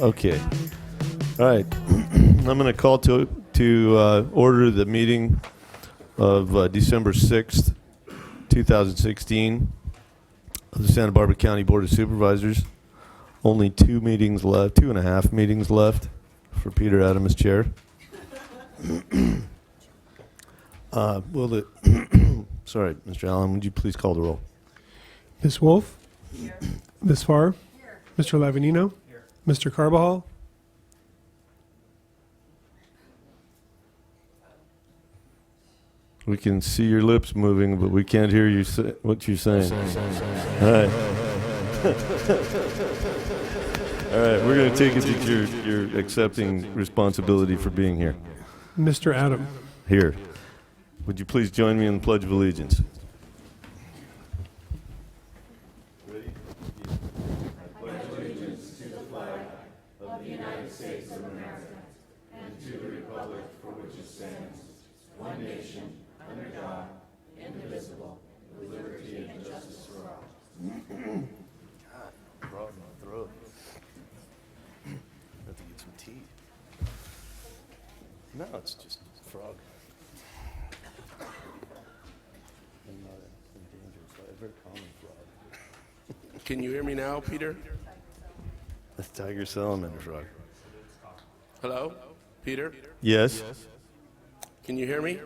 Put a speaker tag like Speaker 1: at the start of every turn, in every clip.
Speaker 1: Okay. All right. I'm going to call to order the meeting of December 6th, 2016 of the Santa Barbara County Board of Supervisors. Only 2 meetings left, 2.5 meetings left for Peter Adam as chair. Sorry, Mr. Allen, would you please call the roll?
Speaker 2: Ms. Wolf? Here. Ms. Farr? Here. Mr. Lavanino? Here. Mr. Carbajal?
Speaker 1: We can see your lips moving, but we can't hear you say what you're saying. All right. All right, we're going to take it that you're accepting responsibility for being here.
Speaker 2: Mr. Adam?
Speaker 1: Here. Would you please join me in the Pledge of Allegiance? Ready? I pledge allegiance to the flag of the United States of America and to the republic for which it stands, one nation, under God, indivisible, with liberty and justice for all. God, frog in my throat. I have to get some tea. No, it's just frog.
Speaker 3: Can you hear me now, Peter?
Speaker 1: That's Tiger Salamander frog.
Speaker 3: Hello? Peter?
Speaker 1: Yes.
Speaker 3: Can you hear me?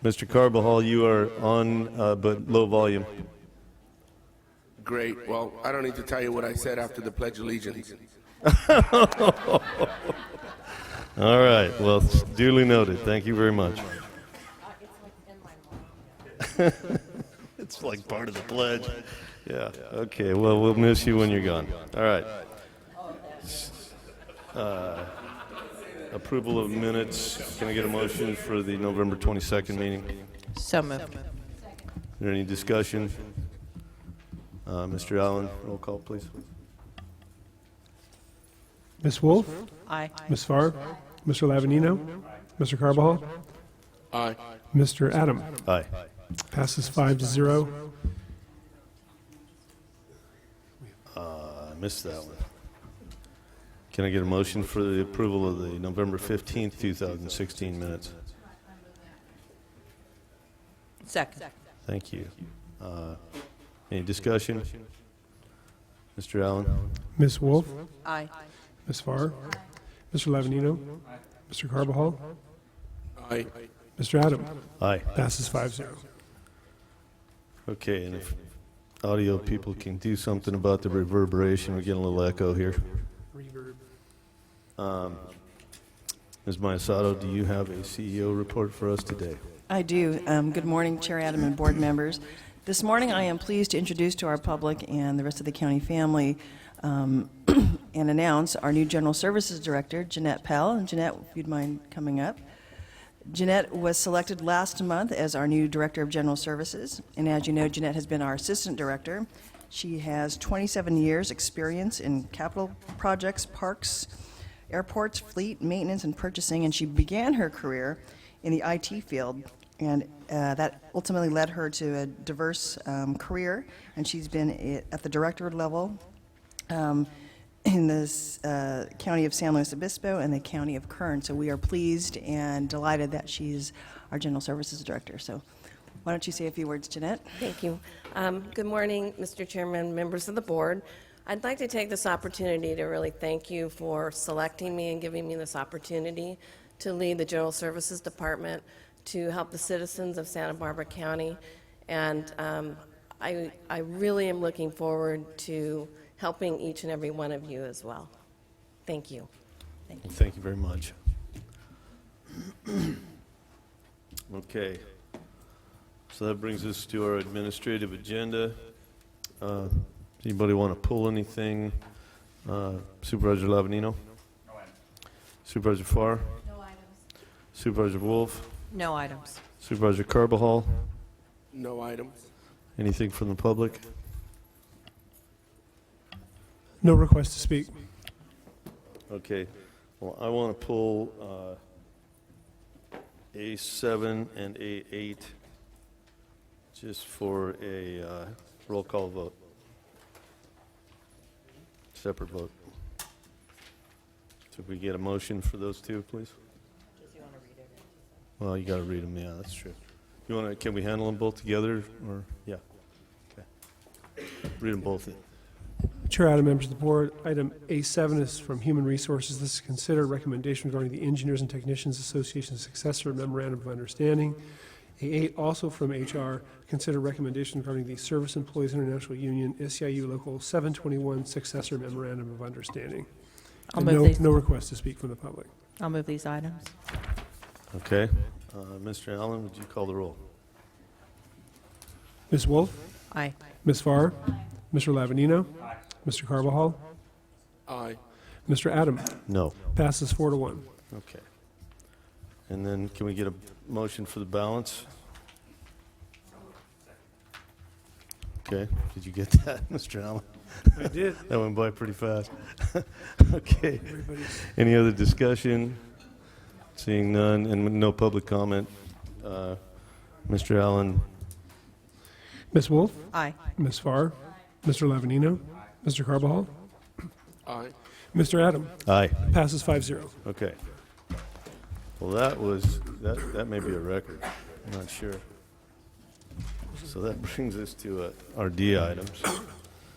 Speaker 1: Mr. Carbajal, you are on, but low volume.
Speaker 3: Great. Well, I don't need to tell you what I said after the Pledge of Allegiance.
Speaker 1: All right. Well, duly noted. Thank you very much. It's like part of the pledge. Yeah. Okay. Well, we'll miss you when you're gone. All right. Approval of minutes. Can I get a motion for the November 22nd meeting?
Speaker 4: So moved.
Speaker 1: Is there any discussion? Mr. Allen, roll call, please.
Speaker 2: Ms. Wolf?
Speaker 4: Aye.
Speaker 2: Ms. Farr? Mr. Lavanino? Mr. Carbajal?
Speaker 3: Aye.
Speaker 2: Mr. Adam?
Speaker 1: Aye.
Speaker 2: Passes 5-0.
Speaker 1: I missed that one. Can I get a motion for the approval of the November 15th, 2016 minutes?
Speaker 4: Second.
Speaker 1: Thank you. Any discussion? Mr. Allen?
Speaker 2: Ms. Wolf?
Speaker 4: Aye.
Speaker 2: Ms. Farr? Mr. Lavanino? Mr. Carbajal?
Speaker 3: Aye.
Speaker 2: Mr. Adam?
Speaker 1: Aye.
Speaker 2: Passes 5-0.
Speaker 1: Okay, and if audio people can do something about the reverberation, we're getting a little echo here. Ms. Mayasato, do you have a CEO report for us today?
Speaker 4: I do. Good morning, Chair Adam and board members. This morning, I am pleased to introduce to our public and the rest of the county family and announce our new General Services Director, Jeanette Pell. And Jeanette, if you'd mind coming up. Jeanette was selected last month as our new Director of General Services. And as you know, Jeanette has been our Assistant Director. She has 27 years' experience in capital projects, parks, airports, fleet, maintenance, and purchasing. And she began her career in the IT field. And that ultimately led her to a diverse career. And she's been at the director level in the county of San Luis Obispo and the county of Kern. So we are pleased and delighted that she's our General Services Director. So why don't you say a few words, Jeanette?
Speaker 5: Thank you. Good morning, Mr. Chairman, members of the board. I'd like to take this opportunity to really thank you for selecting me and giving me this opportunity to lead the General Services Department to help the citizens of Santa Barbara County. And I really am looking forward to helping each and every one of you as well. Thank you.
Speaker 1: Thank you very much. Okay. So that brings us to our administrative agenda. Anybody want to pull anything? Supervisor Lavanino? No items. Supervisor Farr?
Speaker 6: No items.
Speaker 1: Supervisor Wolf?
Speaker 4: No items.
Speaker 1: Supervisor Carbajal?
Speaker 3: No items.
Speaker 1: Anything from the public?
Speaker 2: No request to speak.
Speaker 1: Okay. Well, I want to pull A7 and A8 just for a roll call vote. Separate vote. So if we get a motion for those two, please? Well, you got to read them, yeah, that's true. You want to, can we handle them both together, or, yeah? Okay. Read them both.
Speaker 2: Chair Adam, members of the board, item A7 is from Human Resources. This is consider recommendation regarding the Engineers and Technicians Association's successor memorandum of understanding. A8, also from HR, consider recommendation regarding the Service Employees International Union, SEIU Local 721 successor memorandum of understanding.
Speaker 7: I'll
Speaker 2: And
Speaker 7: move these.
Speaker 2: no request to speak from the public.
Speaker 7: I'll move these items.
Speaker 1: Okay. Mr. Allen, would you call the roll?
Speaker 2: Ms. Wolf?
Speaker 7: Aye.
Speaker 2: Ms. Farr? Mr. Lavanino? Mr. Carbajal?
Speaker 3: Aye.
Speaker 2: Mr. Adam?
Speaker 1: No.
Speaker 2: Passes 4-1.
Speaker 1: Okay. And then can we get a motion for the balance? Okay. Did you get that, Mr. Allen?
Speaker 2: I did.
Speaker 1: That went by pretty fast. Okay. Any other discussion? Seeing none and no public comment. Mr. Allen?
Speaker 2: Ms. Wolf?
Speaker 7: Aye.
Speaker 2: Ms. Farr? Mr. Lavanino? Mr. Carbajal?
Speaker 3: Aye.
Speaker 2: Mr. Adam?
Speaker 1: Aye.
Speaker 2: Passes 5-0.
Speaker 1: Okay. Well, that may be a record. I'm not sure. So that brings us to our D items.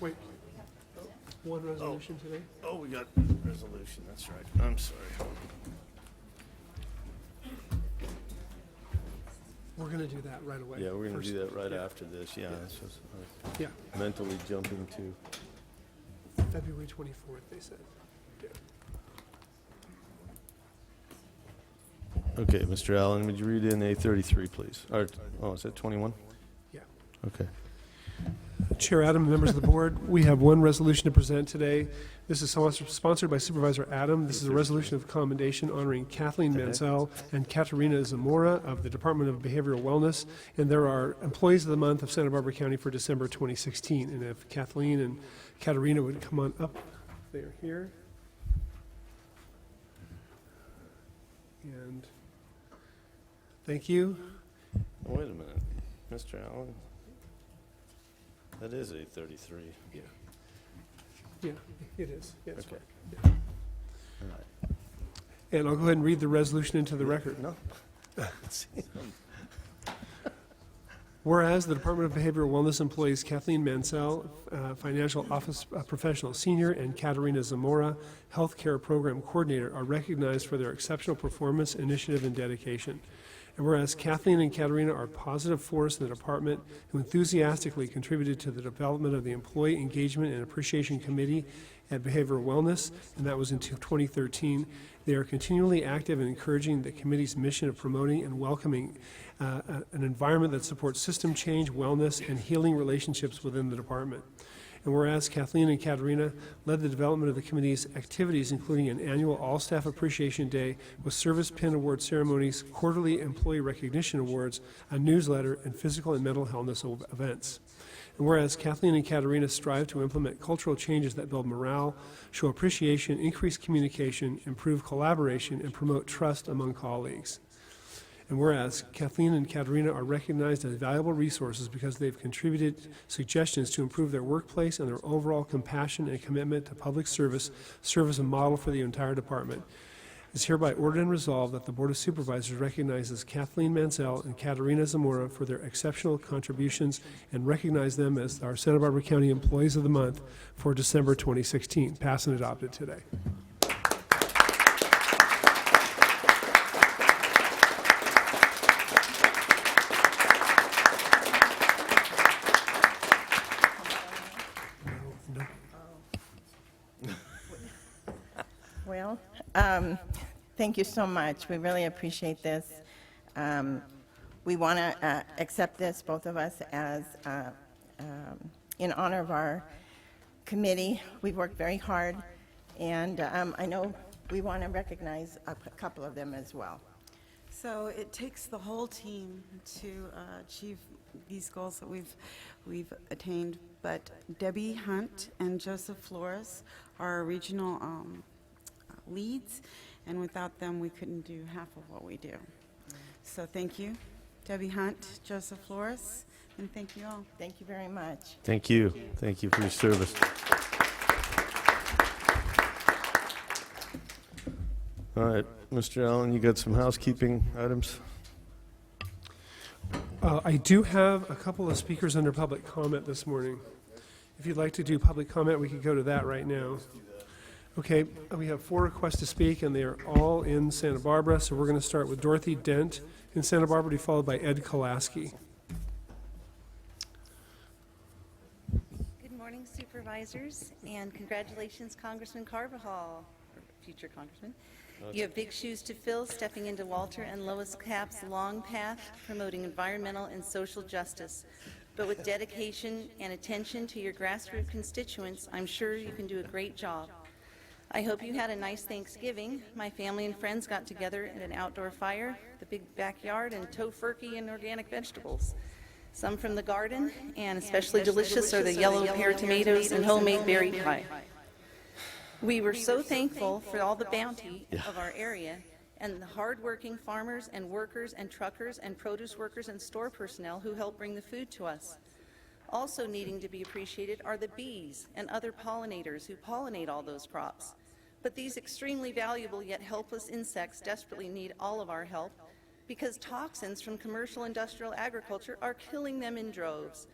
Speaker 2: Wait. One resolution today?
Speaker 1: Oh, we got resolution, that's right. I'm sorry.
Speaker 2: We're going to do that right away.
Speaker 1: Yeah, we're going to
Speaker 2: First.
Speaker 1: do that right
Speaker 2: Yeah.
Speaker 1: after this, yeah. This was
Speaker 2: Yeah,
Speaker 1: mentally jumping to.
Speaker 2: February 24th, they said.
Speaker 1: Okay, Mr. Allen, would you read in A33, please? Or, oh, is that 21?
Speaker 2: Yeah.
Speaker 1: Okay.
Speaker 2: Chair Adam, members of the board, we have one resolution to present today. This is sponsored by Supervisor Adam. This is a resolution of commendation honoring Kathleen Mansell and Katerina Zamora of the Department of Behavioral Wellness. And there are employees of the month of Santa Barbara County for December 2016. And if Kathleen and Katerina would come on up, they are here. And thank you.
Speaker 1: Oh, wait a minute. Mr. Allen? That is A33.
Speaker 2: Yeah. Yeah, it is. Yeah, it's
Speaker 1: Okay.
Speaker 2: fine.
Speaker 1: All right.
Speaker 2: And I'll go ahead and read the resolution into the record.
Speaker 1: No.
Speaker 2: Whereas the Department of Behavioral Wellness employees Kathleen Mansell, Financial Office Professional Senior, and Katerina Zamora, Healthcare Program Coordinator, are recognized for their exceptional performance, initiative, and dedication. And whereas Kathleen and Katerina are a positive force in the department who enthusiastically contributed to the development of the Employee Engagement and Appreciation Committee at Behavioral Wellness, and that was in 2013, they are continually active in encouraging the committee's mission of promoting and welcoming an environment that supports system change, wellness, and healing relationships within the department. And whereas Kathleen and Katerina led the development of the committee's activities, including an annual All-Staff Appreciation Day with Service Pin Award ceremonies, quarterly Employee Recognition Awards, a newsletter, and physical and mental wellness events. And whereas Kathleen and Katerina strive to implement cultural changes that build morale, show appreciation, increase communication, improve collaboration, and promote trust among colleagues. And whereas Kathleen and Katerina are recognized as valuable resources because they've contributed suggestions to improve their workplace, and their overall compassion and commitment to public service serve as a model for the entire department. It's hereby ordered and resolved that the Board of Supervisors recognizes Kathleen Mansell and Katerina Zamora for their exceptional contributions and recognize them as our Santa Barbara County Employees of the Month for December 2016. Passed and adopted today.
Speaker 6: Well, thank you so much. We really appreciate this. We want to accept this, both of us, as in honor of our committee. We've worked very hard, and I know we want to recognize a couple of them as well.
Speaker 7: So it takes the whole team to achieve these goals that we've attained, but Debbie Hunt and Joseph Flores are our regional leads, and without them we couldn't do half of what we do. So thank you, Debbie Hunt, Joseph Flores, and thank you all.
Speaker 6: Thank you very much.
Speaker 1: Thank you. Thank you for your service. All right, Mr. Allen, you got some housekeeping items?
Speaker 2: I do have a couple of speakers under public comment this morning. If you'd like to do public comment, we could go to that right now. Okay, we have 4 requests to speak, and they are all in Santa Barbara, so we're going to start with Dorothy Dent in Santa Barbara, to be followed by Ed Kolaski.
Speaker 8: Good morning, Supervisors, and congratulations, Congressman Carvajal, or future Congressman. You have big shoes to fill, stepping into Walter and Lois Capps' long path, promoting environmental and social justice. But with dedication and attention to your grassroots constituents, I'm sure you can do a great job. I hope you had a nice Thanksgiving. My family and friends got together at an outdoor fire, the big backyard, and tofurkey and organic vegetables. Some from the garden, and especially delicious are the yellow pear tomatoes and homemade berry pie. We were so thankful for all the bounty of our area and the hard-working farmers and workers and truckers and produce workers and store personnel who help bring the food to us. Also needing to be appreciated are the bees and other pollinators who pollinate all those crops. But these extremely valuable yet helpless insects desperately need all of our help because toxins from commercial industrial agriculture are killing them in droves.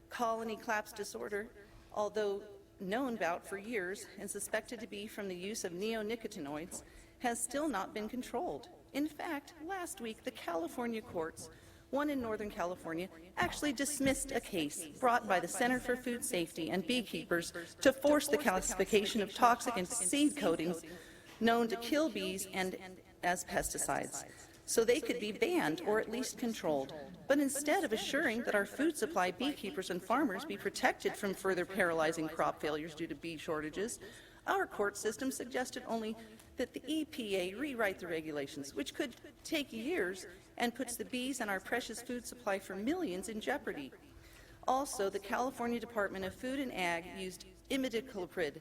Speaker 8: Colony collapse disorder, although known about for years and suspected to be from the use of neonicotinoids, has still not been controlled. In fact, last week the California courts, one in Northern California, actually dismissed a case brought by the Center for Food Safety and beekeepers to force the classification of toxic and seed coatings known to kill bees and as pesticides, so they could be banned or at least controlled. But instead of assuring that our food supply beekeepers and farmers be protected from further paralyzing crop failures due to bee shortages, our court system suggested only that the EPA rewrite the regulations, which could take years and puts the bees and our precious food supply for millions in jeopardy. Also, the California Department of Food and Ag used imidacloprid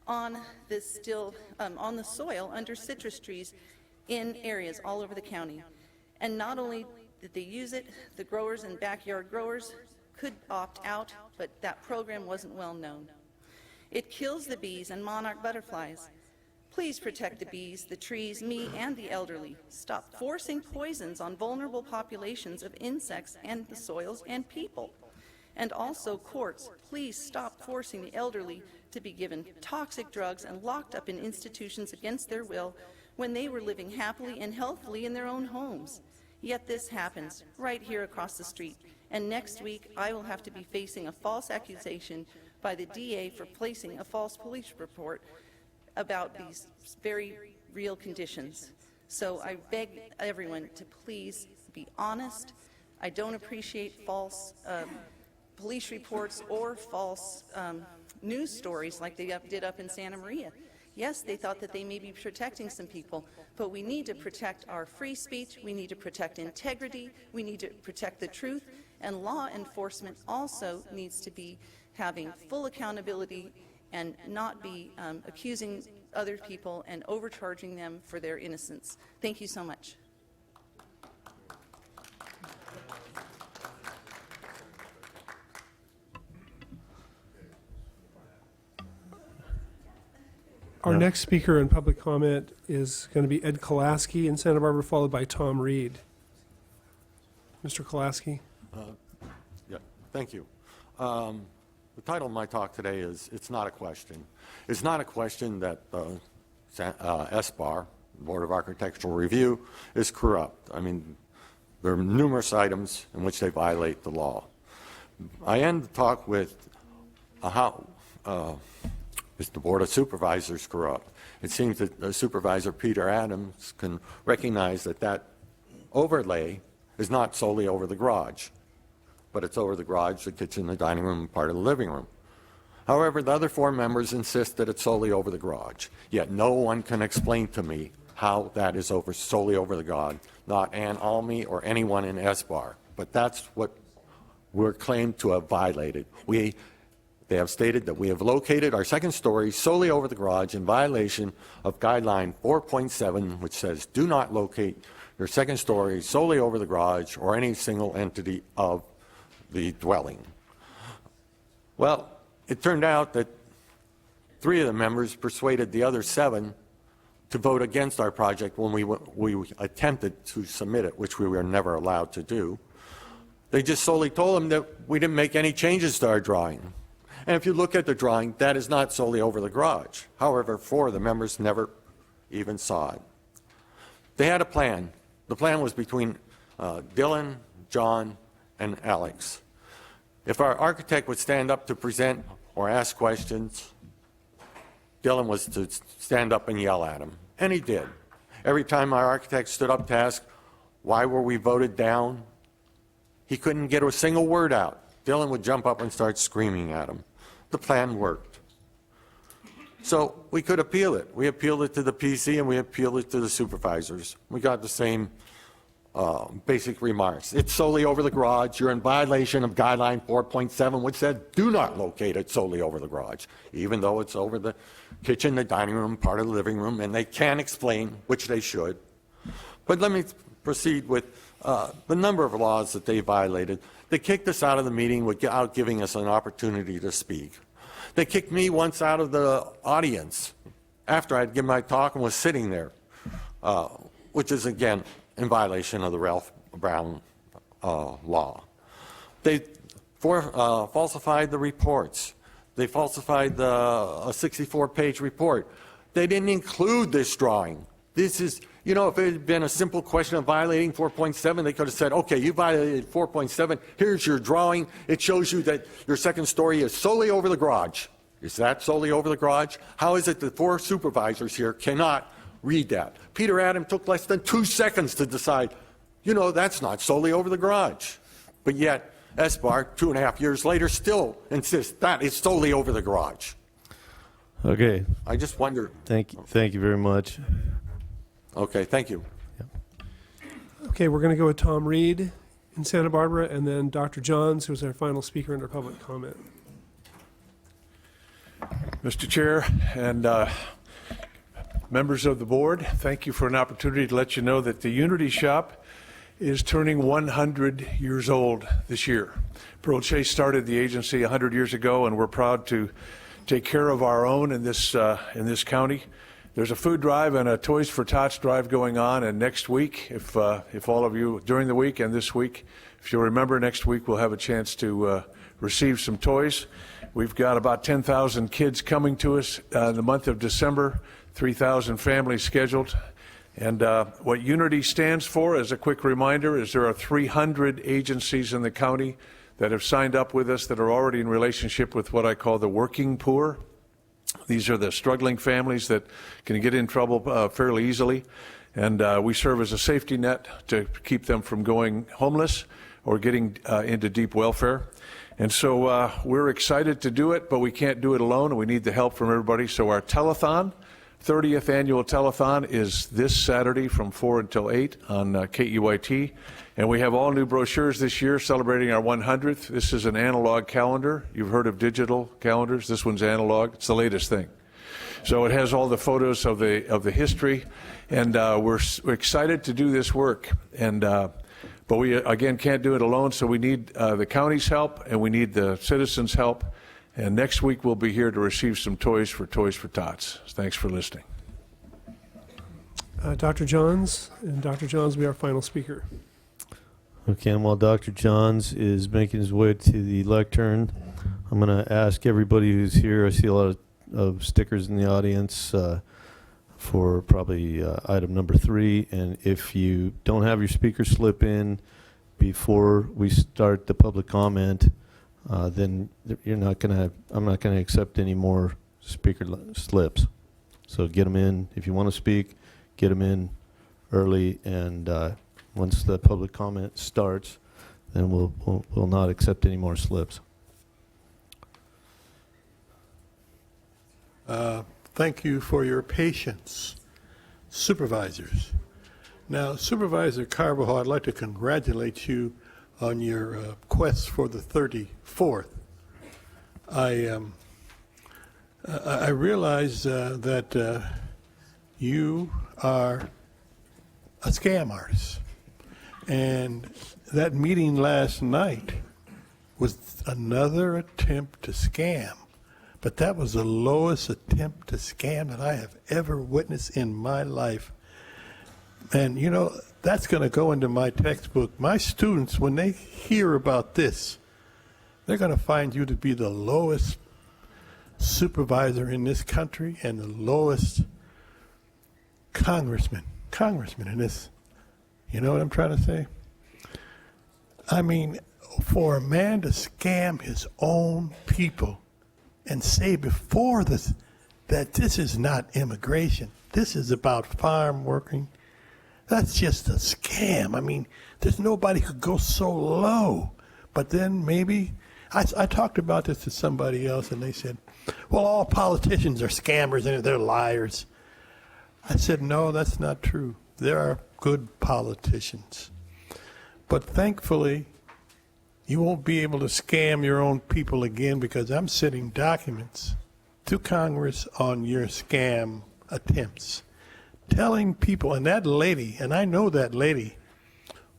Speaker 8: on the soil under citrus trees in areas all over the county. And not only did they use it, the growers and backyard growers could opt out, but that program wasn't well known. It kills the bees and monarch butterflies. Please protect the bees, the trees, me, and the elderly. Stop forcing poisons on vulnerable populations of insects and the soils and people. And also, courts, please stop forcing the elderly to be given toxic drugs and locked up in institutions against their will when they were living happily and healthily in their own homes. Yet this happens right here across the street, and next week I will have to be facing a false accusation by the DA for placing a false police report about these very real conditions. So I beg everyone to please be honest. I don't appreciate false police reports or false news stories like they did up in Santa Maria. Yes, they thought that they may be protecting some people, but we need to protect our free speech, we need to protect integrity, we need to protect the truth, and law enforcement also needs to be having full accountability and not be accusing other people and overcharging them for their innocence. Thank you so much.
Speaker 2: Our next speaker in public comment is going to be Ed Kolaski in Santa Barbara, followed by Tom Reed. Mr. Kolaski.
Speaker 9: Yeah, thank you. The title of my talk today is It's Not a Question. It's not a question that SBAR, Board of Architectural Review, is corrupt. I mean, there are numerous items in which they violate the law. I end the talk with how is the Board of Supervisors corrupt? It seems that Supervisor Peter Adams can recognize that that overlay is not solely over the garage, but it's over the garage, the kitchen, the dining room, and part of the living room. However, the other 4 members insist that it's solely over the garage, yet no one can explain to me how that is solely over the garage, not Ann Almy or anyone in SBAR. But that's what we're claimed to have violated. They have stated that we have located our second story solely over the garage in violation of guideline 4.7, which says do not locate your second story solely over the garage or any single entity of the dwelling. Well, it turned out that 3 of the members persuaded the other 7 to vote against our project when we attempted to submit it, which we were never allowed to do. They just solely told them that we didn't make any changes to our drawing. And if you look at the drawing, that is not solely over the garage. However, 4 of the members never even saw it. They had a plan. The plan was between Dylan, John, and Alex. If our architect would stand up to present or ask questions, Dylan was to stand up and yell at him. And he did. Every time our architect stood up to ask, why were we voted down? He couldn't get a single word out. Dylan would jump up and start screaming at him. The plan worked. So we could appeal it. We appealed it to the PC and we appealed it to the supervisors. We got the same basic remarks. It's solely over the garage. You're in violation of guideline 4.7, which said do not locate it solely over the garage, even though it's over the kitchen, the dining room, part of the living room, and they can explain, which they should. But let me proceed with the number of laws that they violated. They kicked us out of the meeting without giving us an opportunity to speak. They kicked me once out of the audience after I'd given my talk and was sitting there, which is, again, in violation of the Ralph Brown law. They falsified the reports. They falsified a 64-page report. They didn't include this drawing. This is, you know, if it had been a simple question of violating 4.7, they could have said, okay, you violated 4.7, here's your drawing. It shows you that your second story is solely over the garage. Is that solely over the garage? How is it that 4 supervisors here cannot read that? Peter Adam took less than 2 seconds to decide, you know, that's not solely over the garage. But yet, SBAR, 2.5 years later, still insists that is solely over the garage.
Speaker 1: Okay.
Speaker 9: I just wonder.
Speaker 1: Thank you very much.
Speaker 9: Okay, thank you.
Speaker 2: Okay, we're going to go with Tom Reed in Santa Barbara, and then Dr. Johns, who's our final speaker under public comment.
Speaker 10: Mr. Chair and members of the board, thank you for an opportunity to let you know that the Unity Shop is turning 100 years old this year. Pearl Chase started the agency 100 years ago, and we're proud to take care of our own in this county. there's a food drive and a Toys for Tots drive going on, and next week, if all of you, during the week and this week, if you'll remember, next week we'll have a chance to receive some toys. We've got about 10,000 kids coming to us in the month of December, 3,000 families scheduled. And what Unity stands for, as a quick reminder, is there are 300 agencies in the county that have signed up with us that are already in relationship with what I call the working poor. These are the struggling families that can get in trouble fairly easily. And we serve as a safety net to keep them from going homeless or getting into deep welfare. And so we're excited to do it, but we can't do it alone, and we need the help from everybody. So our telethon, 30th annual telethon, is this Saturday from 4 until 8 on KEYT. And we have all new brochures this year celebrating our 100th. This is an analog calendar. You've heard of digital calendars. This one's analog. It's the latest thing. So it has all the photos of the history, and we're excited to do this work. And but we, again, can't do it alone, so we need the county's help, and we need the citizens' help. And next week we'll be here to receive some toys for Tots. Thanks for listening.
Speaker 2: Dr. Johns, and Dr. Johns will be our final speaker.
Speaker 11: Okay, and while Dr. Johns is making his way to the lectern, I'm going to ask everybody who's here, I see a lot of stickers in the audience for probably item number 3, and if you don't have your speaker slip in before we start the public comment, then I'm not going to accept any more speaker slips. So get them in. If you want to speak, get them in early, and once the public comment starts, then we'll not accept any more slips.
Speaker 12: Thank you for your patience, supervisors. Now, Supervisor Carvajal, I'd like to congratulate you on your quest for the 34th. I realize that you are a scam artist, and that meeting last night was another attempt to scam. But that was the lowest attempt to scam that I have ever witnessed in my life. And, you know, that's going to go into my textbook. My students, when they hear about this, they're going to find you to be the lowest supervisor in this country and the lowest congressman in this. You know what I'm trying to say? I mean, for a man to scam his own people and say before this that this is not immigration, this is about farm working, that's just a scam. I mean, there's nobody who could go so low. But then maybe, I talked about this to somebody else, and they said, well, all politicians are scammers and they're liars. I said, no, that's not true. There are good politicians. But thankfully, you won't be able to scam your own people again, because I'm sending documents to Congress on your scam attempts, telling people, and that lady, and I know that lady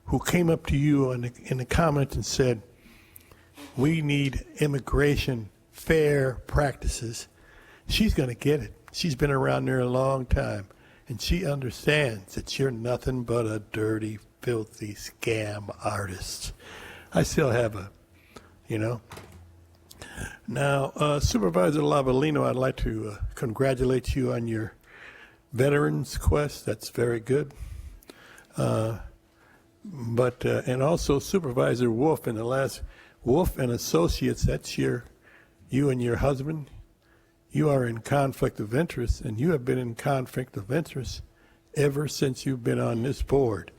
Speaker 12: who came up to you in the comments and said, we need immigration fair practices. She's going to get it. She's been around there a long time, and she understands that you're nothing but a dirty, filthy scam artist. I still have a, you know. Now, Supervisor Lavalino, I'd like to congratulate you on your Veterans Quest. That's very good. And also Supervisor Wolf, in the last, Wolf and Associates, that's you and your husband. You are in conflict of interest, and you have been in conflict of interest ever since you've been on this board.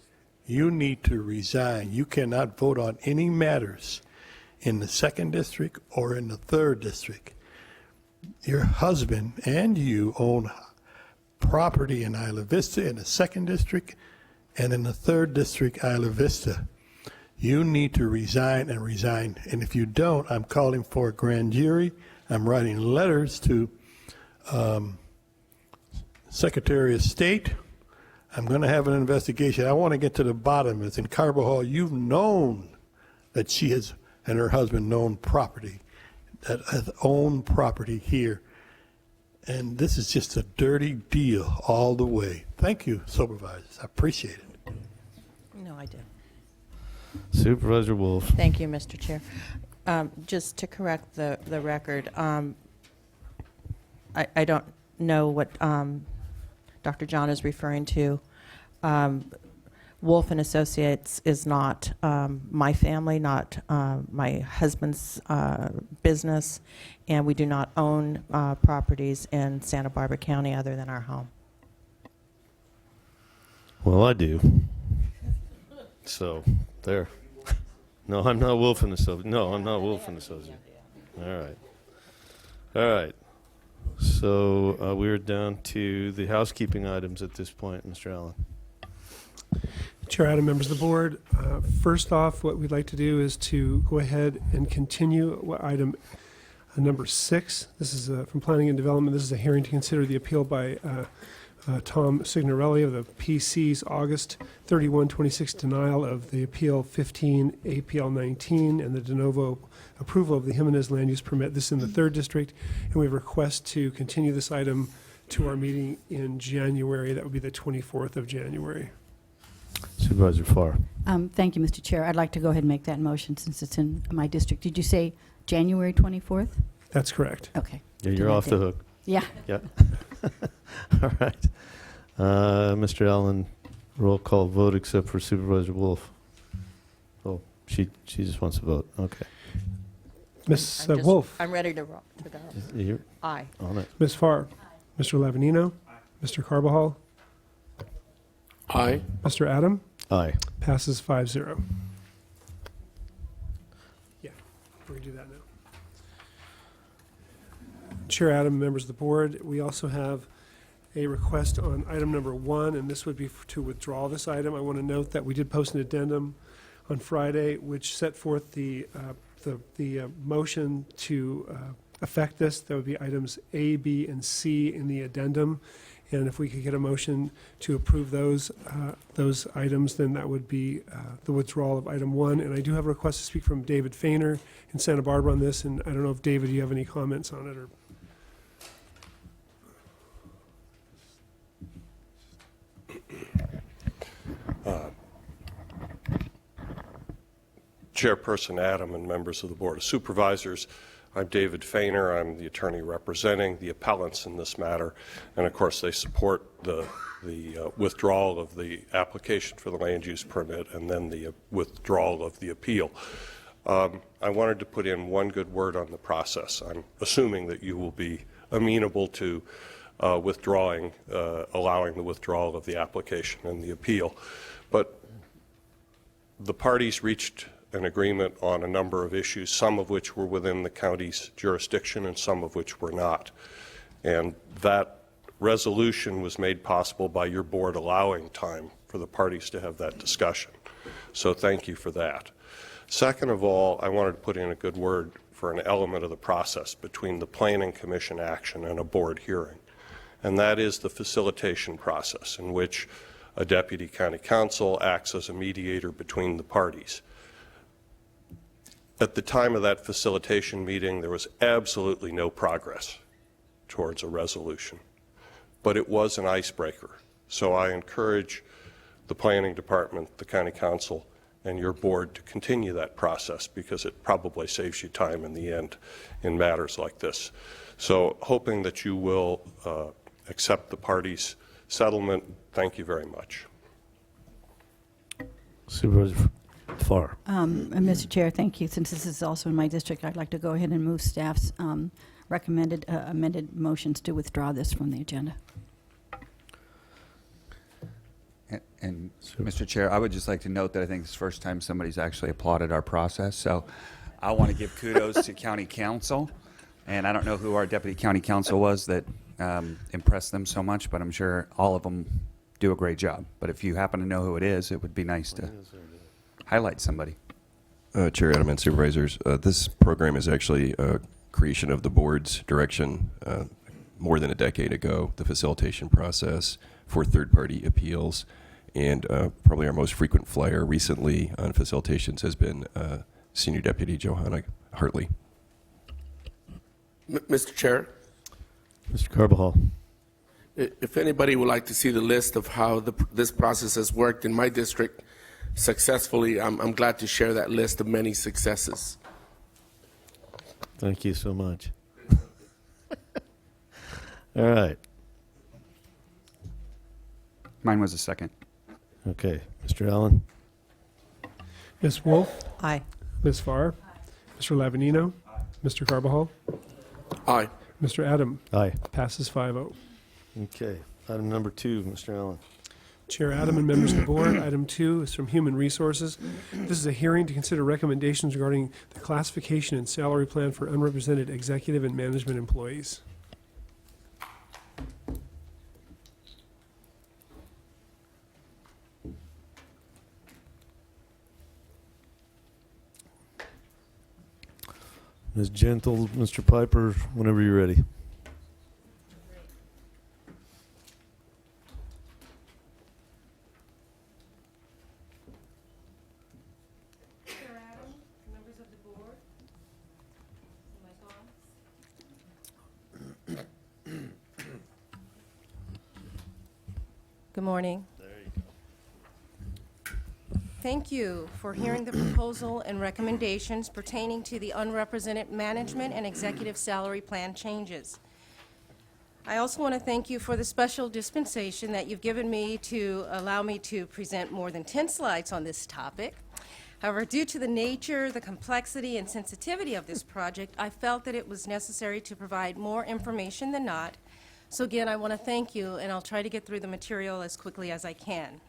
Speaker 12: You need to resign. You cannot vote on any matters in the 2nd District or in the 3rd District. Your husband and you own property in Isla Vista in the 2nd District and in the 3rd District, Isla Vista. You need to resign and resign. And if you don't, I'm calling for a grand jury. I'm writing letters to Secretary of State. I'm going to have an investigation. I want to get to the bottom of it. In Carvajal, you've known that she has, and her husband, known property, that has owned property here. and this is just a dirty deal all the way. Thank you, supervisors. I appreciate it.
Speaker 4: No, I do.
Speaker 11: Supervisor Wolf.
Speaker 13: Thank you, Mr. Chair. Just to correct the record, I don't know what Dr. John is referring to. Wolf and Associates is not my family, not my husband's business, and we do not own properties in Santa Barbara County other than our home.
Speaker 11: Well, I do. So, there. No, I'm not Wolf and Associates. No, I'm not Wolf and Associates. All right. All right. So, we're down to the housekeeping items at this point, Mr. Allen.
Speaker 2: Chair Adam, members of the board, first off, what we'd like to do is to go ahead and continue item number 6. This is from Planning and Development. This is a hearing to consider the appeal by Tom Signorelli of the PC's August 31, 26 denial of the Appeal 15, APL 19, and the de novo approval of the Jimenez land use permit. This is in the 3rd District, and we have a request to continue this item to our meeting in January. That would be the 24th of January.
Speaker 11: Supervisor Farr.
Speaker 14: Thank you, Mr. Chair. I'd like to go ahead and make that motion since it's in my district. Did you say January 24th?
Speaker 2: That's correct.
Speaker 14: Okay.
Speaker 11: Yeah, you're off the hook.
Speaker 14: Yeah.
Speaker 11: Yeah. All right. Mr. Allen, roll call vote except for Supervisor Wolf. Oh, she just wants to vote. Okay.
Speaker 2: Ms. Wolf.
Speaker 13: I'm ready to go.
Speaker 11: You're
Speaker 13: Aye.
Speaker 11: on it.
Speaker 2: Ms. Farr. Mr. Lavanino. Mr. Carbajal.
Speaker 3: Aye.
Speaker 2: Mr. Adam.
Speaker 11: Aye.
Speaker 2: Passes 5-0. Yeah, we're going to do that now. Chair Adam, members of the board, we also have a request on item number 1, and this would be to withdraw this item. I want to note that we did post an addendum on Friday, which set forth the motion to affect this. That would be items A, B, and C in the addendum. And if we could get a motion to approve those items, then that would be the withdrawal of item 1. And I do have a request to speak from David Fainer in Santa Barbara on this, and I don't know if, David, you have any comments on it? Or
Speaker 15: Chairperson Adam and members of the Board of Supervisors, I'm David Fainer. I'm the attorney representing the appellants in this matter, and of course they support the withdrawal of the application for the land use permit and then the withdrawal of the appeal. I wanted to put in one good word on the process. I'm assuming that you will be amenable to allowing the withdrawal of the application and the appeal, but the parties reached an agreement on a number of issues, some of which were within the county's jurisdiction and some of which were not. And that resolution was made possible by your board allowing time for the parties to have that discussion. So thank you for that. Second of all, I wanted to put in a good word for an element of the process between the Planning Commission action and a board hearing. And that is the facilitation process in which a deputy county counsel acts as a mediator between the parties. At the time of that facilitation meeting, there was absolutely no progress towards a resolution, but it was an icebreaker. So I encourage the planning department, the county council, and your board to continue that process because it probably saves you time in the end in matters like this. So hoping that you will accept the parties' settlement, thank you very much.
Speaker 11: Supervisor Farr.
Speaker 14: Mr. Chair, thank you. Since this is also in my district, I'd like to go ahead and move staff's recommended amended motions to withdraw this from the agenda.
Speaker 16: And Mr. Chair, I would just like to note that I think it's the first time somebody's actually applauded our process. So I want to give kudos to County Council. And I don't know who our Deputy County Council was that impressed them so much, but I'm sure all of them do a great job. But if you happen to know who it is, it would be nice to highlight somebody.
Speaker 17: Chair Adam and Supervisors, this program is actually a creation of the board's direction more than a decade ago, the facilitation process for third-party appeals. And probably our most frequent flyer recently on facilitations has been Senior Deputy Johanna Hartley.
Speaker 3: Mr. Chair,
Speaker 11: Mr. Carbajal.
Speaker 3: If anybody would like to see the list of how this process has worked in my district successfully, I'm glad to share that list of many successes.
Speaker 11: Thank you so much. All right.
Speaker 16: Mine was a second.
Speaker 11: Okay. Mr. Allen?
Speaker 2: Ms. Wolf?
Speaker 13: Aye.
Speaker 2: Ms. Farr? Mr. Lavanino? Mr. Carbajal?
Speaker 3: Aye.
Speaker 2: Mr. Adam?
Speaker 11: Aye.
Speaker 2: Passes 5-0.
Speaker 11: Okay. Item number 2, Mr. Allen.
Speaker 2: Chair Adam and members of the board, item 2 is from Human Resources. This is a hearing to consider recommendations regarding the classification and salary plan for unrepresented executive and management employees.
Speaker 11: Ms. Gentle, Mr. Piper, whenever you're ready.
Speaker 5: Good morning. Thank you for hearing the proposal and recommendations pertaining to the unrepresented management and executive salary plan changes. I also want to thank you for the special dispensation that you've given me to allow me to present more than 10 slides on this topic. However, due to the nature, the complexity, and sensitivity of this project, I felt that it was necessary to provide more information than not. So again, I want to thank you, and I'll try to get through the material as quickly as I can.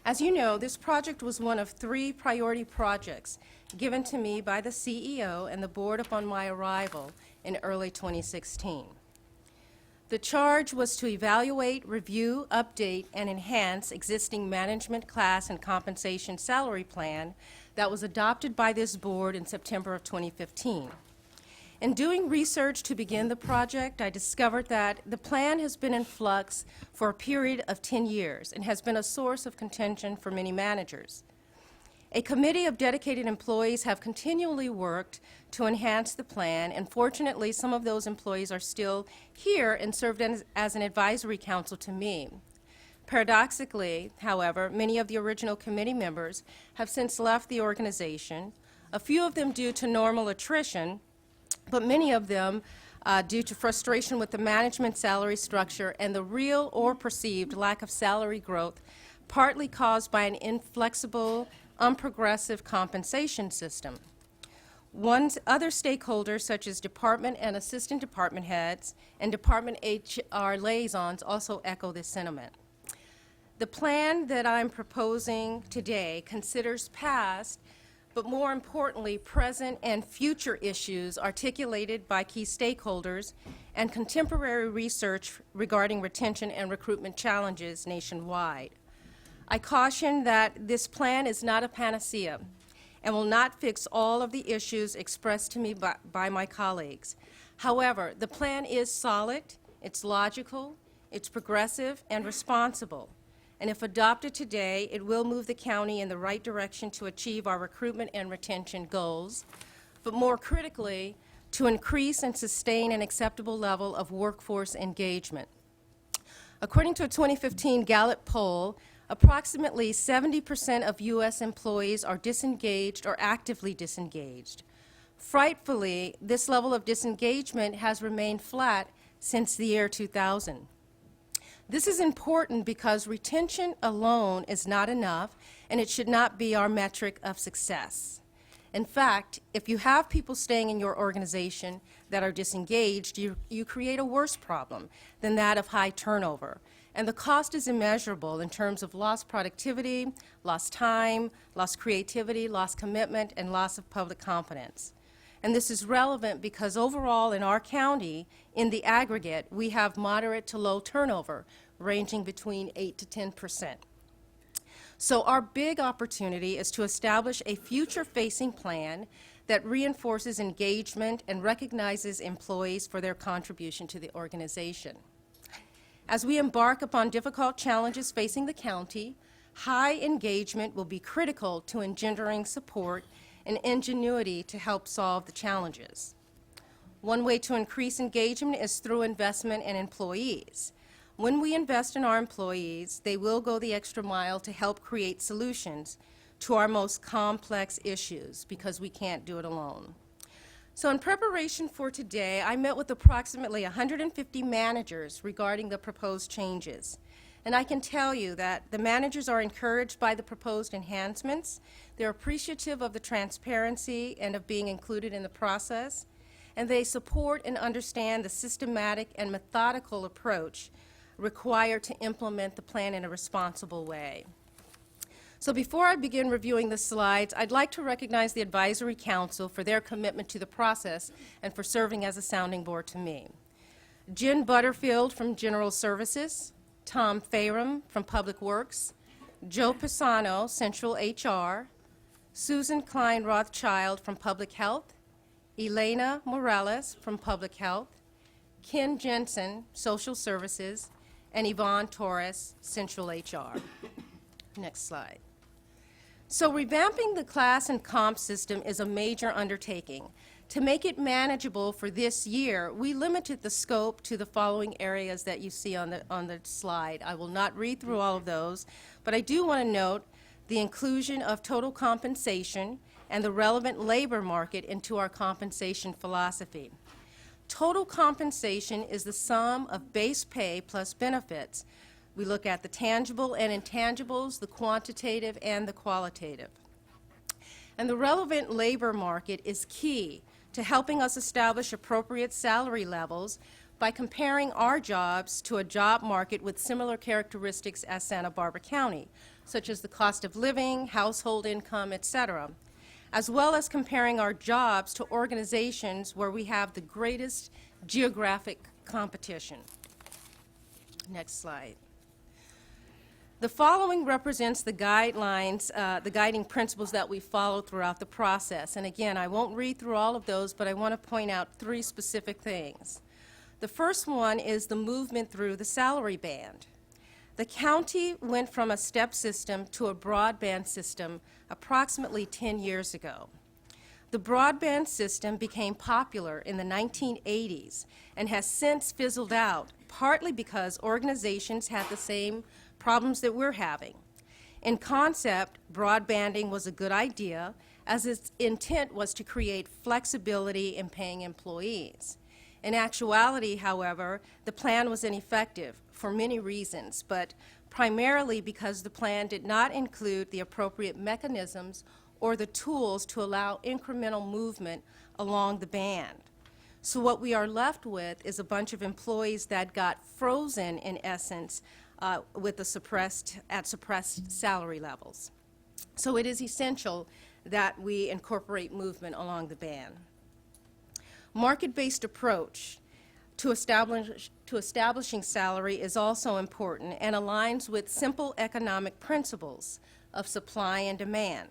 Speaker 5: As you know, this project was one of 3 priority projects given to me by the CEO and the board upon my arrival in early 2016. The charge was to evaluate, review, update, and enhance existing management class and compensation salary plan that was adopted by this board in September of 2015. In doing research to begin the project, I discovered that the plan has been in flux for a period of 10 years and has been a source of contention for many managers. A committee of dedicated employees have continually worked to enhance the plan, and fortunately, some of those employees are still here and served as an advisory council to me. Paradoxically, however, many of the original committee members have since left the organization, a few of them due to normal attrition, but many of them due to frustration with the management salary structure and the real or perceived lack of salary growth, partly caused by an inflexible, unprogressive compensation system. Other stakeholders, such as department and assistant department heads and department HR liaisons, also echo this sentiment. The plan that I'm proposing today considers past, but more importantly, present and future issues articulated by key stakeholders and contemporary research regarding retention and recruitment challenges nationwide. I caution that this plan is not a panacea and will not fix all of the issues expressed to me by my colleagues. However, the plan is solid, it's logical, it's progressive and responsible. And if adopted today, it will move the county in the right direction to achieve our recruitment and retention goals, but more critically, to increase and sustain an acceptable level of workforce engagement. According to a 2015 Gallup poll, approximately 70% of U.S. employees are disengaged or actively disengaged. Frightfully, this level of disengagement has remained flat since the year 2000. This is important because retention alone is not enough, and it should not be our metric of success. In fact, if you have people staying in your organization that are disengaged, you create a worse problem than that of high turnover. And the cost is immeasurable in terms of lost productivity, lost time, lost creativity, lost commitment, and loss of public confidence. And this is relevant because overall in our county, in the aggregate, we have moderate to low turnover, ranging between 8 to 10%. So our big opportunity is to establish a future-facing plan that reinforces engagement and recognizes employees for their contribution to the organization. As we embark upon difficult challenges facing the county, high engagement will be critical to engendering support and ingenuity to help solve the challenges.
Speaker 18: One way to increase engagement is through investment in employees. When we invest in our employees, they will go the extra mile to help create solutions to our most complex issues because we can't do it alone. So in preparation for today, I met with approximately 150 managers regarding the proposed changes. And I can tell you that the managers are encouraged by the proposed enhancements. They're appreciative of the transparency and of being included in the process. And they support and understand the systematic and methodical approach required to implement the plan in a responsible way. So before I begin reviewing the slides, I'd like to recognize the Advisory Council for their commitment to the process and for serving as a sounding board to me. Jen Butterfield from General Services, Tom Farum from Public Works, Joe Pisano, Central HR, Susan Klein Rothschild from Public Health, Elena Morales from Public Health, Ken Jensen, Social Services, and Yvonne Torres, Central HR. Next slide. So revamping the class and comp system is a major undertaking. To make it manageable for this year, we limited the scope to the following areas that you see on the slide. I will not read through all of those, but I do want to note the inclusion of total compensation and the relevant labor market into our compensation philosophy. Total compensation is the sum of base pay plus benefits. We look at the tangible and intangibles, the quantitative and the qualitative. And the relevant labor market is key to helping us establish appropriate salary levels by comparing our jobs to a job market with similar characteristics as Santa Barbara County, such as the cost of living, household income, etc., as well as comparing our jobs to organizations where we have the greatest geographic competition. Next slide. The following represents the guidelines, the guiding principles that we follow throughout the process. And again, I won't read through all of those, but I want to point out three specific things. The first one is the movement through the salary band. The county went from a step system to a broadband system approximately 10 years ago. The broadband system became popular in the 1980s and has since fizzled out, partly because organizations had the same problems that we're having. In concept, broadbanding was a good idea, as its intent was to create flexibility in paying employees. In actuality, however, the plan was ineffective for many reasons, but primarily because the plan did not include the appropriate mechanisms or the tools to allow incremental movement along the band. So what we are left with is a bunch of employees that got frozen, in essence, with the suppressed salary levels. So it is essential that we incorporate movement along the band. Market-based approach to establishing salary is also important and aligns with simple economic principles of supply and demand.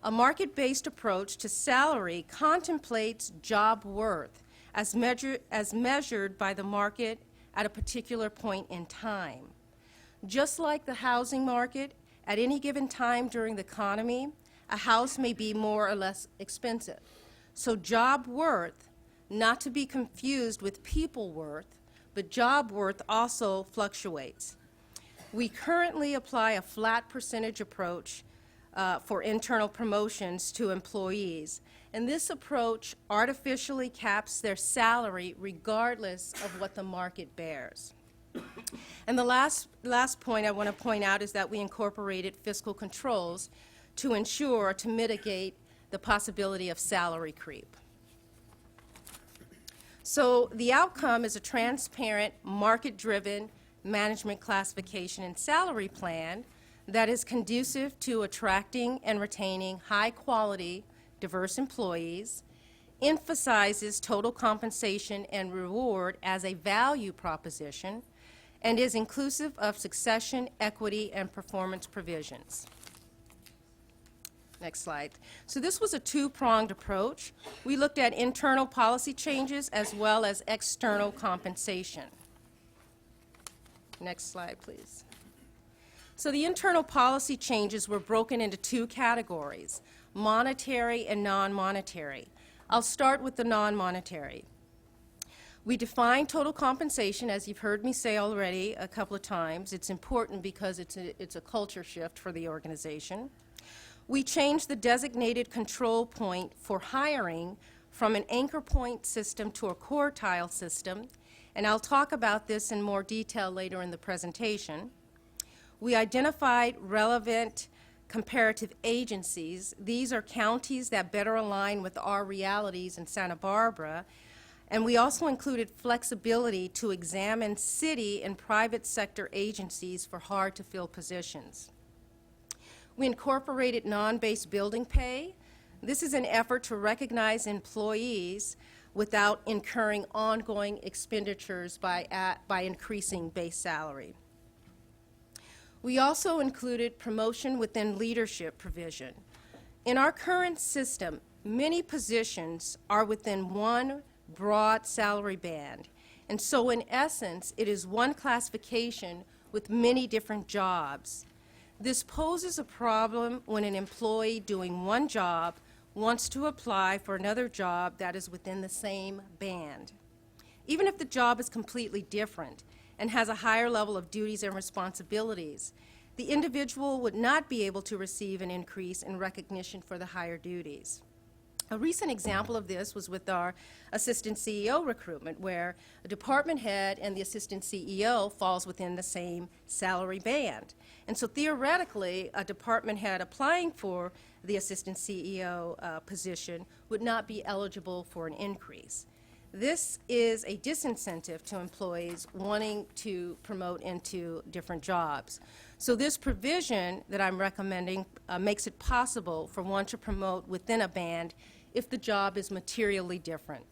Speaker 18: A market-based approach to salary contemplates job worth as measured by the market at a particular point in time. Just like the housing market, at any given time during the economy, a house may be more or less expensive. So job worth, not to be confused with people worth, but job worth also fluctuates. We currently apply a flat percentage approach for internal promotions to employees, and this approach artificially caps their salary regardless of what the market bears. And the last point I want to point out is that we incorporated fiscal controls to ensure, to mitigate the possibility of salary creep. So the outcome is a transparent, market-driven management classification and salary plan that is conducive to attracting and retaining high-quality, diverse employees, emphasizes total compensation and reward as a value proposition, and is inclusive of succession, equity, and performance provisions. Next slide. So this was a two-pronged approach. We looked at internal policy changes as well as external compensation. Next slide, please. So the internal policy changes were broken into two categories, monetary and non-monetary. I'll start with the non-monetary. We define total compensation, as you've heard me say already a couple of times. It's important because it's a culture shift for the organization. We changed the designated control point for hiring from an anchor point system to a quartile system, and I'll talk about this in more detail later in the presentation. We identified relevant comparative agencies. These are counties that better align with our realities in Santa Barbara, and we also included flexibility to examine city and private sector agencies for hard-to-fill positions. We incorporated non-base building pay. This is an effort to recognize employees without incurring ongoing expenditures by increasing base salary. We also included promotion within leadership provision. In our current system, many positions are within one broad salary band, and so in essence, it is one classification with many different jobs. This poses a problem when an employee doing one job wants to apply for another job that is within the same band. Even if the job is completely different and has a higher level of duties and responsibilities, the individual would not be able to receive an increase in recognition for the higher duties. A recent example of this was with our assistant CEO recruitment, where a department head and the assistant CEO falls within the same salary band. And so theoretically, a department head applying for the assistant CEO position would not be eligible for an increase. This is a disincentive to employees wanting to promote into different jobs. So this provision that I'm recommending makes it possible for one to promote within a band if the job is materially different.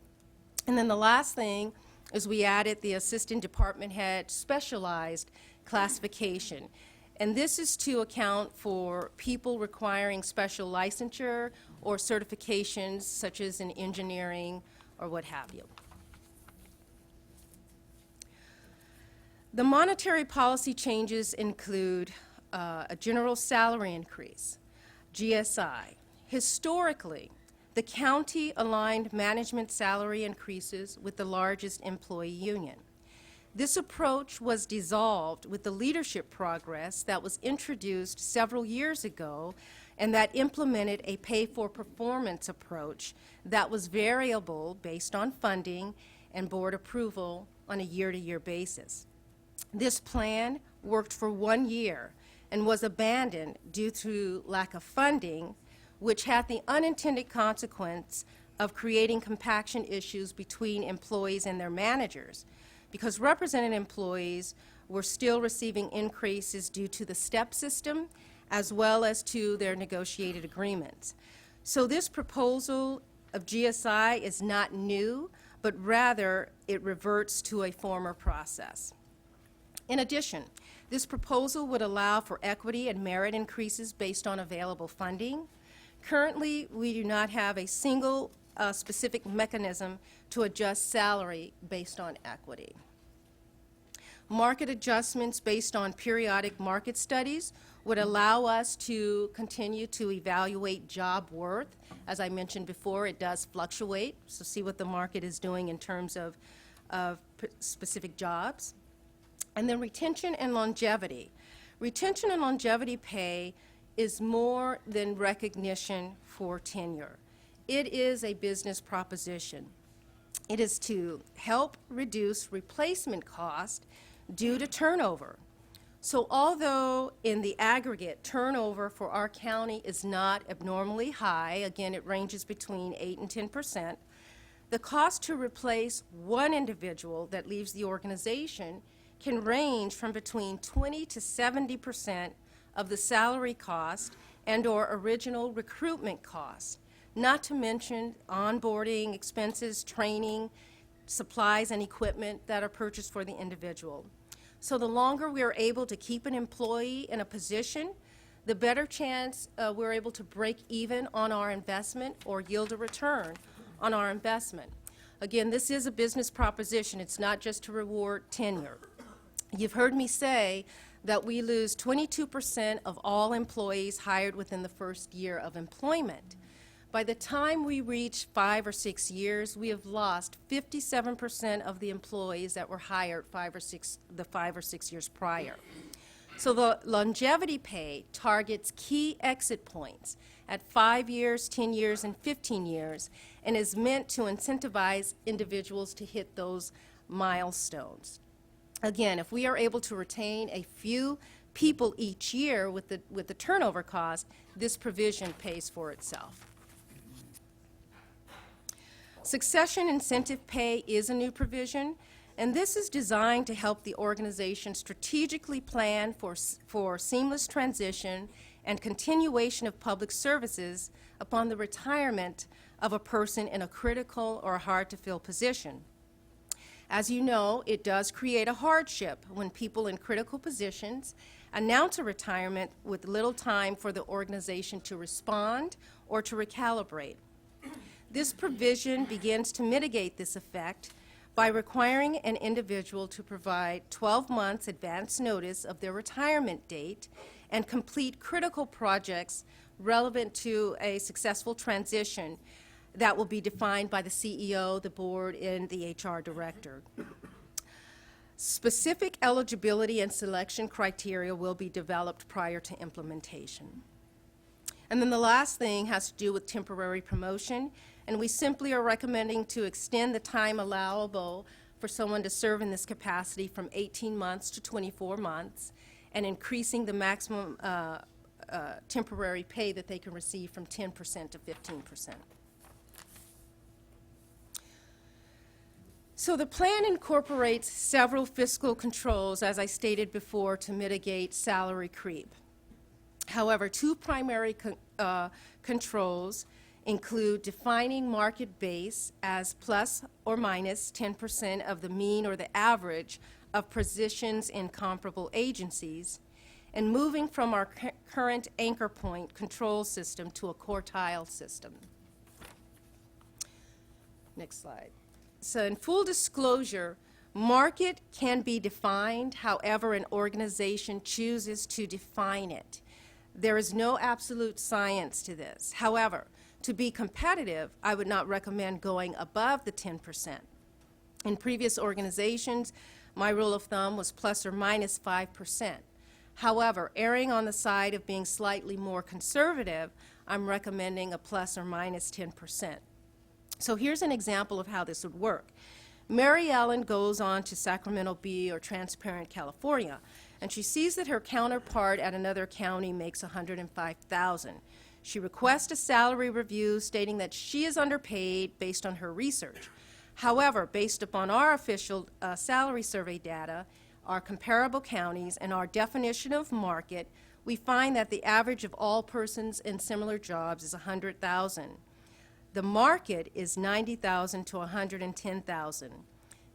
Speaker 18: And then the last thing is we added the assistant department head specialized classification. And this is to account for people requiring special licensure or certifications such as in engineering or what have you. The monetary policy changes include a general salary increase, GSI. Historically, the county aligned management salary increases with the largest employee union. This approach was dissolved with the leadership progress that was introduced several years ago and that implemented a pay-for-performance approach that was variable based on funding and board approval on a year-to-year basis. This plan worked for 1 year and was abandoned due to lack of funding, which had the unintended consequence of creating compaction issues between employees and their managers, because represented employees were still receiving increases due to the step system as well as to their negotiated agreements. So this proposal of GSI is not new, but rather it reverts to a former process. In addition, this proposal would allow for equity and merit increases based on available funding. Currently, we do not have a single specific mechanism to adjust salary based on equity. Market adjustments based on periodic market studies would allow us to continue to evaluate job worth. As I mentioned before, it does fluctuate, so see what the market is doing in terms of specific jobs. And then retention and longevity. Retention and longevity pay is more than recognition for tenure. It is a business proposition. It is to help reduce replacement cost due to turnover. So although in the aggregate turnover for our county is not abnormally high, again it ranges between 8 and 10%, the cost to replace one individual that leaves the organization can range from between 20 to 70% of the salary cost and or original recruitment cost, not to mention onboarding expenses, training, supplies and equipment that are purchased for the individual. So the longer we are able to keep an employee in a position, the better chance we're able to break even on our investment or yield a return on our investment. Again, this is a business proposition. It's not just to reward tenure. You've heard me say that we lose 22% of all employees hired within the first year of employment. By the time we reach 5 or 6 years, we have lost 57% of the employees that were hired 5 or 6 years prior. So the longevity pay targets key exit points at 5 years, 10 years, and 15 years, and is meant to incentivize individuals to hit those milestones. Again, if we are able to retain a few people each year with the turnover cost, this provision pays for itself. Succession incentive pay is a new provision, and this is designed to help the organization strategically plan for seamless transition and continuation of public services upon the retirement of a person in a critical or hard-to-fill position. As you know, it does create a hardship when people in critical positions announce a retirement with little time for the organization to respond or to recalibrate. This provision begins to mitigate this effect by requiring an individual to provide 12 months advance notice of their retirement date and complete critical projects relevant to a successful transition that will be defined by the CEO, the board, and the HR director. Specific eligibility and selection criteria will be developed prior to implementation. And then the last thing has to do with temporary promotion, and we simply are recommending to extend the time allowable for someone to serve in this capacity from 18 months to 24 months, and increasing the maximum temporary pay that they can receive from 10% to 15%. So the plan incorporates several fiscal controls, as I stated before, to mitigate salary creep. However, two primary controls include defining market base as plus or minus 10% of the mean or the average of positions in comparable agencies, and moving from our current anchor point control system to a quartile system. Next slide. So in full disclosure, market can be defined however an organization chooses to define it. There is no absolute science to this. However, to be competitive, I would not recommend going above the 10%. In previous organizations, my rule of thumb was plus or minus 5%. However, erring on the side of being slightly more conservative, I'm recommending a plus or minus 10%. So here's an example of how this would work. Mary Ellen goes on to Sacramento Bee or Transparent, California, and she sees that her counterpart at another county makes $105,000. She requests a salary review stating that she is underpaid based on her research. However, based upon our official salary survey data, our comparable counties, and our definition of market, we find that the average of all persons in similar jobs is $100,000. The market is $90,000 to $110,000.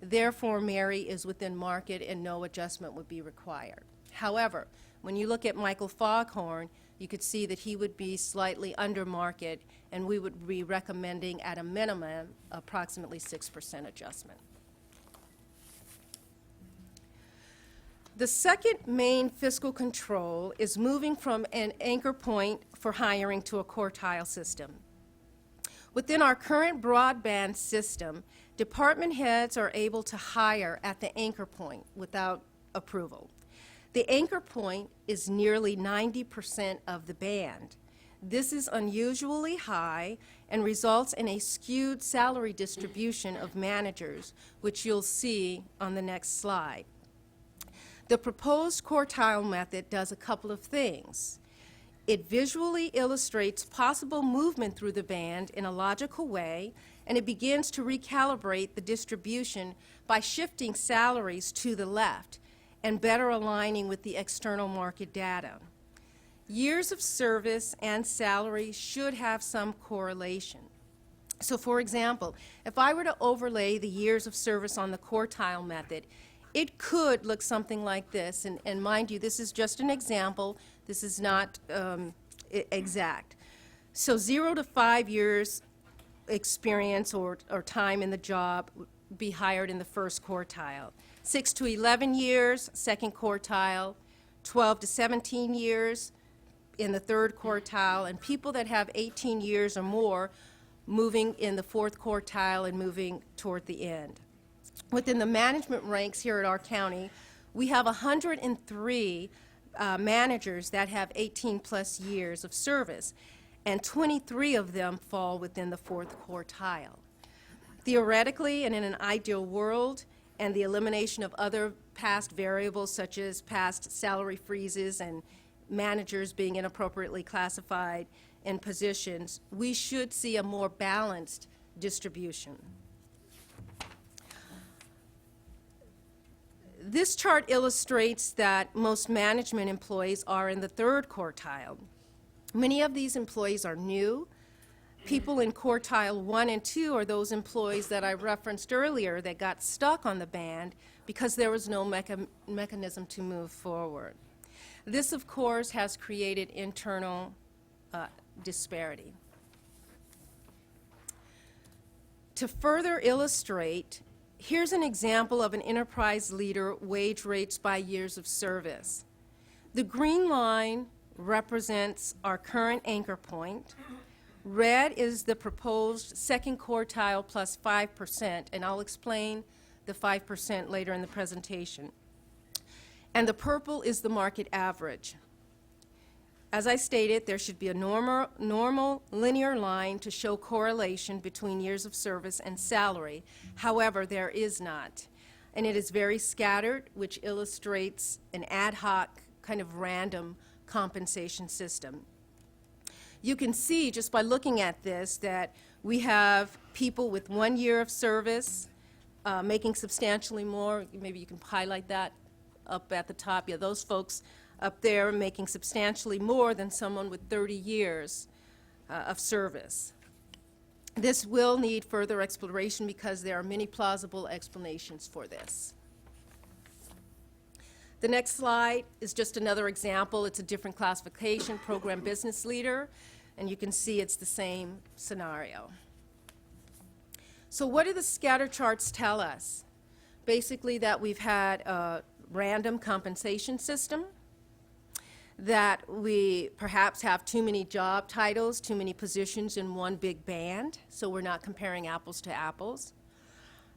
Speaker 18: Therefore, Mary is within market and no adjustment would be required. However, when you look at Michael Foghorn, you could see that he would be slightly under market, and we would be recommending at a minimum approximately 6% adjustment. The second main fiscal control is moving from an anchor point for hiring to a quartile system. Within our current broadband system, department heads are able to hire at the anchor point without approval. The anchor point is nearly 90% of the band. This is unusually high and results in a skewed salary distribution of managers, which you'll see on the next slide. The proposed quartile method does a couple of things. It visually illustrates possible movement through the band in a logical way, and it begins to recalibrate the distribution by shifting salaries to the left and better aligning with the external market data. Years of service and salary should have some correlation. So for example, if I were to overlay the years of service on the quartile method, it could look something like this, and mind you, this is just an example. This is not exact. So 0 to 5 years experience or time in the job would be hired in the first quartile. 6 to 11 years, second quartile. 12 to 17 years in the third quartile, and people that have 18 years or more moving in the fourth quartile and moving toward the end. Within the management ranks here at our county, we have 103 managers that have 18-plus years of service, and 23 of them fall within the fourth quartile. Theoretically, and in an ideal world, and the elimination of other past variables such as past salary freezes and managers being inappropriately classified in positions, we should see a more balanced distribution. This chart illustrates that most management employees are in the third quartile. Many of these employees are new. People in quartile 1 and 2 are those employees that I referenced earlier that got stuck on the band because there was no mechanism to move forward. This, of course, has created internal disparity. To further illustrate, here's an example of an enterprise leader wage rates by years of service. The green line represents our current anchor point. Red is the proposed second quartile plus 5%, and I'll explain the 5% later in the presentation. And the purple is the market average. As I stated, there should be a normal linear line to show correlation between years of service and salary. However, there is not. And it is very scattered, which illustrates an ad hoc, kind of random compensation system. You can see just by looking at this that we have people with 1 year of service making substantially more. Maybe you can highlight that up at the top. Yeah, those folks up there making substantially more than someone with 30 years of service. This will need further exploration because there are many plausible explanations for this. The next slide is just another example. It's a different classification, program business leader, and you can see it's the same scenario. So what do the scatter charts tell us? Basically that we've had a random compensation system, that we perhaps have too many job titles, too many positions in one big band, so we're not comparing apples to apples,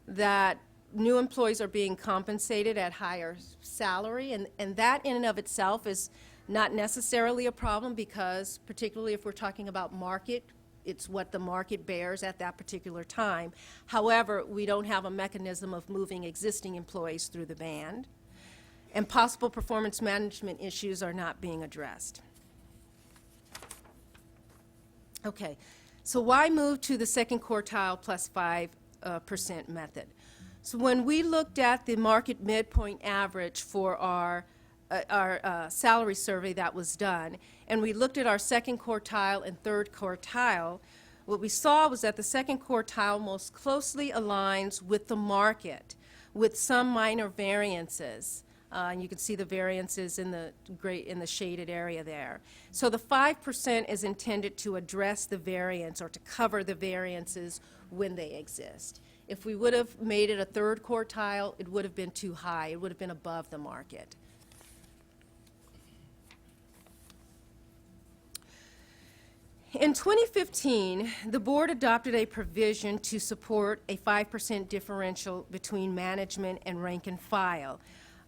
Speaker 18: that new employees are being compensated at higher salary, and that in and of itself is not necessarily a problem because, particularly if we're talking about market, it's what the market bears at that particular time. However, we don't have a mechanism of moving existing employees through the band, and possible performance management issues are not being addressed. Okay, so why move to the second quartile plus 5% method? So when we looked at the market midpoint average for our salary survey that was done, and we looked at our second quartile and third quartile, what we saw was that the second quartile most closely aligns with the market, with some minor variances. And you can see the variances in the shaded area there. So the 5% is intended to address the variance or to cover the variances when they exist. If we would have made it a third quartile, it would have been too high. It would have been above the market. In 2015, the board adopted a provision to support a 5% differential between management and rank and file,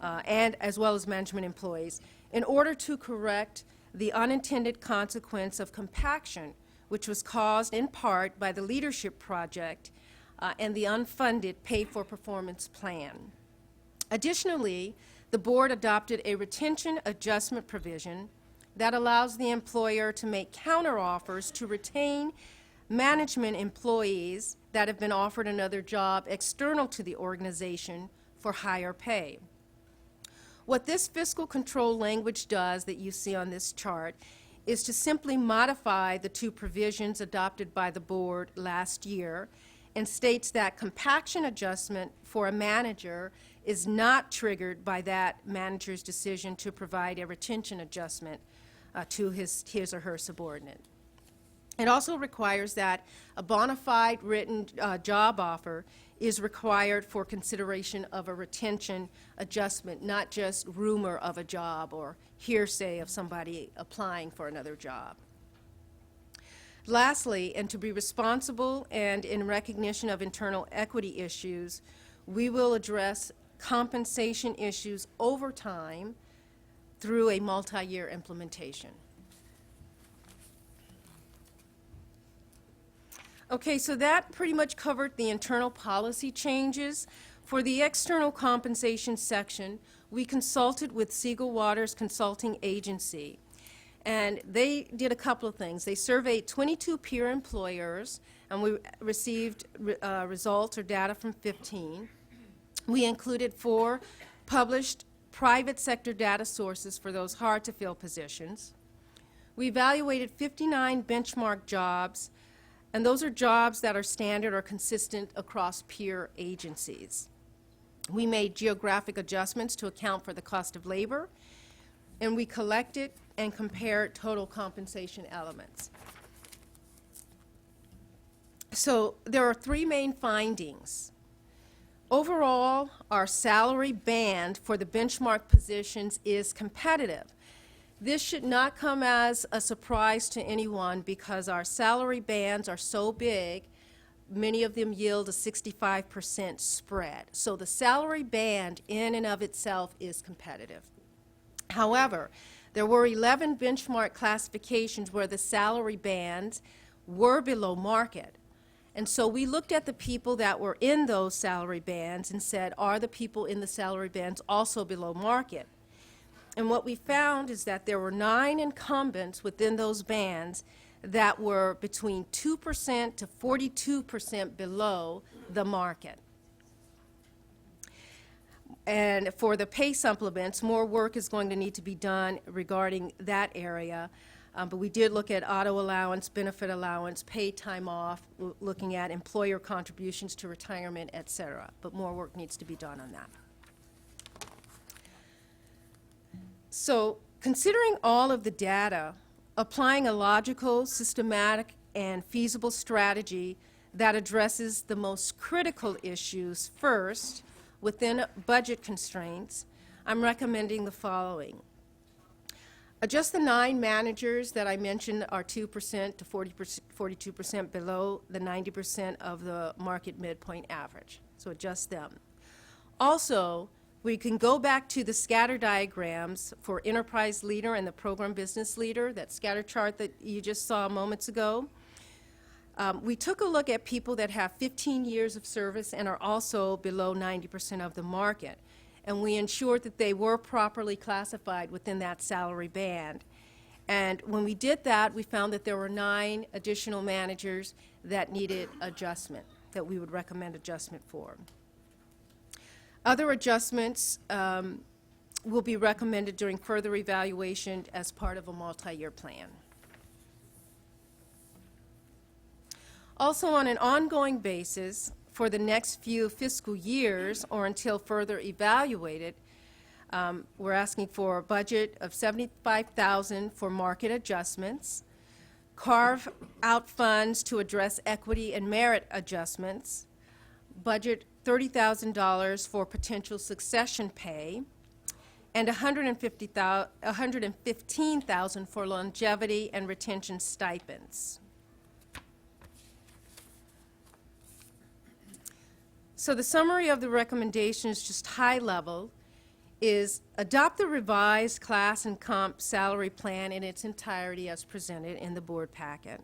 Speaker 18: and as well as management employees, in order to correct the unintended consequence of compaction, which was caused in part by the leadership project and the unfunded pay-for-performance plan. Additionally, the board adopted a retention adjustment provision that allows the employer to make counteroffers to retain management employees that have been offered another job external to the organization for higher pay. What this fiscal control language does that you see on this chart is to simply modify the two provisions adopted by the board last year and states that compaction adjustment for a manager is not triggered by that manager's decision to provide a retention adjustment to his or her subordinate. It also requires that a bona fide written job offer is required for consideration of a retention adjustment, not just rumor of a job or hearsay of somebody applying for another job. Lastly, and to be responsible and in recognition of internal equity issues, we will address compensation issues over time through a multi-year implementation. Okay, so that pretty much covered the internal policy changes. For the external compensation section, we consulted with Siegel Waters Consulting Agency, and they did a couple of things. They surveyed 22 peer employers, and we received results or data from 15. We included 4 published private sector data sources for those hard-to-fill positions. We evaluated 59 benchmark jobs, and those are jobs that are standard or consistent across peer agencies. We made geographic adjustments to account for the cost of labor, and we collected and compared total compensation elements. So there are 3 main findings. Overall, our salary band for the benchmark positions is competitive. This should not come as a surprise to anyone because our salary bands are so big, many of them yield a 65% spread. So the salary band in and of itself is competitive. However, there were 11 benchmark classifications where the salary bands were below market. And so we looked at the people that were in those salary bands and said, are the people in the salary bands also below market? And what we found is that there were 9 incumbents within those bands that were between 2% to 42% below the market. And for the pay supplements, more work is going to need to be done regarding that area. But we did look at auto allowance, benefit allowance, paid time off, looking at employer contributions to retirement, et cetera. But more work needs to be done on that. So considering all of the data, applying a logical, systematic, and feasible strategy that addresses the most critical issues first within budget constraints, I'm recommending the following. Just the 9 managers that I mentioned are 2% to 42% below the 90% of the market midpoint average. So adjust them. Also, we can go back to the scatter diagrams for enterprise leader and the program business leader, that scatter chart that you just saw moments ago. We took a look at people that have 15 years of service and are also below 90% of the market. And we ensured that they were properly classified within that salary band. And when we did that, we found that there were 9 additional managers that needed adjustment, that we would recommend adjustment for. Other adjustments will be recommended during further evaluation as part of a multi-year plan. Also, on an ongoing basis, for the next few fiscal years or until further evaluated, we're asking for a budget of $75,000 for market adjustments, carve out funds to address equity and merit adjustments, budget $30,000 for potential succession pay, and $115,000 for longevity and retention stipends. So the summary of the recommendations, just high level, is adopt the revised class and comp salary plan in its entirety as presented in the board packet.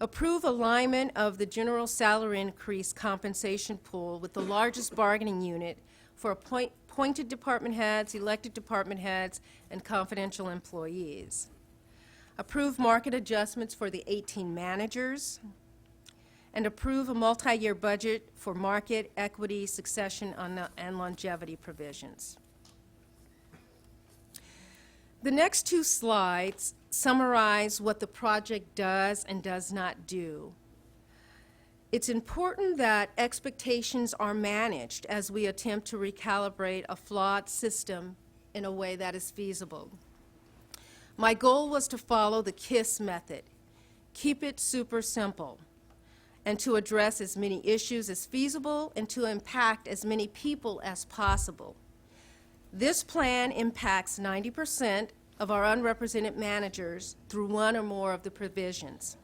Speaker 18: Approve alignment of the general salary increase compensation pool with the largest bargaining unit for appointed department heads, elected department heads, and confidential employees. Approve market adjustments for the 18 managers. And approve a multi-year budget for market, equity, succession, and longevity provisions. The next 2 slides summarize what the project does and does not do. It's important that expectations are managed as we attempt to recalibrate a flawed system in a way that is feasible. My goal was to follow the KISS method. keep it super simple, and to address as many issues as feasible and to impact as many people as possible. This plan impacts 90% of our unrepresented managers through one or more of the provisions.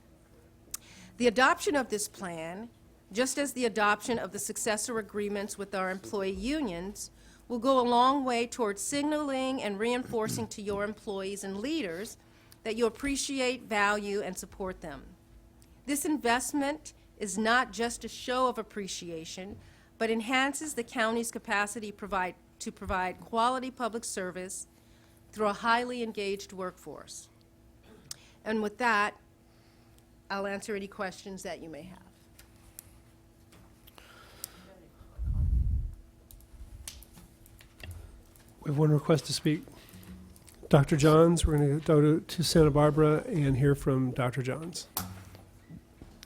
Speaker 18: The adoption of this plan, just as the adoption of the successor agreements with our employee unions, will go a long way towards signaling and reinforcing to your employees and leaders that you appreciate, value, and support them. This investment is not just a show of appreciation, but enhances the county's capacity to provide quality public service through a highly engaged workforce. And with that, I'll answer any questions that you may have.
Speaker 2: We have one request to speak. Dr. Johns, we're going to go to Santa Barbara and hear from Dr. Johns.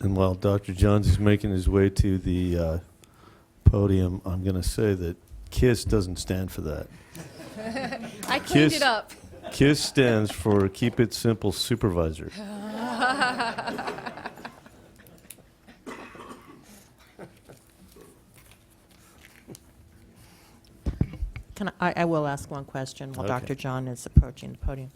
Speaker 11: And while Dr. Johns is making his way to the podium, I'm going to say that KISS doesn't stand for that.
Speaker 18: I cleaned it up.
Speaker 11: KISS stands for Keep It Simple Supervisor.
Speaker 13: I will ask one question while
Speaker 11: Okay.
Speaker 13: Dr. John is approaching the podium.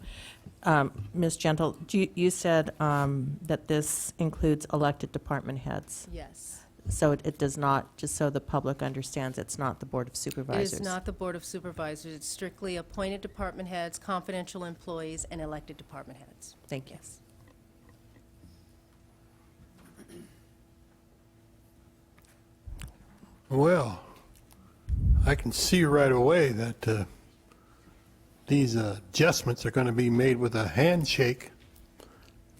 Speaker 13: Ms. Gentle, you said that this includes elected department heads.
Speaker 18: Yes.
Speaker 13: So it does not, just so the public understands, it's not the Board of
Speaker 18: It
Speaker 13: Supervisors.
Speaker 18: is not the Board of Supervisors. It's strictly appointed department heads, confidential employees, and elected department heads.
Speaker 13: Thank you.
Speaker 18: Yes.
Speaker 12: Well, I can see right away that these adjustments are going to be made with a handshake,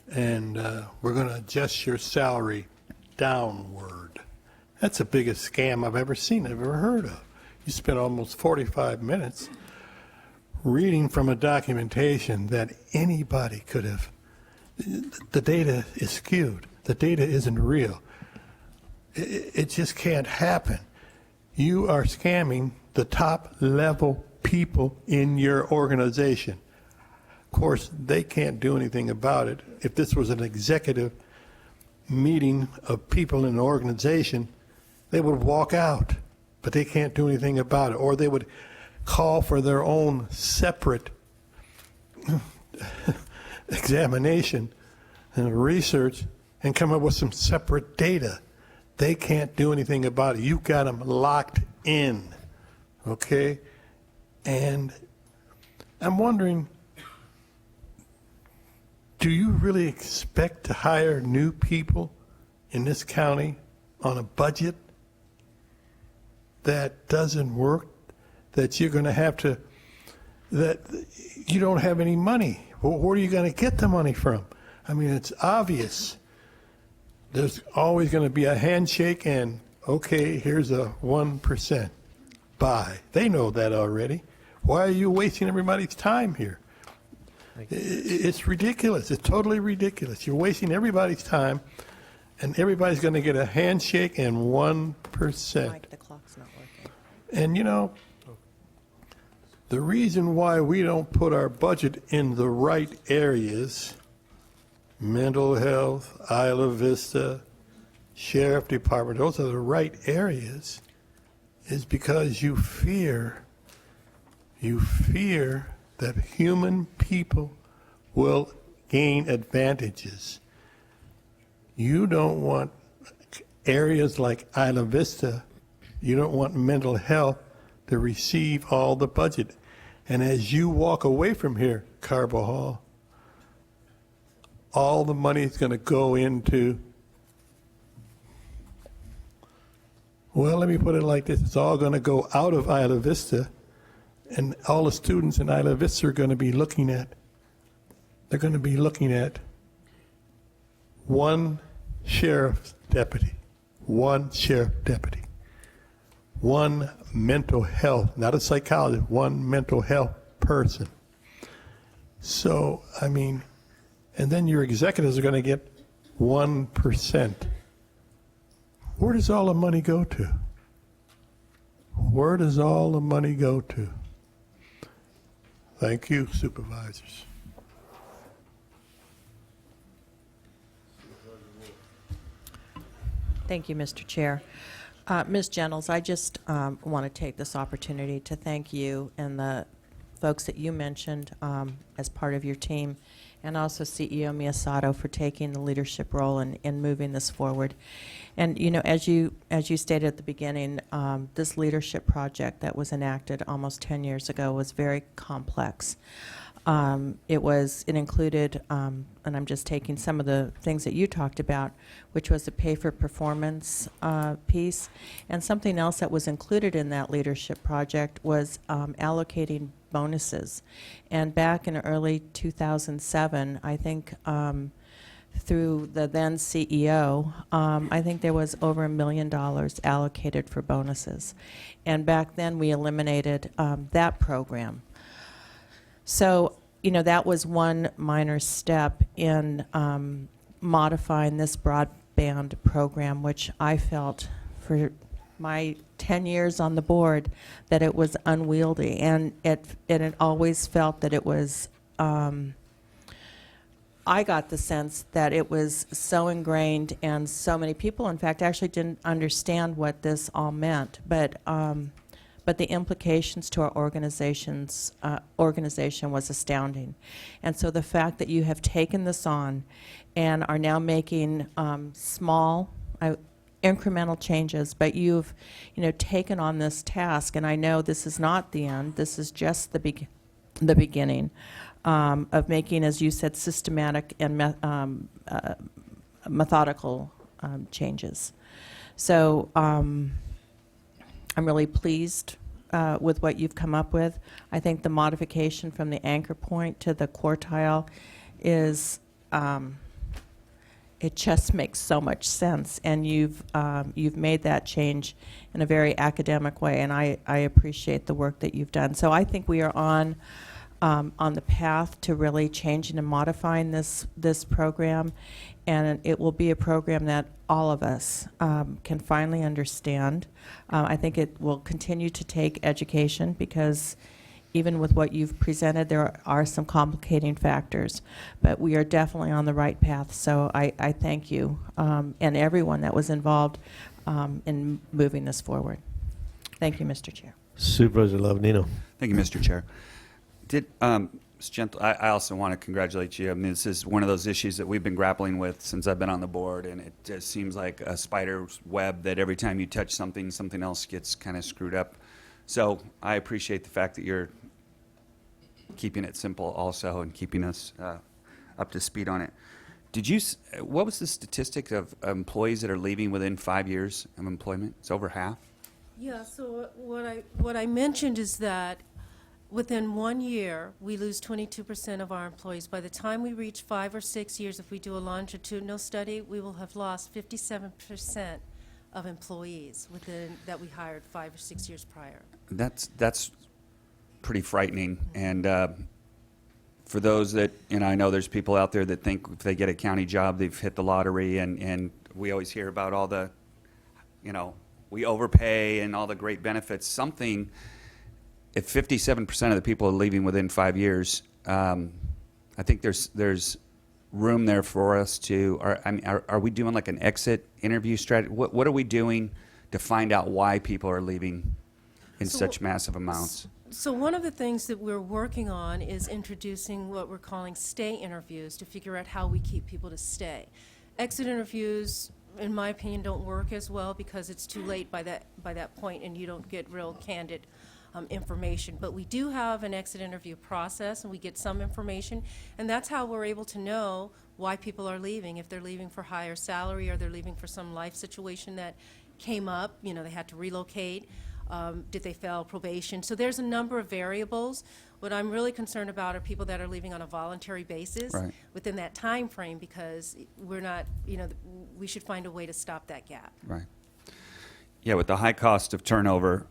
Speaker 12: and we're going to adjust your salary downward. That's the biggest scam I've ever seen, I've ever heard of. You spent almost 45 minutes reading from a documentation that anybody could have. The data is skewed. The data isn't real. It just can't happen. You are scamming the top level people in your organization. Of course, they can't do anything about it. If this was an executive meeting of people in an organization, they would walk out, but they can't do anything about it. Or they would call for their own separate examination and research and come up with some separate data. They can't do anything about it. You've got them locked in, okay? And I'm wondering, do you really expect to hire new people in this county on a budget that doesn't work, that you're going to have to, that you don't have any money? Well, where are you going to get the money from? I mean, it's obvious. There's always going to be a handshake and, okay, here's a 1%. Bye. They know that already. Why are you wasting everybody's time here? It's ridiculous. It's totally ridiculous. You're wasting everybody's time, and everybody's going to get a handshake and 1%.
Speaker 13: Mike, the clock's not working.
Speaker 12: And you know, the reason why we don't put our budget in the right areas, mental health, Isla Vista, Sheriff Department, those are the right areas, is because you fear that human people will gain advantages. You don't want areas like Isla Vista, you don't want mental health to receive all the budget. And as you walk away from here, Carbajal, all the money is going to go into, well, let me put it like this. It's all going to go out of Isla Vista, and all the students in Isla Vista are going to be looking at, they're going to be looking at one sheriff's deputy, one mental health, not a psychologist, one mental health person. So, I mean, and then your executives are going to get 1%. Where does all the money go to? Where does all the money go to? Thank you, supervisors.
Speaker 13: Thank you, Mr. Chair. Ms. Gentles, I just want to take this opportunity to thank you and the folks that you mentioned as part of your team, and also CEO Miyasato for taking the leadership role in moving this forward. And you know, as you stated at the beginning, this leadership project that was enacted almost 10 years ago was very complex. It included, and I'm just taking some of the things that you talked about, which was the pay for performance piece. And something else that was included in that leadership project was allocating bonuses. And back in early 2007, I think through the then CEO, I think there was over $1 million allocated for bonuses. And back then we eliminated that program. So, you know, that was one minor step in modifying this broadband program, which I felt for my 10 years on the board that it was unwieldy, and it always felt that it was, I got the sense that it was so ingrained, and so many people, in fact, actually didn't understand what this all meant. But the implications to our organization was astounding. And so the fact that you have taken this on and are now making small, incremental changes, but you've, taken on this task, and I know this is not the end, this is just the beginning of making, as you said, systematic and methodical changes. So I'm really pleased with what you've come up with. I think the modification from the anchor point to the quartile is, it just makes so much sense. And you've made that change in a very academic way, and I appreciate the work that you've done. So I think we are on the path to really changing and modifying this program, and it will be a program that all of us can finally understand. I think it will continue to take education, because even with what you've presented, there are some complicating factors, but we are definitely on the right path. So I thank you and everyone that was involved in moving this forward. Thank you, Mr. Chair.
Speaker 11: Supervisor Lavanino.
Speaker 16: Thank you, Mr. Chair. Ms. Gentle, I also want to congratulate you. I mean, this is one of those issues that we've been grappling with since I've been on the board, and it just seems like a spider's web that every time you touch something, something else gets kind of screwed up. So I appreciate the fact that you're keeping it simple also and keeping us up to speed on it. What was the statistic of employees that are leaving within 5 years of employment? It's over half?
Speaker 18: Yeah, so what I mentioned is that within 1 year, we lose 22% of our employees. By the time we reach 5 or 6 years, if we do a longitudinal study, we will have lost 57% of employees that we hired 5 or 6 years prior.
Speaker 16: That's pretty frightening. And for those that, I know there's people out there that think if they get a county job, they've hit the lottery, and we always hear about all the, we overpay and all the great benefits. If 57% of the people are leaving within 5 years, I think there's room there for us to, are we doing like an exit interview strategy? What are we doing to find out why people are leaving in such massive amounts?
Speaker 18: So one of the things that we're working on is introducing what we're calling stay interviews to figure out how we keep people to stay. Exit interviews, in my opinion, don't work as well because it's too late by that point and you don't get real candid information. But we do have an exit interview process, and we get some information, and that's how we're able to know why people are leaving, if they're leaving for higher salary or they're leaving for some life situation that came up, they had to relocate, did they fail probation. So there's a number of variables. What I'm really concerned about are people that are leaving on a voluntary basis within that time frame, because we're not, we should find a way to stop that gap.
Speaker 16: Right. Yeah, with the high cost of turnover,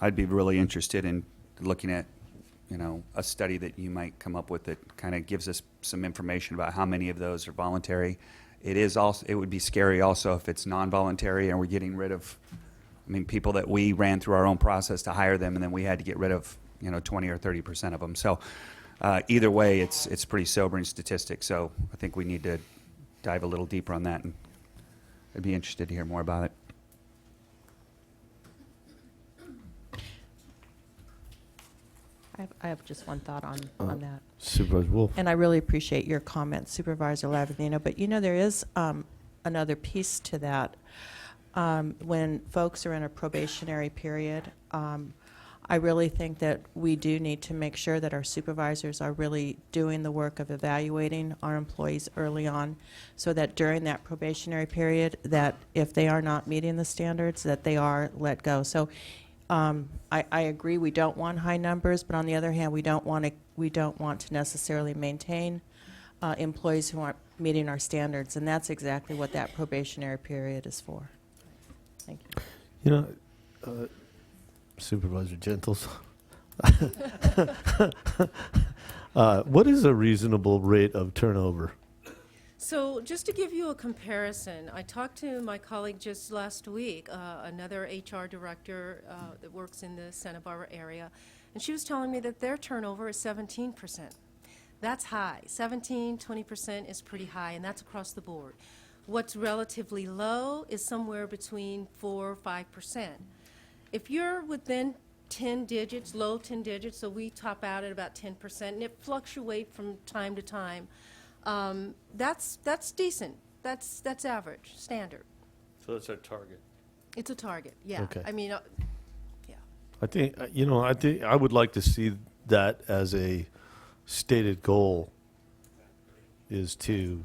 Speaker 16: I'd be really interested in looking at, a study that you might come up with that kind of gives us some information about how many of those are voluntary. It would be scary also if it's non-voluntary and we're getting rid of, people that we ran through our own process to hire them, and then we had to get rid of, 20 or 30% of them. So either way, it's pretty sobering statistics. So I think we need to dive a little deeper on that and I'd be interested to hear more about it.
Speaker 13: I have just one thought on that.
Speaker 11: Supervisor Wolf.
Speaker 13: And I really appreciate your comments, Supervisor Lavardino. But, there is another piece to that. When folks are in a probationary period, I really think that we do need to make sure that our supervisors are really doing the work of evaluating our employees early on, so that during that probationary period, that if they are not meeting the standards, that they are let go. So I agree we don't want high numbers, but on the other hand, we don't want to necessarily maintain employees who aren't meeting our standards, and that's exactly what that probationary period is for. Thank you.
Speaker 11: Supervisor Gentles, what is a reasonable rate of turnover?
Speaker 18: So just to give you a comparison, I talked to my colleague just last week, another HR director that works in the Santa Barbara area, and she was telling me that their turnover is 17%. That's high. 17, 20% is pretty high, and that's across the board. What's relatively low is somewhere between 4 or 5%. If you're within 10 digits, low 10 digits, so we top out at about 10%, and it fluctuates from time to time, that's decent. That's average, standard.
Speaker 10: So that's our target.
Speaker 18: It's a target, yeah.
Speaker 11: Okay.
Speaker 18: I mean,
Speaker 11: I think I would like to see that as a stated goal, is to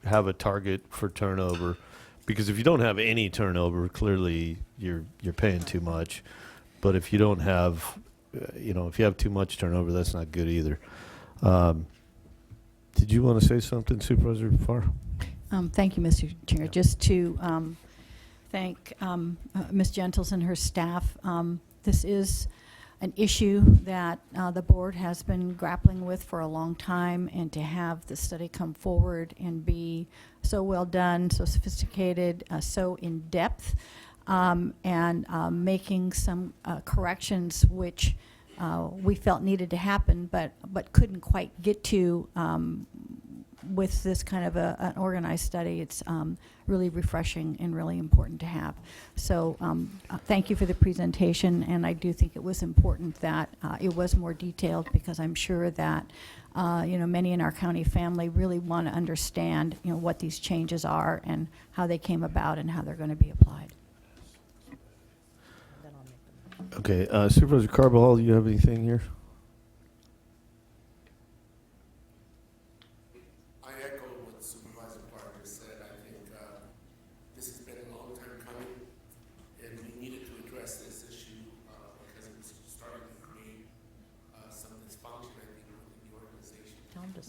Speaker 11: have a target for turnover, because if you don't have any turnover, clearly you're paying too much. But if you don't have, if you have too much turnover, that's not good either. Did you want to say something, Supervisor Farr?
Speaker 14: Thank you, Mr. Chair. Just to thank Ms. Gentles and her staff. This is an issue that the board has been grappling with for a long time, and to have the study come forward and be so well done, so sophisticated, so in depth, and making some corrections which we felt needed to happen, but couldn't quite get to with this kind of an organized study. It's really refreshing and really important to have. So thank you for the presentation, and I do think it was important that it was more detailed, because I'm sure that many in our county family really want to understand what these changes are and how they came about and how they're going to be applied.
Speaker 11: Okay, Supervisor Carbajal, do you have anything here?
Speaker 3: I echo what Supervisor Parker said. I think this has been a long time coming, and we needed to address this issue because it was starting to create some dysfunction, I think, within the organization.
Speaker 13: Tell them to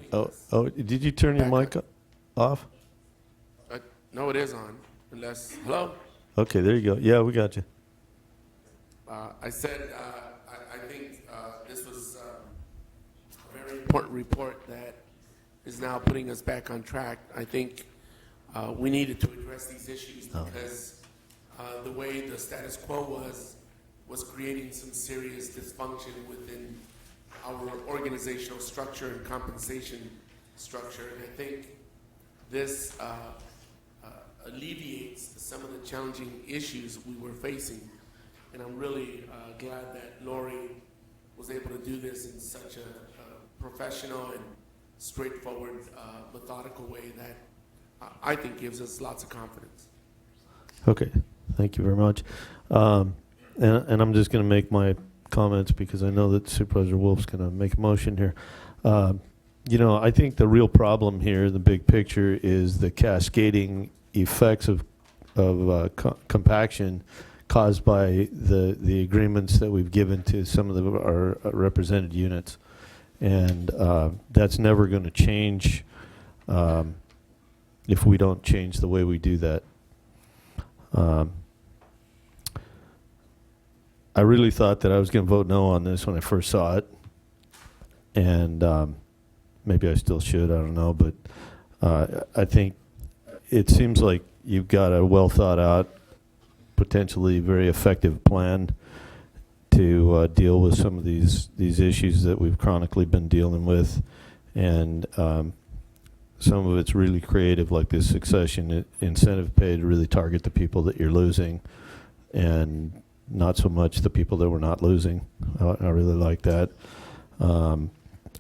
Speaker 13: stop.
Speaker 11: Oh, did you turn your mic off?
Speaker 3: No, it is on. Unless, hello?
Speaker 11: Okay, there you go. Yeah, we got you.
Speaker 3: I said I think this was a very important report that is now putting us back on track. I think we needed to address these issues because the way the status quo was creating some serious dysfunction within our organizational structure and compensation structure. And I think this alleviates some of the challenging issues we were facing. And I'm really glad that Lori was able to do this in such a professional and straightforward, methodical way that I think gives us lots of confidence.
Speaker 11: Okay, thank you very much. And I'm just going to make my comments because I know that Supervisor Wolf's going to make a motion here. I think the real problem here, the big picture, is the cascading effects of compaction caused by the agreements that we've given to some of our represented units. And that's never going to change if we don't change the way we do that. I really thought that I was going to vote no on this when I first saw it. And maybe I still should, I don't know. But I think it seems like you've got a well thought out, potentially very effective plan to deal with some of these issues that we've chronically been dealing with. And some of it's really creative, like this succession incentive pay to really target the people that you're losing, and not so much the people that we're not losing. I really like that. And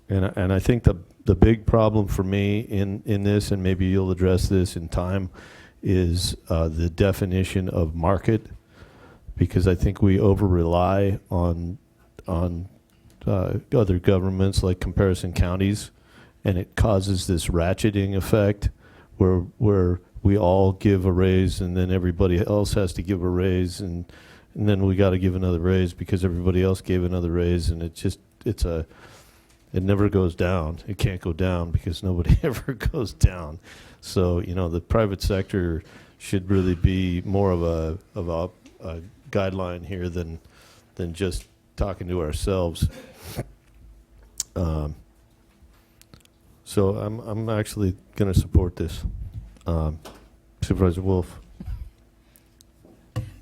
Speaker 11: I think the big problem for me in this, and maybe you'll address this in time, is the definition of market, because I think we over rely on other governments like comparison counties, and it causes this ratcheting effect where we all give a raise and then everybody else has to give a raise, and then we got to give another raise because everybody else gave another raise, and it never goes down. It can't go down because nobody ever goes down. So, the private sector should really be more of a guideline here than just talking to ourselves. So I'm actually going to support this. Supervisor Wolf.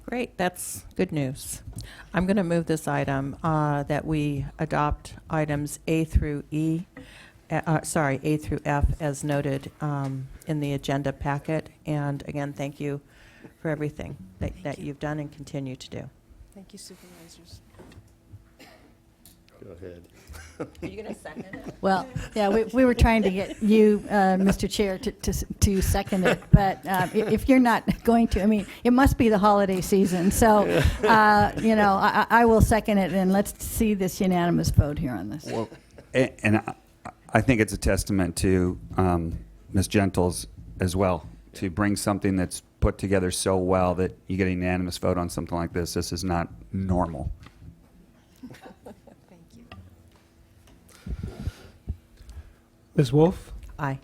Speaker 13: Great, that's good news. I'm going to move this item that we adopt items A through F as noted in the agenda packet. And again, thank you for everything that you've done and continue to do.
Speaker 18: Thank you, Supervisors.
Speaker 11: Go ahead.
Speaker 4: Are you going to second it?
Speaker 14: Well, yeah, we were trying to get you, Mr. Chair, to second it, but if you're not going to, I mean, it must be the holiday season, so, I will second it, and let's see this unanimous vote here on this.
Speaker 16: Well, and I think it's a testament to Ms. Gentles as well, to bring something that's put together so well that you get a unanimous vote on something like this. This is not normal.
Speaker 18: Thank you.
Speaker 2: Ms. Wolf?
Speaker 13: Aye.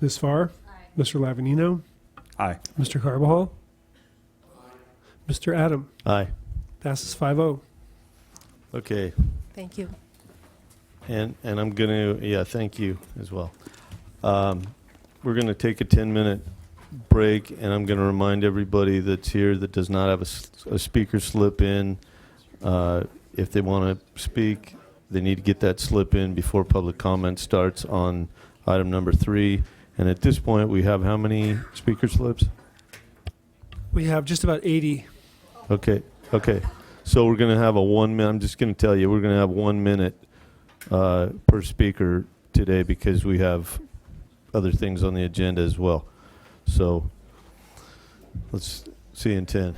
Speaker 2: Ms. Farr? Aye. Mr. Lavanino?
Speaker 16: Aye.
Speaker 2: Mr. Carbajal? Mr. Adam?
Speaker 11: Aye.
Speaker 2: Passes 5-0.
Speaker 11: Okay.
Speaker 18: Thank you.
Speaker 11: And I'm going to, thank you as well. We're going to take a 10-minute break, and I'm going to remind everybody that's here that does not have a speaker slip in, if they want to speak, they need to get that slip in before public comment starts on item number 3. And at this point, we have how many speaker slips?
Speaker 2: We have just about 80.
Speaker 11: Okay. So we're going to have a 1 minute. I'm just going to tell you, we're going to have 1 minute per speaker today because we have other things on the agenda as well. So let's see you in 10.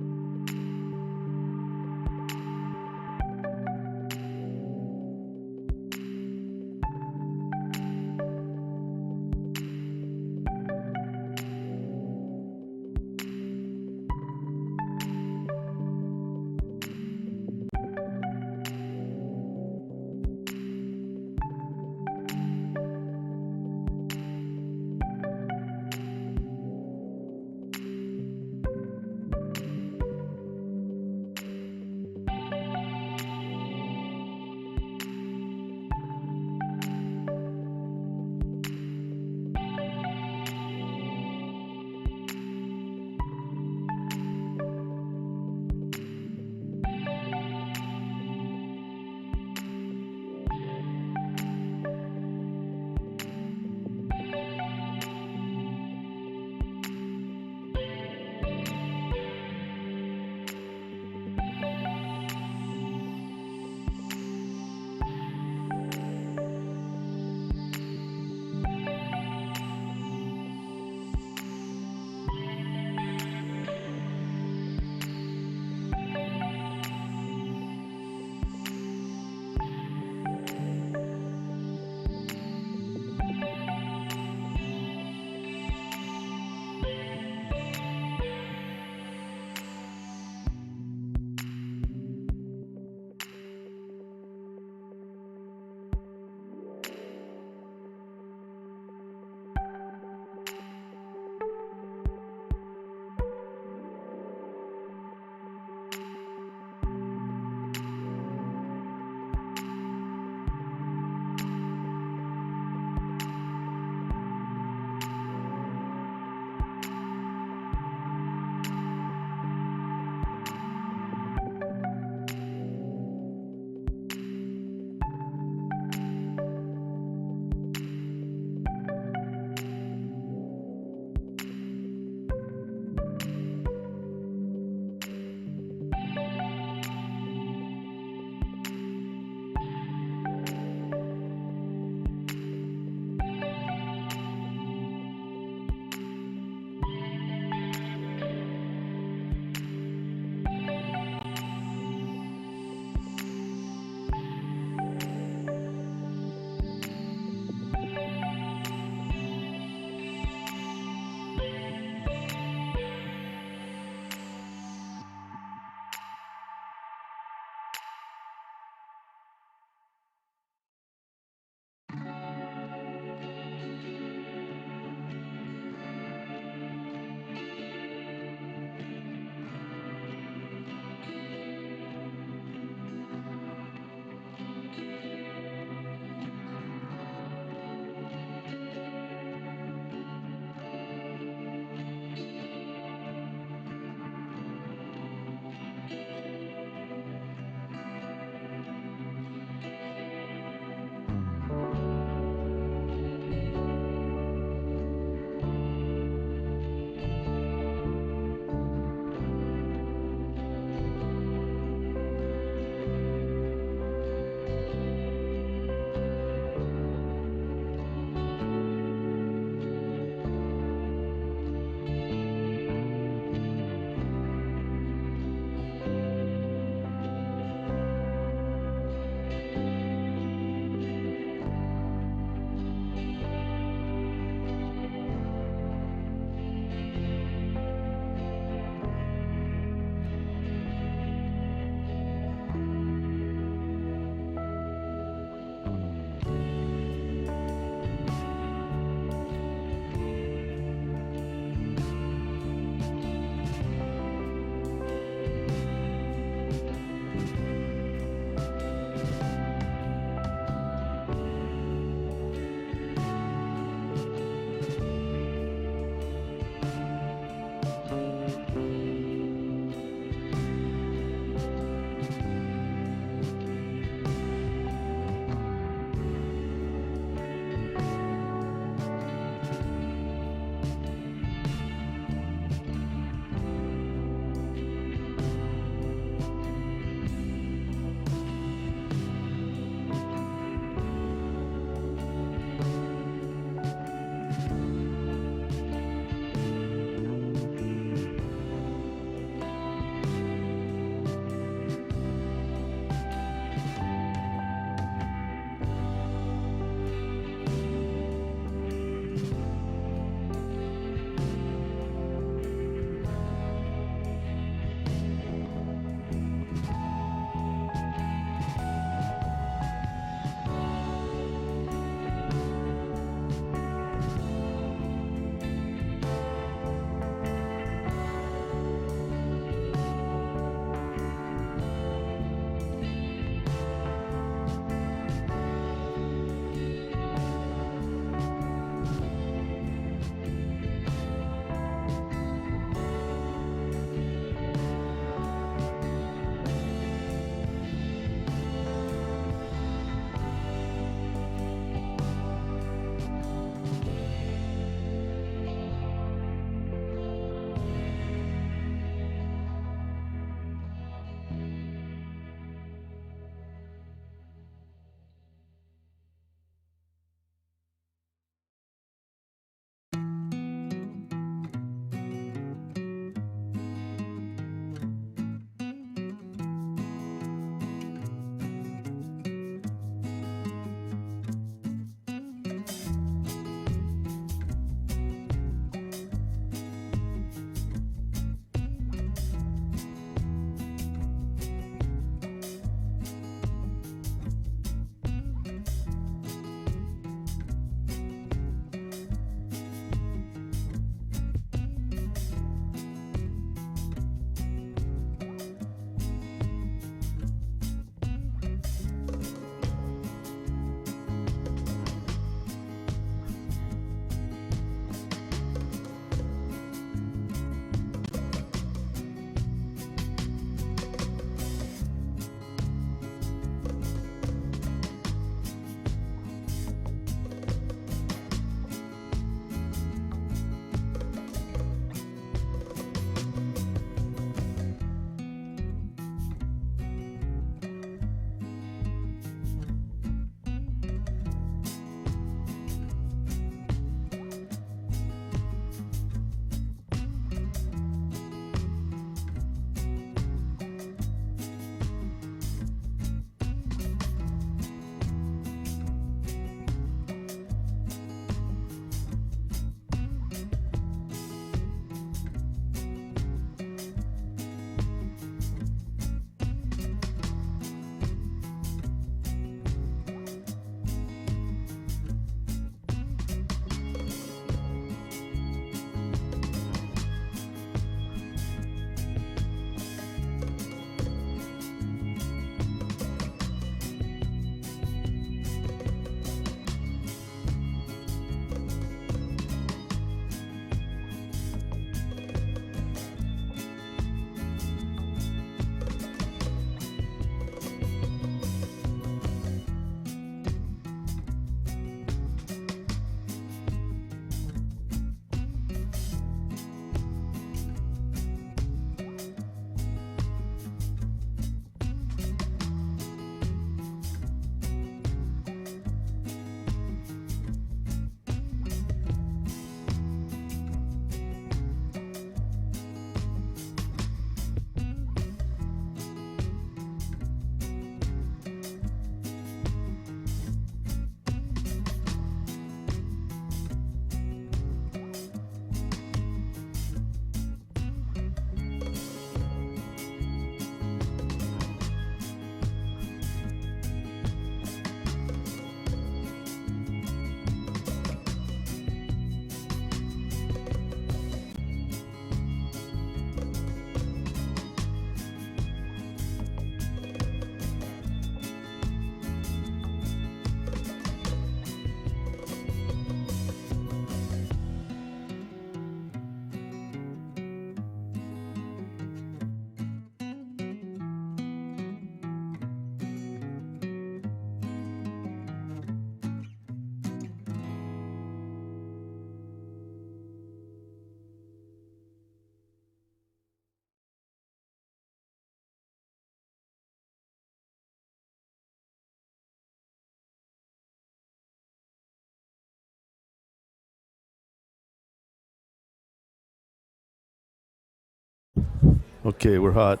Speaker 11: Okay, we're hot.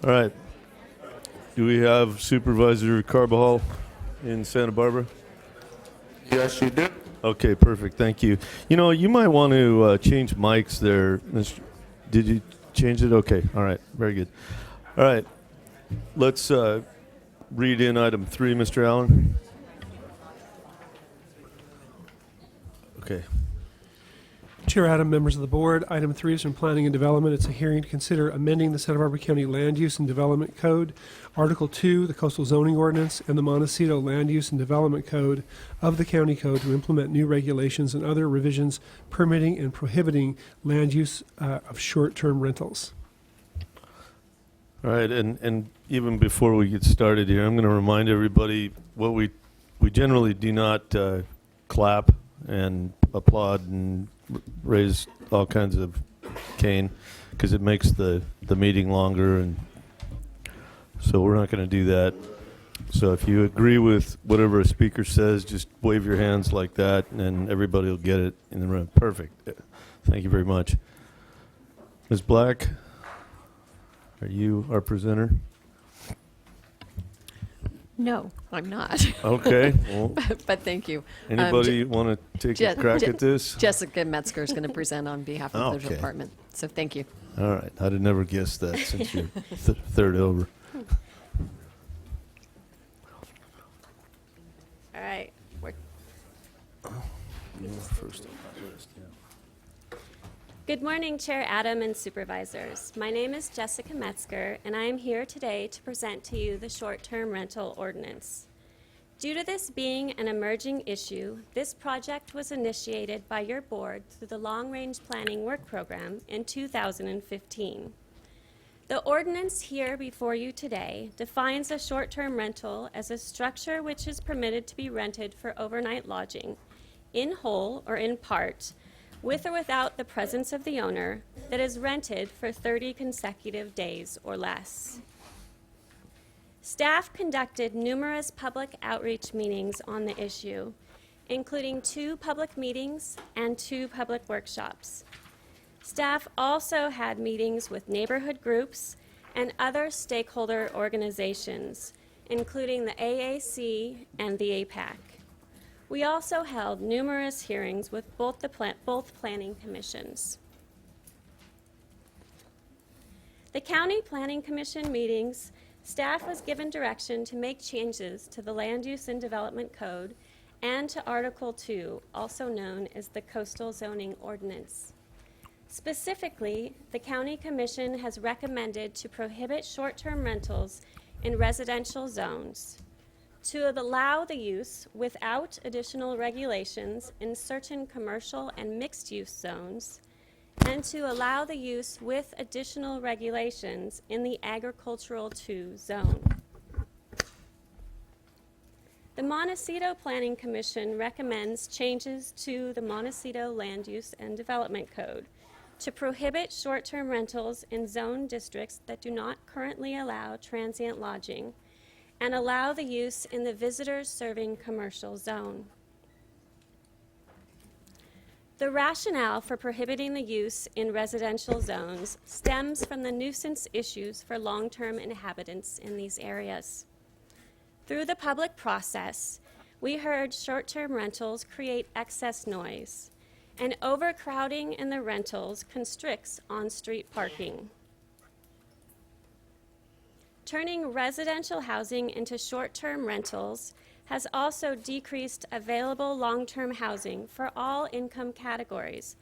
Speaker 11: All right. Do we have Supervisor Carbajal in Santa Barbara?
Speaker 3: Yes, you do.
Speaker 11: Okay, perfect. Thank you. You know, you might want to change mics there. Did you change it? Okay. All right. Very good. All right. Let's read in item 3, Mr. Allen. Okay.
Speaker 2: Chair Adam, members of the board, item 3 is from Planning and Development. It's a hearing to consider amending the Santa Barbara County Land Use and Development Code, Article 2, the Coastal Zoning Ordinance, and the Montecito Land Use and Development Code of the County Code to implement new regulations and other revisions permitting and prohibiting land use of short-term rentals.
Speaker 11: All right, and even before we get started here, I'm going to remind everybody what we generally do not clap and applaud and raise all kinds of cane because it makes the meeting longer, and so we're not going to do that. So if you agree with whatever a speaker says, just wave your hands like that and everybody will get it in the room. Perfect. Thank you very much. Ms. Black, are you our presenter?
Speaker 19: No, I'm not.
Speaker 11: Okay. Well,
Speaker 19: but thank you.
Speaker 11: Anybody want to take a crack at this?
Speaker 19: Jessica Metzger is going to present on behalf of the
Speaker 11: Okay.
Speaker 19: department. So thank you.
Speaker 11: All right. I'd have never guessed that since you're third over.
Speaker 19: All right.
Speaker 11: First on my list, yeah.
Speaker 20: Good morning, Chair Adam and Supervisors. My name is Jessica Metzger, and I am here today to present to you the short-term rental ordinance. Due to this being an emerging issue, this project was initiated by your board through the Long Range Planning Work Program in 2015. The ordinance here before you today defines a short-term rental as a structure which is permitted to be rented for overnight lodging, in whole or in part, with or without the presence of the owner, that is rented for 30 consecutive days or less. Staff conducted numerous public outreach meetings on the issue, including 2 public meetings and 2 public workshops. Staff also had meetings with neighborhood groups and other stakeholder organizations, including the AAC and the APAC. We also held numerous hearings with both planning commissions. The County Planning Commission meetings, staff was given direction to make changes to the Land Use and Development Code and to Article 2, also known as the Coastal Zoning Ordinance. Specifically, the County Commission has recommended to prohibit short-term rentals in residential zones, to allow the use without additional regulations in certain commercial and mixed-use zones, and to allow the use with additional regulations in the Agricultural 2 zone. The Montecito Planning Commission recommends changes to the Montecito Land Use and Development Code to prohibit short-term rentals in zone districts that do not currently allow transient lodging, and allow the use in the visitors serving commercial zone. The rationale for prohibiting the use in residential zones stems from the nuisance issues for long-term inhabitants in these areas. Through the public process, we heard short-term rentals create excess noise, and overcrowding in the rentals constricts on-street parking. Turning residential housing into short-term rentals has also decreased available long-term housing for all income categories,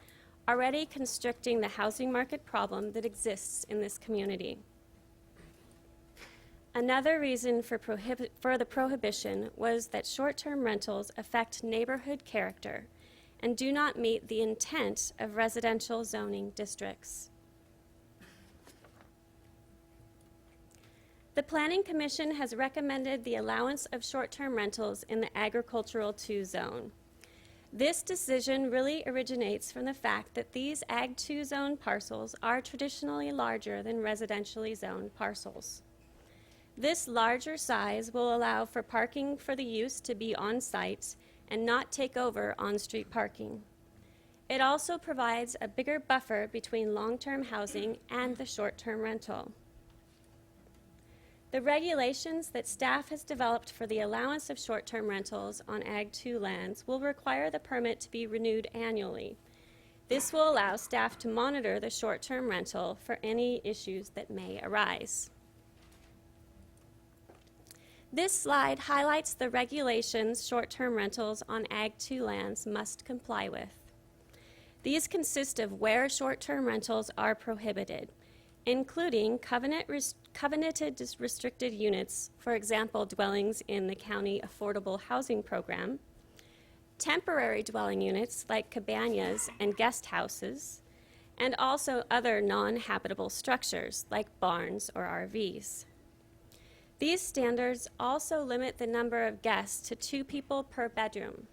Speaker 20: already constricting the housing market problem that exists in this community. Another reason for the prohibition was that short-term rentals affect neighborhood character and do not meet the intent of residential zoning districts. The Planning Commission has recommended the allowance of short-term rentals in the Agricultural 2 zone. This decision really originates from the fact that these Ag 2 zone parcels are traditionally larger than residentially zoned parcels. This larger size will allow for parking for the use to be on site and not take over on-street parking. It also provides a bigger buffer between long-term housing and the short-term rental. The regulations that staff has developed for the allowance of short-term rentals on Ag 2 lands will require the permit to be renewed annually. This will allow staff to monitor the short-term rental for any issues that may arise. This slide highlights the regulations short-term rentals on Ag 2 lands must comply with. These consist of where short-term rentals are prohibited, including covenanted restricted units, for example, dwellings in the county affordable housing program, temporary dwelling units like cabañas and guest houses, and also other non-habitable structures like barns or RVs. These standards also limit the number of guests to 2 people per bedroom.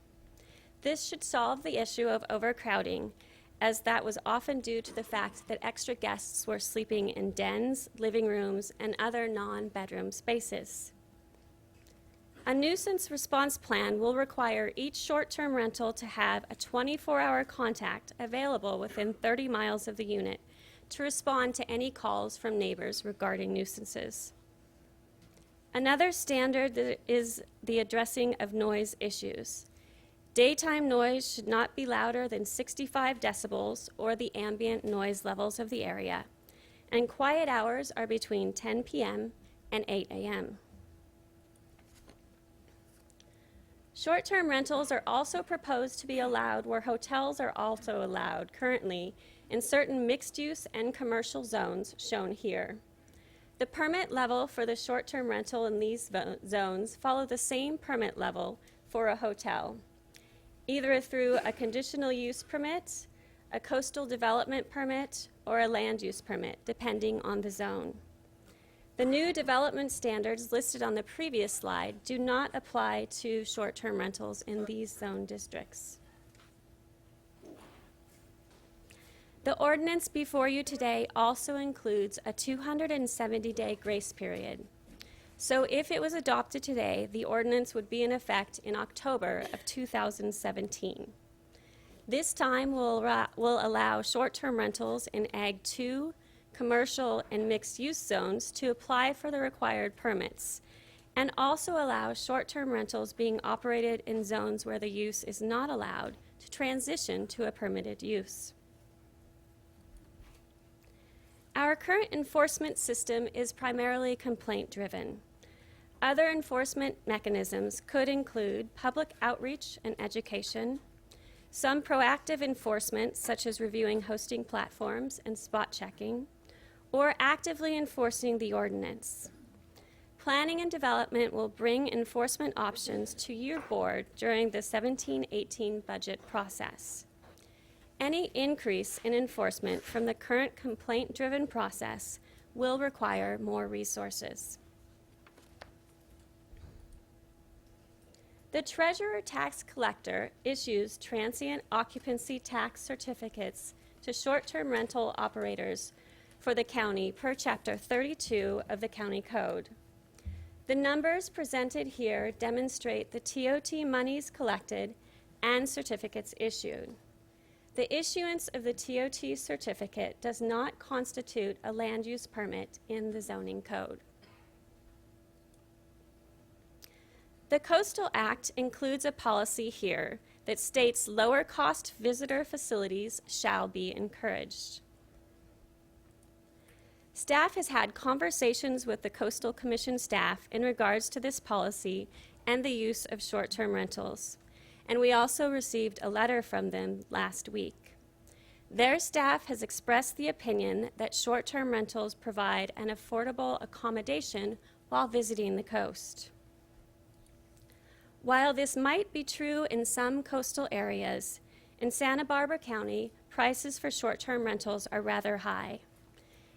Speaker 20: This should solve the issue of overcrowding, as that was often due to the fact that extra guests were sleeping in dens, living rooms, and other non-bedroom spaces. A nuisance response plan will require each short-term rental to have a 24-hour contact available within 30 miles of the unit to respond to any calls from neighbors regarding nuisances. Another standard is the addressing of noise issues. Daytime noise should not be louder than 65 decibels or the ambient noise levels of the area, and quiet hours are between 10 p.m. and 8 a.m. Short-term rentals are also proposed to be allowed where hotels are also allowed currently in certain mixed-use and commercial zones shown here. The permit level for the short-term rental in these zones follow the same permit level for a hotel, either through a conditional use permit, a coastal development permit, or a land use permit, depending on the zone. The new development standards listed on the previous slide do not apply to short-term rentals in these zone districts. The ordinance before you today also includes a 270-day grace period. So if it was adopted today, the ordinance would be in effect in October of 2017. This time will allow short-term rentals in Ag 2, commercial, and mixed-use zones to apply for the required permits, and also allow short-term rentals being operated in zones where the use is not allowed to transition to a permitted use. Our current enforcement system is primarily complaint-driven. Other enforcement mechanisms could include public outreach and education, some proactive enforcement such as reviewing hosting platforms and spot checking, or actively enforcing the ordinance. Planning and development will bring enforcement options to your board during the 17-18 budget process. Any increase in enforcement from the current complaint-driven process will require more resources. The Treasurer Tax Collector issues transient occupancy tax certificates to short-term rental operators for the county per Chapter 32 of the County Code. The numbers presented here demonstrate the TOT monies collected and certificates issued. The issuance of the TOT certificate does not constitute a land use permit in the zoning code. The Coastal Act includes a policy here that states lower cost visitor facilities shall be encouraged. Staff has had conversations with the Coastal Commission staff in regards to this policy and the use of short-term rentals, and we also received a letter from them last week. Their staff has expressed the opinion that short-term rentals provide an affordable accommodation while visiting the coast. While this might be true in some coastal areas, in Santa Barbara County, prices for short-term rentals are rather high.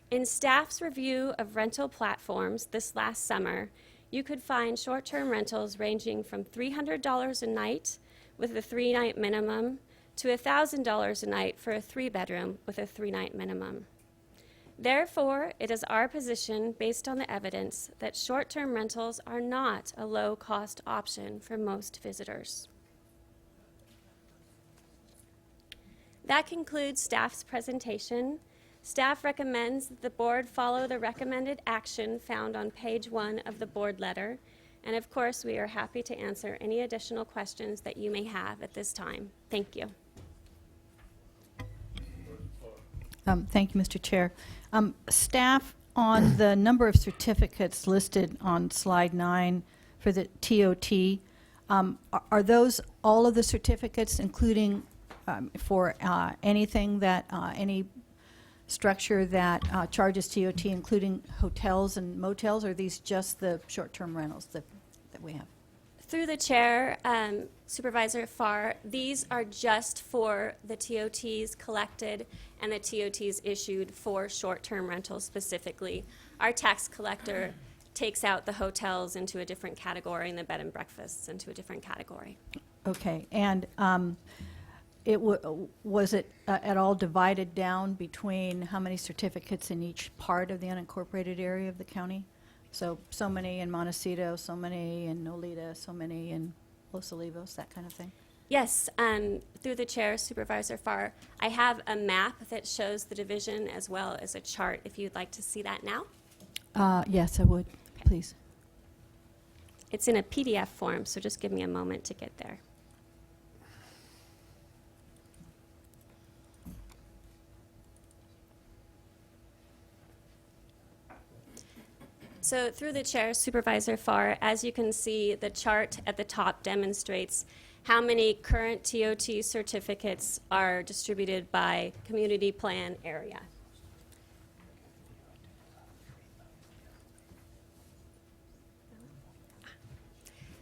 Speaker 20: In staff's review of rental platforms this last summer, you could find short-term rentals ranging from $300 a night with a 3-night minimum to $1,000 a night for a 3-bedroom with a 3-night minimum. Therefore, it is our position, based on the evidence, that short-term rentals are not a low-cost option for most visitors. That concludes staff's presentation. Staff recommends that the board follow the recommended action found on page 1 of the board letter. And of course, we are happy to answer any additional questions that you may have at this time. Thank you.
Speaker 14: Thank you, Mr. Chair. Staff, on the number of certificates listed on slide 9 for the TOT, are those all of the certificates, including for anything that, any structure that charges TOT, including hotels and motels, or are these just the short-term rentals that we have?
Speaker 20: Through the chair, Supervisor Farr, these are just for the TOTs collected and the TOTs issued for short-term rentals specifically. Our tax collector takes out the hotels into a different category and the bed and breakfasts into a different category.
Speaker 14: Okay, and was it at all divided down between how many certificates in each part of the unincorporated area of the county? So many in Montecito, so many in Nolita, so many in Los Olivos, that kind of thing?
Speaker 20: Yes, through the chair, Supervisor Farr, I have a map that shows the division as well as a chart, if you'd like to see that now.
Speaker 14: Yes, I would, please.
Speaker 20: It's in a PDF form, so just give me a moment to get there. So through the chair, Supervisor Farr, as you can see, the chart at the top demonstrates how many current TOT certificates are distributed by community plan area.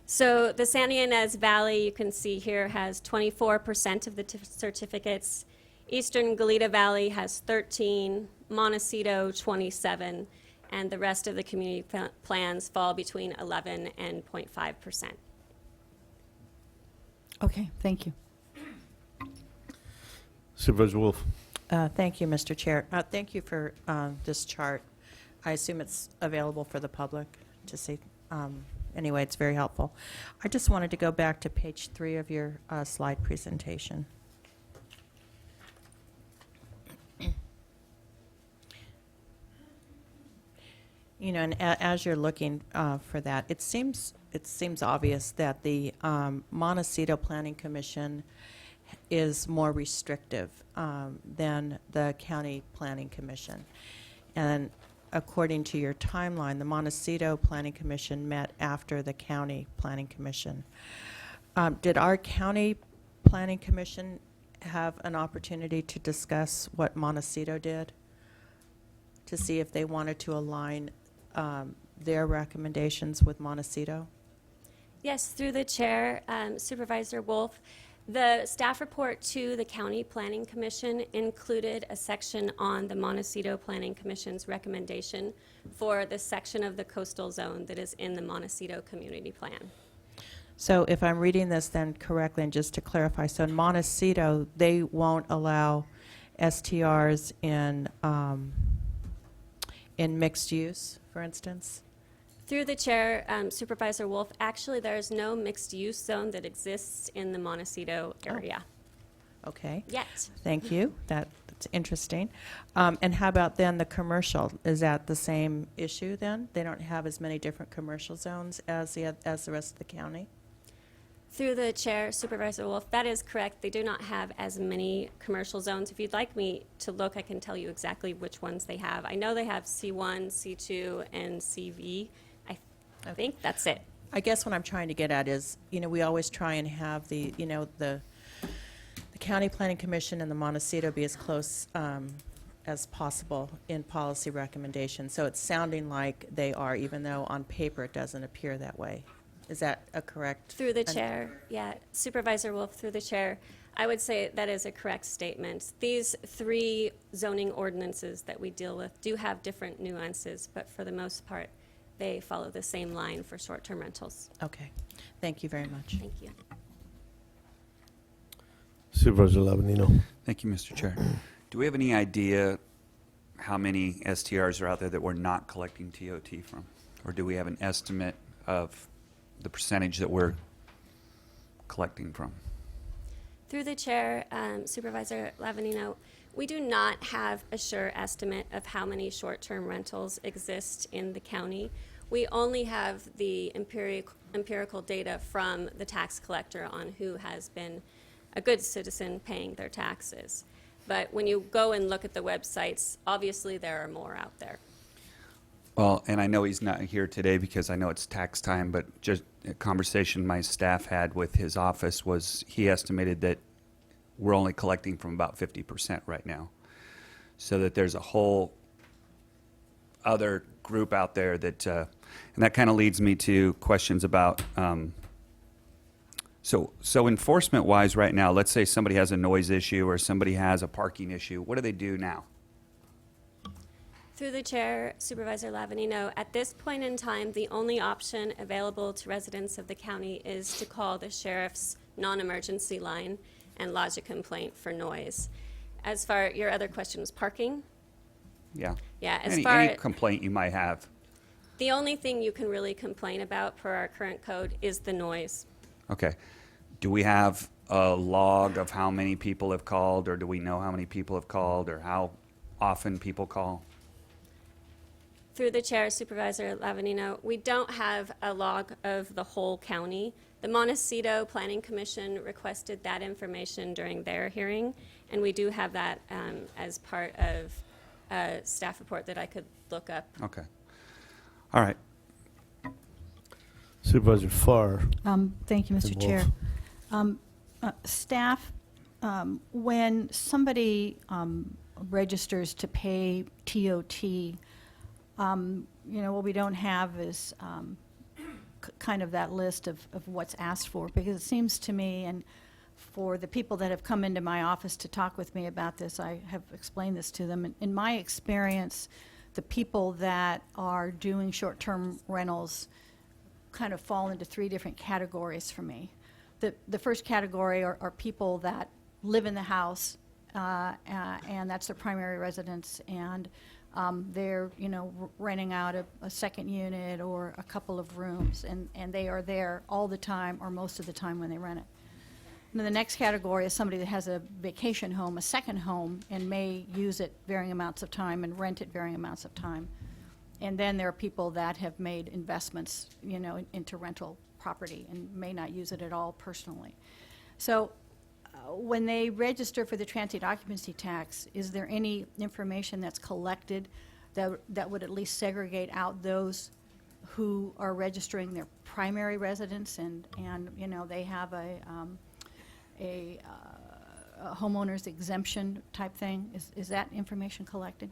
Speaker 20: So the Santa Ynez Valley, you can see here, has 24% of the certificates. Eastern Goleta Valley has 13, Montecito 27, and the rest of the community plans fall between 11 and 0.5%.
Speaker 14: Okay, thank you.
Speaker 11: Supervisor Wolf.
Speaker 13: Thank you, Mr. Chair. Thank you for this chart. I assume it's available for the public to see. Anyway, it's very helpful. I just wanted to go back to page 3 of your slide presentation. You know, and as you're looking for that, it seems obvious that the Montecito Planning Commission is more restrictive than the County Planning Commission. And according to your timeline, the Montecito Planning Commission met after the County Planning Commission. Did our County Planning Commission have an opportunity to discuss what Montecito did, to see if they wanted to align their recommendations with Montecito?
Speaker 20: Yes, through the chair, Supervisor Wolf, the staff report to the County Planning Commission included a section on the Montecito Planning Commission's recommendation for the section of the coastal zone that is in the Montecito Community Plan.
Speaker 13: So if I'm reading this then correctly, and just to clarify, so in Montecito, they won't allow STRs in mixed use, for instance?
Speaker 20: Through the chair, Supervisor Wolf, actually there's no mixed use zone that exists in the Montecito area.
Speaker 13: Okay.
Speaker 20: Yet.
Speaker 13: Thank you. That's interesting. And how about then the commercial? Is that the same issue then? They don't have as many different commercial zones as the rest of the county?
Speaker 20: Through the chair, Supervisor Wolf, that is correct. They do not have as many commercial zones. If you'd like me to look, I can tell you exactly which ones they have. I know they have C1, C2, and CV. I think that's it.
Speaker 13: I guess what I'm trying to get at is, you know, we always try and have the County Planning Commission and the Montecito be as close as possible in policy recommendations. So it's sounding like they are, even though on paper it doesn't appear that way. Is that a correct?
Speaker 20: Through the chair, yeah. Supervisor Wolf, through the chair, I would say that is a correct statement. These 3 zoning ordinances that we deal with do have different nuances, but for the most part, they follow the same line for short-term rentals.
Speaker 13: Okay. Thank you very much.
Speaker 20: Thank you.
Speaker 11: Supervisor Lavanino.
Speaker 16: Thank you, Mr. Chair. Do we have any idea how many STRs are out there that we're not collecting TOT from? Or do we have an estimate of the percentage that we're collecting from?
Speaker 20: Through the chair, Supervisor Lavanino, we do not have a sure estimate of how many short-term rentals exist in the county. We only have the empirical data from the tax collector on who has been a good citizen paying their taxes. But when you go and look at the websites, obviously there are more out there.
Speaker 16: Well, and I know he's not here today because I know it's tax time, but just a conversation my staff had with his office was he estimated that we're only collecting from about 50% right now. So that there's a whole other group out there that, and that kind of leads me to questions about, so enforcement-wise right now, let's say somebody has a noise issue or somebody has a parking issue, what do they do now?
Speaker 20: Through the chair, Supervisor Lavanino, at this point in time, the only option available to residents of the county is to call the sheriff's non-emergency line and lodge a complaint for noise. As far, your other question was parking?
Speaker 16: Yeah.
Speaker 20: Yeah, as
Speaker 16: Any
Speaker 20: far
Speaker 16: complaint you might have.
Speaker 20: the only thing you can really complain about per our current code is the noise.
Speaker 16: Okay. Do we have a log of how many people have called, or do we know how many people have called, or how often people call?
Speaker 20: Through the chair, Supervisor Lavanino, we don't have a log of the whole county. The Montecito Planning Commission requested that information during their hearing, and we do have that as part of a staff report that I could look up.
Speaker 16: Okay. All right.
Speaker 11: Supervisor Farr.
Speaker 14: Thank you, Mr.
Speaker 11: And
Speaker 14: Chair.
Speaker 11: Wolf.
Speaker 14: Staff, when somebody registers to pay TOT, what we don't have is kind of that list of what's asked for, because it seems to me, and for the people that have come into my office to talk with me about this, I have explained this to them. In my experience, the people that are doing short-term rentals kind of fall into three different categories for me. The first category are people that live in the house, and that's their primary residence, and they're renting out a second unit or a couple of rooms, and they are there all the time or most of the time when they rent it. And then the next category is somebody that has a vacation home, a second home, and may use it varying amounts of time and rent it varying amounts of time. And then there are people that have made investments, into rental property and may not use it at all personally. So when they register for the transient occupancy tax, is there any information that's collected that would at least segregate out those who are registering their primary residence and they have a homeowner's exemption type thing? Is that information collected?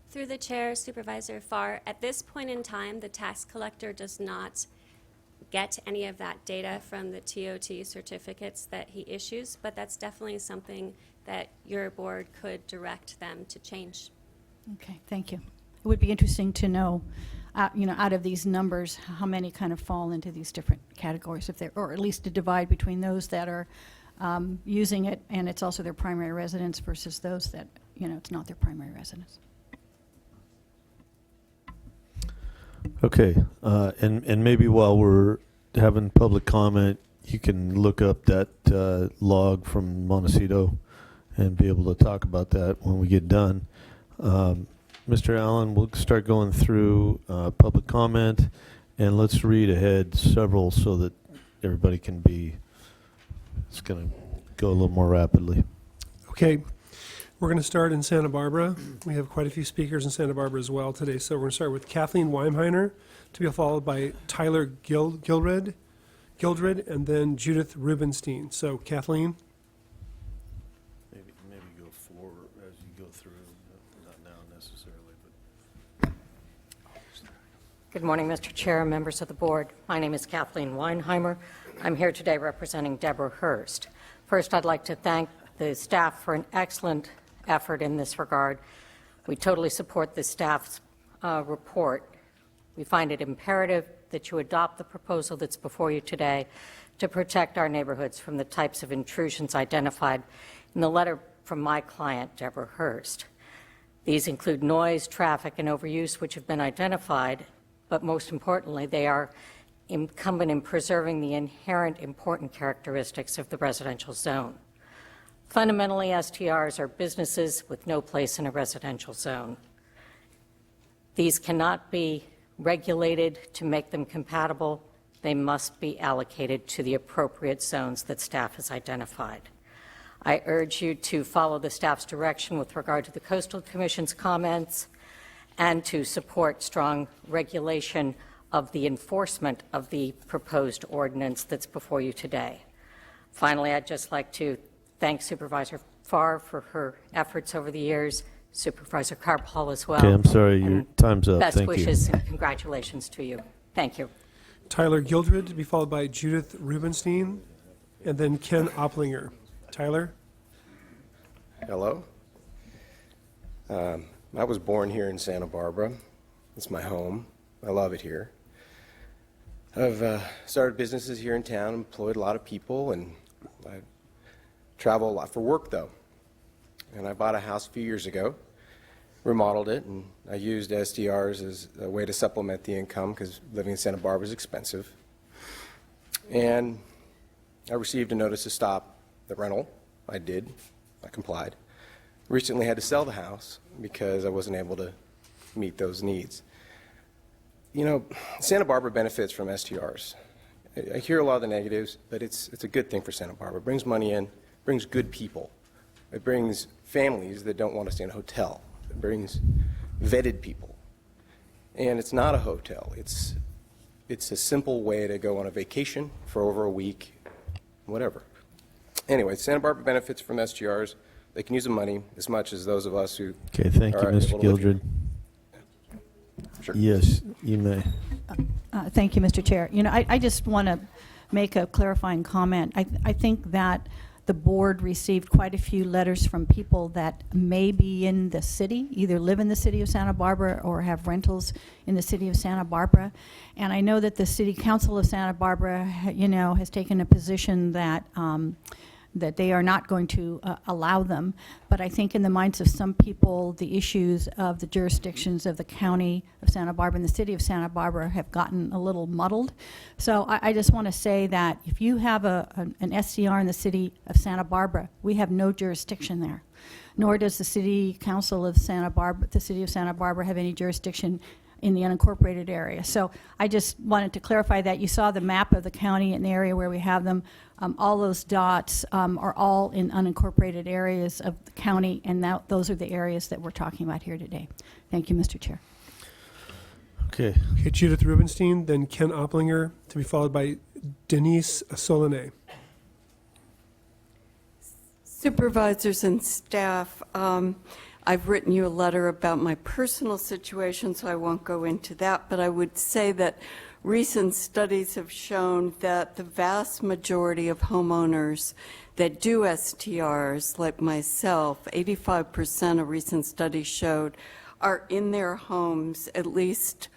Speaker 20: Through the chair, Supervisor Farr, at this point in time, the tax collector does not get any of that data from the TOT certificates that he issues, but that's definitely something that your board could direct them to change.
Speaker 14: Okay, thank you. It would be interesting to know, out of these numbers, how many kind of fall into these different categories, if they're, or at least to divide between those that are using it and it's also their primary residence versus those that, it's not their primary residence.
Speaker 11: Okay, and maybe while we're having public comment, you can look up that log from Montecito and be able to talk about that when we get done. Mr. Allen, we'll start going through public comment, and let's read ahead several so that everybody can be, it's going to go a little more rapidly.
Speaker 2: Okay, we're going to start in Santa Barbara. We have quite a few speakers in Santa Barbara as well today. So we're going to start with Kathleen Weimheiner, to be followed by Tyler Gildred, and then Judith Rubenstein. So Kathleen.
Speaker 11: Maybe go forward as you go through, not now necessarily, but.
Speaker 21: Good morning, Mr. Chair, members of the board. My name is Kathleen Weinheimer. I'm here today representing Deborah Hurst. First, I'd like to thank the staff for an excellent effort in this regard. We totally support the staff's report. We find it imperative that you adopt the proposal that's before you today to protect our neighborhoods from the types of intrusions identified in the letter from my client, Deborah Hurst. These include noise, traffic, and overuse, which have been identified, but most importantly, they are incumbent in preserving the inherent important characteristics of the residential zone. Fundamentally, STRs are businesses with no place in a residential zone. These cannot be regulated to make them compatible. They must be allocated to the appropriate zones that staff has identified. I urge you to follow the staff's direction with regard to the Coastal Commission's comments and to support strong regulation of the enforcement of the proposed ordinance that's before you today. Finally, I'd just like to thank Supervisor Farr for her efforts over the years, Supervisor Carpal as well.
Speaker 11: Okay, I'm sorry, your time's up.
Speaker 21: Best
Speaker 11: Thank
Speaker 21: wishes
Speaker 11: you.
Speaker 21: and congratulations to you. Thank you.
Speaker 2: Tyler Gildred to be followed by Judith Rubenstein, and then Ken Opplinger. Tyler?
Speaker 7: Hello. I was born here in Santa Barbara. It's my home. I love it here. I've started businesses here in town, employed a lot of people, and I travel a lot for work, though. And I bought a house a few years ago, remodeled it, and I used SDRs as a way to supplement the income because living in Santa Barbara is expensive. And I received a notice to stop the rental. I did. I complied. Recently had to sell the house because I wasn't able to meet those needs. You know, Santa Barbara benefits from STRs. I hear a lot of the negatives, but it's a good thing for Santa Barbara. It brings money in, brings good people. It brings families that don't want to stay in a hotel. It brings vetted people. And it's not a hotel. It's a simple way to go on a vacation for over a week, whatever. Anyway, Santa Barbara benefits from SGRs. They can use the money as much as those of us who
Speaker 11: Okay, thank you,
Speaker 7: are able
Speaker 11: Mr.
Speaker 7: to live here.
Speaker 11: Gildred.
Speaker 7: Sure.
Speaker 11: Yes, you may.
Speaker 14: Thank you, Mr. Chair. You know, I just want to make a clarifying comment. I think that the board received quite a few letters from people that may be in the city, either live in the city of Santa Barbara or have rentals in the city of Santa Barbara. And I know that the City Council of Santa Barbara, you know, has taken a position that that they are not going to allow them. But I think in the minds of some people, the issues of the jurisdictions of the county of Santa Barbara and the city of Santa Barbara have gotten a little muddled. So I just want to say that if you have an SCR in the city of Santa Barbara, we have no jurisdiction there. Nor does the City Council of Santa Barbara, the city of Santa Barbara, have any jurisdiction in the unincorporated area. So I just wanted to clarify that. You saw the map of the county and the area where we have them. All those dots are all in unincorporated areas of the county, and those are the areas that we're talking about here today. Thank you, Mr. Chair.
Speaker 11: Okay.
Speaker 2: Okay, Judith Rubenstein, then Ken Opplinger, to be followed by Denise Solanay.
Speaker 22: Supervisors and staff, I've written you a letter about my personal situation, so I won't go into that, but I would say that recent studies have shown that the vast majority of homeowners that do STRs, like myself, 85% of recent studies showed, are in their homes at least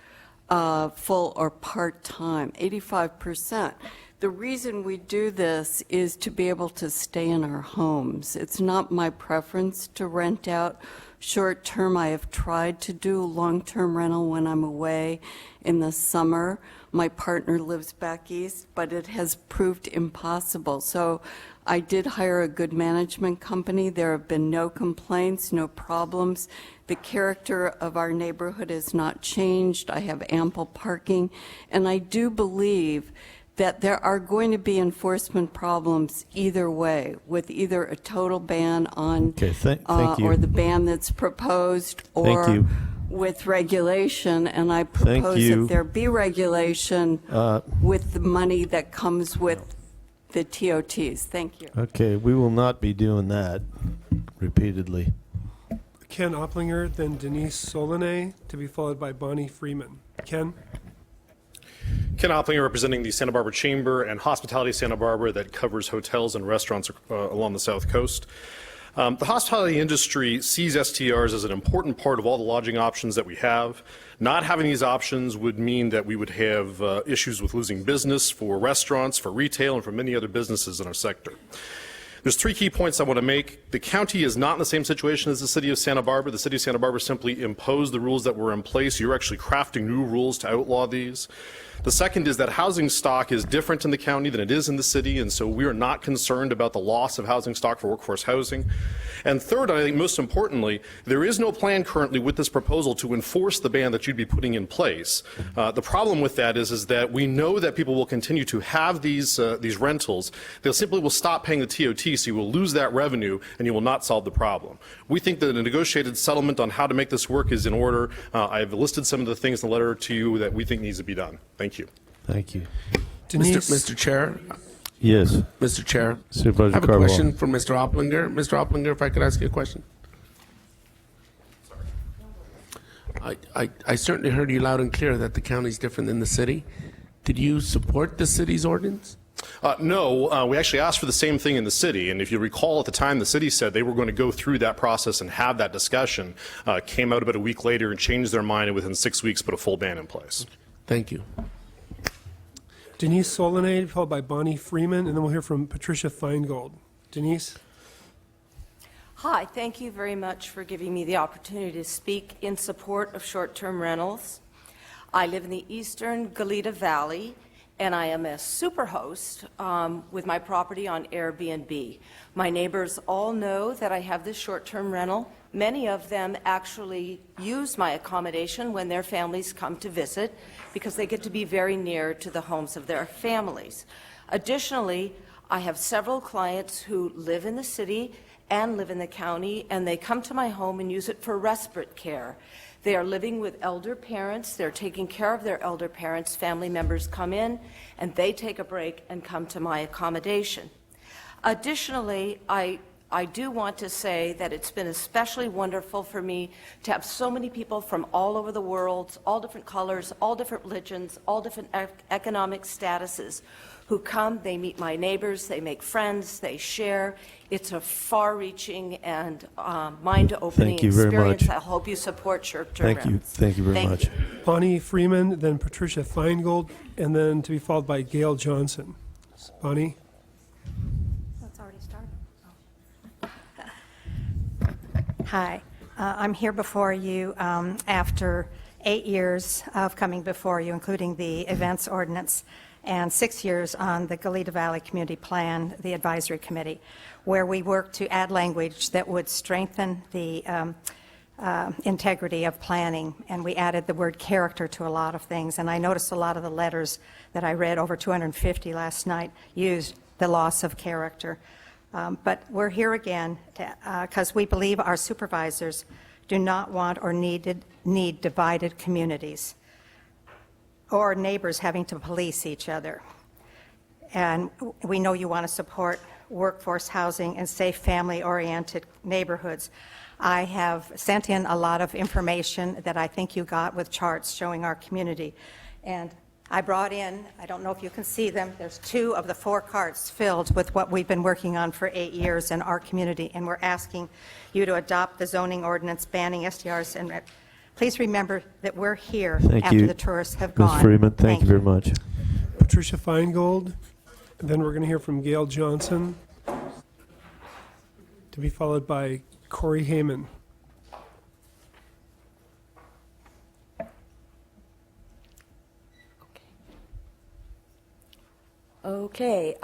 Speaker 22: full or part-time, 85%. The reason we do this is to be able to stay in our homes. It's not my preference to rent out short-term. I have tried to do long-term rental when I'm away in the summer. My partner lives back east, but it has proved impossible. So I did hire a good management company. There have been no complaints, no problems. The character of our neighborhood has not changed. I have ample parking, and I do believe that there are going to be enforcement problems either way, with either a total ban on
Speaker 11: Thank you.
Speaker 22: or the ban that's proposed, or
Speaker 11: Thank you.
Speaker 22: with regulation. And I propose
Speaker 11: you.
Speaker 22: that there be regulation with the money that comes with the TOTs. Thank you.
Speaker 11: Okay, we will not be doing that repeatedly.
Speaker 2: Ken Opplinger, then Denise Solanay, to be followed by Bonnie Freeman. Ken?
Speaker 23: Ken Opplinger, representing the Santa Barbara Chamber and Hospitality Santa Barbara that covers hotels and restaurants along the South Coast. The hospitality industry sees STRs as an important part of all the lodging options that we have. Not having these options would mean that we would have issues with losing business for restaurants, for retail, and for many other businesses in our sector. There's 3 key points I want to make. The county is not in the same situation as the city of Santa Barbara. The city of Santa Barbara simply imposed the rules that were in place. You're actually crafting new rules to outlaw these. The second is that housing stock is different in the county than it is in the city, and so we are not concerned about the loss of housing stock for workforce housing. And third, I think most importantly, there is no plan currently with this proposal to enforce the ban that you'd be putting in place. The problem with that is that we know that people will continue to have these rentals. They simply will stop paying the TOT, so you will lose that revenue and you will not solve the problem. We think that a negotiated settlement on how to make this work is in order. I have listed some of the things in the letter to you that we think needs to be done. Thank you.
Speaker 11: Thank you.
Speaker 2: Denise?
Speaker 3: Mr. Chair.
Speaker 11: Yes.
Speaker 3: Mr. Chair.
Speaker 11: Supervisor
Speaker 3: I have a
Speaker 11: Carvajal.
Speaker 3: question for Mr. Opplinger. Mr. Opplinger, if I could ask you a question. I certainly heard you loud and clear that the county is different than the city. Did you support the city's ordinance?
Speaker 23: No, we actually asked for the same thing in the city, and if you recall at the time the city said they were going to go through that process and have that discussion, came out about a week later and changed their mind and within 6 weeks put a full ban in place.
Speaker 3: Thank you.
Speaker 2: Denise Solanade, followed by Bonnie Freeman, and then we'll hear from Patricia Feingold. Denise?
Speaker 1: Hi, thank you very much for giving me the opportunity to speak in support of short-term rentals. I live in the eastern Goleta Valley, and I am a superhost with my property on Airbnb. My neighbors all know that I have this short-term rental. Many of them actually use my accommodation when their families come to visit because they get to be very near to the homes of their families. Additionally, I have several clients who live in the city and live in the county, and they come to my home and use it for respite care. They are living with elder parents. They're taking care of their elder parents. Family members come in, and they take a break and come to my accommodation. Additionally, I do want to say that it's been especially wonderful for me to have so many people from all over the world, all different colors, all different religions, all different economic statuses, who come, they meet my neighbors, they make friends, they share. It's a far-reaching and mind-opening
Speaker 11: Thank you very
Speaker 1: experience.
Speaker 11: much.
Speaker 1: I hope you support short-term
Speaker 11: Thank you.
Speaker 1: rentals.
Speaker 11: Thank you very much.
Speaker 2: Bonnie Freeman, then Patricia Feingold, and then to be followed by Gail Johnson. Bonnie?
Speaker 6: That's already started. Hi, I'm here before you after 8 years of coming before you, including the events ordinance, and 6 years on the Goleta Valley Community Plan, the Advisory Committee, where we worked to add language that would strengthen the integrity of planning, and we added the word character to a lot of things. And I noticed a lot of the letters that I read, over 250 last night, used the loss of character. But we're here again because we believe our supervisors do not want or need divided communities or neighbors having to police each other. And we know you want to support workforce housing and safe family-oriented neighborhoods. I have sent in a lot of information that I think you got with charts showing our community. And I brought in, I don't know if you can see them, there's 2 of the 4 carts filled with what we've been working on for 8 years in our community. And we're asking you to adopt the zoning ordinance banning STRs. And please remember that we're here
Speaker 11: Thank
Speaker 6: after
Speaker 11: you,
Speaker 6: the tourists have gone.
Speaker 11: Ms. Freeman. Thank you very much.
Speaker 2: Patricia Feingold, and then we're going to hear from Gail Johnson, to be followed by Corey Heyman.
Speaker 8: Okay.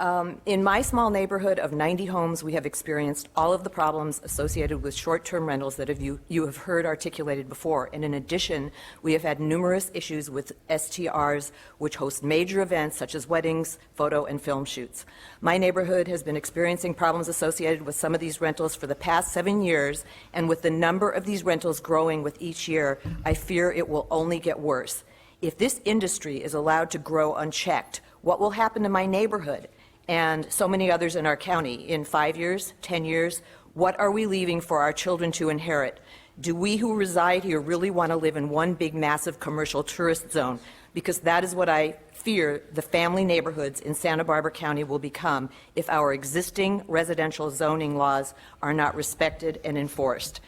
Speaker 8: In my small neighborhood of 90 homes, we have experienced all of the problems associated with short-term rentals that you have heard articulated before. And in addition, we have had numerous issues with STRs, which host major events such as weddings, photo and film shoots. My neighborhood has been experiencing problems associated with some of these rentals for the past 7 years, and with the number of these rentals growing with each year, I fear it will only get worse. If this industry is allowed to grow unchecked, what will happen to my neighborhood and so many others in our county in 5 years, 10 years? What are we leaving for our children to inherit? Do we who reside here really want to live in one big, massive commercial tourist zone? Because that is what I fear the family neighborhoods in Santa Barbara County will become if our existing residential zoning laws are not respected and enforced.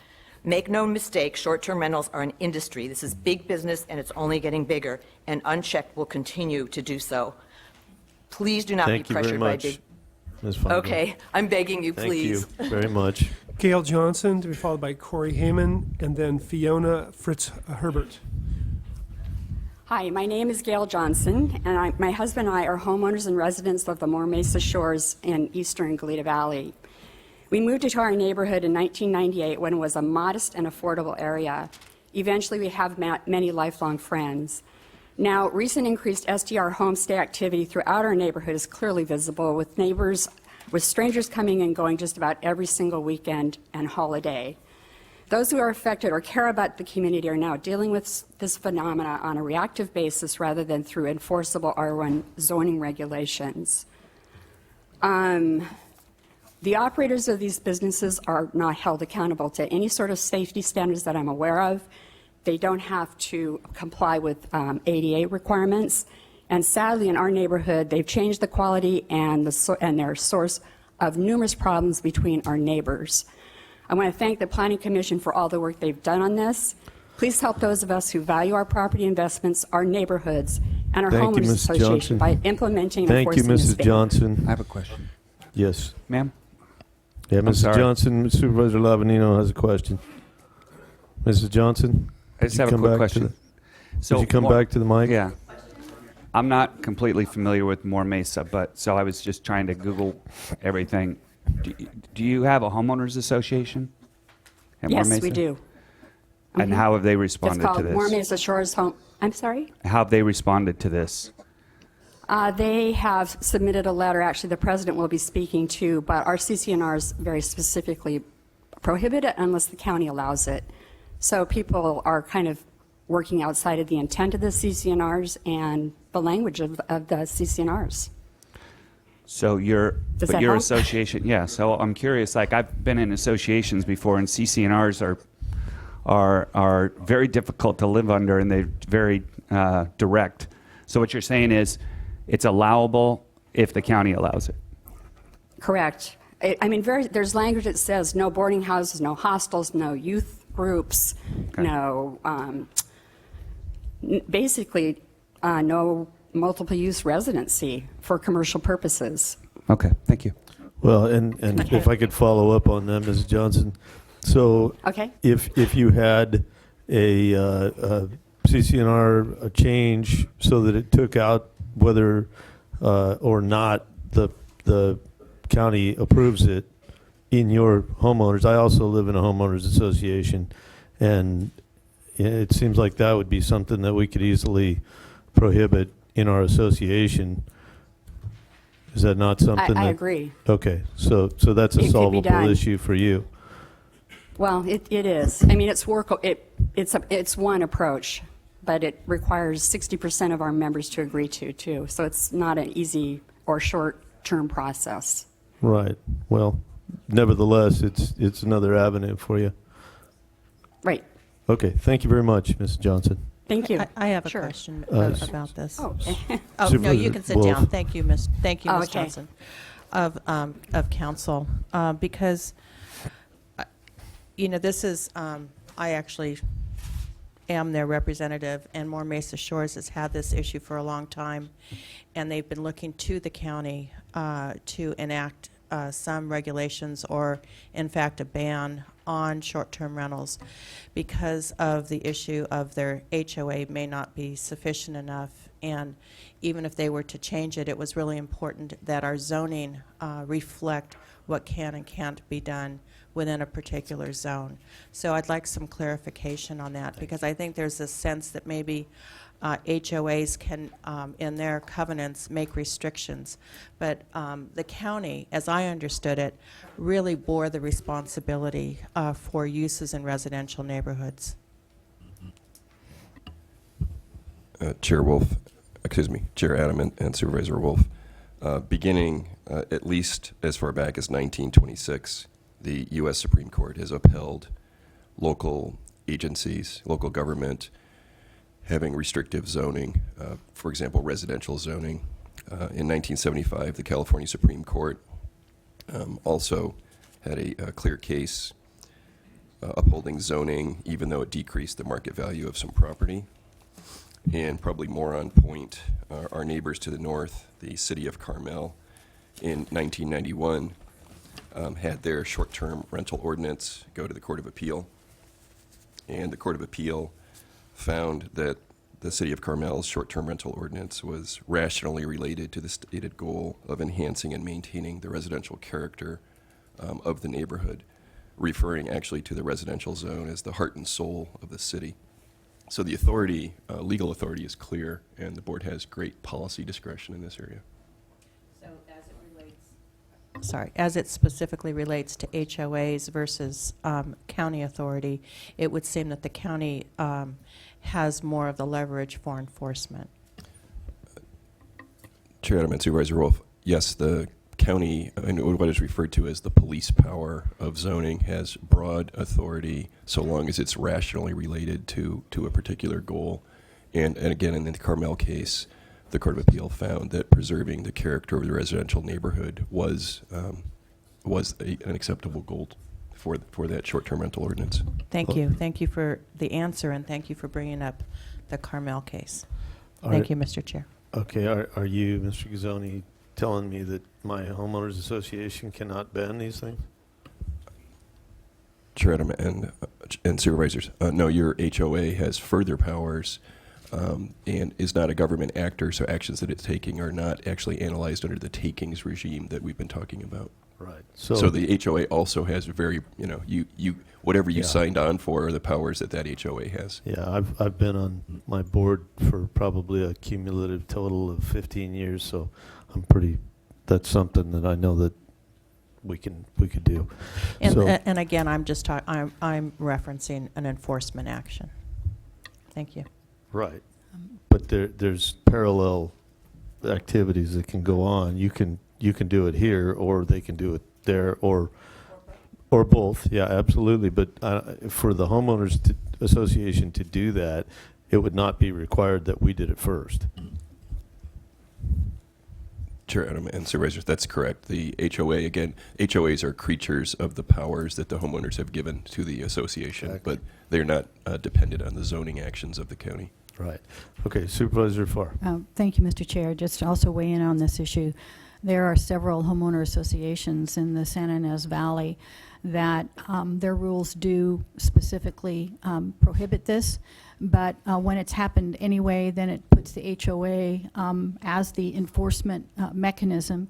Speaker 8: Make no mistake, short-term rentals are an industry. This is big business, and it's only getting bigger, and unchecked will continue to do so. Please do not be pressured by big.
Speaker 11: Ms. Feingold.
Speaker 8: Okay, I'm begging you, please.
Speaker 11: Thank you very much.
Speaker 2: Gail Johnson, to be followed by Corey Heyman, and then Fiona Fritz Herbert.
Speaker 9: Hi, my name is Gail Johnson, and my husband and I are homeowners and residents of the More Mesa Shores in eastern Goleta Valley. We moved into our neighborhood in 1998 when it was a modest and affordable area. Eventually, we have met many lifelong friends. Now, recent increased STR homestay activity throughout our neighborhood is clearly visible, with strangers coming and going just about every single weekend and holiday. Those who are affected or care about the community are now dealing with this phenomena on a reactive basis rather than through enforceable R1 zoning regulations. The operators of these businesses are not held accountable to any sort of safety standards that I'm aware of. They don't have to comply with ADA requirements. And sadly, in our neighborhood, they've changed the quality and their source of numerous problems between our neighbors. I want to thank the Planning Commission for all the work they've done on this. Please help those of us who value our property investments, our neighborhoods, and our
Speaker 11: Thank you,
Speaker 9: homeowners
Speaker 11: Mrs.
Speaker 9: association
Speaker 11: Johnson.
Speaker 9: by implementing and
Speaker 11: Thank you,
Speaker 9: enforcing this
Speaker 11: Mrs.
Speaker 9: ban.
Speaker 11: Johnson.
Speaker 16: I have a question.
Speaker 11: Yes.
Speaker 16: Ma'am?
Speaker 11: Yeah,
Speaker 16: I'm
Speaker 11: Mrs.
Speaker 16: sorry.
Speaker 11: Johnson, Supervisor Lavanino has a question. Mrs. Johnson?
Speaker 16: I just
Speaker 11: could you
Speaker 16: have a
Speaker 11: come
Speaker 16: quick
Speaker 11: back to
Speaker 16: question.
Speaker 11: the- Would you come back to the mic?
Speaker 16: Yeah. I'm not completely familiar with More Mesa, but so I was just trying to Google everything. Do you have a homeowners association at More
Speaker 9: Yes,
Speaker 16: Mesa?
Speaker 9: we do.
Speaker 16: And how have they
Speaker 9: It's
Speaker 16: responded to
Speaker 9: called
Speaker 16: this?
Speaker 9: More Mesa Shores Home. I'm sorry?
Speaker 16: How have they responded to this?
Speaker 9: They have submitted a letter, actually, the president will be speaking to, but our CCNRs very specifically prohibit it unless the county allows it. So people are kind of working outside of the intent of the CCNRs and the language of the CCNRs.
Speaker 16: So your
Speaker 9: Does
Speaker 16: but
Speaker 9: that
Speaker 16: your
Speaker 9: help?
Speaker 16: association, yeah. So I'm curious. Like I've been in associations before, and CCNRs are very difficult to live under, and they're very direct. So what you're saying is, it's allowable if the county allows it.
Speaker 9: Correct. I mean, there's language that says no boarding houses, no hostels, no youth groups, no, basically, no multiple use residency for commercial purposes.
Speaker 16: Okay, thank you.
Speaker 11: Well, and
Speaker 9: Okay.
Speaker 11: if I could follow up on that, Mrs. Johnson. So
Speaker 9: Okay.
Speaker 11: if you had a CCNR change so that it took out whether or not the county approves it in your homeowners, I also live in a homeowners association, and it seems like that would be something that we could easily prohibit in our association. Is that not something
Speaker 9: I
Speaker 11: that-
Speaker 9: agree.
Speaker 11: Okay, so that's
Speaker 9: It
Speaker 11: a
Speaker 9: could be
Speaker 11: solvable
Speaker 9: done.
Speaker 11: issue for you.
Speaker 9: Well, it is. I mean, it's one approach, but it requires 60% of our members to agree to, too. So it's not an easy or short-term process.
Speaker 11: Right. Well, nevertheless, it's another avenue for you.
Speaker 9: Right.
Speaker 11: Okay, thank you very much, Mrs. Johnson.
Speaker 9: Thank you.
Speaker 13: I have a
Speaker 9: Sure.
Speaker 13: question
Speaker 11: s-
Speaker 13: about this.
Speaker 9: Oh, okay.
Speaker 13: Oh, no, you can sit
Speaker 11: Wolf.
Speaker 13: down. Thank you, Ms. Thank you,
Speaker 9: Oh,
Speaker 13: Ms.
Speaker 9: okay.
Speaker 13: Johnson, of council, because this is I actually am their representative, and More Mesa Shores has had this issue for a long time, and they've been looking to the county to enact some regulations or, in fact, a ban on short-term rentals because of the issue of their HOA may not be sufficient enough. And even if they were to change it, it was really important that our zoning reflect what can and can't be done within a particular zone. So I'd like some clarification on that, because I think there's a sense that maybe HOAs can, in their covenants, make restrictions. But the county, as I understood it, really bore the responsibility for uses in residential neighborhoods.
Speaker 15: Chair Adam and Supervisor Wolf, beginning at least as far back as 1926, the U.S. Supreme Court has upheld local agencies, local government, having restrictive zoning, for example, residential zoning. In 1975, the California Supreme Court also had a clear case upholding zoning, even though it decreased the market value of some property. And probably more on point, our neighbors to the north, the city of Carmel, in 1991 had their short-term rental ordinance go to the Court of Appeal. And the Court of Appeal found that the City of Carmel's short-term rental ordinance was rationally related to the stated goal of enhancing and maintaining the residential character of the neighborhood, referring actually to the residential zone as the heart and soul of the city. So the authority, legal authority is clear, and the board has great policy discretion in this area.
Speaker 13: So as it relates, sorry, as it specifically relates to HOAs versus county authority, it would seem that the county has more of the leverage for enforcement.
Speaker 15: Chair Adam and Supervisor Wolf, yes, the county, and what is referred to as the police power of zoning, has broad authority so long as it's rationally related to a particular goal. And again, in the Carmel case, the Court of Appeal found that preserving the character of the residential neighborhood was an acceptable goal for that short-term rental ordinance.
Speaker 13: Thank you. Thank you for the answer, and thank you for bringing up the Carmel case.
Speaker 11: All
Speaker 13: Thank
Speaker 11: right.
Speaker 13: you, Mr. Chair.
Speaker 11: Okay, are you, Mr. Gazzoni, telling me that my homeowners association cannot ban these things?
Speaker 15: Chair Adam and Supervisors, no, your HOA has further powers and is not a government actor, so actions that it's taking are not actually analyzed under the takings regime that we've been talking about.
Speaker 11: Right.
Speaker 15: So the HOA also has very, you whatever you
Speaker 11: Yeah.
Speaker 15: signed on for are the powers that HOA has.
Speaker 11: Yeah, I've been on my board for probably a cumulative total of 15 years, so that's something that I know that we could do.
Speaker 13: And,
Speaker 11: So-
Speaker 13: and again, I'm referencing an enforcement action. Thank you.
Speaker 11: Right. But there's parallel activities that can go on. You can do it here, or they can do it there, or both. Yeah, absolutely. But for the homeowners association to do that, it would not be required that we did it first.
Speaker 15: Chair Adam and Supervisors, that's correct. The HOA, again, HOAs are creatures of the powers that the homeowners have given to the association,
Speaker 11: Exactly.
Speaker 15: but they're not dependent on the zoning actions of the county.
Speaker 11: Right. Okay, Supervisor Farr.
Speaker 14: Thank you, Mr. Chair. Just to also weigh in on this issue, there are several homeowner associations in the San Ynez Valley that their rules do specifically prohibit this, but when it's happened anyway, then it puts the HOA as the enforcement mechanism,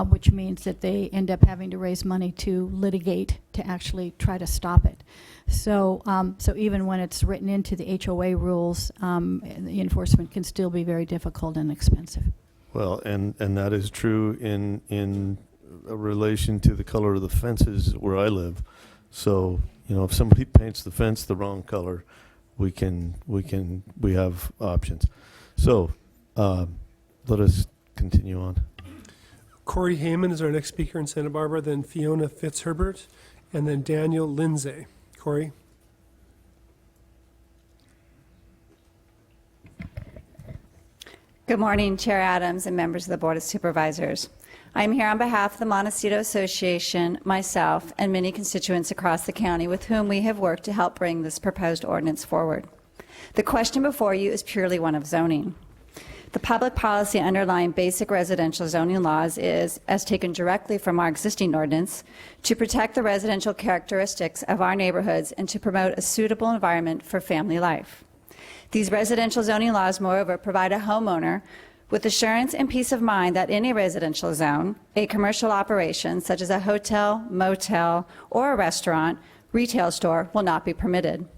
Speaker 14: which means that they end up having to raise money to litigate to actually try to stop it. So, so even when it's written into the HOA rules, the enforcement can still be very difficult and expensive.
Speaker 11: Well, and that is true in relation to the color of the fences where I live. So, if somebody paints the fence the wrong color, we have options. So, let us continue on.
Speaker 2: Corey Heyman is our next speaker in Santa Barbara, then Fiona Fitzherbert, and then Daniel Lindsay. Corey?
Speaker 5: Good morning, Chair Adams and members of the Board of Supervisors. I am here on behalf of the Montecito Association, myself, and many constituents across the county with whom we have worked to help bring this proposed ordinance forward. The question before you is purely one of zoning. The public policy underlying basic residential zoning laws is, as taken directly from our existing ordinance, to protect the residential characteristics of our neighborhoods and to promote a suitable environment for family life. These residential zoning laws, moreover, provide a homeowner with assurance and peace of mind that in a residential zone, a commercial operation such as a hotel, motel, or a restaurant, retail store will not be permitted.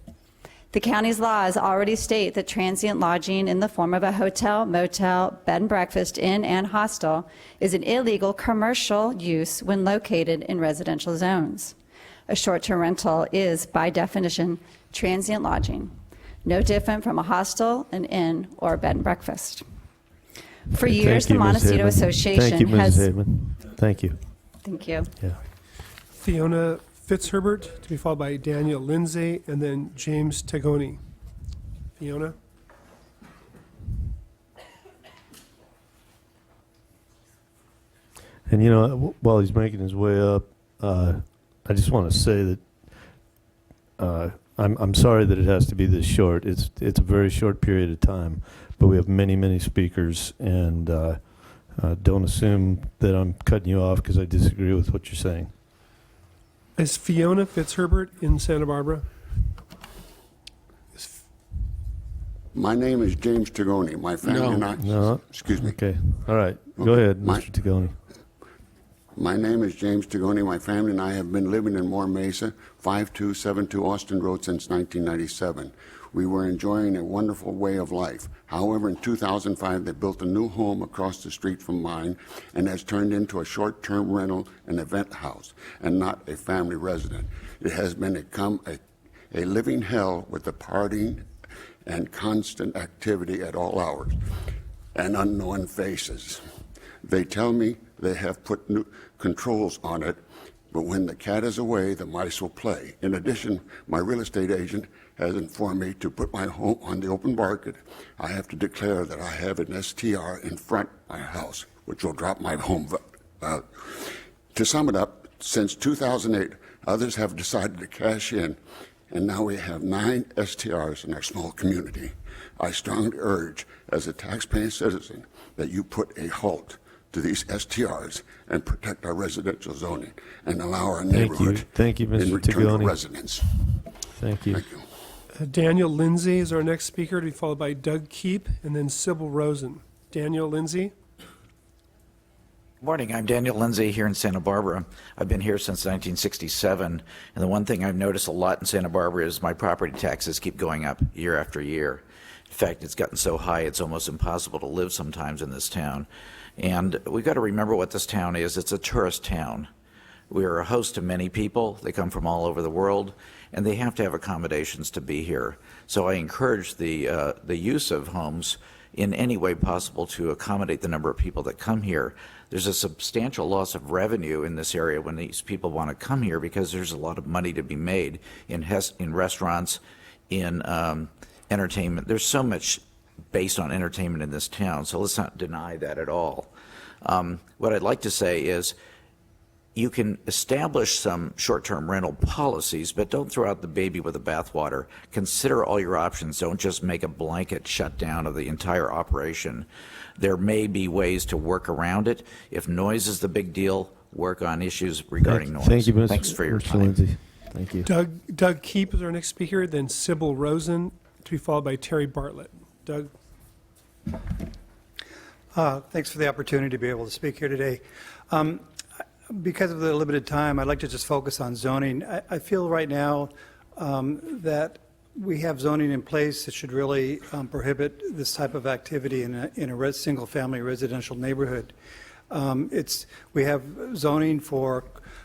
Speaker 5: The county's laws already state that transient lodging in the form of a hotel, motel, bed and breakfast, inn, and hostel is an illegal commercial use when located in residential zones. A short-term rental is, by definition, transient lodging, no different from a hostel, an inn, or a bed and breakfast. For years, the Montecito Association
Speaker 11: Thank you,
Speaker 5: has...
Speaker 11: Mrs. Haveman. Thank you.
Speaker 5: Thank you.
Speaker 11: Yeah.
Speaker 2: Fiona Fitzherbert, to be followed by Daniel Lindsay, and then James Tagoni. Fiona?
Speaker 11: And while he's making his way up, I just want to say that I'm sorry that it has to be this short. It's a very short period of time, but we have many speakers, and Don't assume that I'm cutting you off because I disagree with what you're saying.
Speaker 2: Is Fiona Fitzherbert in Santa Barbara?
Speaker 10: My name is James Tagoni. My family and I...
Speaker 11: No.
Speaker 10: Excuse me.
Speaker 11: Okay. All right. Go ahead, Mr. Tagoni.
Speaker 10: My name is James Tagoni. My family and I have been living in Moore Mesa, 5272 Austin Road since 1997. We were enjoying a wonderful way of life. However, in 2005, they built a new home across the street from mine and has turned into a short-term rental and event house and not a family resident. It has become a living hell with the partying and constant activity at all hours and unknown faces. They tell me they have put new controls on it, but when the cat is away, the mice will play. In addition, my real estate agent has informed me to put my home on the open market. I have to declare that I have an STR in front of my house, which will drop my home value. To sum it up, since 2008, others have decided to cash in, and now we have 9 STRs in our small community. I strongly urge, as a taxpaying citizen, that you put a halt to these STRs and protect our residential zoning and allow our neighborhood
Speaker 11: Thank you, Mr.
Speaker 10: in return
Speaker 11: Tagoni.
Speaker 10: for residents.
Speaker 11: Thank you.
Speaker 10: Thank you.
Speaker 2: Daniel Lindsay is our next speaker, to be followed by Doug Keep and then Sybil Rosen. Daniel Lindsay.
Speaker 12: Good morning. I'm Daniel Lindsay here in Santa Barbara. I've been here since 1967, and the one thing I've noticed a lot in Santa Barbara is my property taxes keep going up year after year. In fact, it's gotten so high it's almost impossible to live sometimes in this town. And we've got to remember what this town is. It's a tourist town. We're a host to many people. They come from all over the world, and they have to have accommodations to be here. So I encourage the use of homes in any way possible to accommodate the number of people that come here. There's a substantial loss of revenue in this area when these people want to come here because there's a lot of money to be made in restaurants, in entertainment. There's so much based on entertainment in this town, so let's not deny that at all. What I'd like to say is you can establish some short-term rental policies, but don't throw out the baby with the bathwater. Consider all your options. Don't just make a blanket shutdown of the entire operation. There may be ways to work around it. If noise is the big deal, work on issues regarding noise.
Speaker 11: Thank you, Mr.
Speaker 12: Thanks for your
Speaker 11: Mr.
Speaker 12: time.
Speaker 11: Lindsay. Thank you.
Speaker 2: Doug Keep is our next speaker, then Sybil Rosen, to be followed by Terry Bartlett. Doug.
Speaker 17: Thanks for the opportunity to be able to speak here today. Because of the limited time, I'd like to just focus on zoning. I feel right now that we have zoning in place that should really prohibit this type of activity in a single-family residential neighborhood. We have zoning for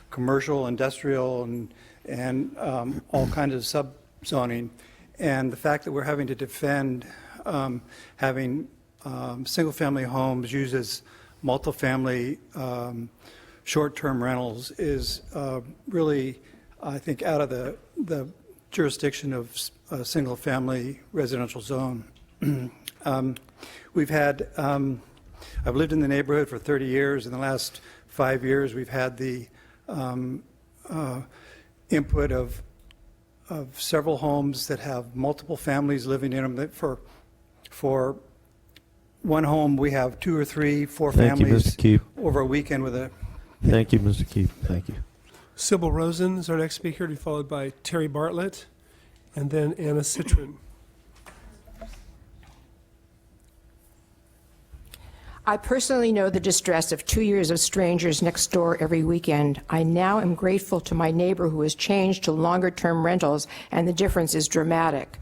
Speaker 17: commercial, industrial, and all kinds of sub-zoning. And the fact that we're having to defend having single-family homes used as multifamily short-term rentals is really, I think, out of the jurisdiction of a single-family residential zone. We've had, I've lived in the neighborhood for 30 years. In the last 5 years, we've had the input of several homes that have multiple families living in them. That for one home, we have 2 or 3, 4
Speaker 11: Thank you,
Speaker 17: families
Speaker 11: Mr. Keep.
Speaker 17: over a weekend with a.
Speaker 11: Thank you, Mr. Keep. Thank you.
Speaker 2: Sybil Rosen is our next speaker, to be followed by Terry Bartlett and then Anna Citron.
Speaker 24: I personally know the distress of 2 years of strangers next door every weekend. I now am grateful to my neighbor who has changed to longer-term rentals, and the difference is dramatic.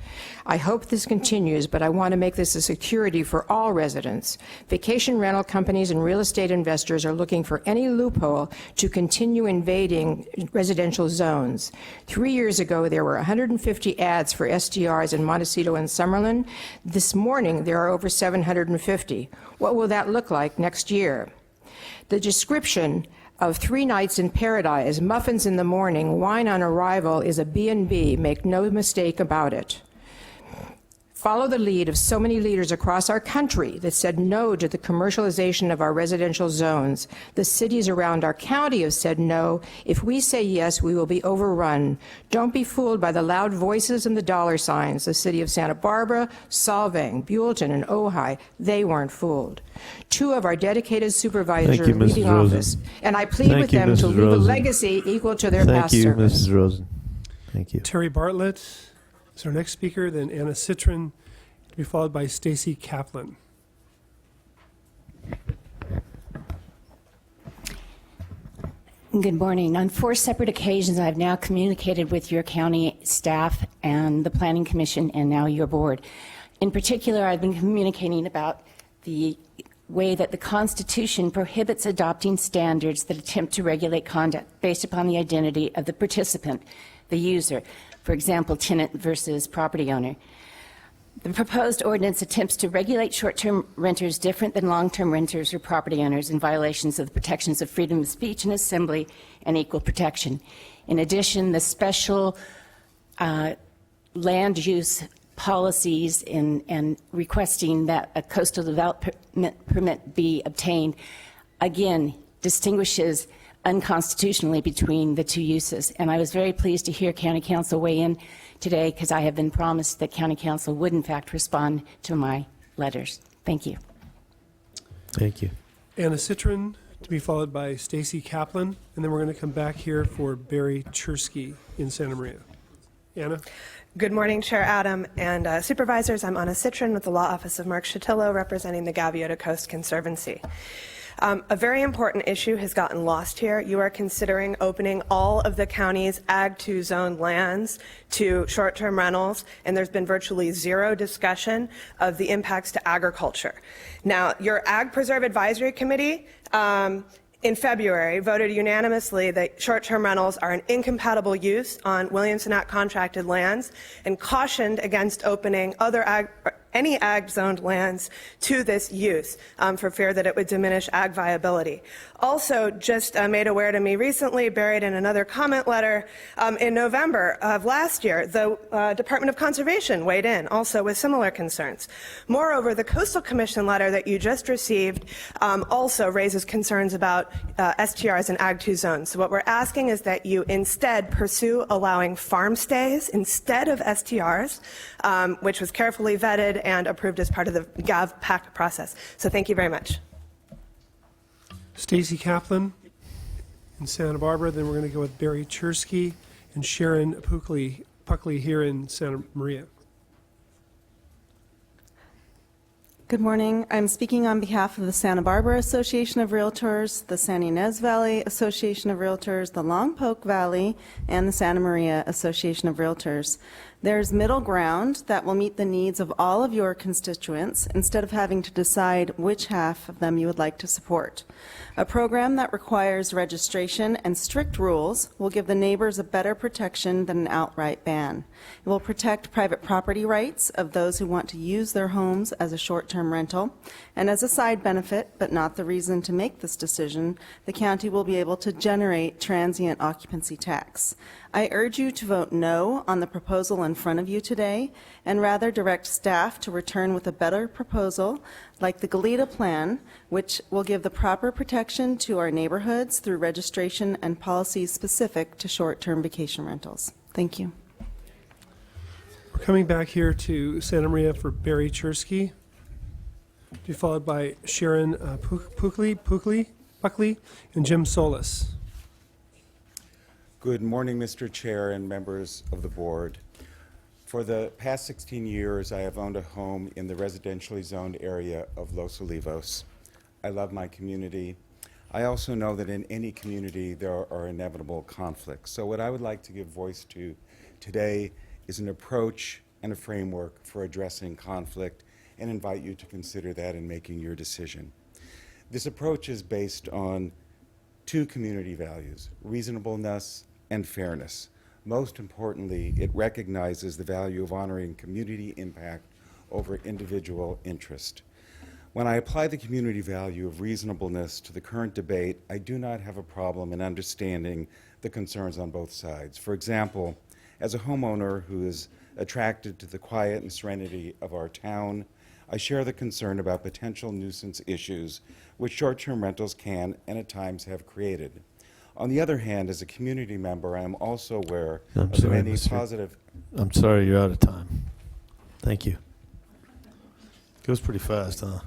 Speaker 24: I hope this continues, but I want to make this a security for all residents. Vacation rental companies and real estate investors are looking for any loophole to continue invading residential zones. 3 years ago, there were 150 ads for STRs in Montecito and Summerlin. This morning, there are over 750. What will that look like next year? The description of 3 nights in paradise, muffins in the morning, wine on arrival is a B&B. Make no mistake about it. Follow the lead of so many leaders across our country that said no to the commercialization of our residential zones. The cities around our county have said no. If we say yes, we will be overrun. Don't be fooled by the loud voices and the dollar signs. The city of Santa Barbara, Solvang, Buellton, and Ojai, they weren't fooled. 2 of our dedicated supervisors are leaving office, and I plead with them to leave a legacy equal to their past service.
Speaker 11: Thank you, Mrs. Rosen. Thank you.
Speaker 2: Terry Bartlett is our next speaker, then Anna Citron, to be followed by Stacy Kaplan.
Speaker 4: Good morning. On 4 separate occasions, I've now communicated with your county staff and the Planning Commission and now your board. In particular, I've been communicating about the way that the Constitution prohibits adopting standards that attempt to regulate conduct based upon the identity of the participant, the user. For example, tenant versus property owner. The proposed ordinance attempts to regulate short-term renters different than long-term renters or property owners in violations of the protections of freedom of speech and assembly and equal protection. In addition, the special land use policies and requesting that a coastal development permit be obtained, again, distinguishes unconstitutionally between the 2 uses. And I was very pleased to hear County Council weigh in today because I have been promised that County Council would in fact respond to my letters. Thank you.
Speaker 11: Thank you.
Speaker 2: Anna Citron, to be followed by Stacy Kaplan, and then we're going to come back here for Barry Chersky in Santa Maria. Anna?
Speaker 18: Good morning, Chair Adam and Supervisors. I'm Anna Citron with the Law Office of Mark Chatillo, representing the Gaviota Coast Conservancy. A very important issue has gotten lost here. You are considering opening all of the county's Ag 2 zone lands to short-term rentals, and there's been virtually zero discussion of the impacts to agriculture. Now, your Ag Preserve Advisory Committee in February voted unanimously that short-term rentals are an incompatible use on Williamson Act contracted lands and cautioned against opening any ag-zoned lands to this use for fear that it would diminish ag viability. Also, just made aware to me recently, buried in another comment letter, in November of last year, the Department of Conservation weighed in also with similar concerns. Moreover, the Coastal Commission letter that you just received also raises concerns about STRs in Ag 2 zones. So what we're asking is that you instead pursue allowing farm stays instead of STRs, which was carefully vetted and approved as part of the GAV-PAC process. So thank you very much.
Speaker 2: Stacy Kaplan in Santa Barbara, then we're going to go with Barry Chersky and Sharon Puckley here in Santa Maria.
Speaker 19: Good morning. I'm speaking on behalf of the Santa Barbara Association of Realtors, the San Ynez Valley Association of Realtors, the Lompoc Valley, and the Santa Maria Association of Realtors. There's middle ground that will meet the needs of all of your constituents instead of having to decide which half of them you would like to support. A program that requires registration and strict rules will give the neighbors a better protection than an outright ban. It will protect private property rights of those who want to use their homes as a short-term rental. And as a side benefit, but not the reason to make this decision, the county will be able to generate transient occupancy tax. I urge you to vote no on the proposal in front of you today and rather direct staff to return with a better proposal like the Goleta Plan, which will give the proper protection to our neighborhoods through registration and policies specific to short-term vacation rentals. Thank you.
Speaker 2: We're coming back here to Santa Maria for Barry Chersky, to be followed by Sharon Puckley and Jim Solis.
Speaker 20: Good morning, Mr. Chair and members of the board. For the past 16 years, I have owned a home in the residentially zoned area of Los Olivos. I love my community. I also know that in any community there are inevitable conflicts. So what I would like to give voice to today is an approach and a framework for addressing conflict and invite you to consider that in making your decision. This approach is based on 2 community values, reasonableness and fairness. Most importantly, it recognizes the value of honoring community impact over individual interest. When I apply the community value of reasonableness to the current debate, I do not have a problem in understanding the concerns on both sides. For example, as a homeowner who is attracted to the quiet and serenity of our town. I share the concern about potential nuisance issues which short-term rentals can and at times have created. On the other hand, as a community member, I am also aware of the many positive...
Speaker 11: I'm sorry, you're out of time. Thank you. Goes pretty fast, huh?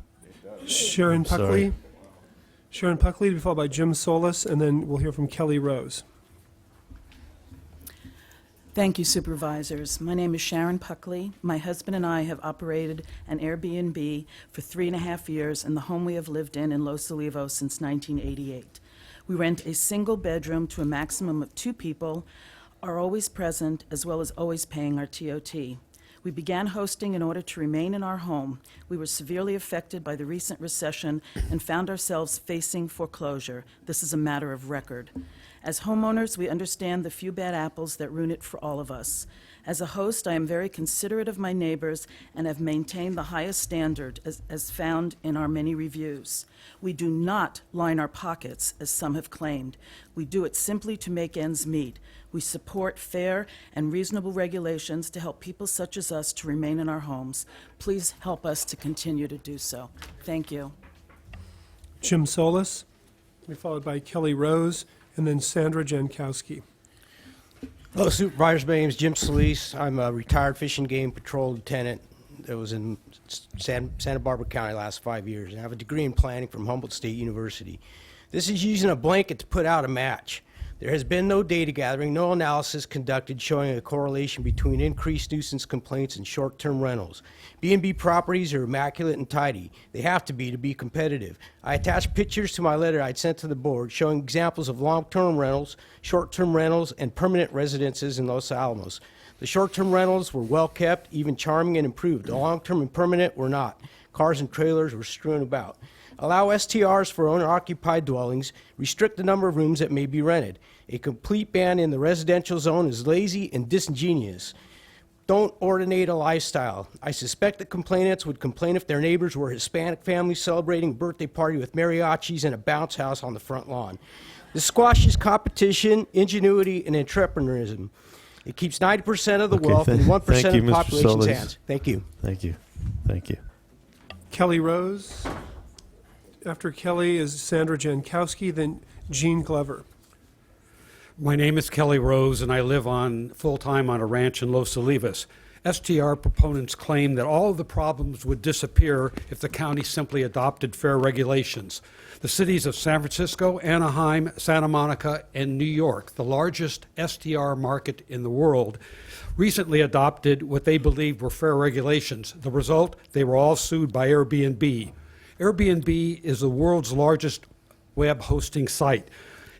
Speaker 2: Sharon
Speaker 11: Sorry.
Speaker 2: Puckley. Sharon Puckley, to be followed by Jim Solis, and then we'll hear from Kelly Rose.
Speaker 7: Thank you, Supervisors. My name is Sharon Puckley. My husband and I have operated an Airbnb for 3.5 years in the home we have lived in Los Olivos since 1988. We rent a single bedroom to a maximum of 2 people, are always present, as well as always paying our TOT. We began hosting in order to remain in our home. We were severely affected by the recent recession and found ourselves facing foreclosure. This is a matter of record. As homeowners, we understand the few bad apples that ruin it for all of us. As a host, I am very considerate of my neighbors and have maintained the highest standard as found in our many reviews. We do not line our pockets, as some have claimed. We do it simply to make ends meet. We support fair and reasonable regulations to help people such as us to remain in our homes. Please help us to continue to do so. Thank you.
Speaker 2: Jim Solis, to be followed by Kelly Rose, and then Sandra Jankowski.
Speaker 21: Hello, Supervisors. My name is Jim Solis. I'm a retired Fish and Game Patrol lieutenant that was in Santa Barbara County the last 5 years, and I have a degree in planning from Humboldt State University. This is using a blanket to put out a match. There has been no data gathering, no analysis conducted showing a correlation between increased nuisance complaints and short-term rentals. B&B properties are immaculate and tidy. They have to be competitive. I attached pictures to my letter I'd sent to the board showing examples of long-term rentals, short-term rentals, and permanent residences in Los Alamos. The short-term rentals were well-kept, even charming and improved. The long-term and permanent were not. Cars and trailers were strewn about. Allow STRs for owner-occupied dwellings. Restrict the number of rooms that may be rented. A complete ban in the residential zone is lazy and disingenuous. Don't ordinate a lifestyle. I suspect the complainants would complain if their neighbors were Hispanic families celebrating a birthday party with mariachis and a bounce house on the front lawn. This squashes competition, ingenuity, and entrepreneurism. It keeps 90% of the wealth in 1% of the population's hands. Thank you.
Speaker 11: Thank you. Thank you.
Speaker 2: Kelly Rose. After Kelly is Sandra Jankowski, then Jean Glover.
Speaker 22: My name is Kelly Rose, and I live full-time on a ranch in Los Olivos. STR proponents claim that all of the problems would disappear if the county simply adopted fair regulations. The cities of San Francisco, Anaheim, Santa Monica, and New York, the largest STR market in the world, recently adopted what they believed were fair regulations. The result, they were all sued by Airbnb. Airbnb is the world's largest web hosting site.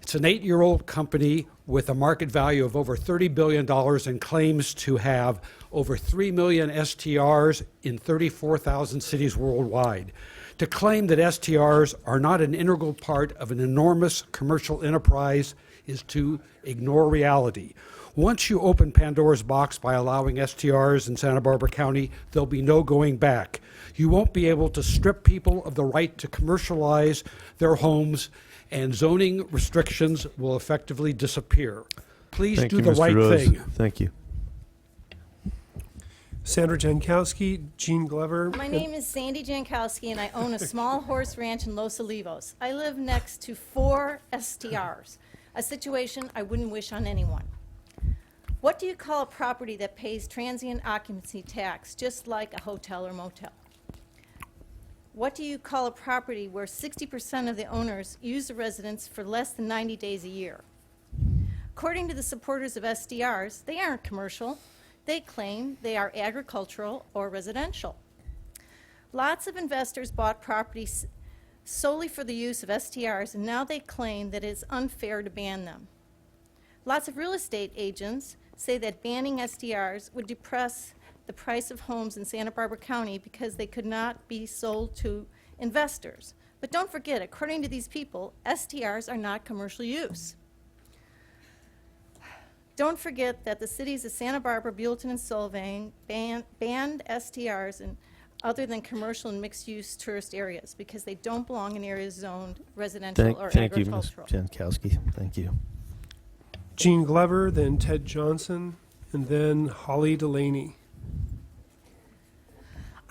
Speaker 22: It's an 8-year-old company with a market value of over $30 billion and claims to have over 3 million STRs in 34,000 cities worldwide. To claim that STRs are not an integral part of an enormous commercial enterprise is to ignore reality. Once you open Pandora's box by allowing STRs in Santa Barbara County, there'll be no going back. You won't be able to strip people of the right to commercialize their homes, and zoning restrictions will effectively disappear. Please
Speaker 11: Thank
Speaker 22: do
Speaker 11: you,
Speaker 22: the
Speaker 11: Mr.
Speaker 22: right
Speaker 11: Rose.
Speaker 22: thing.
Speaker 11: Thank you.
Speaker 2: Sandra Jankowski, Jean Glover.
Speaker 23: My name is Sandy Jankowski, and I own a small horse ranch in Los Olivos. I live next to 4 STRs, a situation I wouldn't wish on anyone. What do you call a property that pays transient occupancy tax, just like a hotel or motel? What do you call a property where 60% of the owners use the residence for less than 90 days a year? According to the supporters of STRs, they aren't commercial. They claim they are agricultural or residential. Lots of investors bought properties solely for the use of STRs, and now they claim that it's unfair to ban them. Lots of real estate agents say that banning STRs would depress the price of homes in Santa Barbara County because they could not be sold to investors. But don't forget, according to these people, STRs are not commercial use. Don't forget that the cities of Santa Barbara, Buellton, and Solvang banned STRs other than commercial and mixed-use tourist areas because they don't belong in areas zoned residential or
Speaker 11: Thank you,
Speaker 23: agricultural.
Speaker 11: Ms. Jankowski. Thank you.
Speaker 2: Jean Glover, then Ted Johnson, and then Holly Delaney.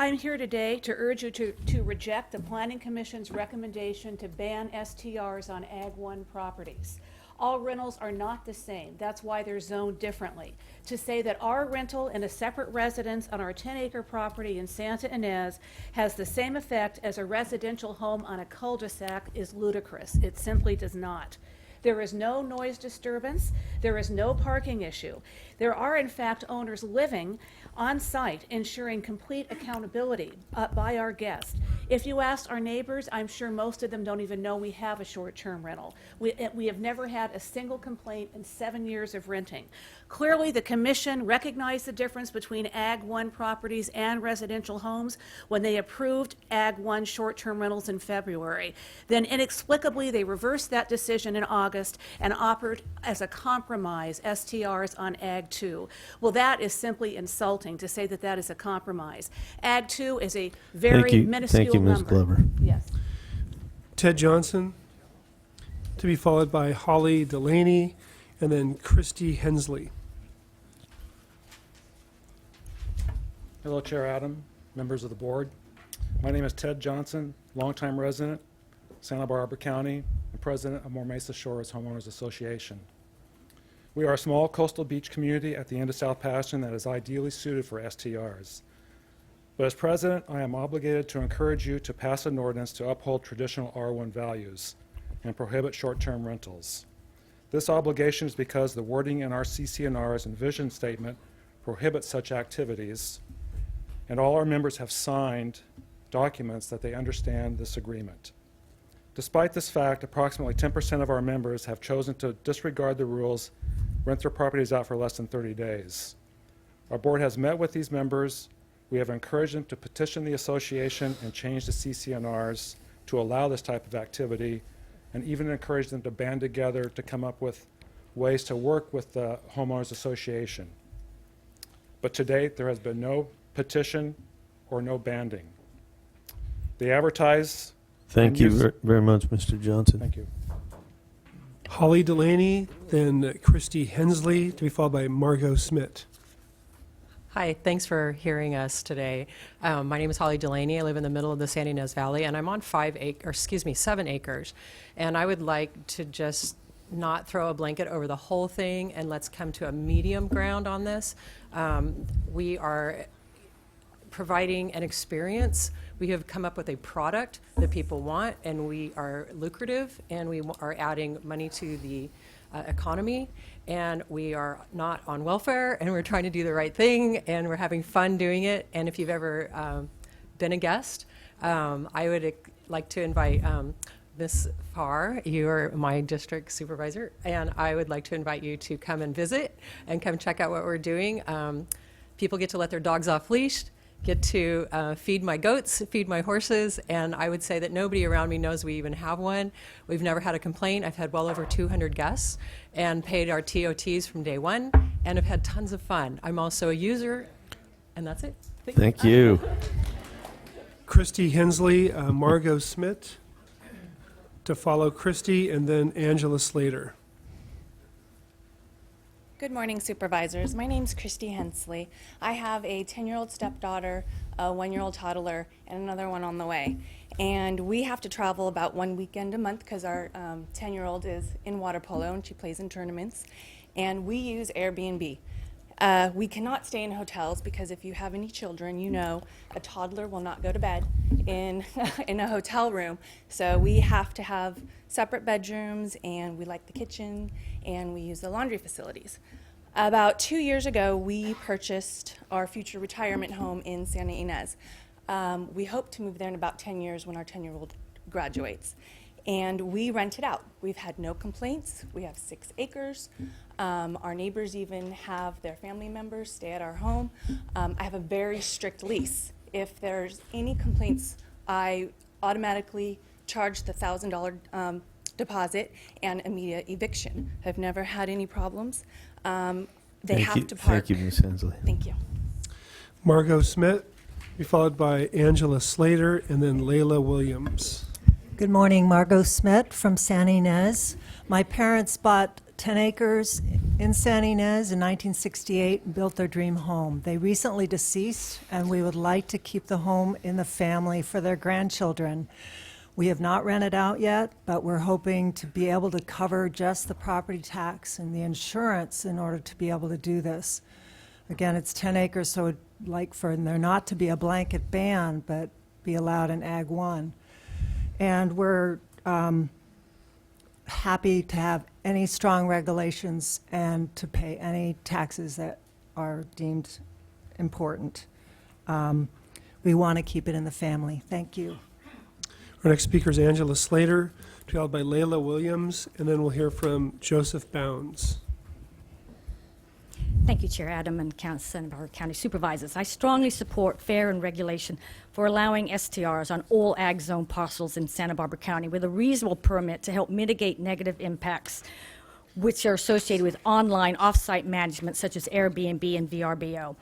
Speaker 1: I'm here today to urge you to reject the Planning Commission's recommendation to ban STRs on Ag 1 properties. All rentals are not the same. That's why they're zoned differently. To say that our rental in a separate residence on our 10-acre property in Santa Ynez has the same effect as a residential home on a cul-de-sac is ludicrous. It simply does not. There is no noise disturbance. There is no parking issue. There are, in fact, owners living on site, ensuring complete accountability by our guests. If you ask our neighbors, I'm sure most of them don't even know we have a short-term rental. We have never had a single complaint in 7 years of renting. Clearly, the Commission recognized the difference between Ag 1 properties and residential homes when they approved Ag 1 short-term rentals in February. Then inexplicably, they reversed that decision in August and offered as a compromise STRs on Ag 2. Well, that is simply insulting to say that that is a compromise. Ag 2 is a very minuscule
Speaker 11: Thank you, Ms.
Speaker 1: number.
Speaker 11: Glover.
Speaker 1: Yes.
Speaker 2: Ted Johnson, to be followed by Holly Delaney, and then Christy Hensley.
Speaker 3: Hello, Chair Adam, members of the board. My name is Ted Johnson, longtime resident, Santa Barbara County, and president of More Mesa Shores Homeowners Association. We are a small coastal beach community at the end of South Passion that is ideally suited for STRs. But as president, I am obligated to encourage you to pass an ordinance to uphold traditional R1 values and prohibit short-term rentals. This obligation is because the wording in our CCNRs and vision statement prohibits such activities, and all our members have signed documents that they understand this agreement. Despite this fact, approximately 10% of our members have chosen to disregard the rules, rent their properties out for less than 30 days. Our board has met with these members. We have encouraged them to petition the association and change the CCNRs to allow this type of activity, and even encourage them to band together to come up with ways to work with the homeowners association. But to date, there has been no petition or no banding. They advertise.
Speaker 11: Thank you very much, Mr. Johnson.
Speaker 3: Thank you.
Speaker 2: Holly Delaney, then Christy Hensley, to be followed by Margot Smith.
Speaker 6: Hi, thanks for hearing us today. My name is Holly Delaney. I live in the middle of the Santa Ynez Valley, and I'm on 7 acres. And I would like to just not throw a blanket over the whole thing, and let's come to a medium ground on this. We are providing an experience. We have come up with a product that people want, and we are lucrative, and we are adding money to the economy, and we are not on welfare, and we're trying to do the right thing, and we're having fun doing it. And if you've ever been a guest, I would like to invite Ms. Farr, you're my district supervisor, and I would like to invite you to come and visit and come check out what we're doing. People get to let their dogs off leash, get to feed my goats, feed my horses, and I would say that nobody around me knows we even have one. We've never had a complaint. I've had well over 200 guests and paid our TOTs from day one, and have had tons of fun. I'm also a user, and that's it.
Speaker 11: Thank you.
Speaker 2: Christy Hensley, Margot Smith, to follow Christy, and then Angela Slater.
Speaker 8: Good morning, supervisors. My name's Christy Hensley. I have a 10-year-old stepdaughter, a 1-year-old toddler, and another one on the way. And we have to travel about one weekend a month because our 10-year-old is in water polo and she plays in tournaments. And we use Airbnb. We cannot stay in hotels because if you have any children, you know a toddler will not go to bed in a hotel room. So we have to have separate bedrooms, and we like the kitchen, and we use the laundry facilities. About 2 years ago, we purchased our future retirement home in Santa Ynez. We hope to move there in about 10 years when our 10-year-old graduates. And we rent it out. We've had no complaints. We have 6 acres. Our neighbors even have their family members stay at our home. I have a very strict lease. If there's any complaints, I automatically charge the $1,000 deposit and immediate eviction. I've never had any problems. They have to park.
Speaker 11: Thank you, Ms. Hensley.
Speaker 8: Thank you.
Speaker 2: Margot Smith, be followed by Angela Slater, and then Layla Williams.
Speaker 25: Good morning, Margot Smith from Santa Ynez. My parents bought 10 acres
Speaker 9: in San Ynez in 1968 and built their dream home. They recently deceased, and we would like to keep the home in the family for their grandchildren. We have not rented out yet, but we're hoping to be able to cover just the property tax and the insurance in order to be able to do this. Again, it's 10 acres, so I'd like for there not to be a blanket ban, but be allowed in Ag 1. And we're happy to have any strong regulations and to pay any taxes that are deemed important. We want to keep it in the family. Thank you.
Speaker 2: Our next speaker is Angela Slater, followed by Layla Williams, and then we'll hear from Joseph Bounds.
Speaker 13: Thank you, Chair Adam and Santa Barbara County Supervisors. I strongly support fair and regulation for allowing STRs on all ag zone parcels in Santa Barbara County with a reasonable permit to help mitigate negative impacts which are associated with online off-site management such as Airbnb and VRBO.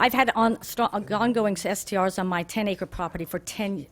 Speaker 13: I've had ongoing STRs on my 10-acre property for 10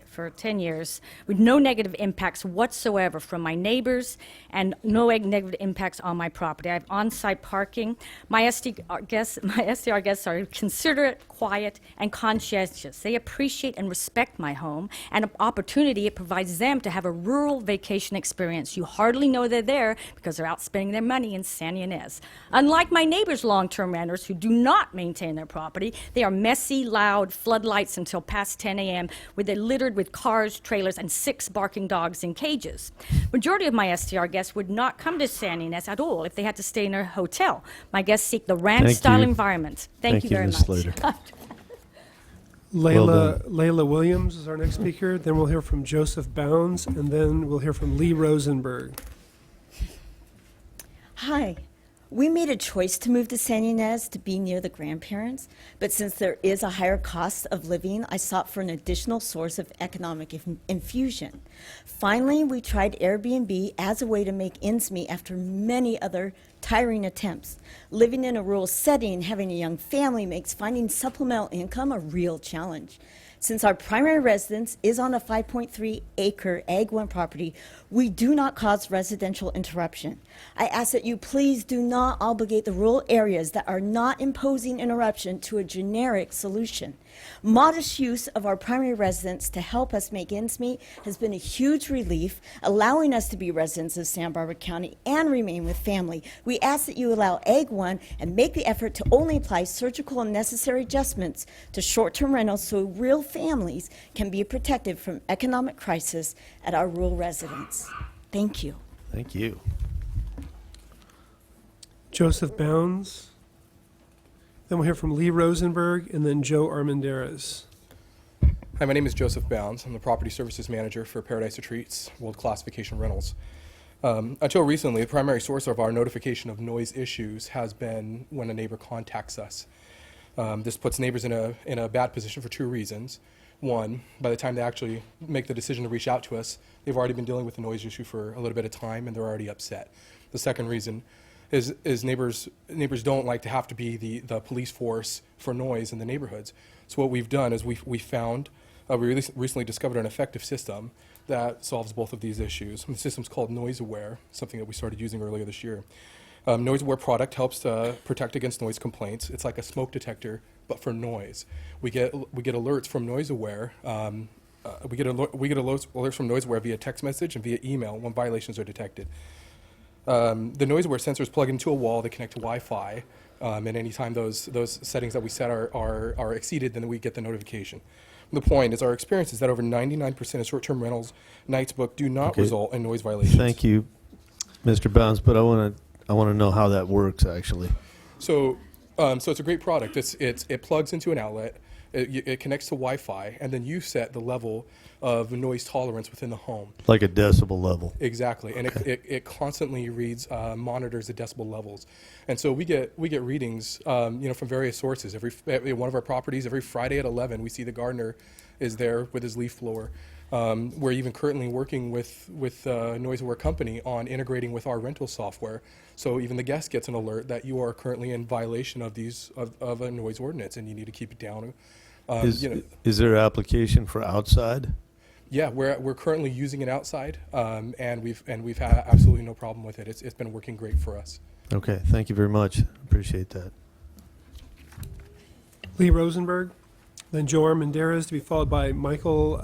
Speaker 13: years with no negative impacts whatsoever from my neighbors and no negative impacts on my property. I have on-site parking. My STR guests are considerate, quiet, and conscientious. They appreciate and respect my home and an opportunity it provides them to have a rural vacation experience. You hardly know they're there because they're out spending their money in San Ynez. Unlike my neighbors' long-term renters who do not maintain their property, they are messy, loud, floodlights until past 10 a.m. where they're littered with cars, trailers, and 6 barking dogs in cages. Majority of my STR guests would not come to San Ynez at all if they had to stay in a hotel. My guests seek the ranch-style environment. Thank you very
Speaker 11: Ms.
Speaker 13: much.
Speaker 11: Slater.
Speaker 2: Layla Williams is our next speaker. Then we'll hear from Joseph Bounds, and then we'll hear from Lee Rosenberg.
Speaker 15: Hi. We made a choice to move to San Ynez to be near the grandparents, but since there is a higher cost of living, I sought for an additional source of economic infusion. Finally, we tried Airbnb as a way to make ends meet after many other tiring attempts. Living in a rural setting, having a young family makes finding supplemental income a real challenge. Since our primary residence is on a 5.3-acre Ag 1 property, we do not cause residential interruption. I ask that you please do not obligate the rural areas that are not imposing interruption to a generic solution. Modest use of our primary residence to help us make ends meet has been a huge relief, allowing us to be residents of Santa Barbara County and remain with family. We ask that you allow Ag 1 and make the effort to only apply surgical and necessary adjustments to short-term rentals so real families can be protected from economic crisis at our rural residence. Thank you.
Speaker 11: Thank you.
Speaker 2: Joseph Bounds. Then we'll hear from Lee Rosenberg and then Joe Armendariz.
Speaker 16: Hi, my name is Joseph Bounds. I'm the Property Services Manager for Paradise Retreats, World Class Vacation Rentals. Until recently, the primary source of our notification of noise issues has been when a neighbor contacts us. This puts neighbors in a bad position for 2 reasons. One, by the time they actually make the decision to reach out to us, they've already been dealing with the noise issue for a little bit of time and they're already upset. The second reason is neighbors don't like to have to be the police force for noise in the neighborhoods. So what we've done is we recently discovered an effective system that solves both of these issues. The system's called Noise Aware, something that we started using earlier this year. Noise Aware product helps to protect against noise complaints. It's like a smoke detector, but for noise. We get alerts from Noise Aware. We get alerts from Noise Aware via text message and via email when violations are detected. The Noise Aware sensors plug into a wall. They connect to Wi-Fi, and anytime those settings that we set are exceeded, then we get the notification. The point is, our experience is that over 99% of short-term rentals nights booked do not result in noise violations.
Speaker 11: Thank you, Mr. Bounds, but I want to know how that works actually.
Speaker 16: So it's a great product. It plugs into an outlet. It connects to Wi-Fi, and then you set the level of noise tolerance within the home.
Speaker 11: Like a decibel level.
Speaker 16: Exactly, and it constantly monitors the decibel levels, and so we get readings, from various sources. Every one of our properties, every Friday at 11, we see the gardener is there with his leaf blower. We're even currently working with Noise Aware Company on integrating with our rental software, so even the guest gets an alert that you are currently in violation of of a noise ordinance and you need to keep it down.
Speaker 11: Is there application for outside?
Speaker 16: Yeah, we're currently using it outside, and we've had absolutely no problem with it. It's been working great for us.
Speaker 11: Okay, thank you very much. Appreciate that.
Speaker 2: Lee Rosenberg, then Joe Armendariz, to be followed by Michael,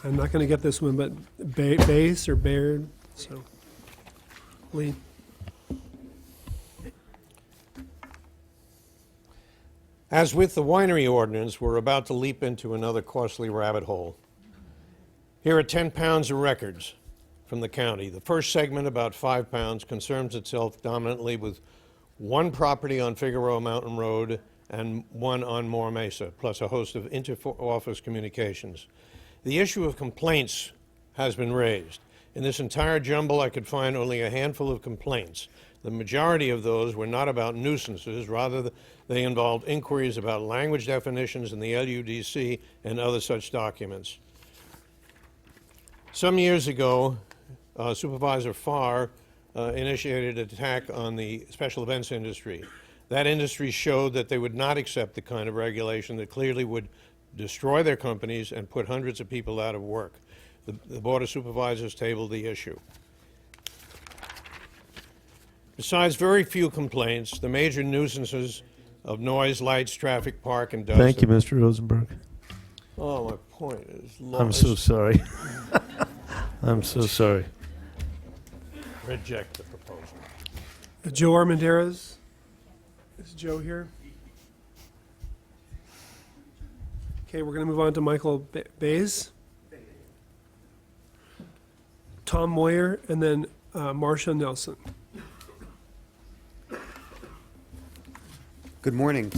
Speaker 2: I'm not going to get this one, but Bass or Baird. So, Lee.
Speaker 5: As with the winery ordinance, we're about to leap into another costly rabbit hole. Here are 10 pounds of records from the county. The first segment, about 5 pounds, concerns itself dominantly with one property on Figueroa Mountain Road and one on Moore Mesa, plus a host of inter-office communications. The issue of complaints has been raised. In this entire jumble, I could find only a handful of complaints. The majority of those were not about nuisances, rather they involved inquiries about language definitions in the LUDC and other such documents. Some years ago, Supervisor Farr initiated an attack on the special events industry. That industry showed that they would not accept the kind of regulation that clearly would destroy their companies and put hundreds of people out of work. The Board of Supervisors tabled the issue. Besides very few complaints, the major nuisances of noise, lights, traffic, park, and dust.
Speaker 11: Thank you, Mr. Rosenberg.
Speaker 5: Oh, my point is lost.
Speaker 11: I'm so sorry. I'm so sorry.
Speaker 5: Reject the proposal.
Speaker 2: Joe Armendariz. Is Joe here? Okay, we're going to move on to Michael Bays, Tom Moyer, and then Marcia Nelson.
Speaker 10: Good morning,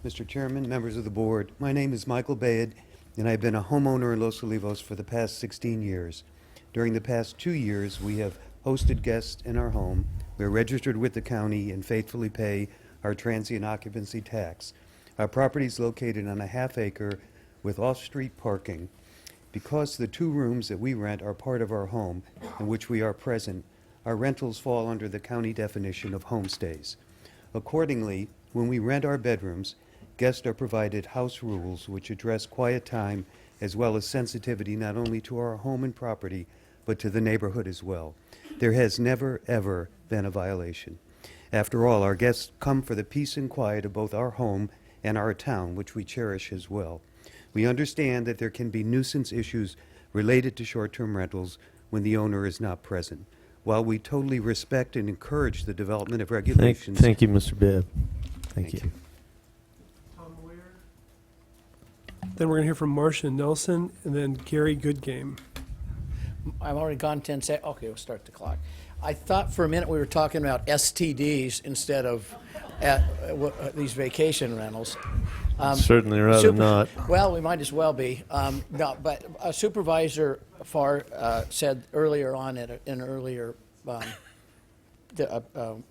Speaker 10: Mr. Chairman, members of the board. My name is Michael Bayed, and I've been a homeowner in Los Olivos for the past 16 years. During the past 2 years, we have hosted guests in our home. We're registered with the county and faithfully pay our transient occupancy tax. Our property is located on a half-acre with off-street parking. Because the 2 rooms that we rent are part of our home in which we are present, our rentals fall under the county definition of homestays. Accordingly, when we rent our bedrooms, guests are provided house rules which address quiet time as well as sensitivity not only to our home and property, but to the neighborhood as well. There has never, ever been a violation. After all, our guests come for the peace and quiet of both our home and our town, which we cherish as well. We understand that there can be nuisance issues related to short-term rentals when the owner is not present. While we totally respect and encourage the development of regulations...
Speaker 11: Thank you, Mr. Babb. Thank you.
Speaker 2: Tom Moyer. Then we're going to hear from Marcia Nelson, and then Gary Goodgame.
Speaker 12: I've already gone 10 seconds. Okay, we'll start the clock. I thought for a minute we were talking about STDs instead of these vacation rentals.
Speaker 11: Certainly rather not.
Speaker 12: Well, we might as well be. No, but Supervisor Farr said earlier on in an earlier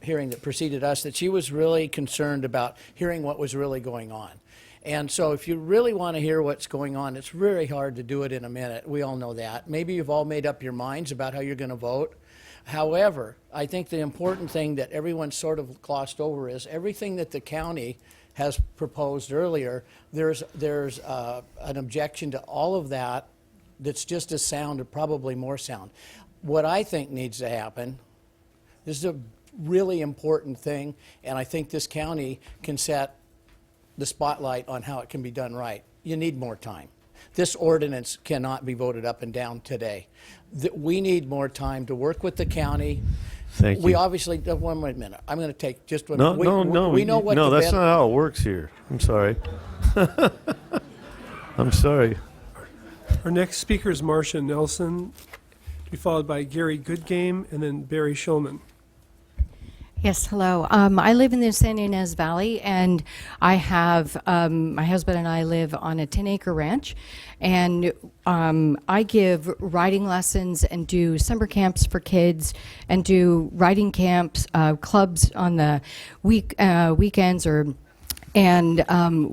Speaker 12: hearing that preceded us that she was really concerned about hearing what was really going on. And so if you really want to hear what's going on, it's very hard to do it in a minute. We all know that. Maybe you've all made up your minds about how you're going to vote. However, I think the important thing that everyone sort of glossed over is everything that the county has proposed earlier, there's an objection to all of that that's just as sound or probably more sound. What I think needs to happen, this is a really important thing, and I think this county can set the spotlight on how it can be done right. You need more time. This ordinance cannot be voted up and down today. We need more time to work with the county.
Speaker 11: Thank you.
Speaker 12: We obviously, one minute, I'm going to take just one.
Speaker 11: No,
Speaker 12: we know what
Speaker 11: no,
Speaker 12: the
Speaker 11: that's not how it works here. I'm sorry. I'm sorry.
Speaker 2: Our next speaker is Marcia Nelson, to be followed by Gary Goodgame, and then Barry Shulman.
Speaker 4: Yes, hello. I live in the San Ynez Valley, and I have, my husband and I live on a 10-acre ranch, and I give riding lessons and do summer camps for kids and do riding camps, clubs on the weekends and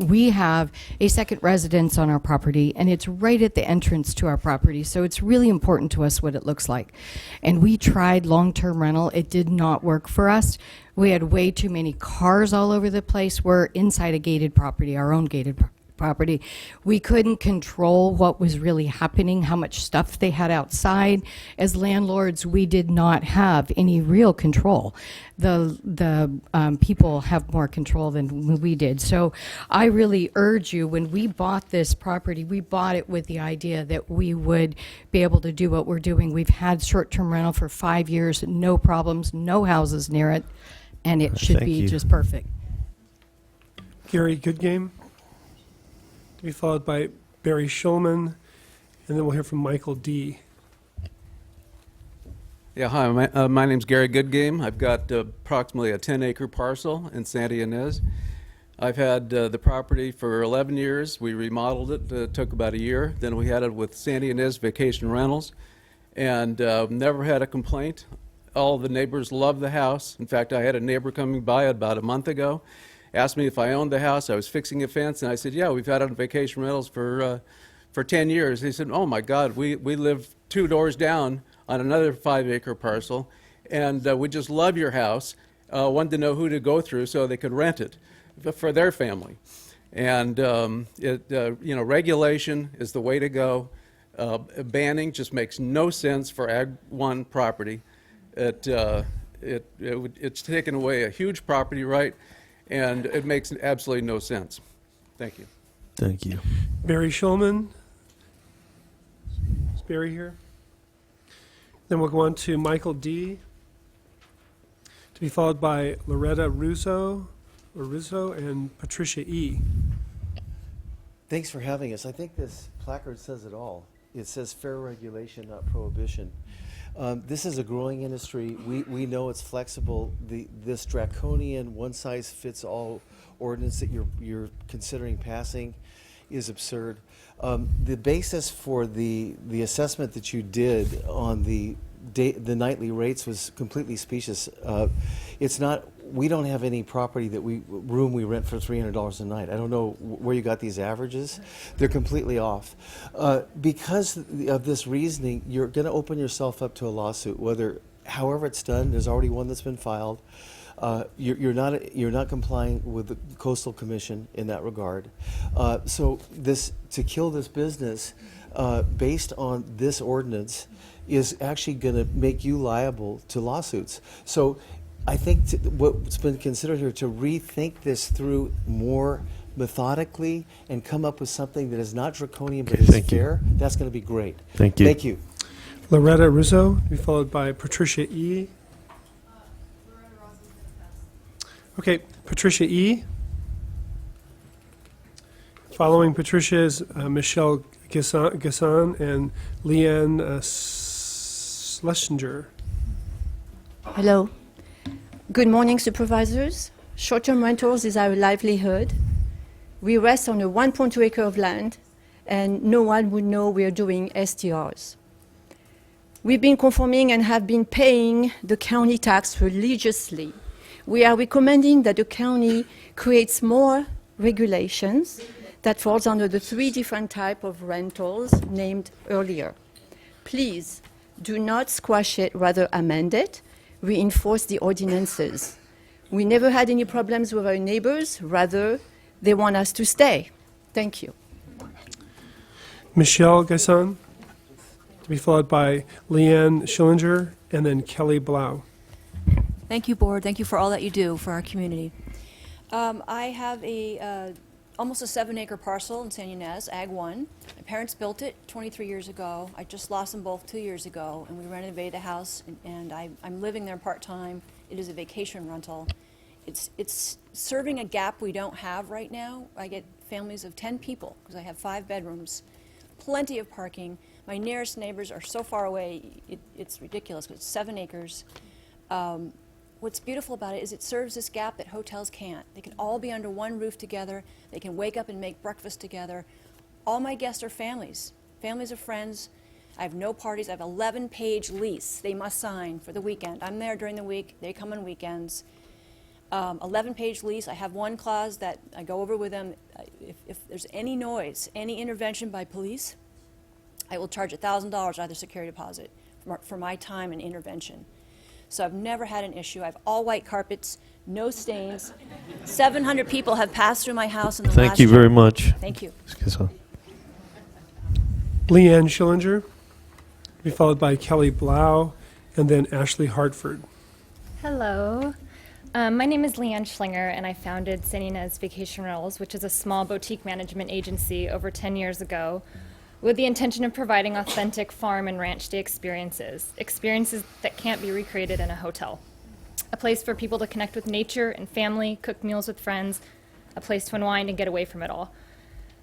Speaker 4: we have a second residence on our property, and it's right at the entrance to our property, so it's really important to us what it looks like. And we tried long-term rental. It did not work for us. We had way too many cars all over the place. We're inside a gated property, our own gated
Speaker 13: property. We couldn't control what was really happening, how much stuff they had outside. As landlords, we did not have any real control. The people have more control than we did. So I really urge you, when we bought this property, we bought it with the idea that we would be able to do what we're doing. We've had short-term rental for 5 years, no problems, no houses near it, and it should
Speaker 11: Thank
Speaker 13: be
Speaker 11: you.
Speaker 13: just perfect.
Speaker 2: Gary Goodgame, to be followed by Barry Schulman, and then we'll hear from Michael D.
Speaker 14: Yeah, hi, my name's Gary Goodgame. I've got approximately a 10-acre parcel in Santa Ynez. I've had the property for 11 years. We remodeled it. It took about a year. Then we had it with Santa Ynez Vacation Rentals, and never had a complaint. All the neighbors love the house. In fact, I had a neighbor coming by about a month ago, asked me if I owned the house. I was fixing a fence, and I said, yeah, we've had it on Vacation Rentals for 10 years. He said, oh my God, we live 2 doors down on another 5-acre parcel, and we just love your house. Wanted to know who to go through so they could rent it for their family. And regulation is the way to go. Banning just makes no sense for Ag 1 property. It's taken away a huge property right, and it makes absolutely no sense. Thank you.
Speaker 11: Thank you.
Speaker 2: Barry Schulman. Is Barry here? Then we'll go on to Michael D., to be followed by Loretta Russo, and Patricia E.
Speaker 17: Thanks for having us. I think this placard says it all. It says fair regulation, not prohibition. This is a growing industry. We know it's flexible. This draconian, one-size-fits-all ordinance that you're considering passing is absurd. The basis for the assessment that you did on the nightly rates was completely specious. It's not. We don't have any property room we rent for $300 a night. I don't know where you got these averages. They're completely off. Because of this reasoning, you're going to open yourself up to a lawsuit. However it's done, there's already one that's been filed. You're not complying with the Coastal Commission in that regard. So to kill this business based on this ordinance is actually going to make you liable to lawsuits. So I think what's been considered here to rethink this through more methodically and come up with something that is not draconian but is fair, that's going to be great.
Speaker 11: Thank you.
Speaker 17: Thank you.
Speaker 2: Loretta Russo, to be followed by Patricia E. Okay, Patricia E. Following Patricia is Michelle Gasson and Leanne Schlesinger.
Speaker 18: Hello. Good morning, supervisors. Short-term rentals is our livelihood. We rest on a 1.2 acre of land, and no one would know we are doing STRs. We've been conforming and have been paying the county tax religiously. We are recommending that the county creates more regulations that falls under the 3 different types of rentals named earlier. Please do not squash it, rather amend it, reinforce the ordinances. We never had any problems with our neighbors, rather they want us to stay. Thank you.
Speaker 2: Michelle Gasson, to be followed by Leanne Schillinger, and then Kelly Blau.
Speaker 24: Thank you, Board. Thank you for all that you do for our community. I have almost a 7-acre parcel in Santa Ynez, Ag 1. My parents built it 23 years ago. I just lost them both 2 years ago, and we renovated the house, and I'm living there part-time. It is a vacation rental. It's serving a gap we don't have right now. I get families of 10 people because I have 5 bedrooms, plenty of parking. My nearest neighbors are so far away, it's ridiculous because it's 7 acres. What's beautiful about it is it serves this gap that hotels can't. They can all be under one roof together. They can wake up and make breakfast together. All my guests are families of friends. I have no parties. I have an 11-page lease they must sign for the weekend. I'm there during the week. They come on weekends. 11-page lease. I have one clause that I go over with them. If there's any noise, any intervention by police, I will charge $1,000 either security deposit for my time and intervention. so I've never had an issue. I have all white carpets, no stains. 700 people have passed through my house in the
Speaker 11: Thank
Speaker 24: last
Speaker 11: you
Speaker 24: year.
Speaker 11: very much.
Speaker 24: Thank you.
Speaker 2: Leanne Schillinger, to be followed by Kelly Blau, and then Ashley Hartford.
Speaker 7: Hello. My name is Leanne Schlinger, and I founded San Ynez Vacation Rentals, which is a small boutique management agency over 10 years ago, with the intention of providing authentic farm and ranch day experiences that can't be recreated in a hotel. A place for people to connect with nature and family, cook meals with friends, a place to unwind and get away from it all.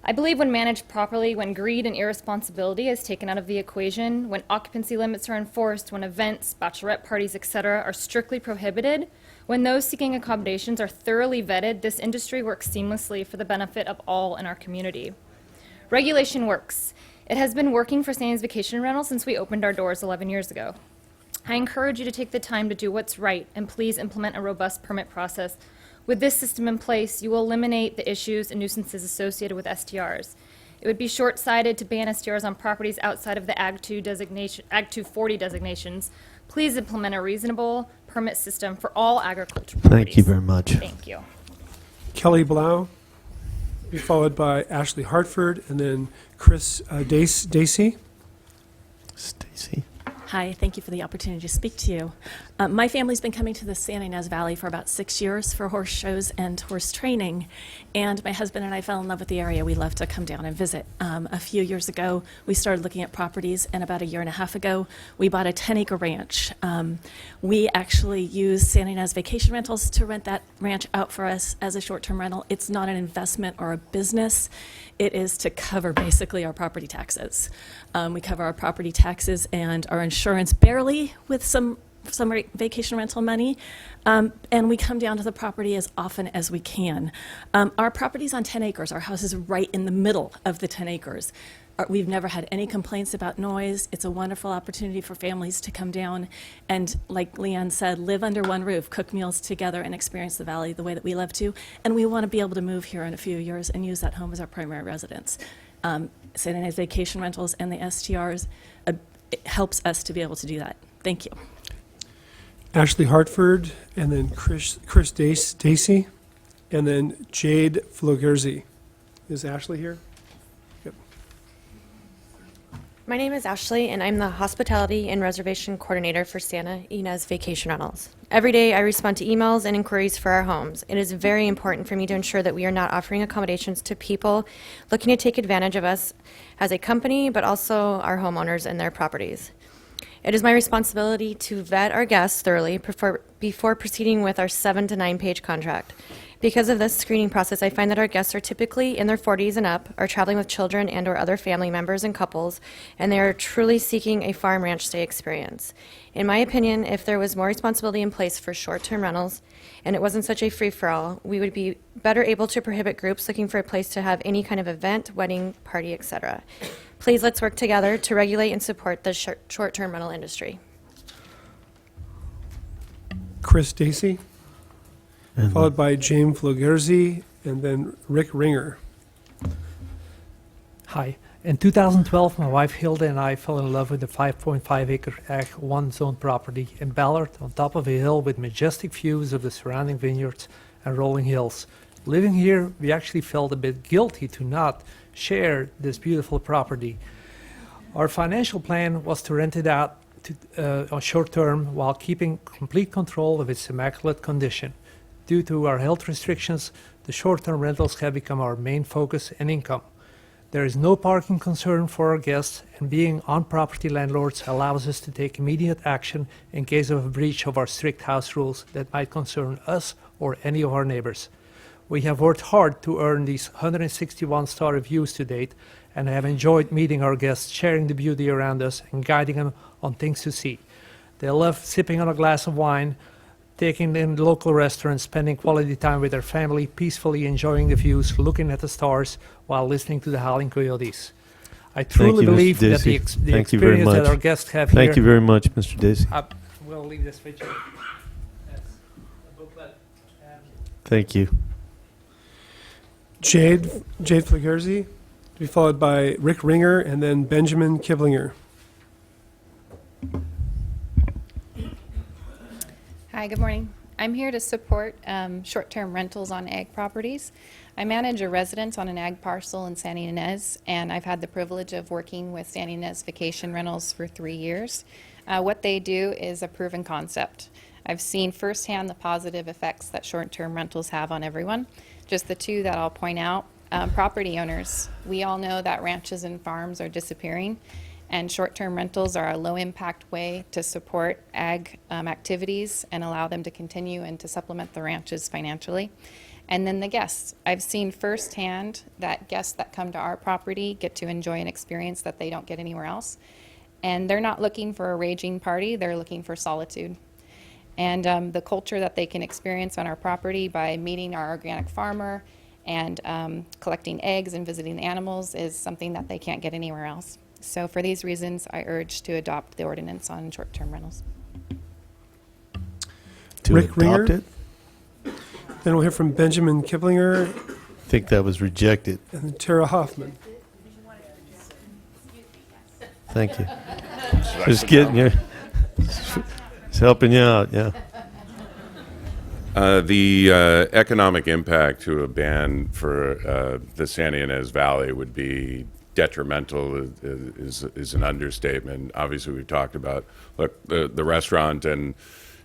Speaker 7: I believe when managed properly, when greed and irresponsibility is taken out of the equation, when occupancy limits are enforced, when events, bachelorette parties, etc. are strictly prohibited, when those seeking accommodations are thoroughly vetted, this industry works seamlessly for the benefit of all in our community. Regulation works. It has been working for San Ynez Vacation Rental since we opened our doors 11 years ago. I encourage you to take the time to do what's right and please implement a robust permit process. With this system in place, you will eliminate the issues and nuisances associated with STRs. It would be short-sighted to ban STRs on properties outside of the Ag 240 designations. Please implement a reasonable permit system for all agricultural properties.
Speaker 11: Thank you very much.
Speaker 7: Thank you.
Speaker 2: Kelly Blau, be followed by Ashley Hartford, and then Chris Dacey.
Speaker 11: Stacy.
Speaker 19: Hi, thank you for the opportunity to speak to you. My family's been coming to the San Ynez Valley for about 6 years for horse shows and horse training, and my husband and I fell in love with the area. We love to come down and visit. A few years ago, we started looking at properties, and about a year and a half ago, we bought a 10-acre ranch. We actually use San Ynez Vacation Rentals to rent that ranch out for us as a short-term rental. It's not an investment or a business. It is to cover basically our property taxes. We cover our property taxes and our insurance barely with some vacation rental money, and we come down to the property as often as we can. Our property's on 10 acres. Our house is right in the middle of the 10 acres. We've never had any complaints about noise. It's a wonderful opportunity for families to come down and, like Leanne said, live under one roof, cook meals together, and experience the valley the way that we love to. And we want to be able to move here in a few years and use that home as our primary residence. San Ynez Vacation Rentals and the STRs it helps us to be able to do that. Thank you.
Speaker 2: Ashley Hartford, and then Chris Dacey, and then Jade Flogerzi. Is Ashley here? Yep.
Speaker 20: My name is Ashley, and I'm the Hospitality and Reservation Coordinator for Santa Ynez Vacation Rentals. Every day I respond to emails and inquiries for our homes. It is very important for me to ensure that we are not offering accommodations to people looking to take advantage of us as a company, but also our homeowners and their properties. It is my responsibility to vet our guests thoroughly before proceeding with our 7 to 9 page contract. Because of this screening process, I find that our guests are typically in their 40s and up, are traveling with children and or other family members and couples, and they are truly seeking a farm ranch stay experience. In my opinion, if there was more responsibility in place for short-term rentals, and it wasn't such a free-for-all, we would be better able to prohibit groups looking for a place to have any kind of event, wedding, party, etc. Please, let's work together to regulate and support the short-term rental industry.
Speaker 2: Chris Dacey, followed by James Flogerzi, and then Rick Ringer.
Speaker 21: Hi. In 2012, my wife Hilda and I fell in love with the 5.5-acre Ag 1 zone property in Ballard on top of a hill with majestic views of the surrounding vineyards and rolling hills. Living here, we actually felt a bit guilty to not share this beautiful property. Our financial plan was to rent it out on short term while keeping complete control of its immaculate condition. Due to our health restrictions, the short-term rentals have become our main focus and income. There is no parking concern for our guests, and being on-property landlords allows us to take immediate action in case of a breach of our strict house rules that might concern us or any of our neighbors. We have worked hard to earn these 161-star reviews to date, and have enjoyed meeting our guests, sharing the beauty around us, and guiding them on things to see. They love sipping on a glass of wine, taking in local restaurants, spending quality time with their family, peacefully enjoying the views, looking at the stars while listening to the howling coyotes. I truly believe that the experience that our guests have here...
Speaker 11: Thank you very much, Mr. Dacey.
Speaker 21: We'll leave this with you.
Speaker 11: Thank you.
Speaker 2: Jade Flogerzi, to be followed by Rick Ringer, and then Benjamin Kiblinger.
Speaker 1: Hi, good morning. I'm here to support short-term rentals on ag properties. I manage a residence on an ag parcel in Santa Ynez, and I've had the privilege of working with Santa Ynez Vacation Rentals for 3 years. What they do is a proven concept. I've seen firsthand the positive effects that short-term rentals have on everyone. Just the two that I'll point out. Property owners. We all know that ranches and farms are disappearing, and short-term rentals are a low-impact way to support ag activities and allow them to continue and to supplement the ranches financially. And then the guests. I've seen firsthand that guests that come to our property get to enjoy an experience that they don't get anywhere else. And they're not looking for a raging party, they're looking for solitude. And the culture that they can experience on our property by meeting our organic farmer and collecting eggs and visiting the animals is something that they can't get anywhere else. So for these reasons, I urge to adopt the ordinance on short-term rentals.
Speaker 11: To
Speaker 2: Rick Ringer.
Speaker 11: adopt it?
Speaker 2: Then we'll hear from Benjamin Kiplinger
Speaker 11: I think that was rejected.
Speaker 2: and then Tara Hoffman.
Speaker 11: Thank you. Just getting you. It's helping you out, yeah.
Speaker 3: The economic impact to a ban for the Santa Ynez Valley would be detrimental is an understatement. Obviously, we've talked about, look, the restaurant and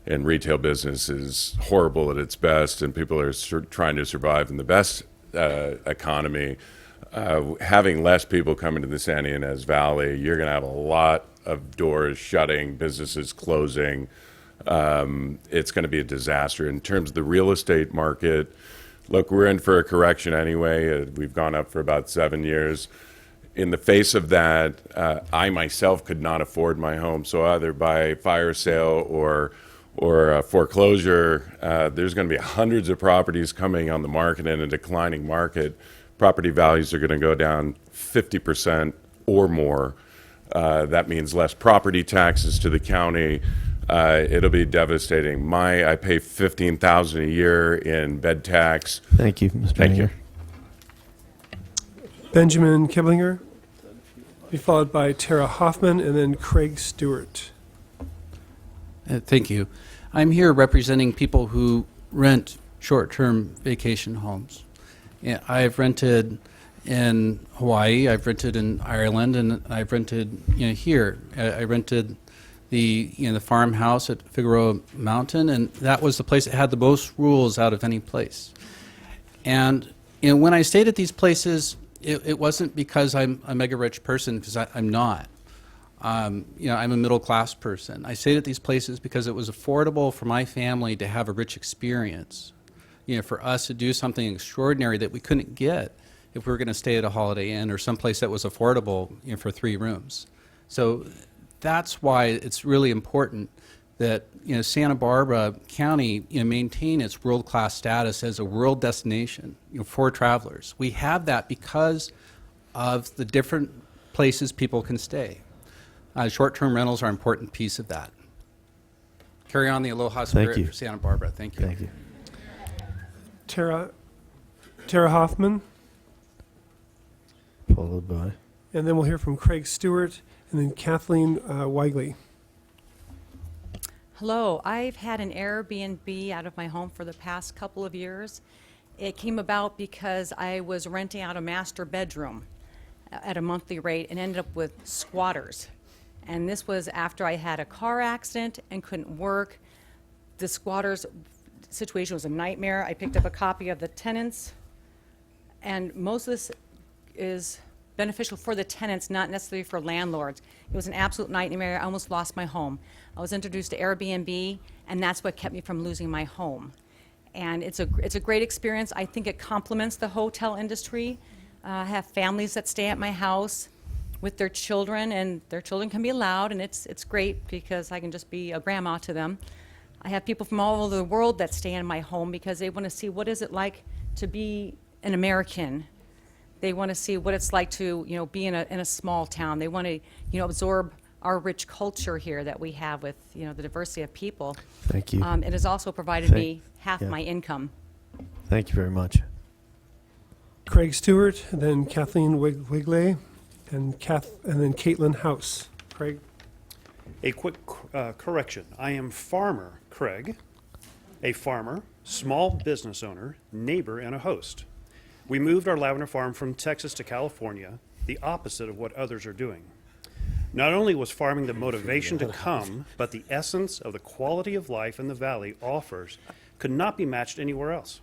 Speaker 3: retail business is horrible at its best, and people are trying to survive in the best economy. Having less people coming to the Santa Ynez Valley, you're going to have a lot of doors shutting, businesses closing. It's going to be a disaster. In terms of the real estate market, look, we're in for a correction anyway. We've gone up for about 7 years. In the face of that, I myself could not afford my home. So either by fire sale or foreclosure, there's going to be hundreds of properties coming on the market in a declining market. Property values are going to go down 50% or more. That means less property taxes to the county. It'll be devastating. I pay $15,000 a year in bed tax.
Speaker 11: Thank you, Mr.
Speaker 3: Thank you.
Speaker 2: Benjamin Kiplinger, be followed by Tara Hoffman and then Craig Stewart.
Speaker 22: Thank you. I'm here representing people who rent short-term vacation homes. Yeah, I've rented in Hawaii, I've rented in Ireland, and I've rented here. I rented the farmhouse at Figueroa Mountain, and that was the place that had the most rules out of any place. And when I stayed at these places, it wasn't because I'm a mega rich person, because I'm not. I'm a middle class person. I stayed at these places because it was affordable for my family to have a rich experience. For us to do something extraordinary that we couldn't get if we were going to stay at a Holiday Inn or someplace that was affordable for 3 rooms. So that's why it's really important that Santa Barbara County maintain its world-class status as a world destination for travelers. We have that because of the different places people can stay. Short-term rentals are an important piece of that. Carry on the aloha spirit for Santa Barbara. Thank you.
Speaker 11: Thank you.
Speaker 2: Tara Hoffman,
Speaker 11: Followed by.
Speaker 2: and then we'll hear from Craig Stewart and then Kathleen Weigley.
Speaker 23: Hello, I've had an Airbnb out of my home for the past couple of years. It came about because I was renting out a master bedroom at a monthly rate and ended up with squatters. And this was after I had a car accident and couldn't work. The squatters situation was a nightmare. I picked up a copy of the tenants, and most of this is beneficial for the tenants, not necessarily for landlords. It was an absolute nightmare. I almost lost my home. I was introduced to Airbnb, and that's what kept me from losing my home. And it's a great experience. I think it complements the hotel industry. I have families that stay at my house with their children, and their children can be allowed, and it's great because I can just be a grandma to them. I have people from all over the world that stay in my home because they want to see what is it like to be an American. They want to see what it's like to be in a small town. They want to absorb our rich culture here that we have with the diversity of people.
Speaker 11: Thank you.
Speaker 23: It has also provided me half my income.
Speaker 11: Thank you very much.
Speaker 2: Craig Stewart, and then Kathleen Weigley, and then Caitlin House. Craig.
Speaker 25: A quick correction. I am Farmer Craig.
Speaker 6: a farmer, small business owner, neighbor, and a host. We moved our lavender farm from Texas to California, the opposite of what others are doing. Not only was farming the motivation to come, but the essence of the quality of life in the valley offers could not be matched anywhere else.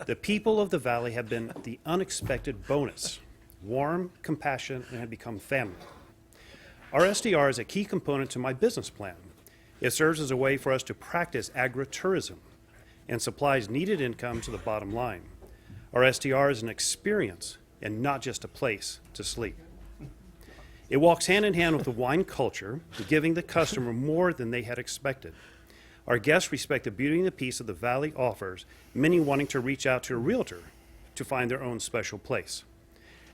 Speaker 6: The people of the valley have been the unexpected bonus, warm, compassionate, and have become family. Our SDR is a key component to my business plan. It serves as a way for us to practice agritourism and supplies needed income to the bottom line. Our SDR is an experience and not just a place to sleep. It walks hand in hand with the wine culture, giving the customer more than they had expected. Our guests respect the beauty and the peace that the valley offers, many wanting to reach out to a realtor to find their own special place.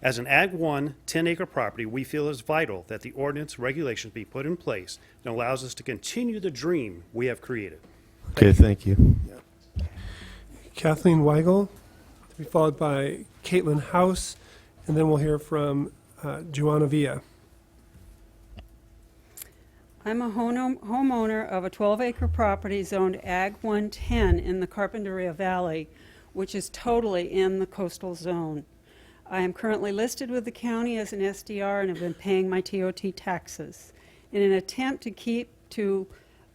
Speaker 6: As an Ag 1 10-acre property, we feel it's vital that the ordinance regulations be put in place that allows us to continue the dream we have created.
Speaker 11: Okay, thank you.
Speaker 2: Kathleen Weigel, to be followed by Caitlin House, and then we'll hear from Joanna Villa.
Speaker 8: I'm a homeowner of a 12-acre property zoned Ag 110 in the Carpinteria Valley, which is totally in the coastal zone. I am currently listed with the county as an SDR and have been paying my TOT taxes. In an attempt to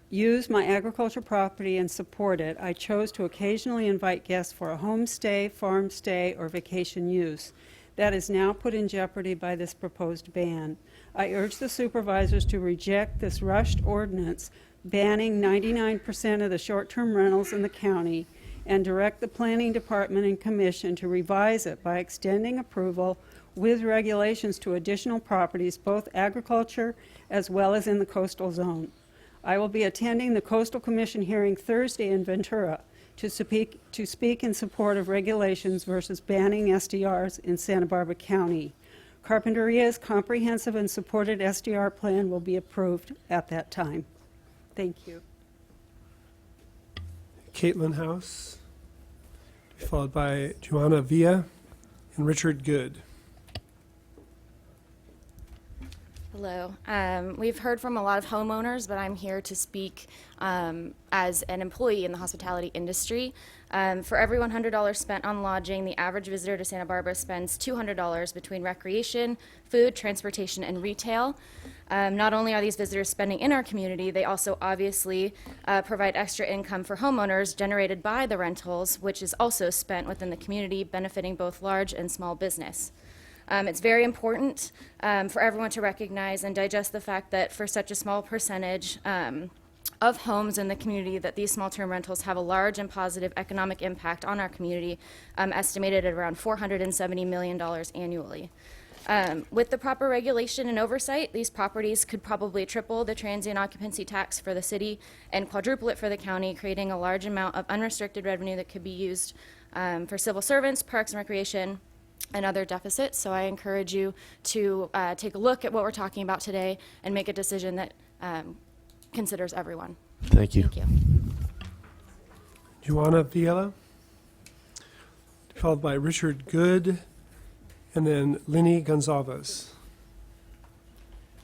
Speaker 8: use my agriculture property and support it, I chose to occasionally invite guests for a homestay, farm stay, or vacation use. That is now put in jeopardy by this proposed ban. I urge the supervisors to reject this rushed ordinance banning 99% of the short-term rentals in the county and direct the planning department and commission to revise it by extending approval with regulations to additional properties, both agriculture as well as in the coastal zone. I will be attending the Coastal Commission hearing Thursday in Ventura to speak in support of regulations versus banning SDRs in Santa Barbara County. Carpinteria's comprehensive and supported SDR plan will be approved at that time. Thank you.
Speaker 2: Caitlin House, followed by Joanna Villa and Richard Good.
Speaker 9: Hello. We've heard from a lot of homeowners, but I'm here to speak as an employee in the hospitality industry. For every $100 spent on lodging, the average visitor to Santa Barbara spends $200 between recreation, food, transportation, and retail. Not only are these visitors spending in our community, they also obviously provide extra income for homeowners generated by the rentals, which is also spent within the community, benefiting both large and small business. It's very important for everyone to recognize and digest the fact that for such a small percentage of homes in the community, that these small-term rentals have a large and positive economic impact on our community, estimated at around $470 million annually. With the proper regulation and oversight, these properties could probably triple the transient occupancy tax for the city and quadruple it for the county, creating a large amount of unrestricted revenue that could be used for civil servants, parks and recreation, and other deficits. So I encourage you to take a look at what we're talking about today and make a decision that considers everyone.
Speaker 11: Thank you.
Speaker 9: Thank you.
Speaker 2: Joanna Villa, followed by Richard Good, and then Lenny Gonzalez.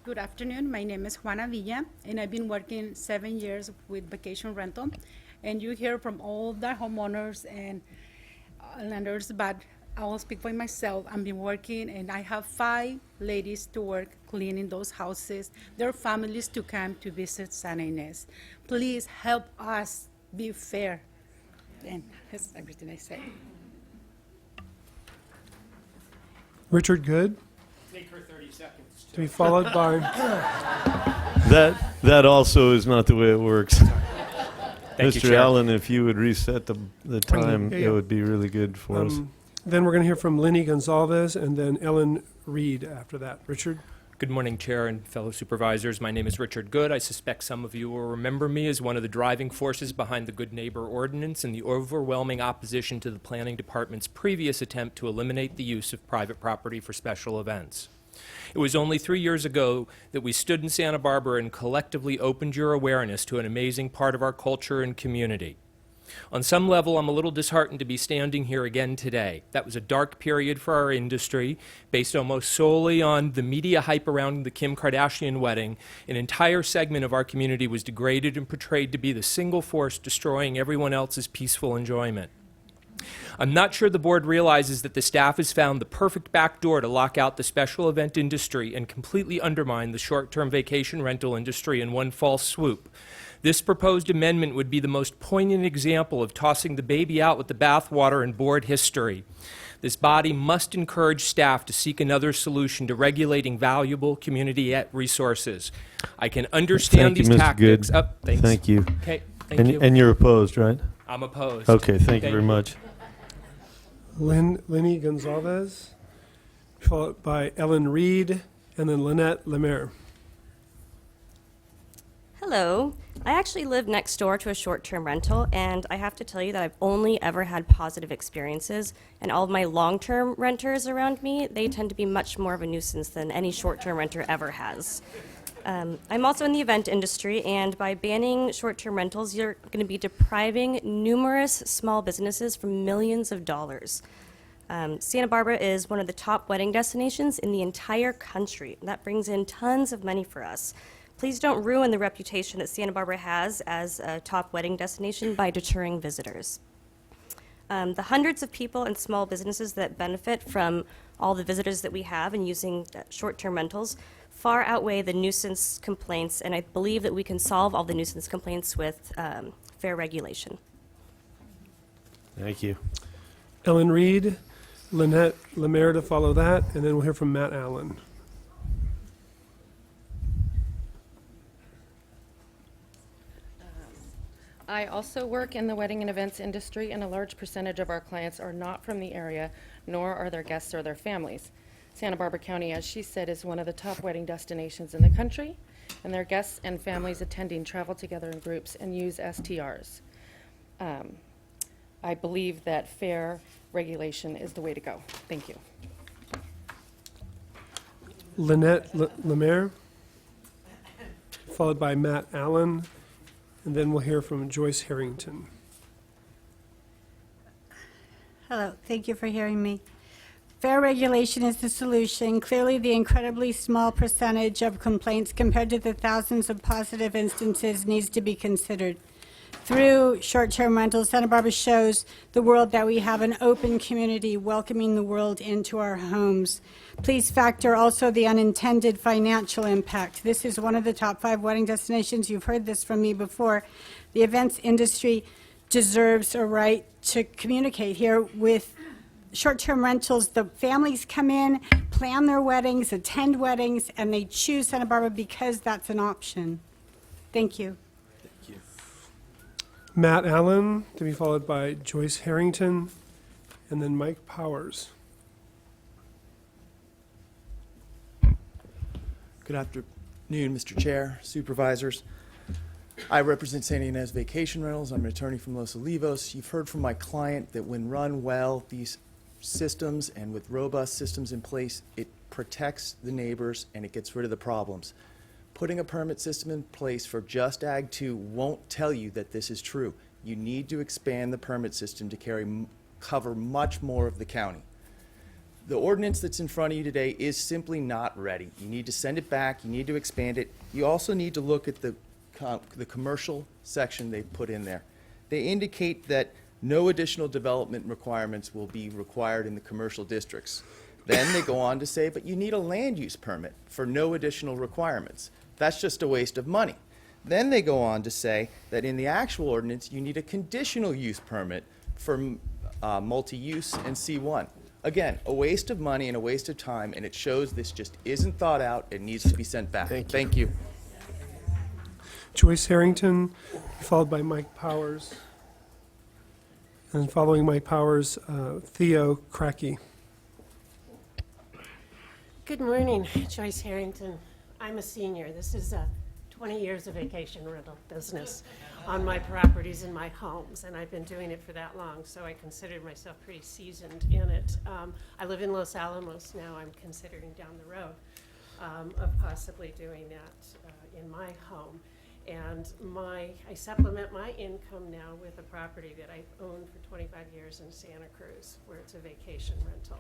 Speaker 15: Good afternoon. My name is Juana Villa, and I've been working 7 years with vacation rental. And you hear from all the homeowners and landlords, but I will speak for myself. I've been working, and I have 5 ladies to work cleaning those houses, their families to come to visit Santa Ynez. Please help us be fair. And that's everything I say.
Speaker 2: Richard Good,
Speaker 25: Take her 30 seconds.
Speaker 2: to be followed by
Speaker 11: That also is not the way it works.
Speaker 25: Thank you,
Speaker 11: Mr.
Speaker 25: Chair.
Speaker 11: Allen, if you would reset the time,
Speaker 2: Yeah, yeah.
Speaker 11: it would be really good for us.
Speaker 2: Then we're going to hear from Lenny Gonzalez and then Ellen Reed after that. Richard?
Speaker 25: Good morning, Chair and fellow supervisors. My name is Richard Good. I suspect some of you will remember me as one of the driving forces behind the Good Neighbor Ordinance and the overwhelming opposition to the Planning Department's previous attempt to eliminate the use of private property for special events. It was only 3 years ago that we stood in Santa Barbara and collectively opened your awareness to an amazing part of our culture and community. On some level, I'm a little disheartened to be standing here again today. That was a dark period for our industry, based almost solely on the media hype around the Kim Kardashian wedding. An entire segment of our community was degraded and portrayed to be the single force destroying everyone else's peaceful enjoyment. I'm not sure the board realizes that the staff has found the perfect backdoor to lock out the special event industry and completely undermine the short-term vacation rental industry in one false swoop. This proposed amendment would be the most poignant example of tossing the baby out with the bathwater in board history. This body must encourage staff to seek another solution to regulating valuable community resources. I can understand
Speaker 11: Thank you,
Speaker 25: these
Speaker 11: Mr.
Speaker 25: tactics.
Speaker 11: Good.
Speaker 25: Thanks.
Speaker 11: Thank you.
Speaker 25: Okay, thank you.
Speaker 11: And you're opposed, right?
Speaker 25: I'm opposed.
Speaker 11: Okay, thank you very much.
Speaker 2: Lenny Gonzalez, followed by Ellen Reed, and then Lynette Lemaire.
Speaker 4: Hello. I actually live next door to a short-term rental, and I have to tell you that I've only ever had positive experiences, and all of my long-term renters around me, they tend to be much more of a nuisance than any short-term renter ever has. I'm also in the event industry, and by banning short-term rentals, you're going to be depriving numerous small businesses from millions of dollars. Santa Barbara is one of the top wedding destinations in the entire country. That brings in tons of money for us. Please don't ruin the reputation that Santa Barbara has as a top wedding destination by deterring visitors. The hundreds of people and small businesses that benefit from all the visitors that we have and using short-term rentals far outweigh the nuisance complaints, and I believe that we can solve all the nuisance complaints with fair regulation.
Speaker 11: Thank you.
Speaker 2: Ellen Reed, Lynette Lemaire to follow that, and then we'll hear from Matt Allen.
Speaker 5: I also work in the wedding and events industry, and a large percentage of our clients are not from the area, nor are their guests or their families. Santa Barbara County, as she said, is one of the top wedding destinations in the country, and their guests and families attending travel together in groups and use STRs. I believe that fair regulation is the way to go. Thank you.
Speaker 2: Lynette Lemaire, followed by Matt Allen, and then we'll hear from Joyce Harrington.
Speaker 10: Hello, thank you for hearing me. Fair regulation is the solution. Clearly, the incredibly small percentage of complaints compared to the thousands of positive instances needs to be considered. Through short-term rentals, Santa Barbara shows the world that we have an open community welcoming the world into our homes. Please factor also the unintended financial impact. This is one of the top 5 wedding destinations. You've heard this from me before. The events industry deserves a right to communicate here with short-term rentals. The families come in, plan their weddings, attend weddings, and they choose Santa Barbara because that's an option. Thank you.
Speaker 2: Matt Allen, to be followed by Joyce Harrington, and then Mike Powers.
Speaker 12: Good afternoon, Mr. Chair, Supervisors. I represent Santa Ynez Vacation Rentals. I'm an attorney from Los Olivos. You've heard from my client that when run well, these systems and with robust systems in place, it protects the neighbors and it gets rid of the problems. Putting a permit system in place for just Ag 2 won't tell you that this is true. You need to expand the permit system to cover much more of the county. The ordinance that's in front of you today is simply not ready. You need to send it back. You need to expand it. You also need to look at the commercial section they put in there. They indicate that no additional development requirements will be required in the commercial districts. Then they go on to say, but you need a land use permit for no additional requirements. That's just a waste of money. Then they go on to say that in the actual ordinance, you need a conditional use permit for multi-use and C1. Again, a waste of money and a waste of time, and it shows this just isn't thought out. It needs to be sent back. Thank you.
Speaker 2: Joyce Harrington, followed by Mike Powers. And following Mike Powers, Theo Cracky.
Speaker 16: Good morning, Joyce Harrington. I'm a senior. This is 20 years of vacation rental business on my properties and my homes, and I've been doing it for that long, so I consider myself pretty seasoned in it. I live in Los Alamos now. I'm considering down the road of possibly doing that in my home. And I supplement my income now with a property that I've owned for 25 years in Santa Cruz, where it's a vacation rental.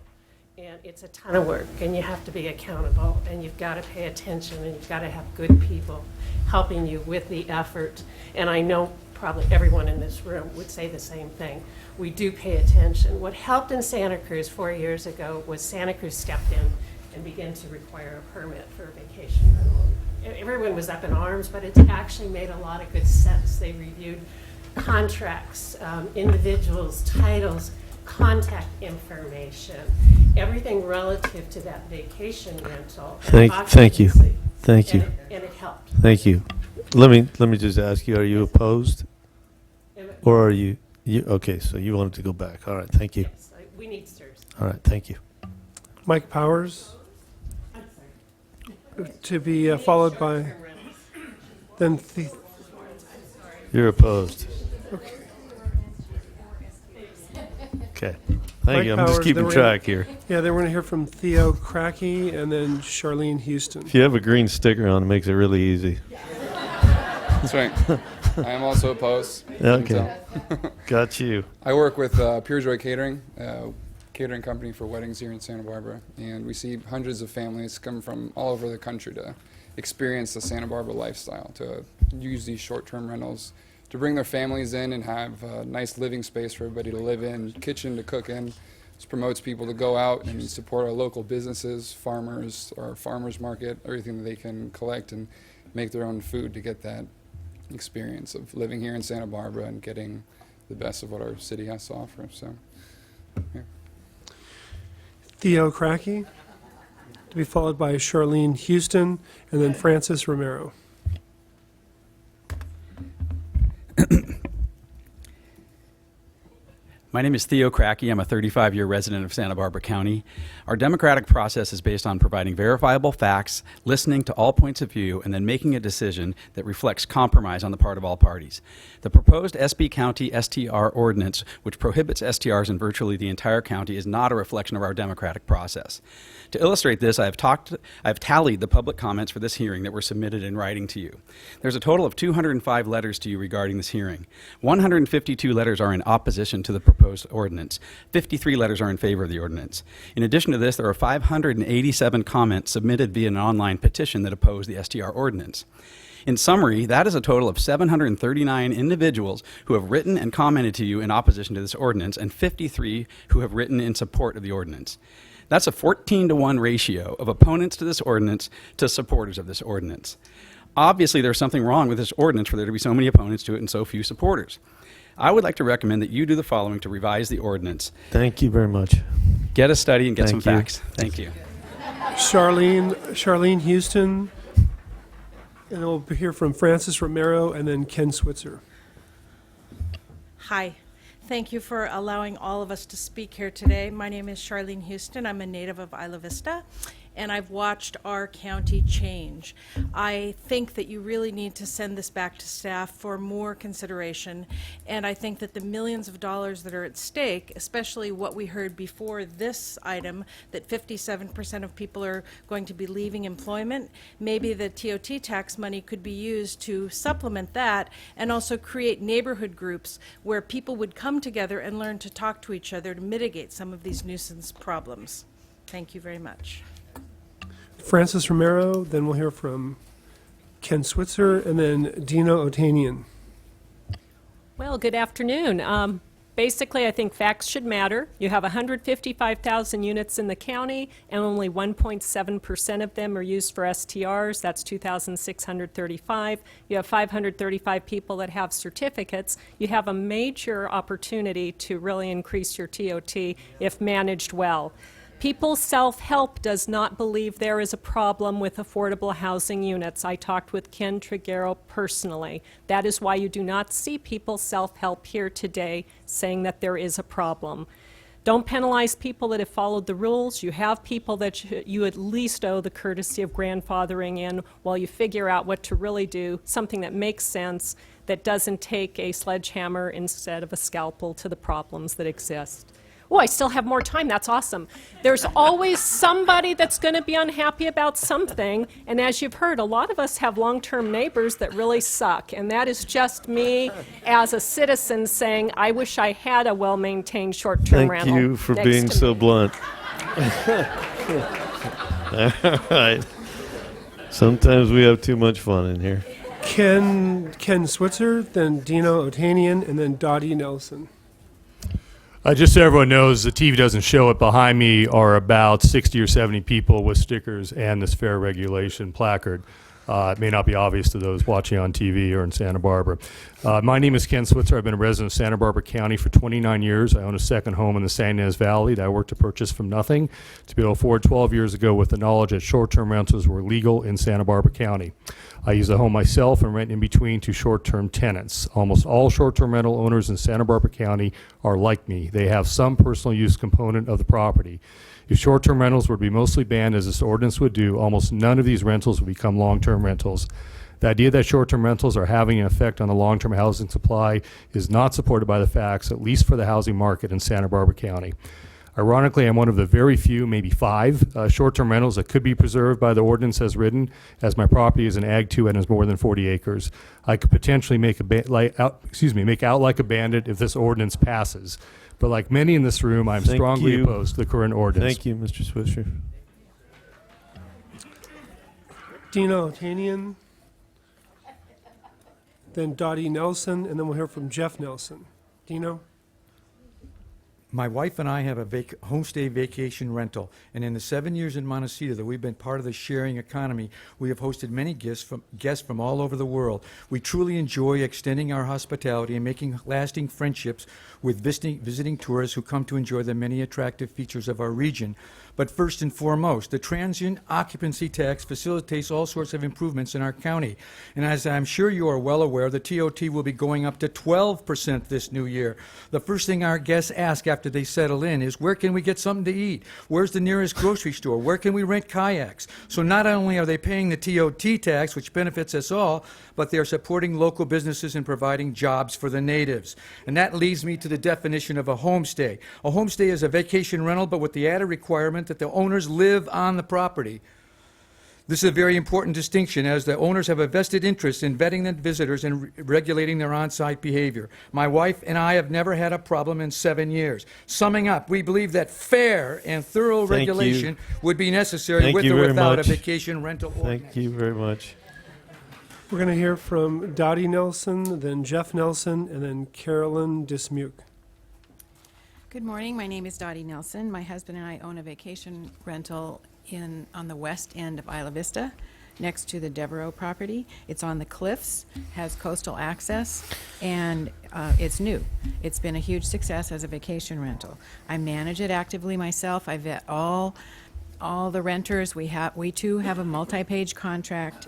Speaker 16: And it's a ton of work, and you have to be accountable, and you've got to pay attention, and you've got to have good people helping you with the effort. And I know probably everyone in this room would say the same thing. We do pay attention. What helped in Santa Cruz 4 years ago was Santa Cruz stepped in and began to require a permit for a vacation rental. Everyone was up in arms, but it's actually made a lot of good sense. They reviewed contracts, individuals, titles, contact information, everything relative to that vacation rental.
Speaker 11: Thank you. Thank you.
Speaker 16: And it helped.
Speaker 11: Thank you. Let me just ask you, are you opposed? Or are you okay, so you wanted to go back. All right, thank you.
Speaker 16: Yes, we need stirs.
Speaker 11: All right, thank you.
Speaker 2: Mike Powers, to be followed by, then
Speaker 11: You're opposed. Okay. Thank you. I'm just keeping track here.
Speaker 2: Yeah, then we're going to hear from Theo Cracky and then Charlene Houston.
Speaker 11: If you have a green sticker on, it makes it really easy.
Speaker 13: That's right. I am also opposed.
Speaker 11: Okay. Got you.
Speaker 13: I work with Pure Joy Catering, catering company for weddings here in Santa Barbara, and we see hundreds of families come from all over the country to experience the Santa Barbara lifestyle, to use these short-term rentals, to bring their families in and have a nice living space for everybody to live in, kitchen to cook in. This promotes people to go out and support our local businesses, farmers, our farmers market, everything that they can collect and make their own food to get that experience of living here in Santa Barbara and getting the best of what our city has to offer. So, yeah.
Speaker 2: Theo Cracky, to be followed by Charlene Houston and then Francis Romero.
Speaker 14: My name is Theo Cracky. I'm a 35-year resident of Santa Barbara County. Our democratic process is based on providing verifiable facts, listening to all points of view, and then making a decision that reflects compromise on the part of all parties. The proposed SB County STR ordinance, which prohibits STRs in virtually the entire county, is not a reflection of our democratic process. To illustrate this, I have tallied the public comments for this hearing that were submitted in writing to you. There's a total of 205 letters to you regarding this hearing. 152 letters are in opposition to the proposed ordinance. 53 letters are in favor of the ordinance. In addition to this, there are 587 comments submitted via an online petition that oppose the STR ordinance. In summary, that is a total of 739 individuals who have written and commented to you in opposition to this ordinance, and 53 who have written in support of the ordinance. That's a 14-to-1 ratio of opponents to this ordinance to supporters of this ordinance. Obviously, there's something wrong with this ordinance for there to be so many opponents to it and so few supporters. I would like to recommend that you do the following to revise the ordinance.
Speaker 11: Thank you very much.
Speaker 14: Get a study and get some
Speaker 11: Thank you.
Speaker 14: facts. Thank you.
Speaker 2: Charlene Houston, and we'll hear from Francis Romero and then Ken Switzer.
Speaker 17: Hi. Thank you for allowing all of us to speak here today. My name is Charlene Houston. I'm a native of Isla Vista, and I've watched our county change. I think that you really need to send this back to staff for more consideration, and I think that the millions of dollars that are at stake, especially what we heard before this item, that 57% of people are going to be leaving employment, maybe the TOT tax money could be used to supplement that and also create neighborhood groups where people would come together and learn to talk to each other to mitigate some of these nuisance problems. Thank you very much.
Speaker 2: Francis Romero, then we'll hear from Ken Switzer, and then Dino Otanian.
Speaker 18: Well, good afternoon. Basically, I think facts should matter. You have 155,000 units in the county, and only 1.7% of them are used for STRs. That's 2,635. You have 535 people that have certificates. You have a major opportunity to really increase your TOT if managed well. People's Self-Help does not believe there is a problem with affordable housing units. I talked with Ken Triguero personally. That is why you do not see People's Self-Help here today saying that there is a problem. Don't penalize people that have followed the rules. You have people that you at least owe the courtesy of grandfathering in while you figure out what to really do, something that makes sense, that doesn't take a sledgehammer instead of a scalpel to the problems that exist. oh, I still have more time, that's awesome. There's always somebody that's going to be unhappy about something, and as you've heard, a lot of us have long-term neighbors that really suck, and that is just me as a citizen saying, I wish I had a well-maintained short-term rental.
Speaker 11: Thank you for
Speaker 18: next
Speaker 11: being
Speaker 18: to
Speaker 11: so
Speaker 18: me.
Speaker 11: blunt. All right. Sometimes we have too much fun in here.
Speaker 2: Ken Switzer, then Dino Otanian, and then Dottie Nelson.
Speaker 7: Just so everyone knows, the TV doesn't show it. Behind me are about 60 or 70 people with stickers and this fair regulation placard. It may not be obvious to those watching on TV or in Santa Barbara. My name is Ken Switzer. I've been a resident of Santa Barbara County for 29 years. I own a second home in the San Ynez Valley that I worked to purchase from nothing to be able to afford 12 years ago with the knowledge that short-term rentals were legal in Santa Barbara County. I use the home myself and rent in between to short-term tenants. Almost all short-term rental owners in Santa Barbara County are like me. They have some personal use component of the property. If short-term rentals were to be mostly banned, as this ordinance would do, almost none of these rentals would become long-term rentals. The idea that short-term rentals are having an effect on the long-term housing supply is not supported by the facts, at least for the housing market in Santa Barbara County. Ironically, I'm one of the very few, maybe 5, short-term rentals that could be preserved by the ordinance as written, as my property is an Ag 2 and has more than 40 acres. I could potentially make out like a bandit if this ordinance passes. But like many in this room, I'm strongly opposed to the current ordinance.
Speaker 11: Thank you, Mr. Swisher.
Speaker 2: Dino Otanian, then Dottie Nelson, and then we'll hear from Jeff Nelson. Dino?
Speaker 19: My wife and I have a homestay vacation rental, and in the 7 years in Montecito that we've been part of the sharing economy, we have hosted many guests from all over the world. We truly enjoy extending our hospitality and making lasting friendships with visiting tourists who come to enjoy the many attractive features of our region. But first and foremost, the transient occupancy tax facilitates all sorts of improvements in our county. And as I'm sure you are well aware, the TOT will be going up to 12% this new year. The first thing our guests ask after they settle in is, where can we get something to eat? Where's the nearest grocery store? Where can we rent kayaks? So not only are they paying the TOT tax, which benefits us all, but they're supporting local businesses and providing jobs for the natives. And that leads me to the definition of a homestay. A homestay is a vacation rental, but with the added requirement that the owners live on the property. This is a very important distinction, as the owners have a vested interest in vetting the visitors and regulating their on-site behavior. My wife and I have never had a problem in 7 years. Summing up, we believe that fair and thorough regulation would be necessary with or without a vacation rental ordinance.
Speaker 11: Thank you very much.
Speaker 2: We're going to hear from Dottie Nelson, then Jeff Nelson, and then Carolyn Dismuke.
Speaker 20: Good morning. My name is Dottie Nelson. My husband and I own a vacation rental on the west end of Isla Vista, next to the Devereaux property. It's on the cliffs, has coastal access, and it's new. It's been a huge success as a vacation rental. I manage it actively myself. I vet all the renters. We too have a multi-page contract.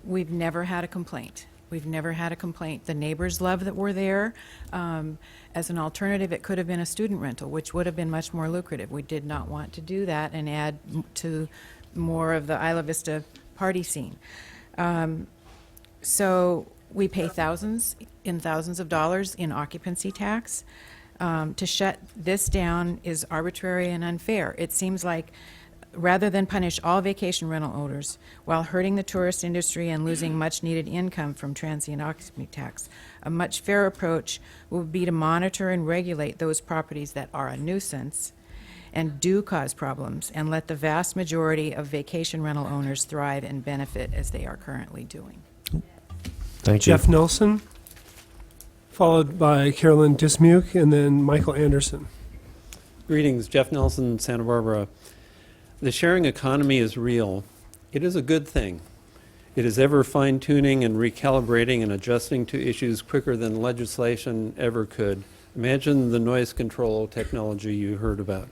Speaker 20: We've never had a complaint. We've never had a complaint. The neighbors love that we're there. As an alternative, it could have been a student rental, which would have been much more lucrative. We did not want to do that and add to more of the Isla Vista party scene. So we pay thousands of dollars in occupancy tax. To shut this down is arbitrary and unfair. It seems like rather than punish all vacation rental owners while hurting the tourist industry and losing much needed income from transient occupancy tax, a much fairer approach would be to monitor and regulate those properties that are a nuisance and do cause problems, and let the vast majority of vacation rental owners thrive and benefit as they are currently doing.
Speaker 11: Thank you.
Speaker 2: Jeff Nelson, followed by Carolyn Dismuke, and then Michael Anderson.
Speaker 21: Greetings, Jeff Nelson, Santa Barbara. The sharing economy is real. It is a good thing. It is ever fine-tuning and recalibrating and adjusting to issues quicker than legislation ever could. Imagine the noise control technology you heard about.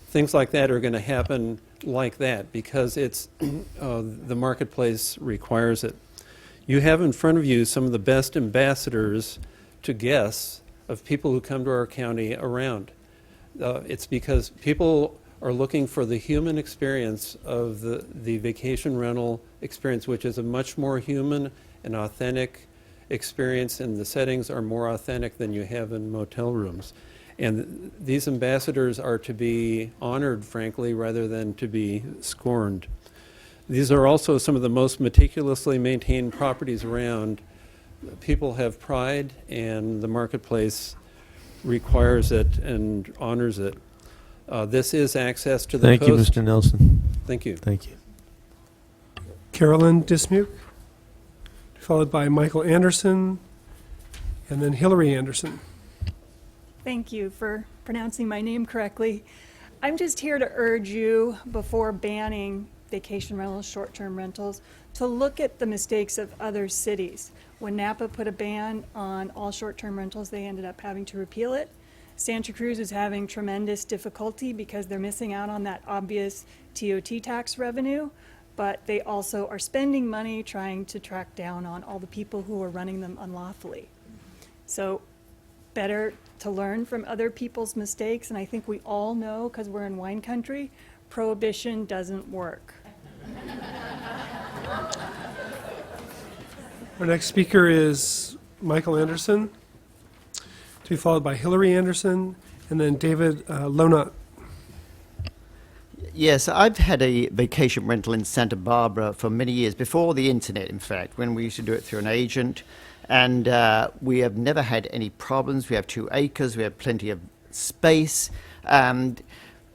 Speaker 21: Things like that are going to happen like that because it's the marketplace requires it. You have in front of you some of the best ambassadors to guests of people who come to our county around. It's because people are looking for the human experience of the vacation rental experience, which is a much more human and authentic experience, and the settings are more authentic than you have in motel rooms. And these ambassadors are to be honored, frankly, rather than to be scorned. These are also some of the most meticulously maintained properties around. People have pride, and the marketplace requires it and honors it. This is access to the
Speaker 11: Thank you,
Speaker 21: coast.
Speaker 11: Mr. Nelson.
Speaker 21: Thank you.
Speaker 11: Thank you.
Speaker 2: Carolyn Dismuke, followed by Michael Anderson, and then Hillary Anderson.
Speaker 1: Thank you for pronouncing my name correctly. I'm just here to urge you, before banning vacation rentals, short-term rentals, to look at the mistakes of other cities. When Napa put a ban on all short-term rentals, they ended up having to repeal it. Santa Cruz is having tremendous difficulty because they're missing out on that obvious TOT tax revenue, but they also are spending money trying to track down on all the people who are running them unlawfully. So better to learn from other people's mistakes, and I think we all know, because we're in wine country, prohibition doesn't work.
Speaker 2: Our next speaker is Michael Anderson, to be followed by Hillary Anderson, and then David Lonat.
Speaker 3: Yes, I've had a vacation rental in Santa Barbara for many years, before the internet, in fact, when we used to do it through an agent. And we have never had any problems. We have 2 acres, we have plenty of space. And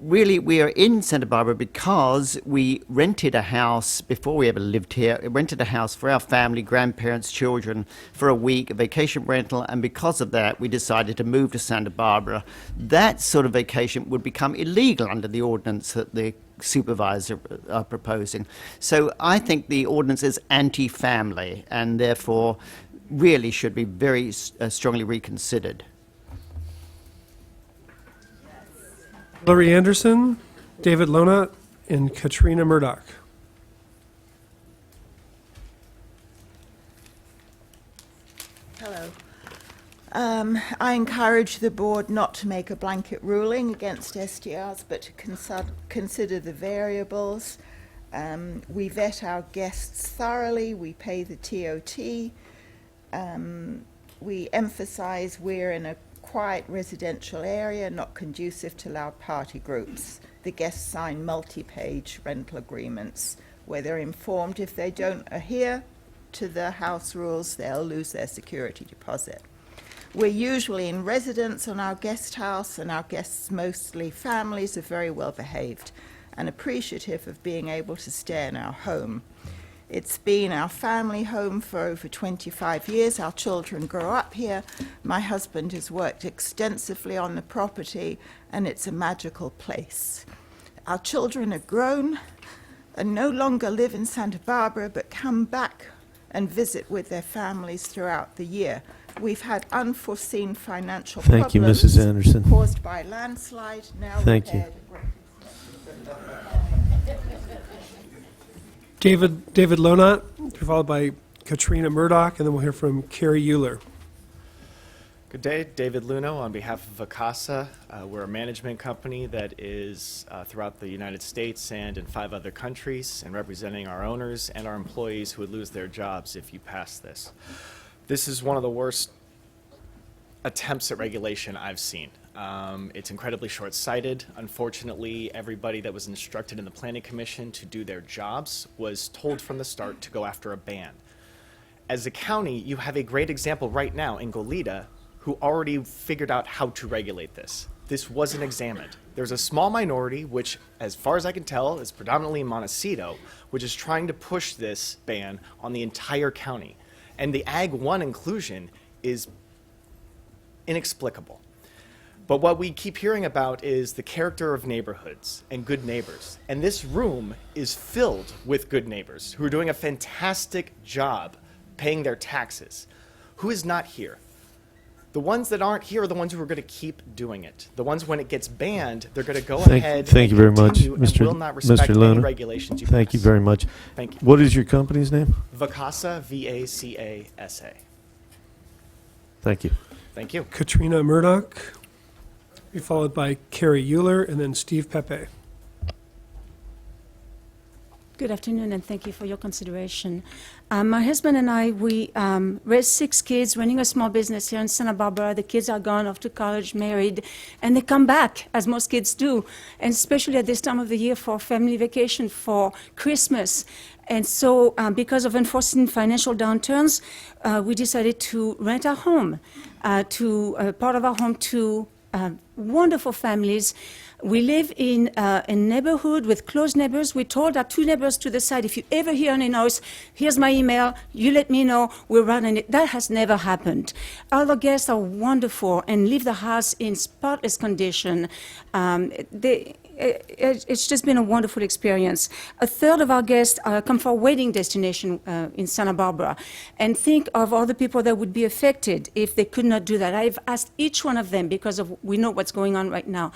Speaker 3: really, we are in Santa Barbara because we rented a house before we ever lived here. We rented a house for our family, grandparents, children, for a week, a vacation rental, and because of that, we decided to move to Santa Barbara. That sort of vacation would become illegal under the ordinance that the supervisor are proposing. So I think the ordinance is anti-family, and therefore really should be very strongly reconsidered.
Speaker 2: Hillary Anderson, David Lonat, and Katrina Murdoch.
Speaker 22: Hello. I encourage the board not to make a blanket ruling against STRs, but to consider the variables. We vet our guests thoroughly. We pay the TOT. We emphasize we're in a quiet residential area, not conducive to loud party groups. The guests sign multi-page rental agreements where they're informed if they don't adhere to the house rules, they'll lose their security deposit. We're usually in residence on our guest house, and our guests, mostly families, are very well behaved and appreciative of being able to stay in our home. It's been our family home for over 25 years. Our children grow up here. My husband has worked extensively on the property, and it's a magical place. Our children are grown and no longer live in Santa Barbara, but come back and visit with their families throughout the year. We've had unforeseen financial
Speaker 11: Thank you,
Speaker 22: problems
Speaker 11: Mrs. Anderson.
Speaker 22: caused by landslide, now
Speaker 11: Thank you.
Speaker 22: repaired.
Speaker 2: David Lonat, followed by Katrina Murdoch, and then we'll hear from Carrie Euler.
Speaker 23: Good day, David Luno on behalf of Vacasa. We're a management company that is throughout the United States and in 5 other countries, and representing our owners and our employees who would lose their jobs if you pass this. This is one of the worst attempts at regulation I've seen. It's incredibly short-sighted. Unfortunately, everybody that was instructed in the Planning Commission to do their jobs was told from the start to go after a ban. As a county, you have a great example right now in Goleta who already figured out how to regulate this. This wasn't examined. There's a small minority, which, as far as I can tell, is predominantly Montecito, which is trying to push this ban on the entire county. And the Ag 1 inclusion is inexplicable. But what we keep hearing about is the character of neighborhoods and good neighbors. And this room is filled with good neighbors who are doing a fantastic job paying their taxes. Who is not here? The ones that aren't here are the ones who are going to keep doing it. The ones, when it gets banned, they're going to go ahead
Speaker 11: Thank you very much,
Speaker 23: continue and will not respect any
Speaker 11: Luna.
Speaker 23: regulations you
Speaker 11: Thank you
Speaker 23: pass.
Speaker 11: very much.
Speaker 23: Thank you.
Speaker 11: What is your company's name?
Speaker 23: Vacasa, V-A-C-A-S-A.
Speaker 11: Thank you.
Speaker 23: Thank you.
Speaker 2: Katrina Murdoch, be followed by Carrie Euler, and then Steve Pepe.
Speaker 6: Good afternoon, and thank you for your consideration. My husband and I, we raised 6 kids, running a small business here in Santa Barbara. The kids are gone, off to college, married, and they come back, as most kids do, and especially at this time of the year for family vacation, for Christmas. And so, because of unforeseen financial downturns, we decided to rent our home, part of our home to wonderful families. We live in a neighborhood with close neighbors. We told our 2 neighbors to the side, if you ever hear any noise, here's my email, you let me know, we're running it. That has never happened. All the guests are wonderful and leave the house in spotless condition. It's just been a wonderful experience. A third of our guests come for a wedding destination in Santa Barbara. And think of all the people that would be affected if they could not do that. I've asked each one of them, because we know what's going on right now.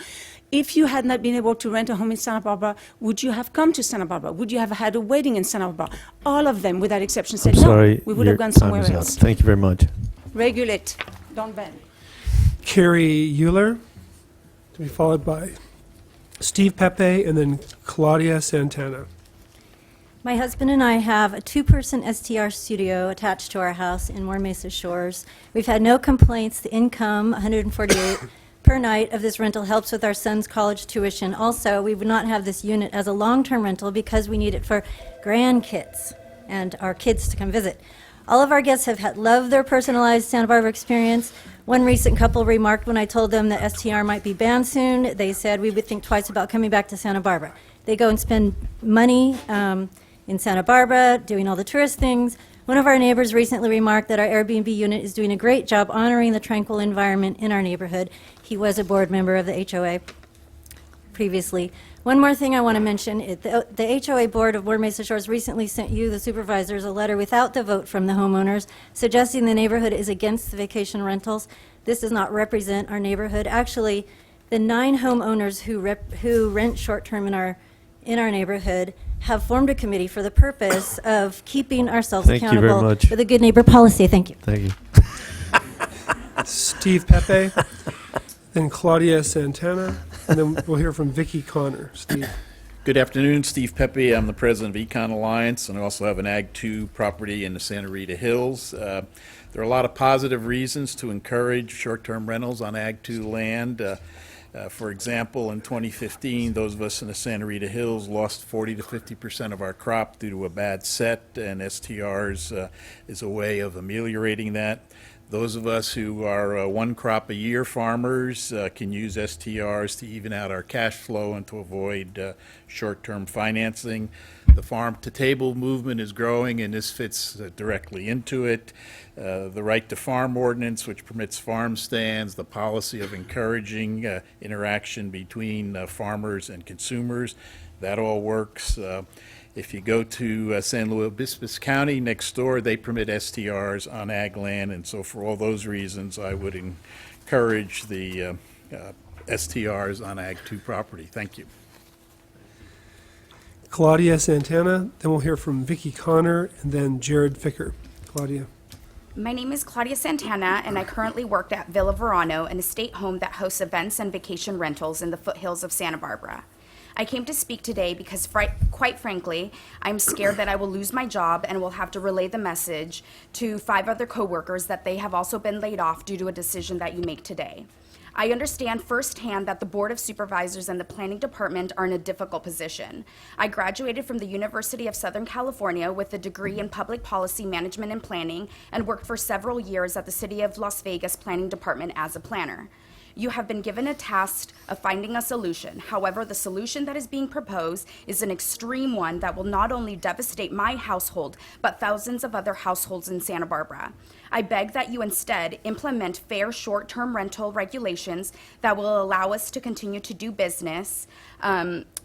Speaker 6: If you had not been able to rent a home in Santa Barbara, would you have come to Santa Barbara? Would you have had a wedding in Santa Barbara? All of them, without exception, said
Speaker 11: Sorry,
Speaker 6: no, we would
Speaker 11: your
Speaker 6: have gone
Speaker 11: time
Speaker 6: somewhere
Speaker 11: is up.
Speaker 6: else.
Speaker 11: Thank you very much.
Speaker 6: Regulate, don't ban.
Speaker 2: Carrie Euler, to be followed by Steve Pepe and then Claudia Santana.
Speaker 8: My husband and I have a 2-person STR studio attached to our house in More Mesa Shores. We've had no complaints. The income, $148 per night of this rental, helps with our son's college tuition. Also, we would not have this unit as a long-term rental because we need it for grandkids and our kids to come visit. All of our guests have loved their personalized Santa Barbara experience. One recent couple remarked when I told them that STR might be banned soon, they said we would think twice about coming back to Santa Barbara. They go and spend money in Santa Barbara, doing all the tourist things. One of our neighbors recently remarked that our Airbnb unit is doing a great job honoring the tranquil environment in our neighborhood. He was a board member of the HOA previously. One more thing I want to mention, the HOA board of More Mesa Shores recently sent you, the supervisors, a letter without the vote from the homeowners, suggesting the neighborhood is against the vacation rentals. This does not represent our neighborhood. Actually, the 9 homeowners who rent short-term in our neighborhood have formed a committee for the purpose of keeping ourselves
Speaker 11: Thank you very
Speaker 8: accountable
Speaker 11: much.
Speaker 8: with a good neighbor policy. Thank you.
Speaker 11: Thank you.
Speaker 2: Steve Pepe, then Claudia Santana, and then we'll hear from Vicki Connor. Steve.
Speaker 9: Good afternoon, Steve Pepe. I'm the president of Econ Alliance, and I also have an Ag 2 property in the Santa Rita Hills. There are a lot of positive reasons to encourage short-term rentals on Ag 2 land. For example, in 2015, those of us in the Santa Rita Hills lost 40 to 50% of our crop due to a bad set, and STRs is a way of ameliorating that. Those of us who are one-crop-a-year farmers can use STRs to even out our cash flow and to avoid short-term financing. The farm-to-table movement is growing, and this fits directly into it. The right to farm ordinance, which permits farm stands, the policy of encouraging interaction between farmers and consumers, that all works. If you go to San Luis Obispo County next door, they permit STRs on ag land, and so for all those reasons, I would encourage the STRs on Ag 2 property. Thank you.
Speaker 2: Claudia Santana, then we'll hear from Vicki Connor, and then Jared Ficker. Claudia.
Speaker 15: My name is Claudia Santana, and I currently work at Villa Verano, an estate home that hosts events and vacation rentals in the foothills of Santa Barbara. I came to speak today because, quite frankly, I'm scared that I will lose my job and will have to relay the message to 5 other coworkers that they have also been laid off due to a decision that you make today. I understand firsthand that the Board of Supervisors and the Planning Department are in a difficult position. I graduated from the University of Southern California with a degree in Public Policy Management and Planning and worked for several years at the City of Las Vegas Planning Department as a planner. You have been given a task of finding a solution. However, the solution that is being proposed is an extreme one that will not only devastate my household, but thousands of other households in Santa Barbara. I beg that you instead implement fair short-term rental regulations that will allow us to continue to do business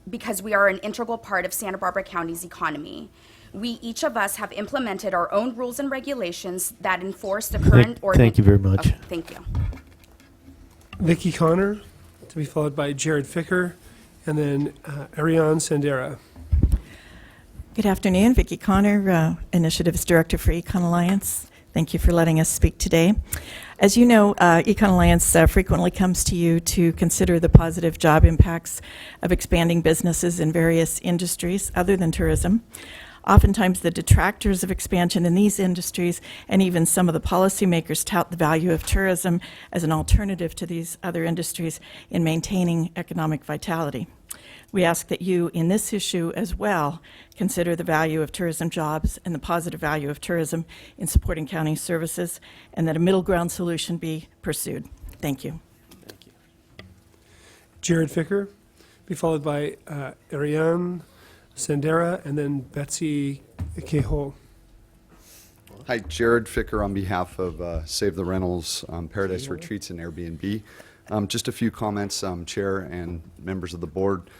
Speaker 15: because we are an integral part of Santa Barbara County's economy. We, each of us, have implemented our own rules and regulations that enforce the current ordinance.
Speaker 11: Thank you very much.
Speaker 15: Okay, thank you.
Speaker 2: Vicki Connor, to be followed by Jared Ficker, and then Ariane Sandera.
Speaker 24: Good afternoon, Vicki Connor, Initiatives Director for Econ Alliance.
Speaker 4: Thank you for letting us speak today. As you know, Econ Alliance frequently comes to you to consider the positive job impacts of expanding businesses in various industries other than tourism. Oftentimes, the detractors of expansion in these industries and even some of the policymakers tout the value of tourism as an alternative to these other industries in maintaining economic vitality. We ask that you, in this issue as well, consider the value of tourism jobs and the positive value of tourism in supporting county services, and that a middle ground solution be pursued. Thank you.
Speaker 2: Jared Ficker, be followed by Ariane Sandera, and then Betsy Kehoe.
Speaker 5: Hi, Jared Ficker on behalf of Save the Rentals, Paradise Retreats, and Airbnb. Just a few comments, Chair and members of the board.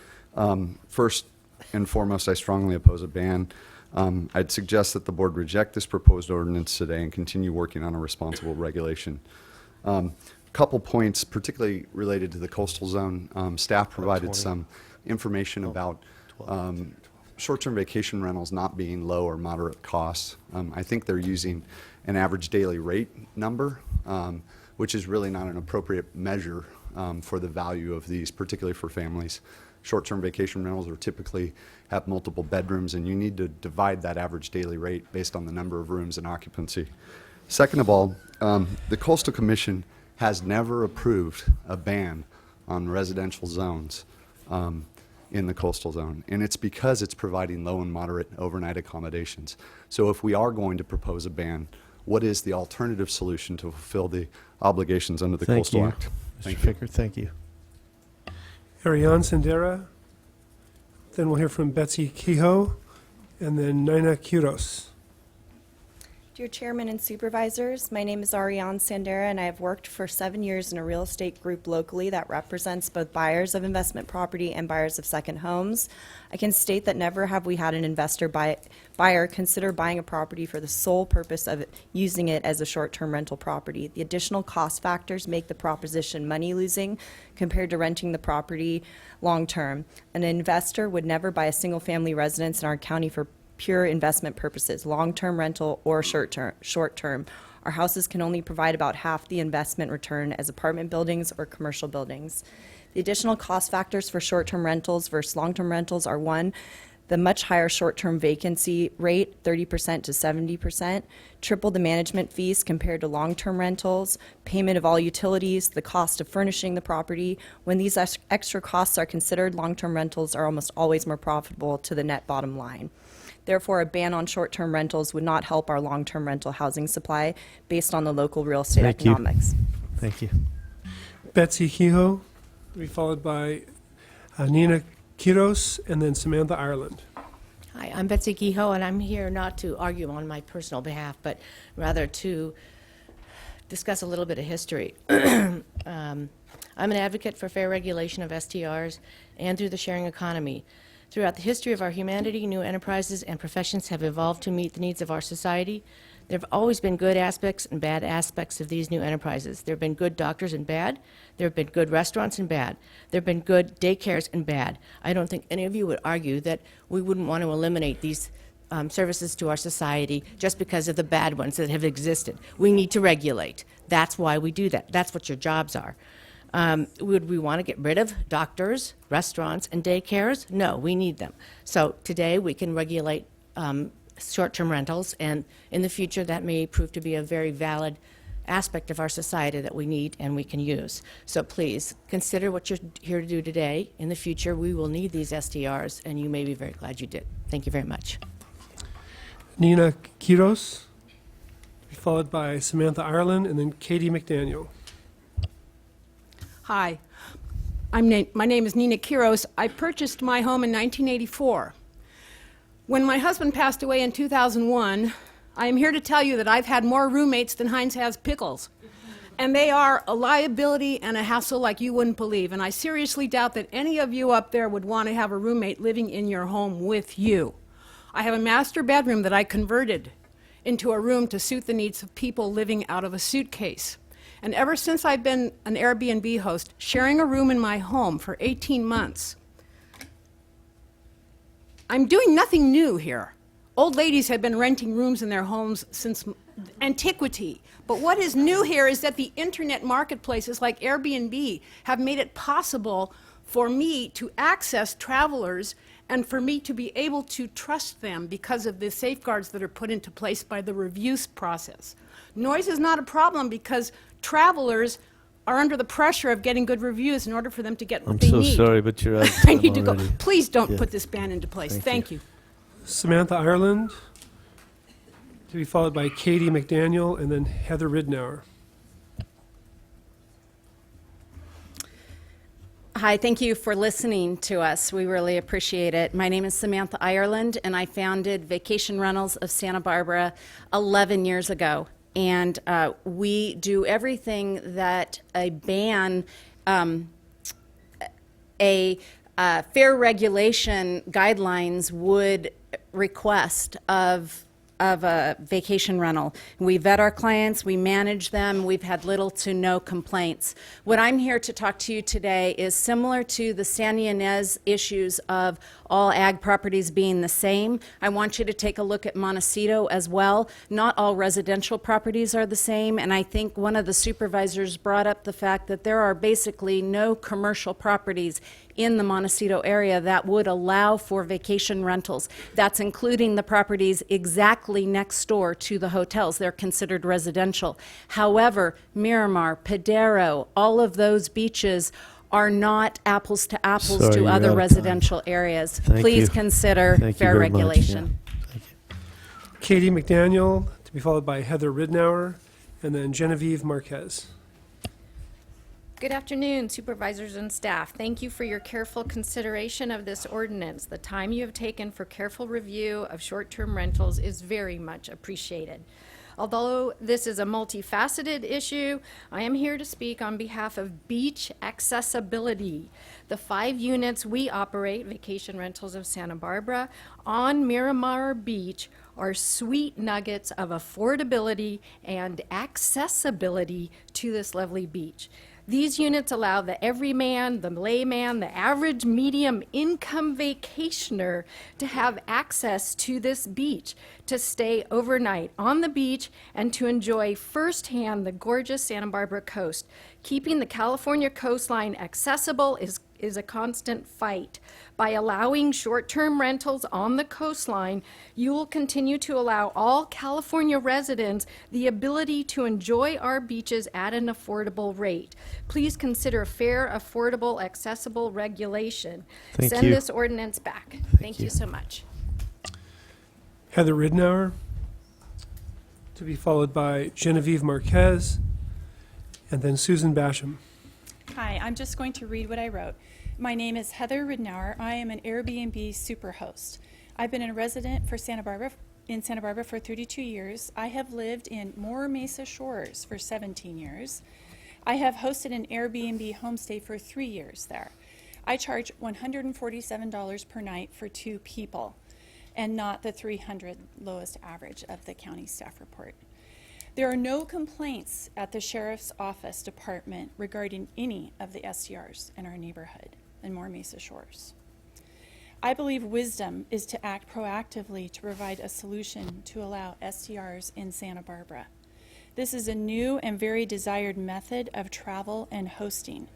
Speaker 5: First and foremost, I strongly oppose a ban. I'd suggest that the board reject this proposed ordinance today and continue working on a responsible regulation. Couple points, particularly related to the coastal zone. Staff provided some information about short-term vacation rentals not being low or moderate costs. I think they're using an average daily rate number, which is really not an appropriate measure for the value of these, particularly for families. Short-term vacation rentals are typically have multiple bedrooms, and you need to divide that average daily rate based on the number of rooms and occupancy. Second of all, the Coastal Commission has never approved a ban on residential zones in the coastal zone, and it's because it's providing low and moderate overnight accommodations. So if we are going to propose a ban, what is the alternative solution to fulfill the obligations under the Coastal Act?
Speaker 11: Mr. Ficker, thank you.
Speaker 2: Ariane Sandera, then we'll hear from Betsy Kehoe, and then Nina Quiros.
Speaker 10: Dear Chairman and Supervisors, my name is Ariane Sandera, and I have worked for 7 years in a real estate group locally that represents both buyers of investment property and buyers of second homes. I can state that never have we had an investor buyer consider buying a property for the sole purpose of using it as a short-term rental property. The additional cost factors make the proposition money-losing compared to renting the property long-term. An investor would never buy a single-family residence in our county for pure investment purposes, long-term rental or short-term. Our houses can only provide about half the investment return as apartment buildings or commercial buildings. The additional cost factors for short-term rentals versus long-term rentals are: one, the much higher short-term vacancy rate, 30% to 70%, triple the management fees compared to long-term rentals, payment of all utilities, the cost of furnishing the property. When these extra costs are considered, long-term rentals are almost always more profitable to the net bottom line. Therefore, a ban on short-term rentals would not help our long-term rental housing supply based on the local real estate economics.
Speaker 11: Thank you.
Speaker 2: Betsy Kehoe, to be followed by Nina Quiros, and then Samantha Ireland.
Speaker 24: Hi, I'm Betsy Kehoe, and I'm here not to argue on my personal behalf, but rather to discuss a little bit of history. I'm an advocate for fair regulation of STRs and through the sharing economy. Throughout the history of our humanity, new enterprises and professions have evolved to meet the needs of our society. There have always been good aspects and bad aspects of these new enterprises. There have been good doctors and bad. There have been good restaurants and bad. There have been good daycares and bad. I don't think any of you would argue that we wouldn't want to eliminate these services to our society just because of the bad ones that have existed. We need to regulate. That's why we do that. That's what your jobs are. Would we want to get rid of doctors, restaurants, and daycares? No, we need them. So today we can regulate short-term rentals, and in the future that may prove to be a very valid aspect of our society that we need and we can use. So please consider what you're here to do today. In the future we will need these STRs, and you may be very glad you did. Thank you very much.
Speaker 2: Nina Quiros, followed by Samantha Ireland, and then Katie McDaniel.
Speaker 25: Hi, my name is Nina Quiros. I purchased my home in 1984. When my husband passed away in 2001, I am here to tell you that I've had more roommates than Heinz has pickles. And they are a liability and a hassle like you wouldn't believe. And I seriously doubt that any of you up there would want to have a roommate living in your home with you. I have a master bedroom that I converted into a room to suit the needs of people living out of a suitcase. And ever since I've been an Airbnb host, sharing a room in my home for 18 months, I'm doing nothing new here. Old ladies have been renting rooms in their homes since antiquity. But what is new here is that the internet marketplaces like Airbnb have made it possible for me to access travelers and for me to be able to trust them because of the safeguards that are put into place by the reviews process. Noise is not a problem because travelers are under the pressure of getting good reviews in order for them to get what
Speaker 11: I'm
Speaker 25: they
Speaker 11: so
Speaker 25: need.
Speaker 11: sorry, but you're out of
Speaker 25: I
Speaker 11: time
Speaker 25: need to go.
Speaker 11: already.
Speaker 25: Please don't
Speaker 11: Yeah.
Speaker 25: put this ban into place. Thank you.
Speaker 2: Samantha Ireland, to be followed by Katie McDaniel, and then Heather Ridnour.
Speaker 12: Hi, thank you for listening to us. We really appreciate it. My name is Samantha Ireland, and I founded Vacation Rentals of Santa Barbara 11 years ago. And we do everything that a ban, fair regulation guidelines would request of a vacation rental. We vet our clients, we manage them, we've had little to no complaints. What I'm here to talk to you today is similar to the San Ynez issues of all ag properties being the same. I want you to take a look at Montecito as well. Not all residential properties are the same, and I think one of the supervisors brought up the fact that there are basically no commercial properties in the Montecito area that would allow for vacation rentals. That's including the properties exactly next door to the hotels. They're considered residential. However, Miramar, Padero, all of those beaches are not apples to apples
Speaker 11: Sorry,
Speaker 12: to
Speaker 11: you're
Speaker 12: other
Speaker 11: out of
Speaker 12: residential areas.
Speaker 11: Thank
Speaker 12: Please
Speaker 11: you.
Speaker 12: consider
Speaker 11: Thank you
Speaker 12: fair
Speaker 11: very much.
Speaker 12: regulation.
Speaker 2: Katie McDaniel, to be followed by Heather Ridnour, and then Genevieve Marquez.
Speaker 13: Good afternoon, supervisors and staff. Thank you for your careful consideration of this ordinance. The time you have taken for careful review of short-term rentals is very much appreciated. Although this is a multifaceted issue, I am here to speak on behalf of beach accessibility. The 5 units we operate, Vacation Rentals of Santa Barbara, on Miramar Beach are sweet nuggets of affordability and accessibility to this lovely beach. These units allow the everyman, the layman, the average medium income vacationer to have access to this beach, to stay overnight on the beach, and to enjoy firsthand the gorgeous Santa Barbara coast. Keeping the California coastline accessible is a constant fight. By allowing short-term rentals on the coastline, you will continue to allow all California residents the ability to enjoy our beaches at an affordable rate. Please consider fair, affordable, accessible regulation.
Speaker 11: Thank
Speaker 13: Send
Speaker 11: you.
Speaker 13: this ordinance back. Thank you so much.
Speaker 2: Heather Ridnour, to be followed by Genevieve Marquez, and then Susan Basham.
Speaker 14: Hi, I'm just going to read what I wrote. My name is Heather Ridnour. I am an Airbnb superhost. I've been a resident for Santa Barbara for 32 years. I have lived in More Mesa Shores for 17 years. I have hosted an Airbnb homestay for 3 years there. I charge $147 per night for 2 people, and not the $300 lowest average of the county staff report. There are no complaints at the Sheriff's Office Department regarding any of the STRs in our neighborhood in More Mesa Shores. I believe wisdom is to act proactively to provide a solution to allow STRs in Santa Barbara. This is a new and very desired method of travel and hosting.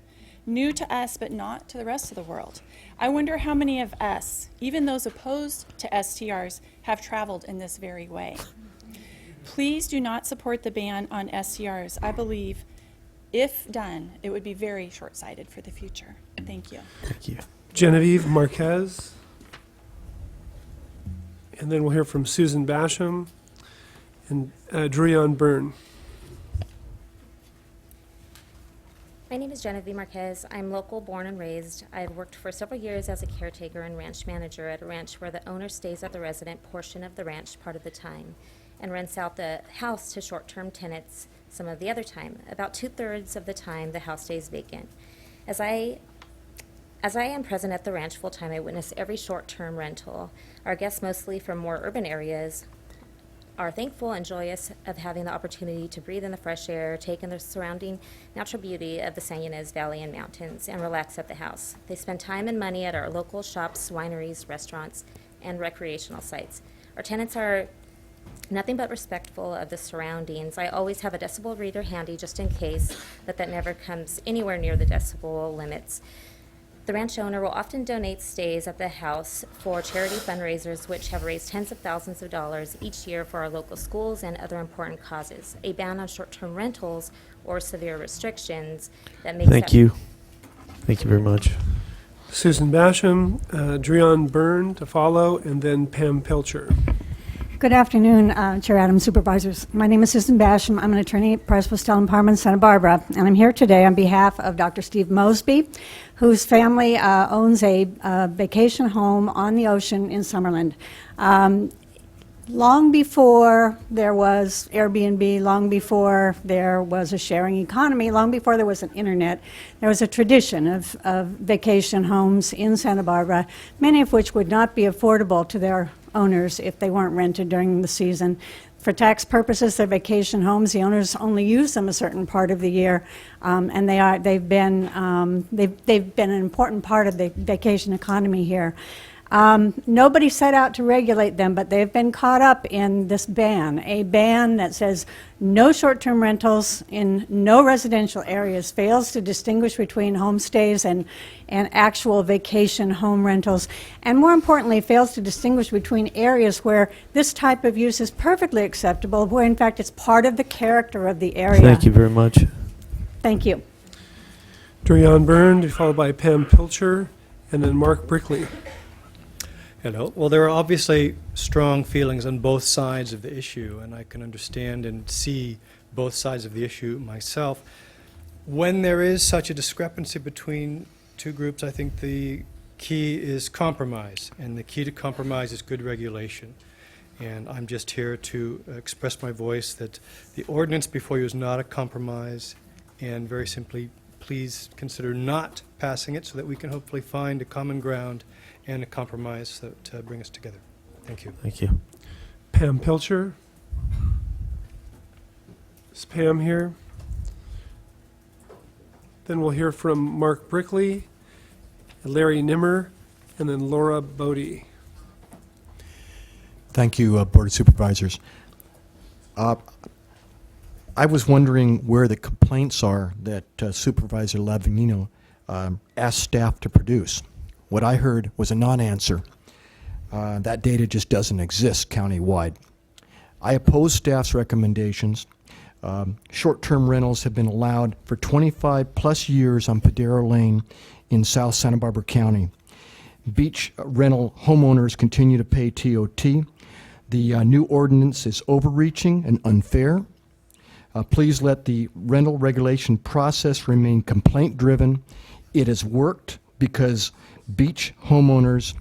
Speaker 14: New to us, but not to the rest of the world. I wonder how many of us, even those opposed to STRs, have traveled in this very way. Please do not support the ban on STRs. I believe, if done, it would be very short-sighted for the future. Thank you.
Speaker 11: Thank you.
Speaker 2: Genevieve Marquez, and then we'll hear from Susan Basham and Druyon Byrne.
Speaker 16: My name is Genevieve Marquez. I'm local, born and raised. I've worked for several years as a caretaker and ranch manager at a ranch where the owner stays at the resident portion of the ranch part of the time and rents out the house to short-term tenants some of the other time. About 2/3 of the time, the house stays vacant. As I am present at the ranch full-time, I witness every short-term rental. Our guests, mostly from more urban areas, are thankful and joyous of having the opportunity to breathe in the fresh air, take in the surrounding natural beauty of the San Ynez Valley and mountains, and relax at the house. They spend time and money at our local shops, wineries, restaurants, and recreational sites. Our tenants are nothing but respectful of the surroundings. I always have a decibel reader handy just in case, but that never comes anywhere near the decibel limits. The ranch owner will often donate stays at the house for charity fundraisers, which have raised tens of thousands of dollars each year for our local schools and other important causes. A ban on short-term rentals or severe restrictions that makes
Speaker 11: Thank you. Thank you very much.
Speaker 2: Susan Basham, Dreon Byrne to follow, and then Pam Pilcher.
Speaker 7: Good afternoon, Chair Adams, Supervisors. My name is Susan Basham. I'm an attorney at Price Postell and Parma in Santa Barbara, and I'm here today on behalf of Dr. Steve Mosby, whose family owns a vacation home on the ocean in Summerland. Long before there was Airbnb, long before there was a sharing economy, long before there was an internet, there was a tradition of vacation homes in Santa Barbara, many of which would not be affordable to their owners if they weren't rented during the season. For tax purposes, they're vacation homes. The owners only use them a certain part of the year, and they've been an important part of the vacation economy here. Nobody set out to regulate them, but they've been caught up in this ban, a ban that says no short-term rentals in no residential areas, fails to distinguish between homestays and actual vacation home rentals, and more importantly, fails to distinguish between areas where this type of use is perfectly acceptable, where in fact it's part of the character of the area.
Speaker 11: Thank you very much.
Speaker 7: Thank you.
Speaker 2: Dreon Byrne, followed by Pam Pilcher, and then Mark Brickley.
Speaker 17: Hello. Well, there are obviously strong feelings on both sides of the issue, and I can understand and see both sides of the issue myself. When there is such a discrepancy between two groups, I think the key is compromise, and the key to compromise is good regulation. And I'm just here to express my voice that the ordinance before you is not a compromise, and very simply, please consider not passing it so that we can hopefully find a common ground and a compromise to bring us together. Thank you.
Speaker 11: Thank you.
Speaker 2: Pam Pilcher. Is Pam here? Then we'll hear from Mark Brickley, Larry Nimmer, and then Laura Bodie.
Speaker 18: Thank you, Board of Supervisors. I was wondering where the complaints are that Supervisor Lavignino asked staff to produce. What I heard was a non-answer. That data just doesn't exist countywide. I oppose staff's recommendations. Short-term rentals have been allowed for 25 plus years on Padero Lane in South Santa Barbara County. Beach rental homeowners continue to pay TOT. The new ordinance is overreaching and unfair. Please let the rental regulation process remain complaint-driven. It has worked because beach homeowners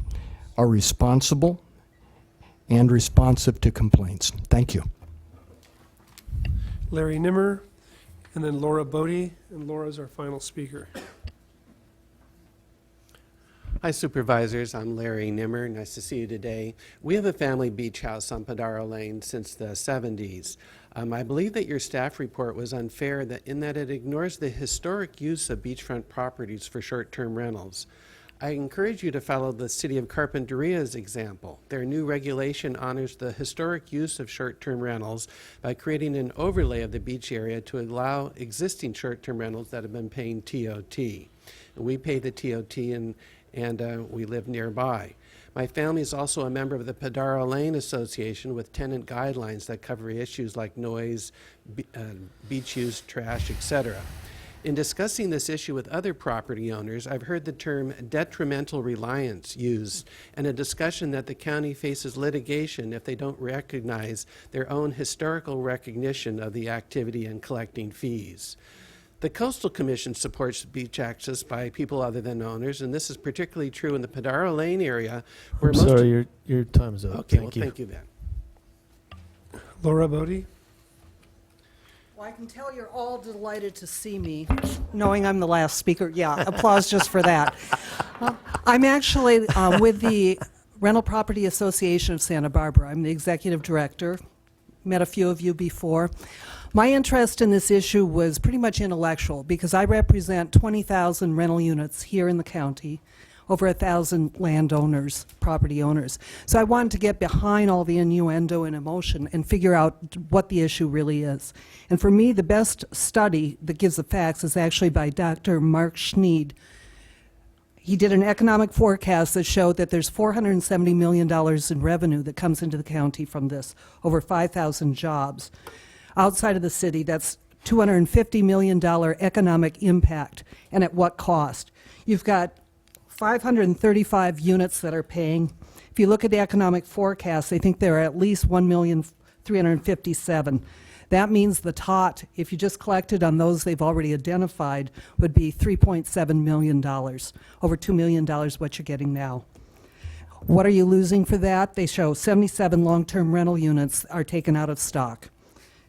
Speaker 18: are responsible and responsive to complaints. Thank you.
Speaker 2: Larry Nimmer, and then Laura Bodie, and Laura's our final speaker.
Speaker 19: Hi, Supervisors. I'm Larry Nimmer. Nice to see you today. We have a family beach house on Padaro Lane since the 70s. I believe that your staff report was unfair in that it ignores the historic use of beachfront properties for short-term rentals. I encourage you to follow the City of Carpinteria's example. Their new regulation honors the historic use of short-term rentals by creating an overlay of the beach area to allow existing short-term rentals that have been paying TOT. We pay the TOT and we live nearby. My family is also a member of the Padaro Lane Association with tenant guidelines that cover issues like noise, beach use, trash, etc. In discussing this issue with other property owners, I've heard the term detrimental reliance used, and a discussion that the county faces litigation if they don't recognize their own historical recognition of the activity and collecting fees. The Coastal Commission supports beach access by people other than owners, and this is particularly true in the Padaro Lane area where
Speaker 11: I'm sorry, your time is up.
Speaker 19: Okay,
Speaker 11: Thank you.
Speaker 19: then.
Speaker 2: Laura Bodie.
Speaker 20: Well, I can tell you're all delighted to see me, knowing I'm the last speaker. Yeah, applause just for that. I'm actually with the Rental Property Association of Santa Barbara. I'm the executive director. Met a few of you before. My interest in this issue was pretty much intellectual because I represent 20,000 rental units here in the county. over 1,000 landowners, property owners. So I wanted to get behind all the innuendo and emotion and figure out what the issue really is. And for me, the best study that gives the facts is actually by Dr. Mark Schneed. He did an economic forecast that showed that there's $470 million in revenue that comes into the county from this, over 5,000 jobs. Outside of the city, that's $250 million economic impact, and at what cost? You've got 535 units that are paying. If you look at the economic forecast, they think there are at least 1,357,000. That means the tot, if you just collected on those they've already identified, would be $3.7 million, over $2 million what you're getting now. What are you losing for that? They show 77 long-term rental units are taken out of stock.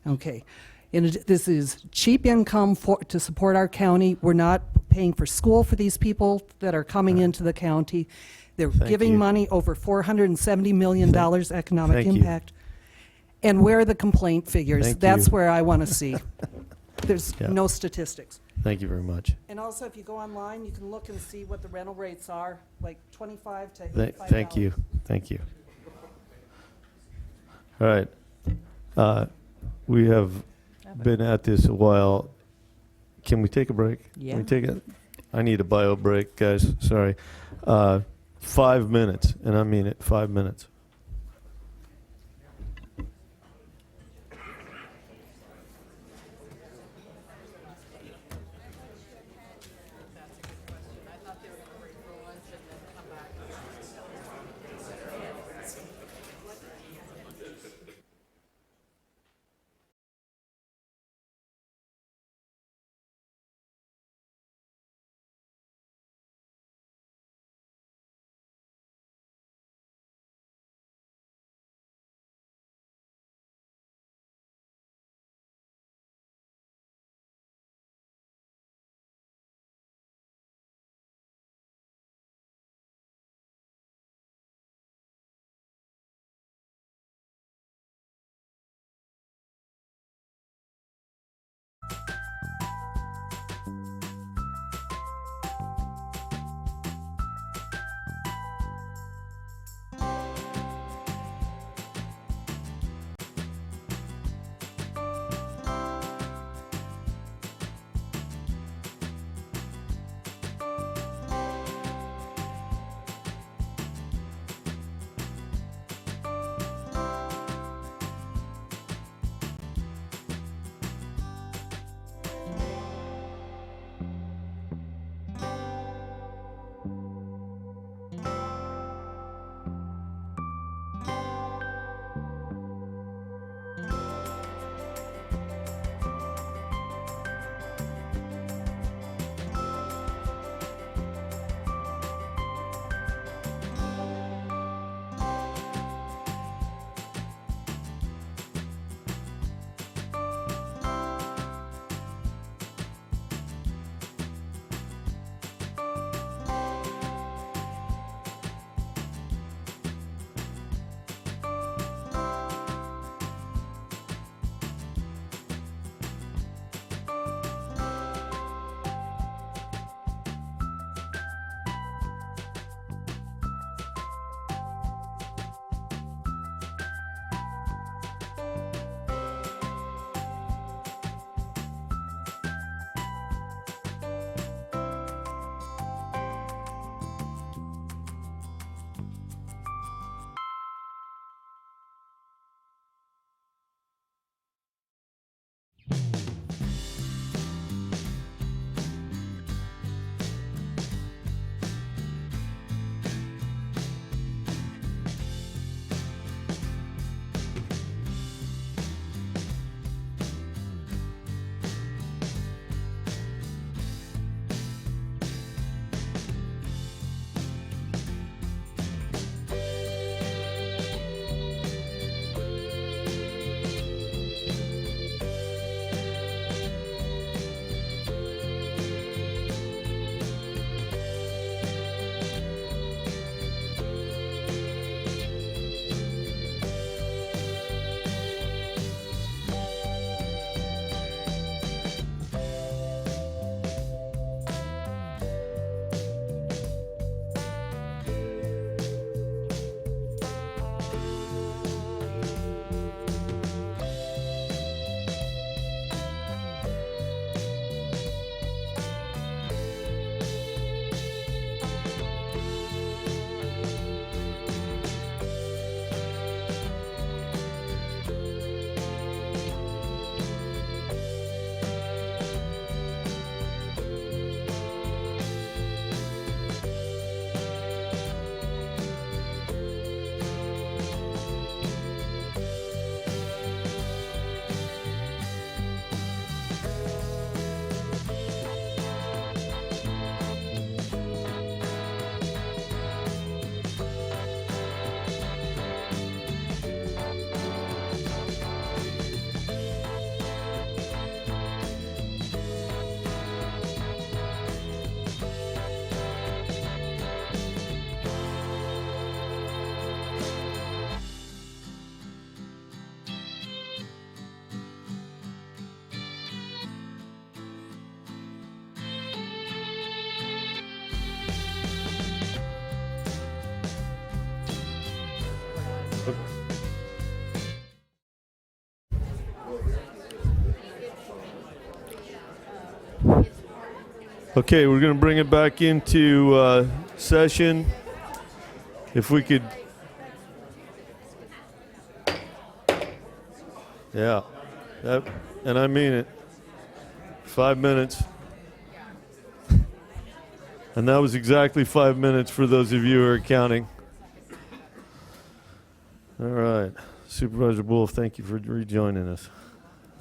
Speaker 20: Okay. This is cheap income to support our county. We're not paying for school for these people that are coming into the county. They're giving money, over $470 million economic impact. And where are the complaint figures? That's where I want to see. There's no statistics.
Speaker 11: Thank you very much.
Speaker 20: And also, if you go online, you can look and see what the rental rates are, like $25 to $85.
Speaker 11: Thank you. Thank you. All right. We have been at this a while. Can we take a break?
Speaker 4: Yeah.
Speaker 11: Can we take it? I need a bio break, guys. Sorry. 5 minutes, and I mean it, 5 minutes. Okay, we're going to bring it back into session. If we could. Yeah, and I mean it. 5 minutes. And that was exactly 5 minutes for those of you who are counting. All right. Supervisor Wolf, thank you for rejoining us.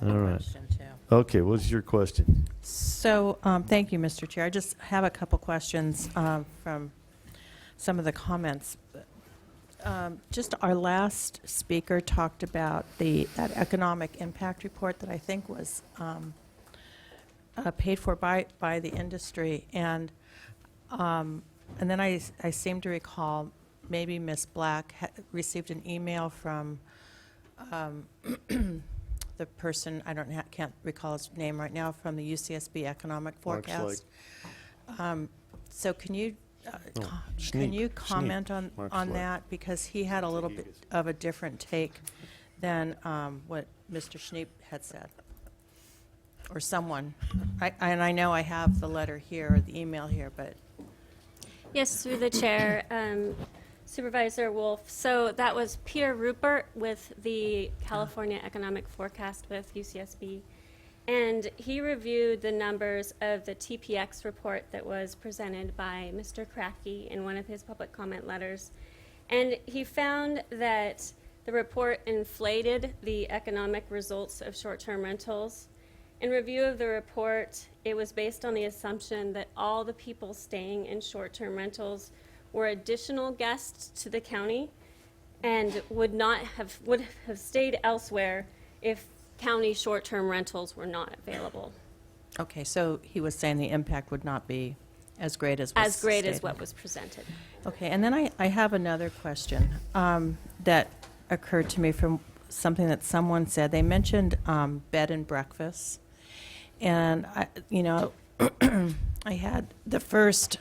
Speaker 11: All right. Okay, what's your question?
Speaker 4: So, thank you, Mr. Chair. I just have a couple questions from some of the comments. Just our last speaker talked about that economic impact report that I think was paid for by the industry, and then I seem to recall maybe Ms. Black received an email from the person, can't recall his name right now, from the UCSB economic forecast. So can you comment on that, because he had a little bit of a different take than what Mr. Schneep had said, or someone. And I know I have the letter here, or the email here, but
Speaker 1: yes, through the chair. Supervisor Wolf, so that was Peter Rupert with the California Economic Forecast with UCSB, and he reviewed the numbers of the TPX report that was presented by Mr. Kratky in one of his public comment letters, and he found that the report inflated the economic results of short-term rentals. In review of the report, it was based on the assumption that all the people staying in short-term rentals were additional guests to the county and would have stayed elsewhere if county short-term rentals were not available.
Speaker 4: okay, so he was saying the impact would not be as great as was stated.
Speaker 1: What was presented.
Speaker 4: Okay, and then I have another question that occurred to me from something that someone said. They mentioned bed and breakfast, and I had the first.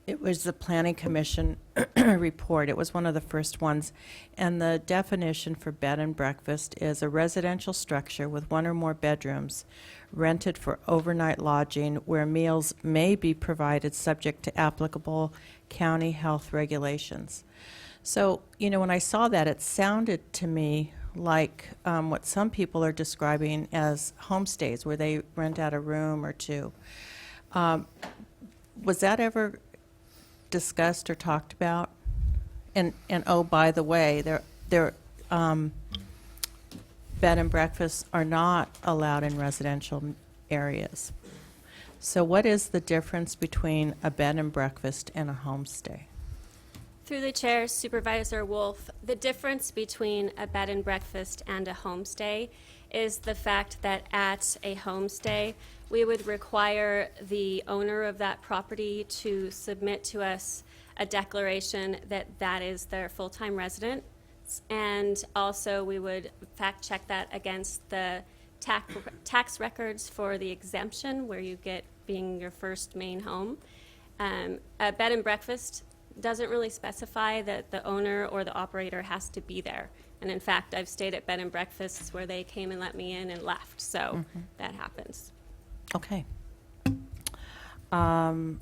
Speaker 4: It was the Planning Commission report. It was one of the first ones. And the definition for bed and breakfast is a residential structure with one or more bedrooms rented for overnight lodging where meals may be provided subject to applicable county health regulations. So, when I saw that, it sounded to me like what some people are describing as homestays, where they rent out a room or two. Was that ever discussed or talked about? And oh, by the way, bed and breakfasts are not allowed in residential areas. So what is the difference between a bed and breakfast and a homestay?
Speaker 1: Through the chair, Supervisor Wolf, the difference between a bed and breakfast and a homestay is the fact that at a homestay, we would require the owner of that property to submit to us a declaration that that is their full-time resident. And also, we would fact check that against the tax records for the exemption, where you get being your first main home. A bed and breakfast doesn't really specify that the owner or the operator has to be there. And in fact, I've stayed at bed and breakfasts where they came and let me in and left. So that happens.
Speaker 4: Okay. I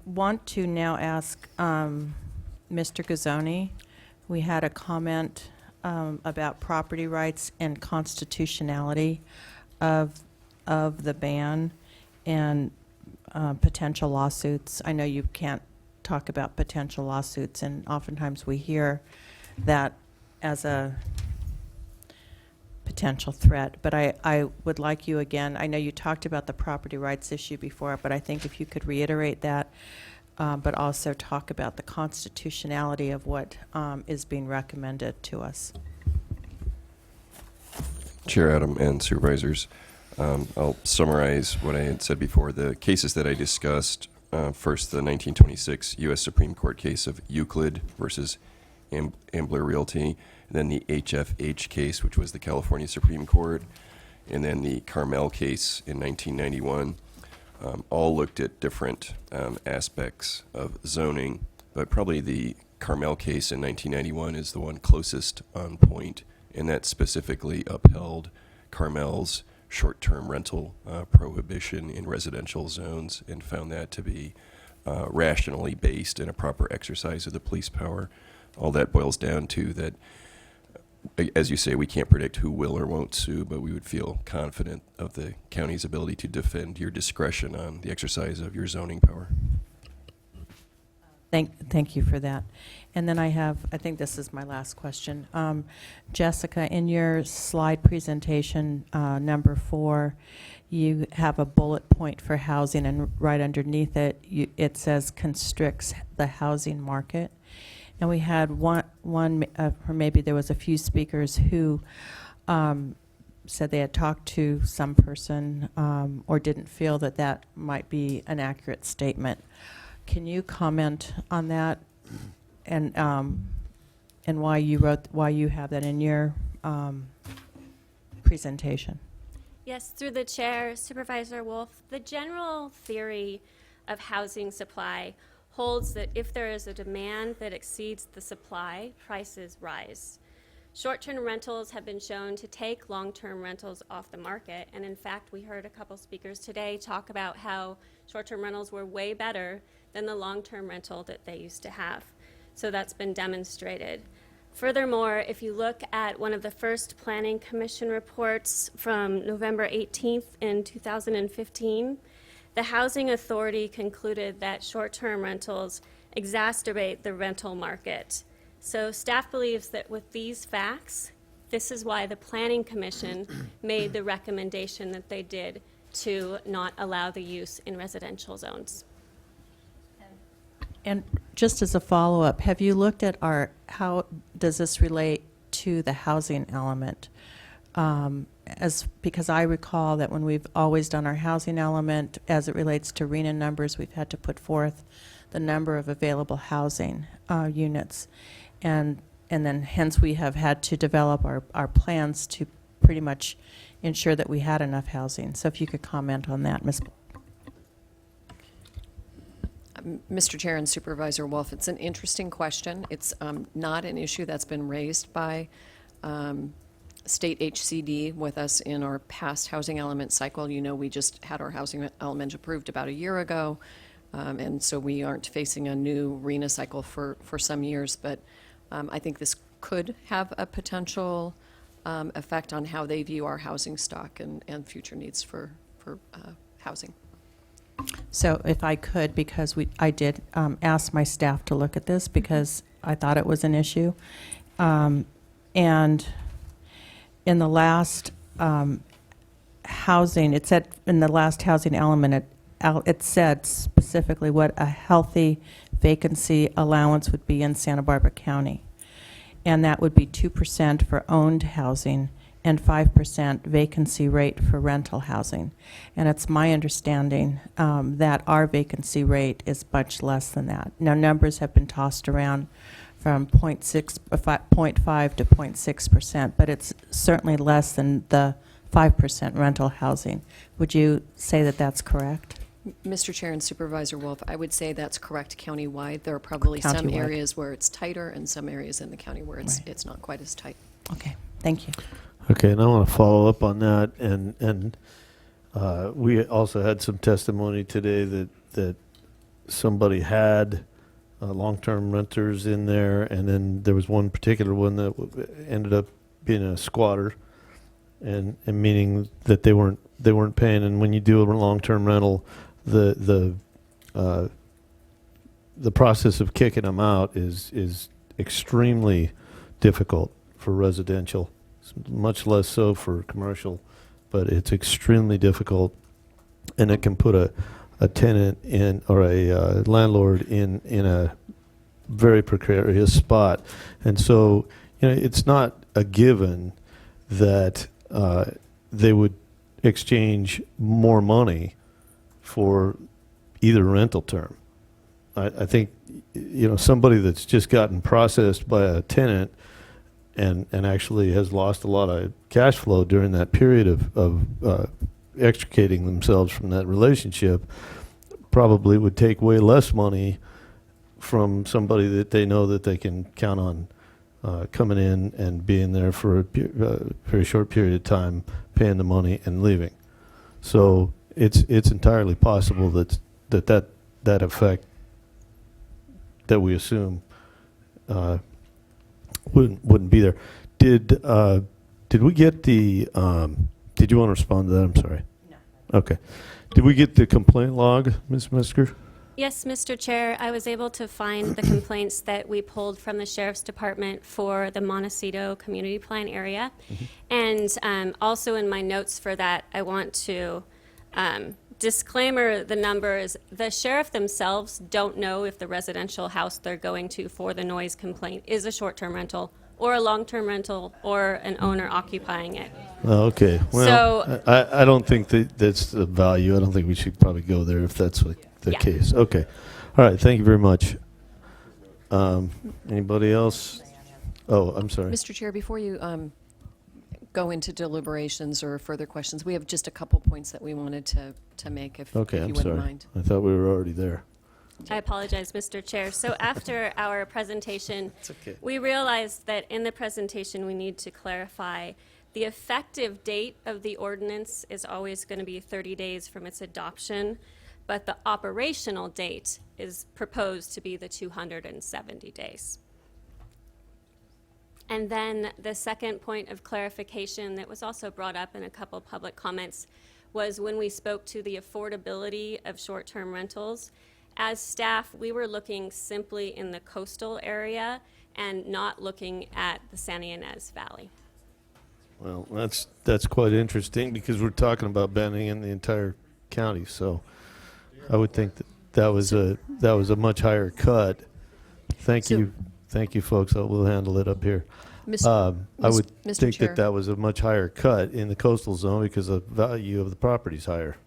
Speaker 4: want to now ask Mr. Gazzoni. We had a comment about property rights and constitutionality of the ban and potential lawsuits. I know you can't talk about potential lawsuits, and oftentimes we hear that as a potential threat, but I would like you again, I know you talked about the property rights issue before, but I think if you could reiterate that, but also talk about the constitutionality of what is being recommended to us.
Speaker 3: Chair Adam and Supervisors, I'll summarize what I had said before. The cases that I discussed, first the 1926 U.S. Supreme Court case of Euclid versus Ambler Realty, then the HFH case, which was the California Supreme Court, and then the Carmel case in 1991, all looked at different aspects of zoning, but probably the Carmel case in 1991 is the one closest on point, and that specifically upheld Carmel's short-term rental prohibition in residential zones and found that to be rationally based and a proper exercise of the police power. All that boils down to that, as you say, we can't predict who will or won't sue, but we would feel confident of the county's ability to defend your discretion on the exercise of your zoning power.
Speaker 4: Thank you for that. And then I think this is my last question. Jessica, in your slide presentation, number 4, you have a bullet point for housing, and right underneath it, it says constricts the housing market. And we had one or maybe there was a few speakers who said they had talked to some person or didn't feel that that might be an accurate statement. Can you comment on that, and why you have that in your presentation?
Speaker 1: Yes, through the chair, Supervisor Wolf, the general theory of housing supply holds that if there is a demand that exceeds the supply, prices rise. Short-term rentals have been shown to take long-term rentals off the market, and in fact, we heard a couple speakers today talk about how short-term rentals were way better than the long-term rental that they used to have. So that's been demonstrated. Furthermore, if you look at one of the first Planning Commission reports from November 18th in 2015, the Housing Authority concluded that short-term rentals exacerbate the rental market. So staff believes that with these facts, this is why the Planning Commission made the recommendation that they did to not allow the use in residential zones.
Speaker 4: And just as a follow-up, have you looked at how does this relate to the housing element? Because I recall that when we've always done our housing element as it relates to RENA numbers, we've had to put forth the number of available housing units. And then hence we have had to develop our plans to pretty much ensure that we had enough housing. So if you could comment on that, Ms.
Speaker 6: Mr. Chair and Supervisor Wolf, it's an interesting question. It's not an issue that's been raised by state HCD with us in our past housing element cycle. You know, we just had our housing element approved about a year ago, and so we aren't facing a new RENA cycle for some years, but I think this could have a potential effect on how they view our housing stock and future needs for housing.
Speaker 4: So if I could, because I did ask my staff to look at this because I thought it was an issue. And in the last housing, it said in the last housing element, it said specifically what a healthy vacancy allowance would be in Santa Barbara County. And that would be 2% for owned housing and 5% vacancy rate for rental housing. And it's my understanding that our vacancy rate is much less than that. Now, numbers have been tossed around from 0.5 to 0.6%, but it's certainly less than the 5% rental housing. Would you say that that's correct?
Speaker 6: Mr. Chair and Supervisor Wolf, I would say that's correct countywide. There are probably some
Speaker 4: Countywide.
Speaker 6: areas where it's tighter and some areas in the county where it's not quite as tight.
Speaker 4: Okay, thank you.
Speaker 11: Okay, and I want to follow up on that, and we also had some testimony today that somebody had long-term renters in there, and then there was one particular one that ended up being a squatter, and meaning that they weren't paying. And when you do a long-term rental, the process of kicking them out is extremely difficult for residential. Much less so for commercial, but it's extremely difficult, and it can put a tenant in or a landlord in a very precarious spot. And so, it's not a given that they would exchange more money for either rental term. I think somebody that's just gotten processed by a tenant and actually has lost a lot of cash flow during that period of extricating themselves from that relationship probably would take way less money from somebody that they know that they can count on coming in and being there for a very short period of time, paying the money and leaving. So it's entirely possible that effect that we assume wouldn't be there. Did we get the? Did you want to respond to that? I'm sorry. No. Okay. Did we get the complaint log, Ms. Mesker?
Speaker 1: Yes, Mr. Chair, I was able to find the complaints that we pulled from the Sheriff's Department for the Montecito Community Plan area. And also in my notes for that, I want to disclaimer the numbers. The sheriff themselves don't know if the residential house they're going to for the noise complaint is a short-term rental or a long-term rental or an owner occupying it.
Speaker 11: Oh, okay. Well,
Speaker 1: So-
Speaker 11: I don't think that's the value. I don't think we should probably go there if that's the case. Okay. All right. Thank you very much. Anybody else? Oh, I'm sorry.
Speaker 6: Mr. Chair, before you go into deliberations or further questions, we have just a couple points that we wanted to make, if
Speaker 11: Okay,
Speaker 6: you
Speaker 11: I'm
Speaker 6: wouldn't
Speaker 11: sorry.
Speaker 6: mind.
Speaker 11: I thought we were already there.
Speaker 1: I apologize, Mr. Chair. So after our presentation,
Speaker 11: okay.
Speaker 1: we realized that in the presentation we need to clarify the effective date of the ordinance is always going to be 30 days from its adoption, but the operational date is proposed to be the 270 days. And then the second point of clarification that was also brought up in a couple public comments was when we spoke to the affordability of short-term rentals. As staff, we were looking simply in the coastal area and not looking at the Santa Ynez Valley.
Speaker 11: Well, that's quite interesting because we're talking about banning in the entire county. So I would think that was a much higher cut. Thank you, folks. We'll handle it up here. I would
Speaker 6: Mr.
Speaker 11: think
Speaker 6: Chair.
Speaker 11: that was a much higher cut in the coastal zone because the value of the property is higher.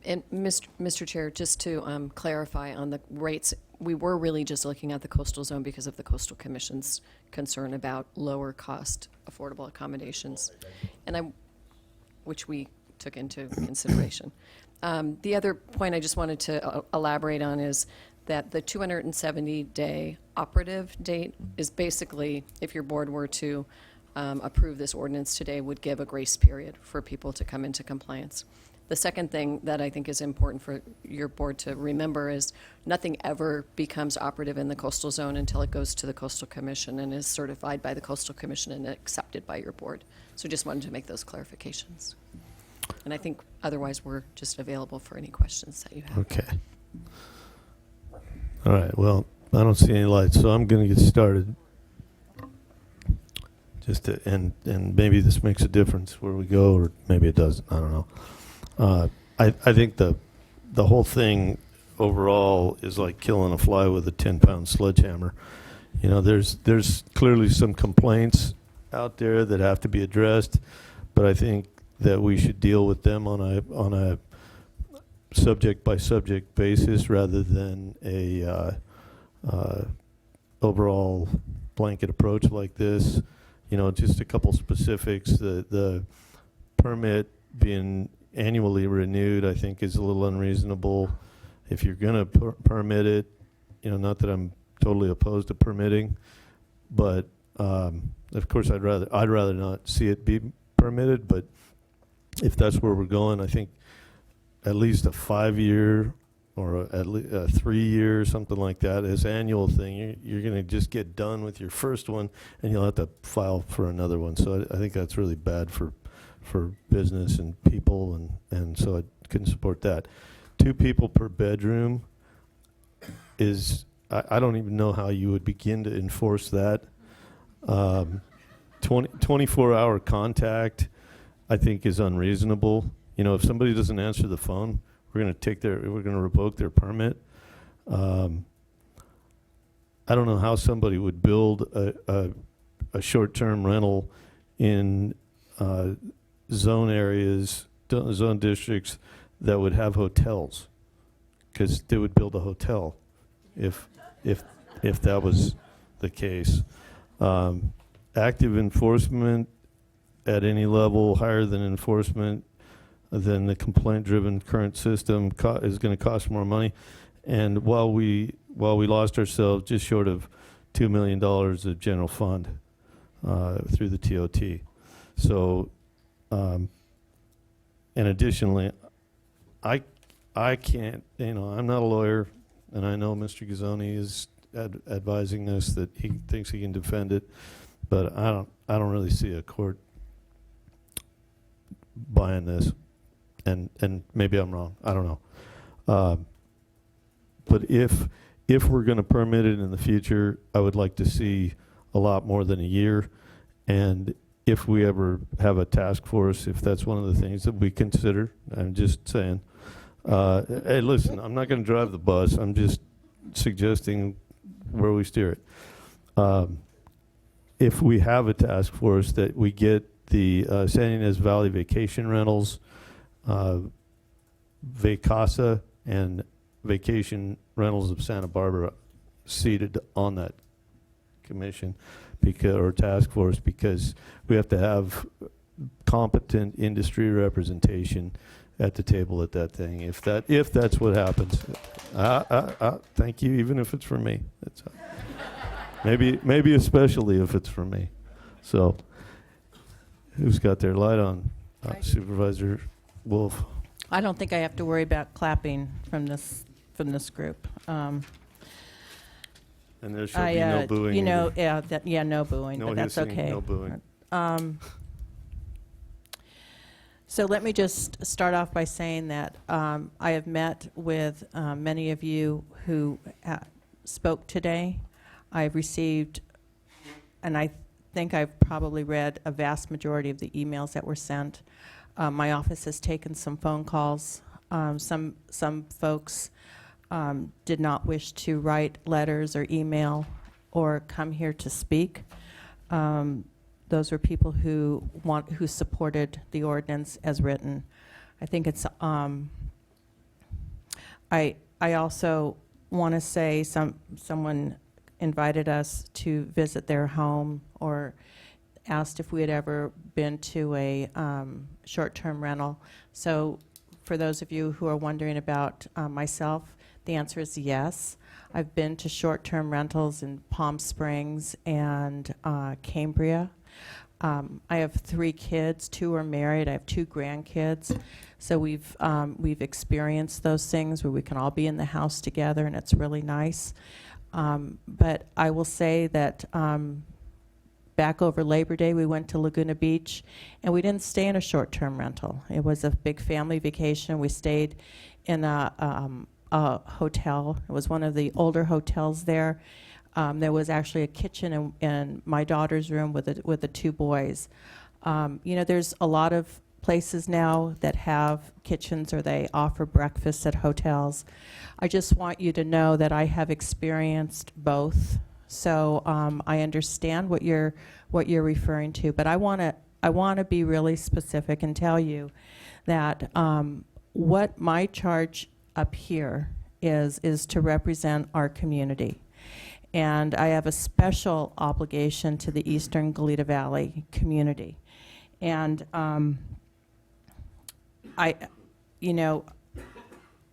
Speaker 6: And Mr. Chair, just to clarify on the rates, we were really just looking at the coastal zone because of the Coastal Commission's concern about lower cost affordable accommodations, which we took into consideration. The other point I just wanted to elaborate on is that the 270-day operative date is basically, if your board were to approve this ordinance today, would give a grace period for people to come into compliance. The second thing that I think is important for your board to remember is nothing ever becomes operative in the coastal zone until it goes to the Coastal Commission and is certified by the Coastal Commission and accepted by your board. So just wanted to make those clarifications. And I think otherwise we're just available for any questions that you have.
Speaker 11: Okay. All right. Well, I don't see any lights, so I'm going to get started. And maybe this makes a difference where we go, or maybe it doesn't. I don't know. I think the whole thing overall is like killing a fly with a 10-pound sledgehammer. You know, there's clearly some complaints out there that have to be addressed, but I think that we should deal with them on a subject by subject basis rather than a overall blanket approach like this. You know, just a couple specifics. The permit being annually renewed, I think, is a little unreasonable. If you're going to permit it, you know, not that I'm totally opposed to permitting, but of course I'd rather not see it be permitted. But if that's where we're going, I think at least a 5-year or at least a 3-year, something like that, as annual thing, you're going to just get done with your first one, and you'll have to file for another one. So I think that's really bad for business and people, and so I couldn't support that. 2 people per bedroom is, I don't even know how you would begin to enforce that. 24-hour contact, I think, is unreasonable. You know, if somebody doesn't answer the phone, we're going to revoke their permit. I don't know how somebody would build a short-term rental in zone areas, zone districts that would have hotels, because they would build a hotel if that was the case. Active enforcement at any level higher than enforcement than the complaint-driven current system is going to cost more money. And while we lost ourselves just short of $2 million of general fund through the TOT. So, and additionally, I can't, I'm not a lawyer, and I know Mr. Gazzoni is advising us that he thinks he can defend it, but I don't really see a court buying this, and maybe I'm wrong. I don't know. But if we're going to permit it in the future, I would like to see a lot more than a year. And if we ever have a task force, if that's one of the things that we consider, I'm just saying. Hey, listen, I'm not going to drive the bus. I'm just suggesting where we steer it. If we have a task force, that we get the San Ynez Valley vacation rentals, Vacasa, and Vacation Rentals of Santa Barbara seated on that commission or task force, because we have to have competent industry representation at the table at that thing. If that's what happens, thank you. Even if it's for me, that's maybe especially if it's for me. So, who's got their light on? Supervisor Wolf.
Speaker 4: I don't think I have to worry about clapping from this group.
Speaker 11: And there shall be no booing.
Speaker 4: No booing,
Speaker 11: No
Speaker 4: but that's
Speaker 11: hissing,
Speaker 4: okay.
Speaker 11: no booing.
Speaker 4: So let me just start off by saying that I have met with many of you who spoke today. I've received, and I think I've probably read a vast majority of the emails that were sent. My office has taken some phone calls. Some folks did not wish to write letters or email or come here to speak. Those were people who supported the ordinance as written. I think it's. I also want to say someone invited us to visit their home or asked if we had ever been to a short-term rental. So for those of you who are wondering about myself, the answer is yes. I've been to short-term rentals in Palm Springs and Cambria. I have 3 kids. 2 are married. I have 2 grandkids. So we've experienced those things where we can all be in the house together, and it's really nice. But I will say that back over Labor Day, we went to Laguna Beach, and we didn't stay in a short-term rental. It was a big family vacation. We stayed in a hotel. It was one of the older hotels there. There was actually a kitchen in my daughter's room with the 2 boys. There's a lot of places now that have kitchens or they offer breakfasts at hotels. I just want you to know that I have experienced both. So I understand what you're referring to, but I want to be really specific and tell you that what my charge up here is to represent our community. And I have a special obligation to the Eastern Goleta Valley community. And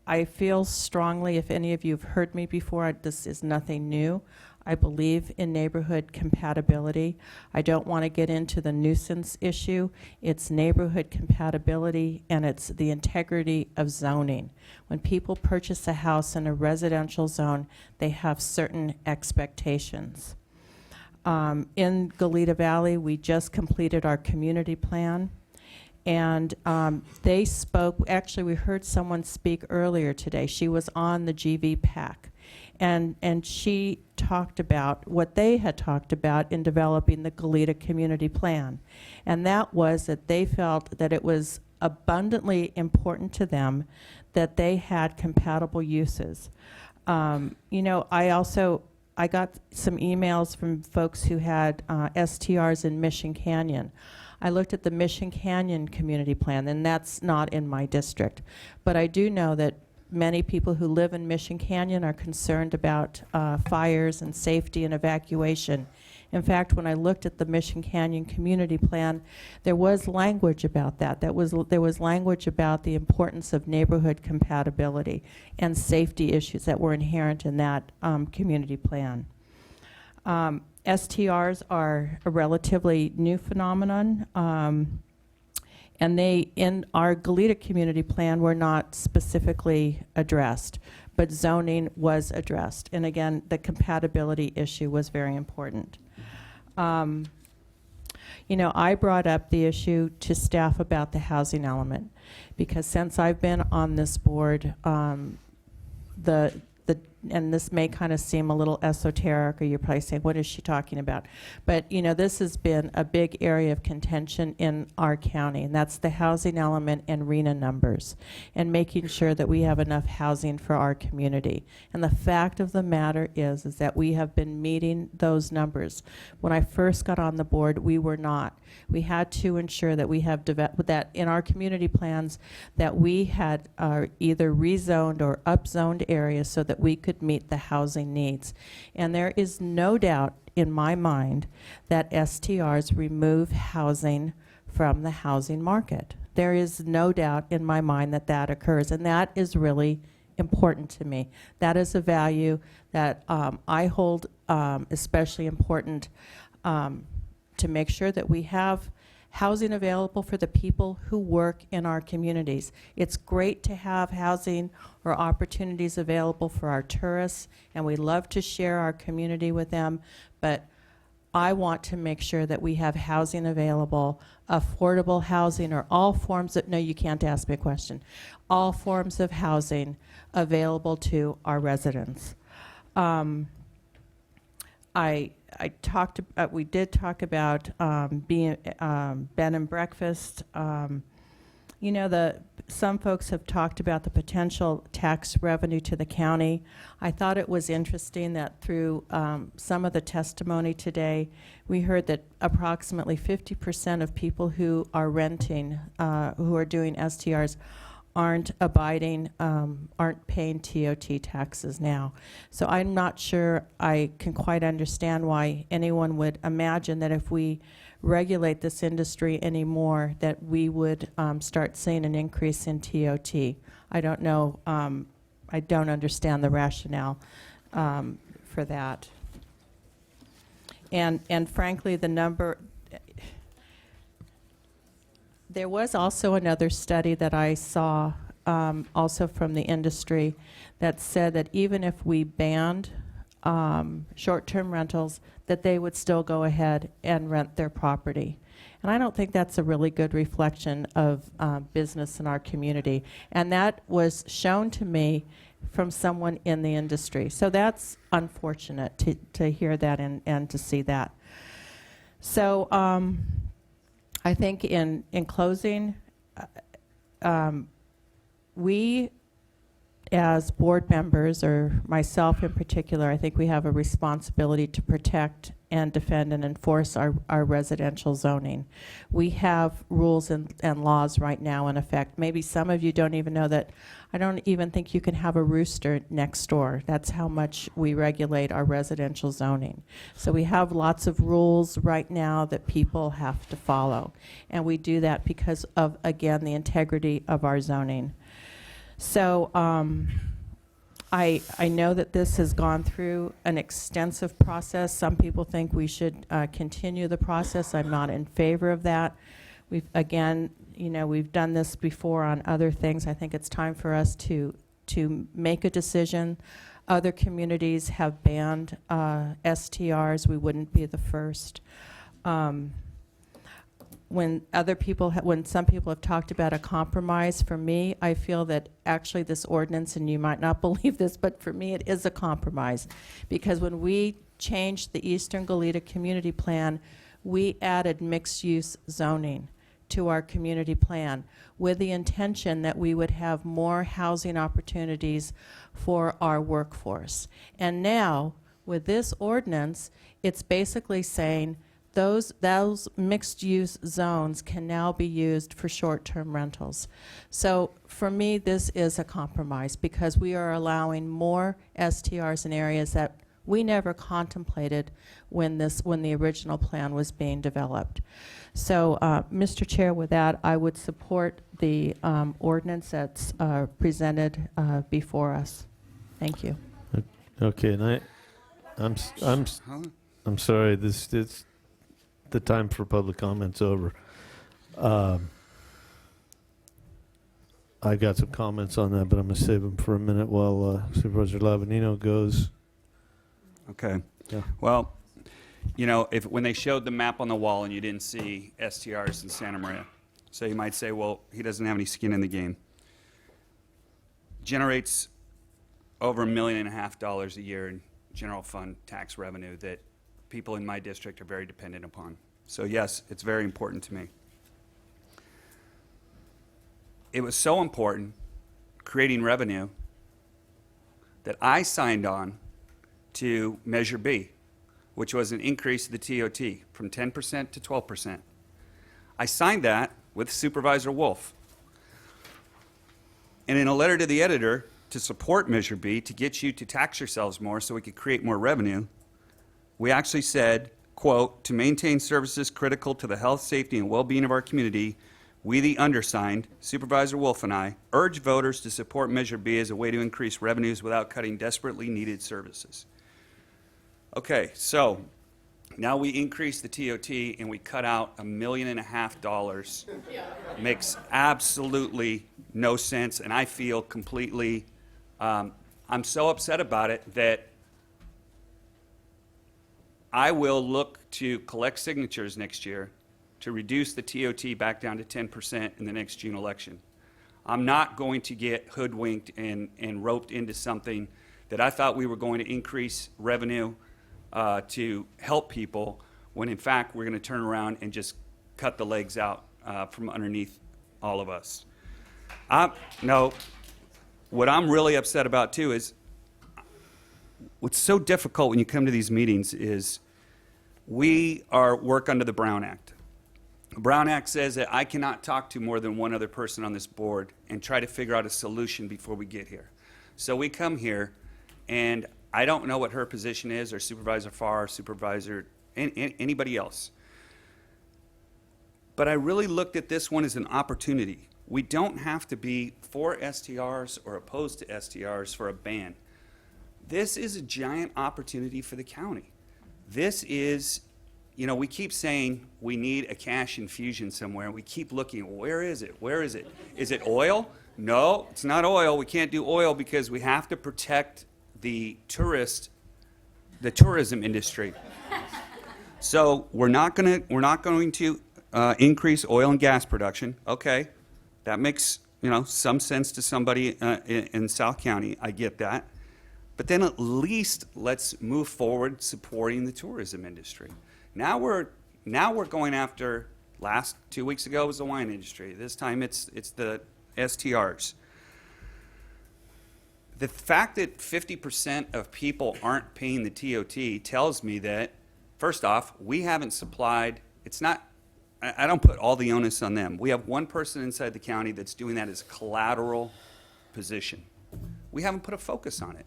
Speaker 4: I feel strongly, if any of you have heard me before, this is nothing new. I believe in neighborhood compatibility. I don't want to get into the nuisance issue. It's neighborhood compatibility, and it's the integrity of zoning. When people purchase a house in a residential zone, they have certain expectations. In Goleta Valley, we just completed our community plan. And they spoke, actually we heard someone speak earlier today. She was on the GV PAC. And she talked about what they had talked about in developing the Goleta Community Plan. And that was that they felt that it was abundantly important to them that they had compatible uses. I got some emails from folks who had STRs in Mission Canyon. I looked at the Mission Canyon Community Plan, and that's not in my district. But I do know that many people who live in Mission Canyon are concerned about fires and safety and evacuation. In fact, when I looked at the Mission Canyon Community Plan, there was language about that. There was language about the importance of neighborhood compatibility and safety issues that were inherent in that community plan. STRs are a relatively new phenomenon, and they, in our Goleta community plan, were not specifically addressed, but zoning was addressed. And again, the compatibility issue was very important. You know, I brought up the issue to staff about the housing element, because since I've been on this board, and this may kind of seem a little esoteric, or you're probably saying, what is she talking about? But, you know, this has been a big area of contention in our county, and that's the housing element and RENA numbers, and making sure that we have enough housing for our community. And the fact of the matter is that we have been meeting those numbers. When I first got on the board, we were not. We had to ensure that we have that in our community plans, that we had either rezoned or upzoned areas so that we could meet the housing needs. And there is no doubt in my mind that STRs remove housing from the housing market. There is no doubt in my mind that that occurs, and that is really important to me. That is a value that I hold especially important, to make sure that we have housing available for the people who work in our communities. It's great to have housing or opportunities available for our tourists, and we love to share our community with them, but I want to make sure that we have housing available, affordable housing, or all forms of, no, you can't ask me a question, all forms of housing available to our residents. We did talk about being bed and breakfast. You know, some folks have talked about the potential tax revenue to the county. I thought it was interesting that through some of the testimony today, we heard that approximately 50% of people who are renting, who are doing STRs, aren't abiding, aren't paying TOT taxes now. So I'm not sure I can quite understand why anyone would imagine that if we regulate this industry anymore, that we would start seeing an increase in TOT. I don't know, I don't understand the rationale for that. And frankly, the number, there was also another study that I saw, also from the industry, that said that even if we banned short-term rentals, that they would still go ahead and rent their property. And I don't think that's a really good reflection of business in our community. And that was shown to me from someone in the industry. So that's unfortunate to hear that and to see that. So I think in closing, we as board members, or myself in particular, I think we have a responsibility to protect and defend and enforce our residential zoning. We have rules and laws right now in effect. Maybe some of you don't even know that. I don't even think you can have a rooster next door. That's how much we regulate our residential zoning. So we have lots of rules right now that people have to follow. And we do that because of, again, the integrity of our zoning. So I know that this has gone through an extensive process. Some people think we should continue the process. I'm not in favor of that. We've, again, you know, we've done this before on other things. I think it's time for us to make a decision. Other communities have banned STRs. We wouldn't be the first. When some people have talked about a compromise, for me, I feel that actually this ordinance, and you might not believe this, but for me it is a compromise. Because when we changed the Eastern Goleta Community Plan, we added mixed-use zoning to our community plan with the intention that we would have more housing opportunities for our workforce. And now, with this ordinance, it's basically saying those mixed-use zones can now be used for short-term rentals. So for me, this is a compromise because we are allowing more STRs in areas that we never contemplated when the original plan was being developed. So, Mr. Chair, with that, I would support the ordinance that's presented before us. Thank you.
Speaker 11: Okay, and I'm sorry, it's the time for public comments over. I got some comments on that, but I'm going to save them for a minute while Supervisor Lavanino goes.
Speaker 8: Okay.
Speaker 11: Yeah.
Speaker 8: Well, you know, when they showed the map on the wall and you didn't see STRs in Santa Maria, so you might say, well, he doesn't have any skin in the game. Generates over $1.5 million a year in general fund tax revenue that people in my district are very dependent upon. So yes, it's very important to me. It was so important, creating revenue, that I signed on to Measure B, which was an increase of the TOT from 10% to 12%. I signed that with Supervisor Wolf. And in a letter to the editor to support Measure B, to get you to tax yourselves more so we could create more revenue, we actually said, quote, to maintain services critical to the health, safety, and well-being of our community, we, the undersigned, Supervisor Wolf and I, urge voters to support Measure B as a way to increase revenues without cutting desperately needed services. Okay, so now we increase the TOT and we cut out $1.5 million. Makes absolutely no sense, and I feel completely, I'm so upset about it that I will look to collect signatures next year to reduce the TOT back down to 10% in the next June election. I'm not going to get hoodwinked and roped into something that I thought we were going to increase revenue to help people, when in fact we're going to turn around and just cut the legs out from underneath all of us. No, what I'm really upset about too is what's so difficult when you come to these meetings is we work under the Brown Act. The Brown Act says that I cannot talk to more than one other person on this board and try to figure out a solution before we get here. So we come here, and I don't know what her position is, or Supervisor Farr, Supervisor, anybody else. But I really looked at this one as an opportunity. We don't have to be for STRs or opposed to STRs for a ban. This is a giant opportunity for the county. This is, you know, we keep saying we need a cash infusion somewhere, and we keep looking, where is it? Where is it? Is it oil? No, it's not oil. We can't do oil because we have to protect the tourism industry. So we're not going to increase oil and gas production. Okay, that makes, you know, some sense to somebody in South County. I get that. But then at least let's move forward supporting the tourism industry. Now we're going after, 2 weeks ago was the wine industry. This time it's the STRs. The fact that 50% of people aren't paying the TOT tells me that, first off, we haven't supplied, I don't put all the onus on them. We have one person inside the county that's doing that as a collateral position. We haven't put a focus on it.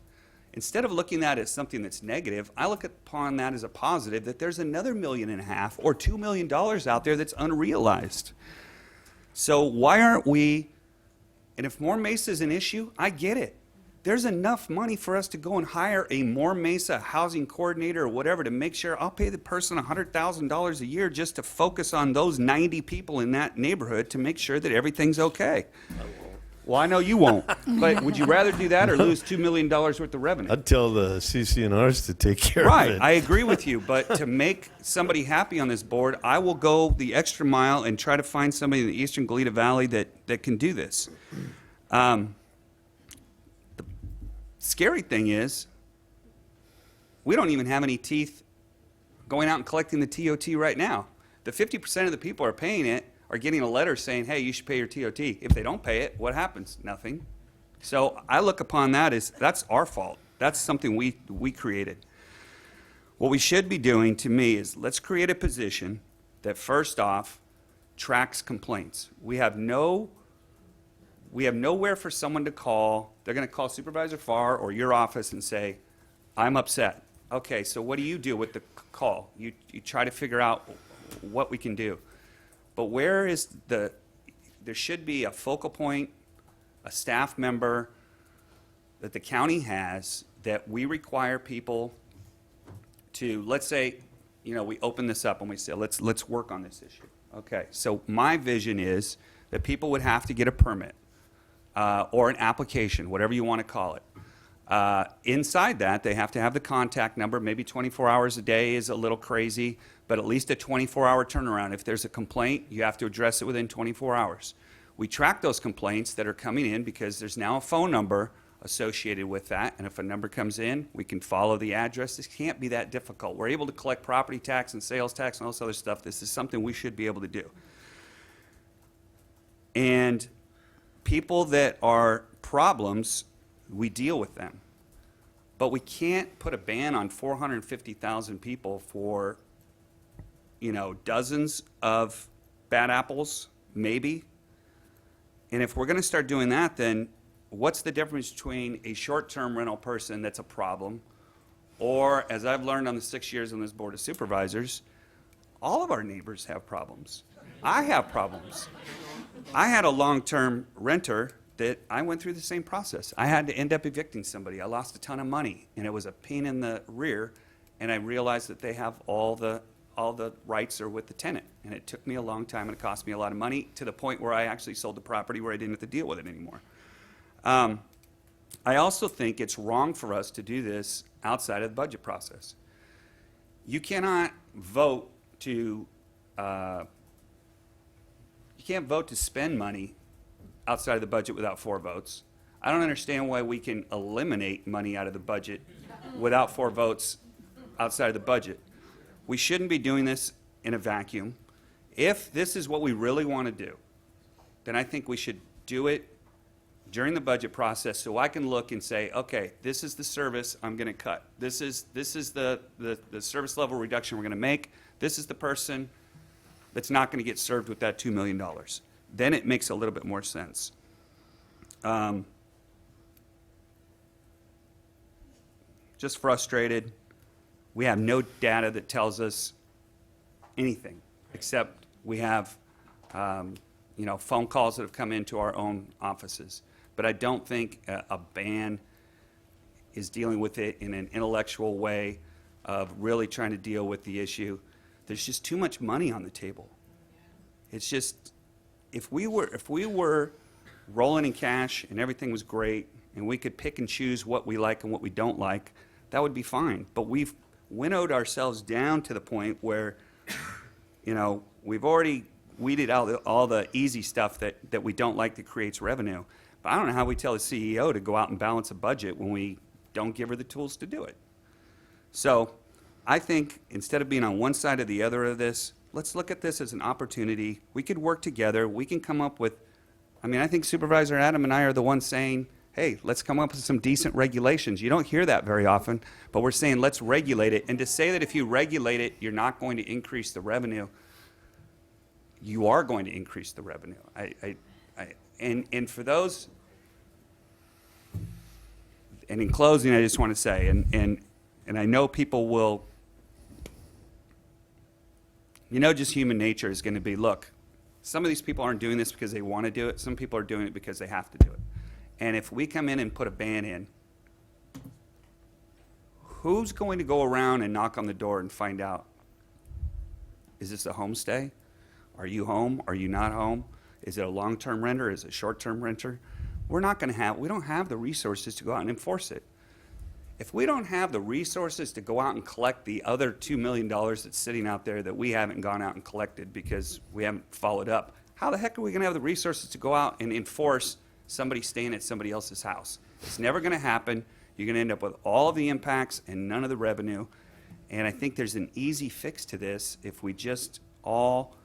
Speaker 8: Instead of looking at it as something that's negative, I look upon that as a positive, that there's another $1.5 million or $2 million out there that's unrealized. So why aren't we, and if More Mesa is an issue, I get it. There's enough money for us to go and hire a More Mesa housing coordinator or whatever to make sure I'll pay the person $100,000 a year just to focus on those 90 people in that neighborhood to make sure that everything's okay. Well, I know you won't, but would you rather do that or lose $2 million worth of revenue?
Speaker 11: I'd tell the CCNRs to take care of
Speaker 8: Right,
Speaker 11: it.
Speaker 8: I agree with you, but to make somebody happy on this board, I will go the extra mile and try to find somebody in the Eastern Goleta Valley that can do this. The scary thing is, we don't even have any teeth going out and collecting the TOT right now. The 50% of the people are paying it are getting a letter saying, hey, you should pay your TOT. If they don't pay it, what happens? Nothing. So I look upon that as that's our fault. That's something we created. What we should be doing, to me, is let's create a position that, first off, tracks complaints. We have nowhere for someone to call. They're going to call Supervisor Farr or your office and say, I'm upset. Okay, so what do you do with the call? You try to figure out what we can do. But there should be a focal point, a staff member that the county has that we require people to, let's say we open this up and we say, let's work on this issue. Okay, so my vision is that people would have to get a permit or an application, whatever you want to call it. Inside that, they have to have the contact number. Maybe 24 hours a day is a little crazy, but at least a 24-hour turnaround. If there's a complaint, you have to address it within 24 hours. We track those complaints that are coming in because there's now a phone number associated with that, and if a number comes in, we can follow the address. This can't be that difficult. We're able to collect property tax and sales tax and all this other stuff. This is something we should be able to do. And people that are problems, we deal with them. But we can't put a ban on 450,000 people for, dozens of bad apples, maybe. And if we're going to start doing that, then what's the difference between a short-term rental person that's a problem, or, as I've learned on the 6 years on this Board of Supervisors, all of our neighbors have problems. I have problems. I had a long-term renter that I went through the same process. I had to end up evicting somebody. I lost a ton of money, and it was a pain in the rear, and I realized that they have all the rights are with the tenant. And it took me a long time, and it cost me a lot of money, to the point where I actually sold the property where I didn't have to deal with it anymore. I also think it's wrong for us to do this outside of the budget process. You cannot vote to spend money outside of the budget without 4 votes. I don't understand why we can eliminate money out of the budget without 4 votes outside of the budget. We shouldn't be doing this in a vacuum. If this is what we really want to do, then I think we should do it during the budget process, so I can look and say, okay, this is the service I'm going to cut. This is the service level reduction we're going to make. This is the person that's not going to get served with that $2 million. Then it makes a little bit more sense. Just frustrated. We have no data that tells us anything, except we have phone calls that have come into our own offices. But I don't think a ban is dealing with it in an intellectual way of really trying to deal with the issue. There's just too much money on the table. It's just, if we were rolling in cash and everything was great and we could pick and choose what we like and what we don't like, that would be fine. But we've winnowed ourselves down to the point where, we've already weeded out all the easy stuff that we don't like that creates revenue. But I don't know how we tell the CEO to go out and balance a budget when we don't give her the tools to do it. So I think instead of being on one side or the other of this, let's look at this as an opportunity. We could work together. We can come up with, I think Supervisor Adam and I are the ones saying, hey, let's come up with some decent regulations. You don't hear that very often, but we're saying let's regulate it. And to say that if you regulate it, you're not going to increase the revenue, you are going to increase the revenue. And for those, and in closing, I just want to say, and I know people will, just human nature is going to be, look, some of these people aren't doing this because they want to do it. Some people are doing it because they have to do it. And if we come in and put a ban in, who's going to go around and knock on the door and find out, is this a homestay? Are you home? Are you not home? Is it a long-term renter? Is it a short-term renter? We don't have the resources to go out and enforce it. If we don't have the resources to go out and collect the other $2 million that's sitting out there that we haven't gone out and collected because we haven't followed up, how the heck are we going to have the resources to go out and enforce somebody staying at somebody else's house? It's never going to happen. You're going to end up with all of the impacts and none of the revenue. And I think there's an easy fix to this if we just all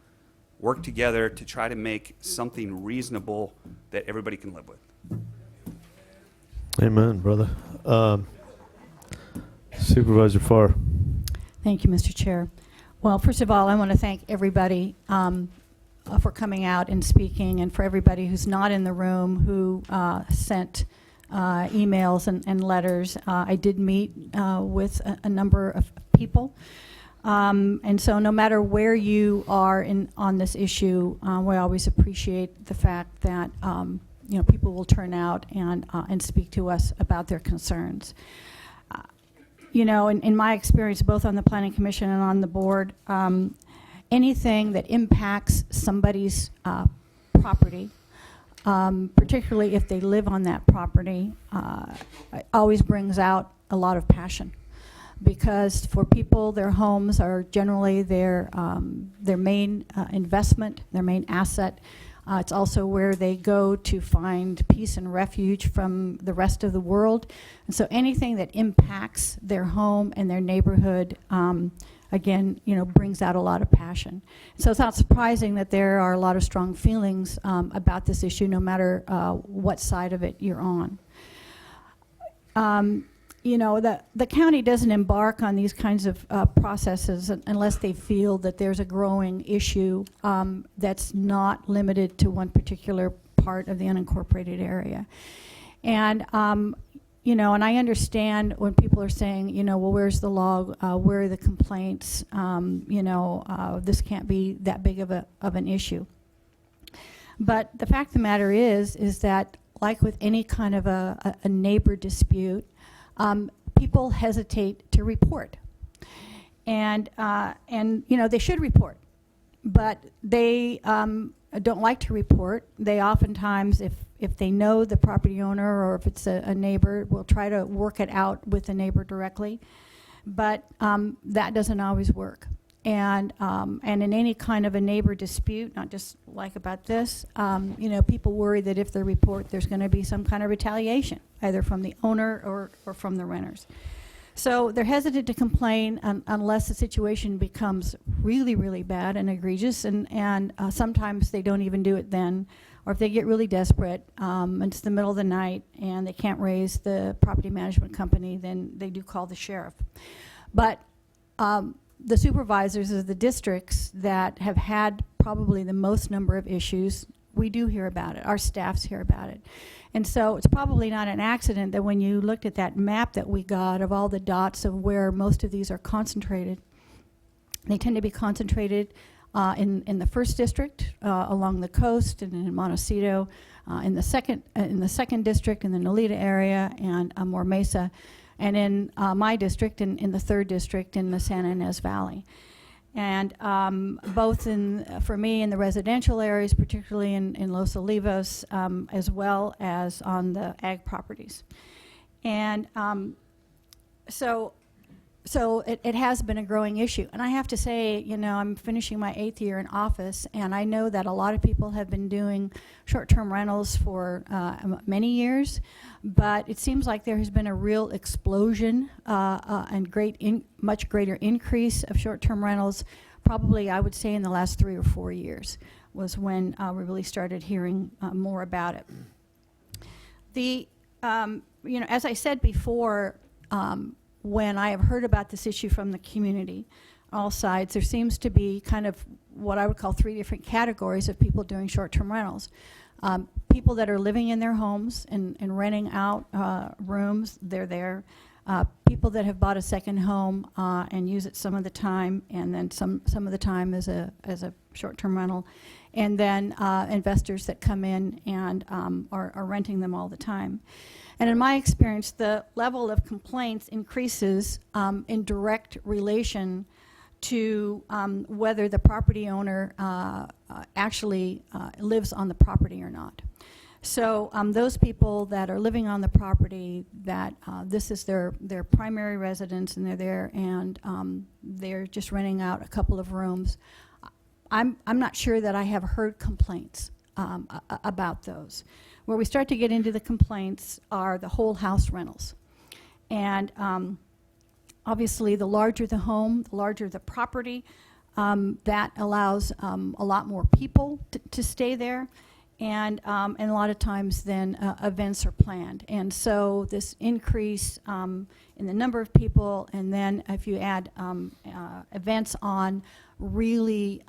Speaker 8: work together to try to make something reasonable that everybody can live with.
Speaker 11: Amen, brother. Supervisor Farr.
Speaker 7: Thank you, Mr. Chair. Well, first of all, I want to thank everybody for coming out and speaking, and for everybody who's not in the room who sent emails and letters. I did meet with a number of people. And so no matter where you are on this issue, we always appreciate the fact that people will turn out and speak to us about their concerns. you know, in my experience, both on the Planning Commission and on the board, anything that impacts somebody's property, particularly if they live on that property, always brings out a lot of passion. Because for people, their homes are generally their main investment, their main asset. It's also where they go to find peace and refuge from the rest of the world. And so anything that impacts their home and their neighborhood, again, you know, brings out a lot of passion. So it's not surprising that there are a lot of strong feelings about this issue, no matter what side of it you're on. You know, the county doesn't embark on these kinds of processes unless they feel that there's a growing issue that's not limited to one particular part of the unincorporated area. And, you know, and I understand when people are saying, you know, well, where's the law? Where are the complaints? You know, this can't be that big of an issue. But the fact of the matter is that, like with any kind of a neighbor dispute, people hesitate to report, and you know, they should report, but they don't like to report. They oftentimes, if they know the property owner or if it's a neighbor, will try to work it out with the neighbor directly, but that doesn't always work. And in any kind of a neighbor dispute, not just like about this, you know, people worry that if they report, there's going to be some kind of retaliation, either from the owner or from the renters. So they're hesitant to complain unless the situation becomes really, really bad and egregious, and sometimes they don't even do it then. Or if they get really desperate, and it's the middle of the night and they can't raise the property management company, then they do call the sheriff. But the supervisors of the districts that have had probably the most number of issues, we do hear about it. Our staffs hear about it. And so it's probably not an accident that when you looked at that map that we got of all the dots of where most of these are concentrated, they tend to be concentrated in the first district along the coast and in Montecito, in the second district in the Nolita area and Amor Mesa, and in my district, in the third district in the Santa Ynez Valley. And both for me in the residential areas, particularly in Los Olivos, as well as on the ag properties. And so it has been a growing issue. And I have to say, you know, I'm finishing my 8th year in office, and I know that a lot of people have been doing short-term rentals for many years, but it seems like there has been a real explosion and much greater increase of short-term rentals, probably I would say in the last 3 or 4 years was when we really started hearing more about it. You know, as I said before, when I have heard about this issue from the community, all sides, there seems to be kind of what I would call 3 different categories of people doing short-term rentals. People that are living in their homes and renting out rooms, they're there. People that have bought a second home and use it some of the time, and then some of the time as a short-term rental. And then investors that come in and are renting them all the time. And in my experience, the level of complaints increases in direct relation to whether the property owner actually lives on the property or not. So those people that are living on the property, that this is their primary residence and they're there and they're just renting out a couple of rooms, I'm not sure that I have heard complaints about those. Where we start to get into the complaints are the whole house rentals. And obviously the larger the home, the larger the property, that allows a lot more people to stay there. And a lot of times then events are planned. And so this increase in the number of people, and then if you add events on, really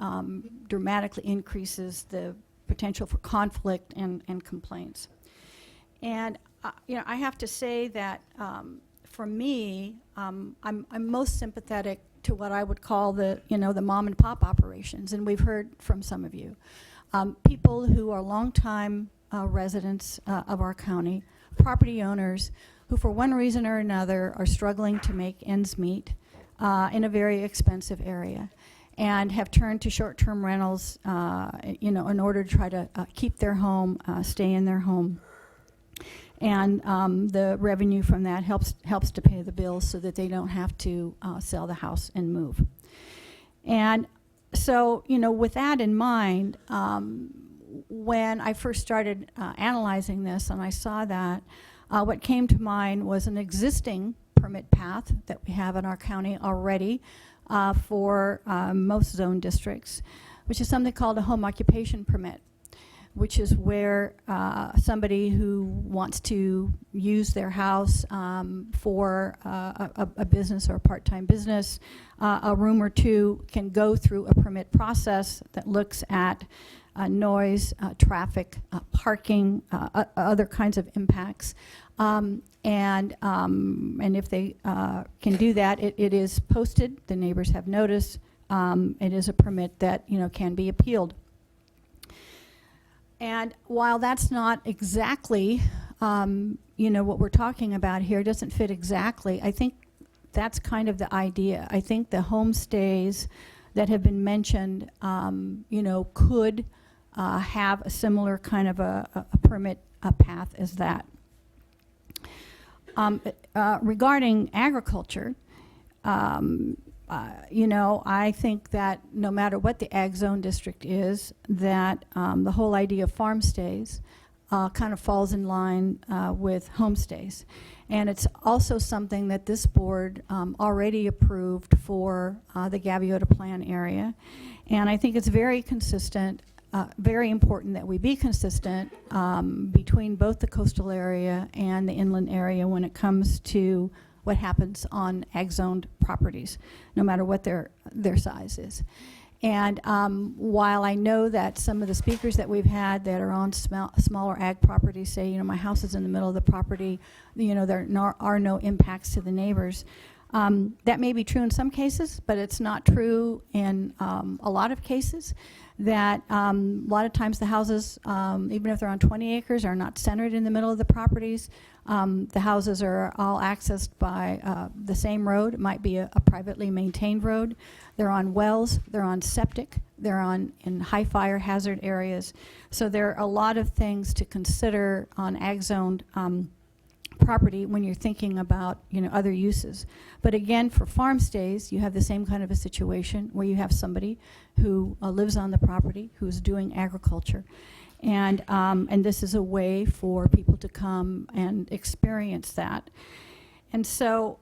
Speaker 7: dramatically increases the potential for conflict and complaints. And you know, I have to say that for me, I'm most sympathetic to what I would call the mom and pop operations, and we've heard from some of you. People who are longtime residents of our county, property owners who for one reason or another are struggling to make ends meet in a very expensive area, and have turned to short-term rentals, in order to try to keep their home, stay in their home. And the revenue from that helps to pay the bills so that they don't have to sell the house and move. And so, with that in mind, when I first started analyzing this and I saw that, what came to mind was an existing permit path that we have in our county already for most zone districts, which is something called a home occupation permit, which is where somebody who wants to use their house for a business or a part-time business, a room or two, can go through a permit process that looks at noise, traffic, parking, other kinds of impacts. And if they can do that, it is posted. The neighbors have notice. It is a permit that can be appealed. And while that's not exactly, what we're talking about here, doesn't fit exactly, I think that's kind of the idea. I think the homestays that have been mentioned, could have a similar kind of a permit path as that. Regarding agriculture, I think that no matter what the ag zone district is, that the whole idea of farm stays kind of falls in line with homestays. And it's also something that this board already approved for the Gaviota Plan area. And I think it's very consistent, very important that we be consistent between both the coastal area and the inland area when it comes to what happens on ag-zoned properties, no matter what their size is. And while I know that some of the speakers that we've had that are on smaller ag properties say, my house is in the middle of the property, there are no impacts to the neighbors. That may be true in some cases, but it's not true in a lot of cases. That a lot of times the houses, even if they're on 20 acres, are not centered in the middle of the properties. The houses are all accessed by the same road. It might be a privately maintained road. They're on wells, they're on septic, they're in high fire hazard areas. So there are a lot of things to consider on ag-zoned property when you're thinking about other uses. But again, for farm stays, you have the same kind of a situation where you have somebody who lives on the property, who's doing agriculture. And this is a way for people to come and experience that. And so,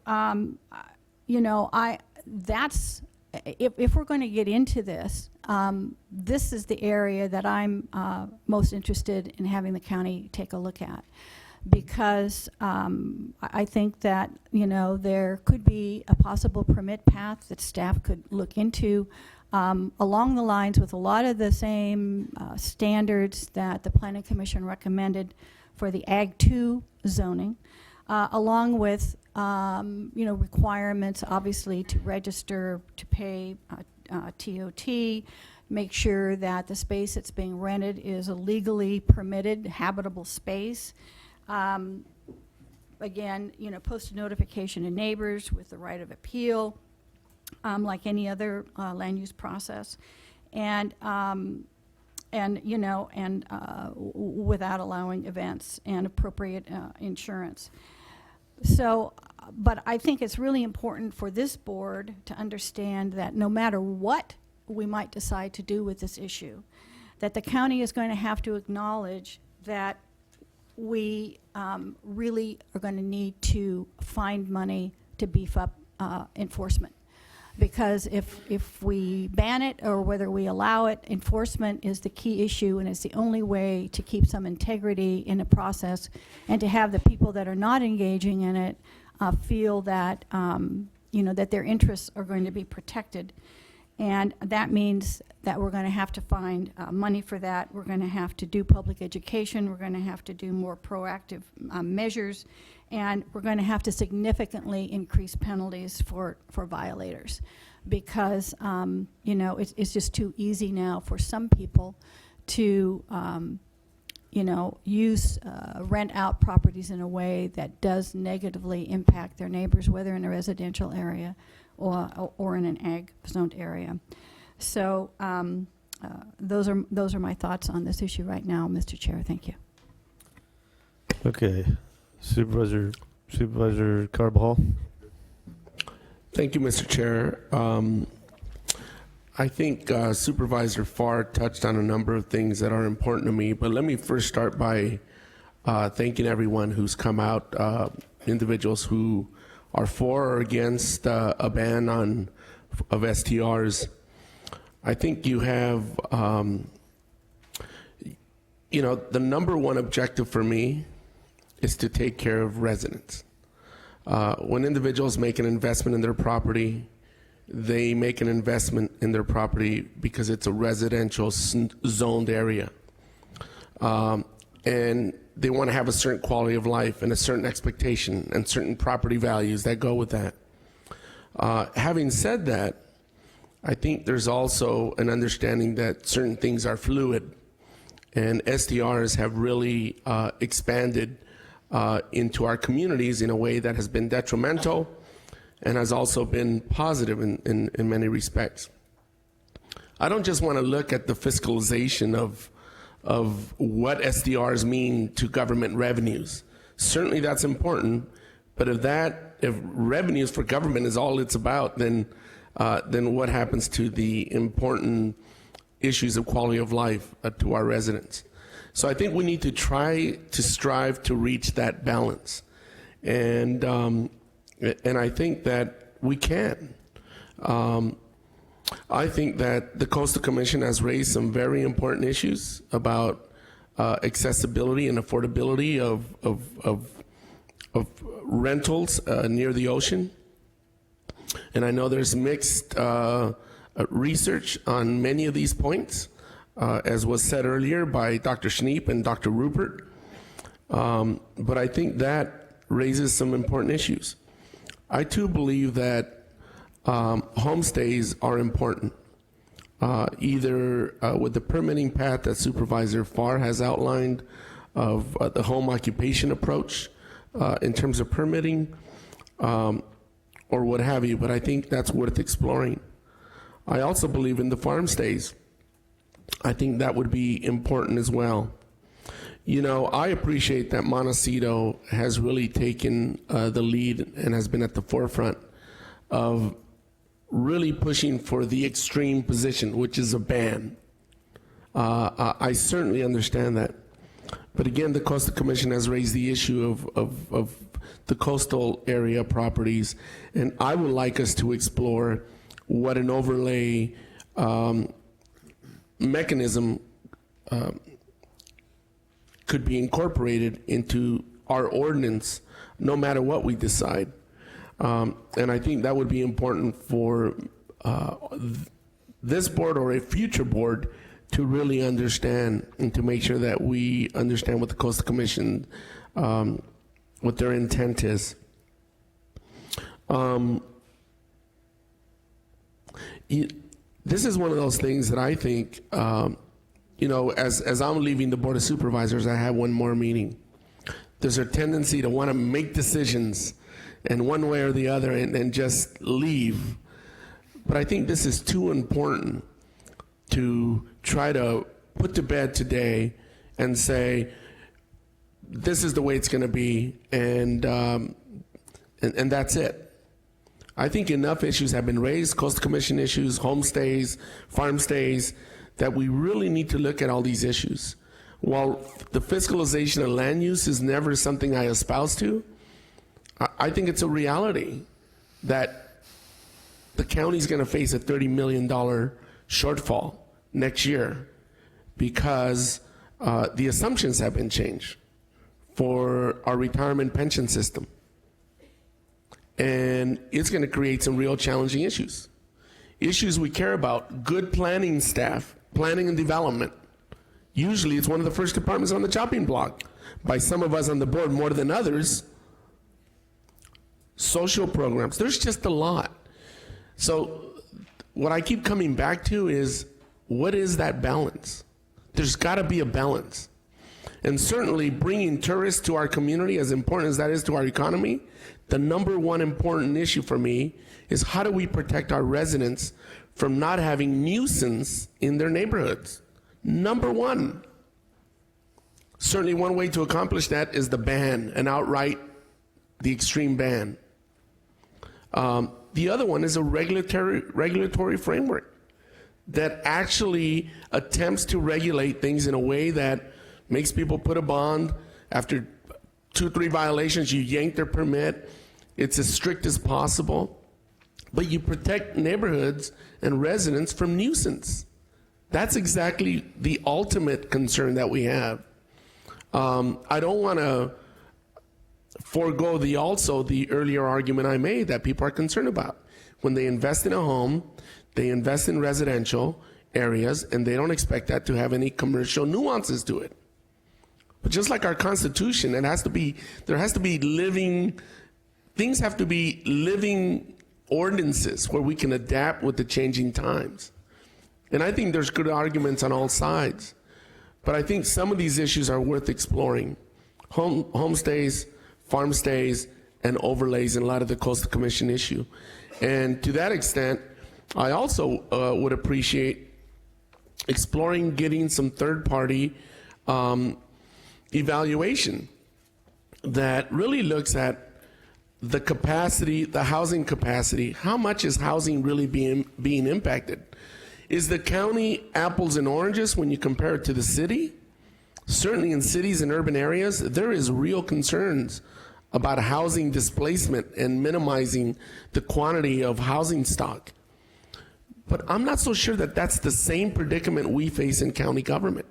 Speaker 7: if we're going to get into this, this is the area that I'm most interested in having the county take a look at. Because I think that, there could be a possible permit path that staff could look into along the lines with a lot of the same standards that the Planning Commission recommended for the Ag 2 zoning, along with, requirements, obviously, to register, to pay TOT, make sure that the space that's being rented is a legally permitted habitable space. Again, post a notification to neighbors with the right of appeal, like any other land use process, and without allowing events and appropriate insurance. So, but I think it's really important for this board to understand that no matter what we might decide to do with this issue, that the county is going to have to acknowledge that we really are going to need to find money to beef up enforcement. Because if we ban it or whether we allow it, enforcement is the key issue, and it's the only way to keep some integrity in the process and to have the people that are not engaging in it feel that, that their interests are going to be protected. And that means that we're going to have to find money for that. We're going to have to do public education. We're going to have to do more proactive measures. And we're going to have to significantly increase penalties for violators. Because, it's just too easy now for some people to rent out properties in a way that does negatively impact their neighbors, whether in a residential area or in an ag zoned area. So those are my thoughts on this issue right now, Mr. Chair. Thank you.
Speaker 11: Okay. Supervisor Carbajal.
Speaker 9: Thank you, Mr. Chair. I think Supervisor Farr touched on a number of things that are important to me, but let me first start by thanking everyone who's come out, individuals who are for or against a ban of STRs. I think you have, the number one objective for me is to take care of residents. When individuals make an investment in their property, they make an investment in their property because it's a residential zoned area. And they want to have a certain quality of life and a certain expectation and certain property values that go with that. Having said that, I think there's also an understanding that certain things are fluid, and SDRs have really expanded into our communities in a way that has been detrimental and has also been positive in many respects. I don't just want to look at the fiscalization of what SDRs mean to government revenues. Certainly that's important, but if revenues for government is all it's about, then what happens to the important issues of quality of life to our residents? So I think we need to try to strive to reach that balance. And I think that we can. I think that the Coastal Commission has raised some very important issues about accessibility and affordability of rentals near the ocean. And I know there's mixed research on many of these points, as was said earlier by Dr. Schneep and Dr. Rupert. But I think that raises some important issues. I too believe that homestays are important, either with the permitting path that Supervisor Farr has outlined of the home occupation approach in terms of permitting, or what have you, but I think that's worth exploring. I also believe in the farm stays. I think that would be important as well. I appreciate that Montecito has really taken the lead and has been at the forefront of really pushing for the extreme position, which is a ban. I certainly understand that. But again, the Coastal Commission has raised the issue of the coastal area properties, and I would like us to explore what an overlay mechanism could be incorporated into our ordinance, no matter what we decide. And I think that would be important for this board or a future board to really understand and to make sure that we understand what the Coastal Commission, what their intent is. This is one of those things that I think, as I'm leaving the Board of Supervisors, I have one more meeting. There's a tendency to want to make decisions in one way or the other and just leave. But I think this is too important to try to put to bed today and say, this is the way it's going to be, and that's it. I think enough issues have been raised, Coastal Commission issues, homestays, farm stays, that we really need to look at all these issues. While the fiscalization of land use is never something I espouse to, I think it's a reality that the county's going to face a $30 million shortfall next year because the assumptions have been changed for our retirement pension system. And it's going to create some real challenging issues. Issues we care about, good planning staff, planning and development. Usually it's one of the first departments on the chopping block by some of us on the board more than others. Social programs, there's just a lot. So what I keep coming back to is, what is that balance? There's got to be a balance. And certainly bringing tourists to our community, as important as that is to our economy, the number one important issue for me is how do we protect our residents from not having nuisance in their neighborhoods? Number one. Certainly one way to accomplish that is the ban, an outright, the extreme ban. The other one is a regulatory framework that actually attempts to regulate things in a way that makes people put a bond. After 2-3 violations, you yank their permit. It's as strict as possible. But you protect neighborhoods and residents from nuisance. That's exactly the ultimate concern that we have. I don't want to forego the earlier argument I made that people are concerned about. When they invest in a home, they invest in residential areas, and they don't expect that to have any commercial nuances to it. But just like our Constitution, there has to be living, things have to be living ordinances where we can adapt with the changing times. And I think there's good arguments on all sides. But I think some of these issues are worth exploring. Homestays, farm stays, and overlays in light of the Coastal Commission issue. And to that extent, I also would appreciate exploring getting some third-party evaluation that really looks at the capacity, the housing capacity. How much is housing really being impacted? Is the county apples and oranges when you compare it to the city? Certainly in cities and urban areas, there is real concerns about housing displacement and minimizing the quantity of housing stock. But I'm not so sure that that's the same predicament we face in county government.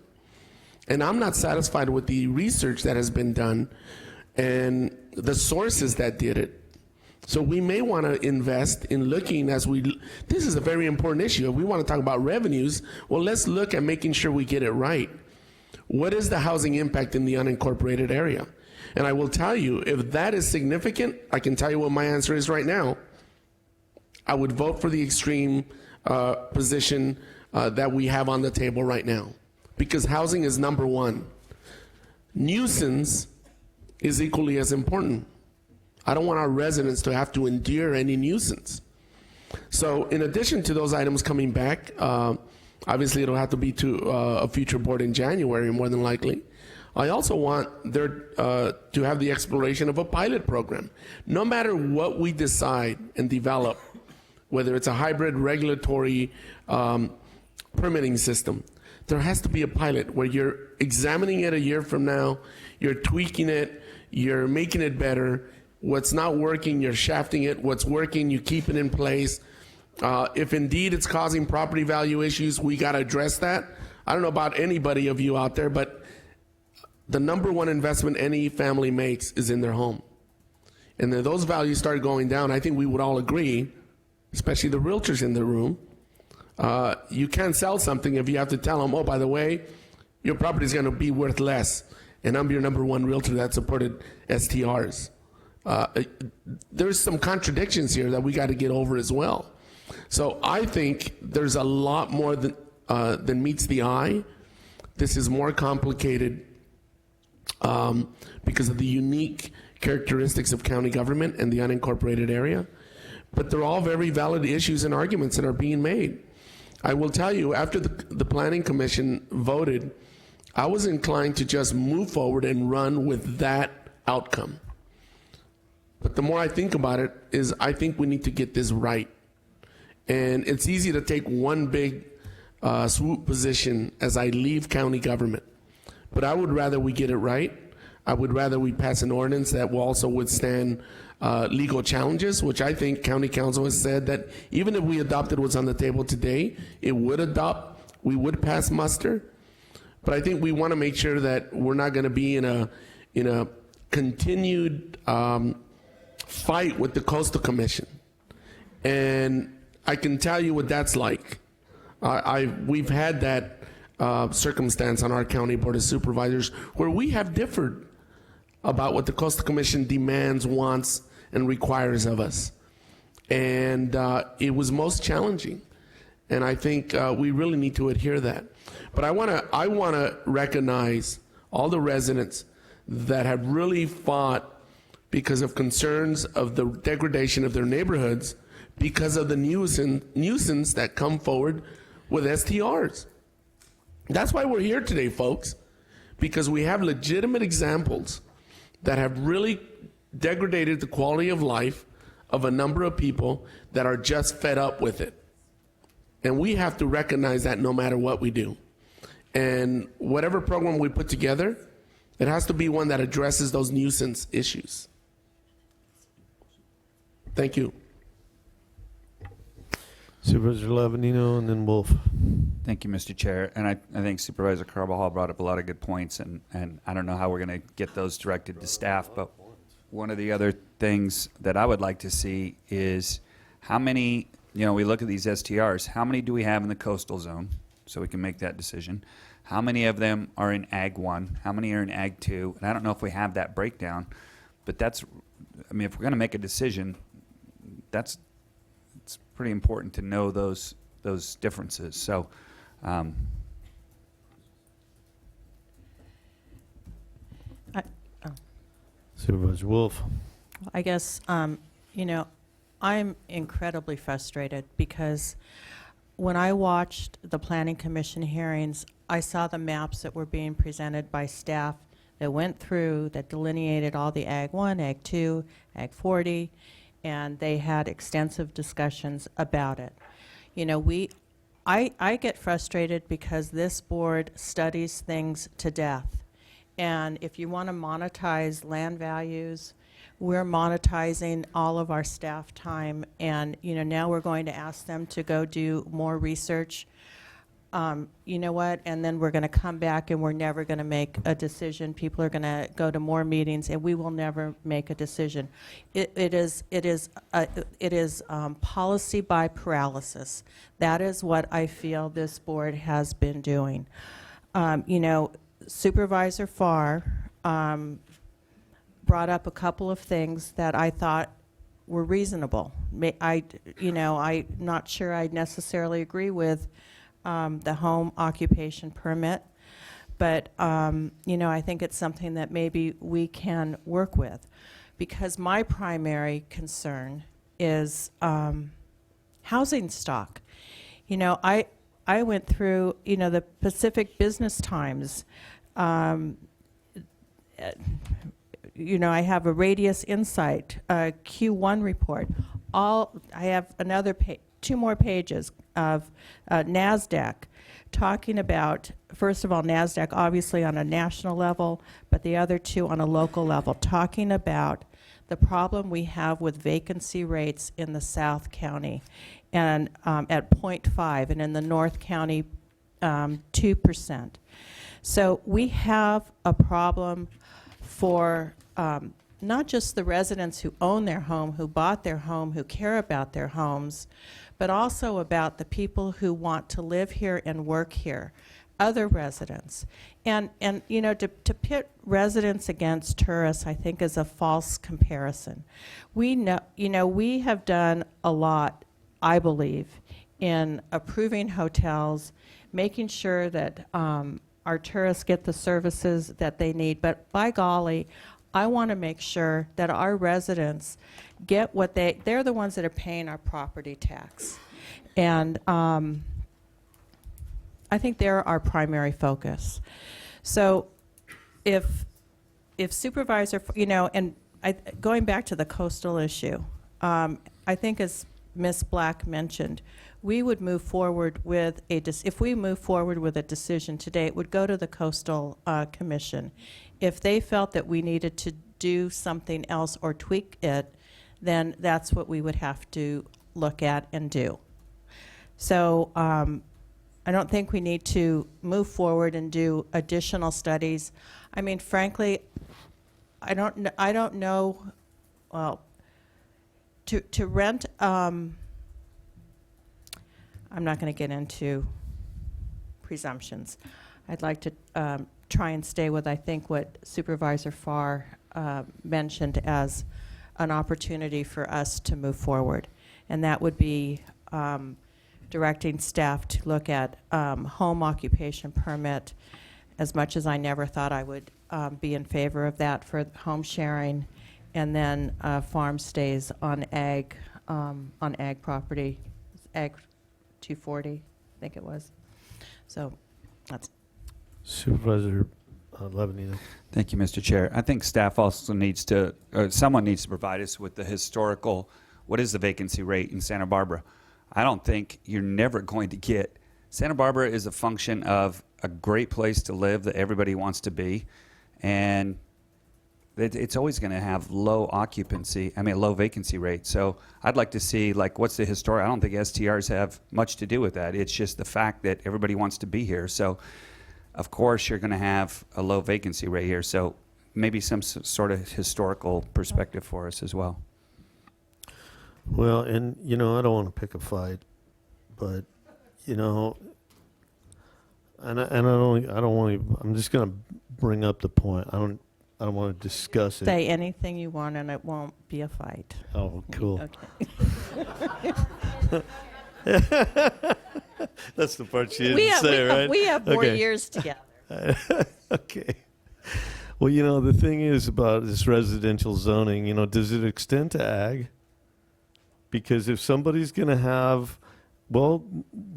Speaker 9: And I'm not satisfied with the research that has been done and the sources that did it. So we may want to invest in looking this is a very important issue. If we want to talk about revenues, well, let's look at making sure we get it right. What is the housing impact in the unincorporated area? And I will tell you, if that is significant, I can tell you what my answer is right now. I would vote for the extreme position that we have on the table right now, because housing is number one. Nuisance is equally as important. I don't want our residents to have to endure any nuisance. So in addition to those items coming back, obviously it'll have to be to a future board in January, more than likely. I also want there to have the exploration of a pilot program. No matter what we decide and develop, whether it's a hybrid regulatory permitting system, there has to be a pilot where you're examining it a year from now, you're tweaking it, you're making it better. What's not working, you're shafting it. What's working, you keep it in place. If indeed it's causing property value issues, we got to address that. I don't know about anybody of you out there, but the number one investment any family makes is in their home. And if those values start going down, I think we would all agree, especially the realtors in the room, you can't sell something if you have to tell them, oh, by the way, your property is going to be worth less. And I'm your number one realtor that supported STRs. There's some contradictions here that we got to get over as well. So I think there's a lot more than meets the eye. This is more complicated because of the unique characteristics of county government and the unincorporated area. But they're all very valid issues and arguments that are being made. I will tell you, after the Planning Commission voted, I was inclined to just move forward and run with that outcome. But the more I think about it, is I think we need to get this right. And it's easy to take one big swoop position as I leave county government. But I would rather we get it right. I would rather we pass an ordinance that will also withstand legal challenges, which I think county council has said that even if we adopted what's on the table today, we would pass muster. But I think we want to make sure that we're not going to be in a continued fight with the Coastal Commission. And I can tell you what that's like. We've had that circumstance on our county board of supervisors where we have differed about what the Coastal Commission demands, wants, and requires of us. And it was most challenging. And I think we really need to adhere to that. But I want to recognize all the residents that have really fought because of concerns of the degradation of their neighborhoods because of the nuisance that come forward with STRs. That's why we're here today, folks, because we have legitimate examples that have really degraded the quality of life of a number of people that are just fed up with it. And we have to recognize that no matter what we do. And whatever program we put together, it has to be one that addresses those nuisance issues. Thank you.
Speaker 11: Supervisor Lavanino and then Wolf.
Speaker 8: Thank you, Mr. Chair. And I think Supervisor Carbajal brought up a lot of good points, and I don't know how we're going to get those directed to staff, but one of the other things that I would like to see is how many, we look at these STRs, how many do we have in the coastal zone, so we can make that decision? How many of them are in Ag 1? How many are in Ag 2? And I don't know if we have that breakdown, but if we're going to make a decision, it's pretty important to know those differences. So,
Speaker 11: Supervisor Wolf.
Speaker 4: I guess, I'm incredibly frustrated because when I watched the Planning Commission hearings, I saw the maps that were being presented by staff that went through, that delineated all the Ag 1, Ag 2, Ag 40, and they had extensive discussions about it. I get frustrated because this board studies things to death. And if you want to monetize land values, we're monetizing all of our staff time, and now we're going to ask them to go do more research. You know what? And then we're going to come back and we're never going to make a decision. People are going to go to more meetings, and we will never make a decision. It is policy by paralysis. That is what I feel this board has been doing. Supervisor Farr brought up a couple of things that I thought were reasonable. I'm not sure I necessarily agree with the home occupation permit, but I think it's something that maybe we can work with, because my primary concern is housing stock. I went through the Pacific Business Times. I have a Radius Insight Q1 report. I have two more pages of NASDAQ talking about, first of all, NASDAQ obviously on a national level, but the other two on a local level, talking about the problem we have with vacancy rates in the South County and at 0.5, and in the North County 2%. So we have a problem for not just the residents who own their home, who bought their home, who care about their homes, but also about the people who want to live here and work here, other residents. And to pit residents against tourists, I think, is a false comparison. We know, we have done a lot, I believe, in approving hotels, making sure that our tourists get the services that they need. But by golly, I want to make sure that our residents get what they're the ones that are paying our property tax. And I think they're our primary focus. So if Supervisor, and going back to the coastal issue, I think as Ms. Black mentioned, we would move forward with if we move forward with a decision today, it would go to the Coastal Commission. If they felt that we needed to do something else or tweak it, then that's what we would have to look at and do. So I don't think we need to move forward and do additional studies. I mean, frankly, I don't know. Well, to rent. I'm not going to get into presumptions. I'd like to try and stay with, I think, what Supervisor Farr mentioned as an opportunity for us to move forward. And that would be directing staff to look at home occupation permit
Speaker 5: as much as I never thought I would be in favor of that for home sharing, and then farm stays on ag property, ag 240, I think it was. So that's.
Speaker 11: Supervisor Levenino.
Speaker 8: Thank you, Mr. Chair. I think staff also needs to, someone needs to provide us with the historical, what is the vacancy rate in Santa Barbara? I don't think you're never going to get, Santa Barbara is a function of a great place to live that everybody wants to be, and it's always going to have low vacancy rate. So I'd like to see, like, what's the historic, I don't think STRs have much to do with that. It's just the fact that everybody wants to be here. So of course you're going to have a low vacancy rate here. So maybe some sort of historical perspective for us as well.
Speaker 11: Well, and I don't want to pick a fight, but and I don't want to. I'm just going to bring up the point. I don't want to discuss it.
Speaker 5: Say anything you want, and it won't be a fight.
Speaker 11: Oh, cool.
Speaker 5: Okay.
Speaker 11: That's the part she didn't say, right?
Speaker 5: We have 4
Speaker 11: Okay.
Speaker 5: years together.
Speaker 11: Okay. Well, the thing is about this residential zoning, does it extend to ag? Because if somebody's going to have, well,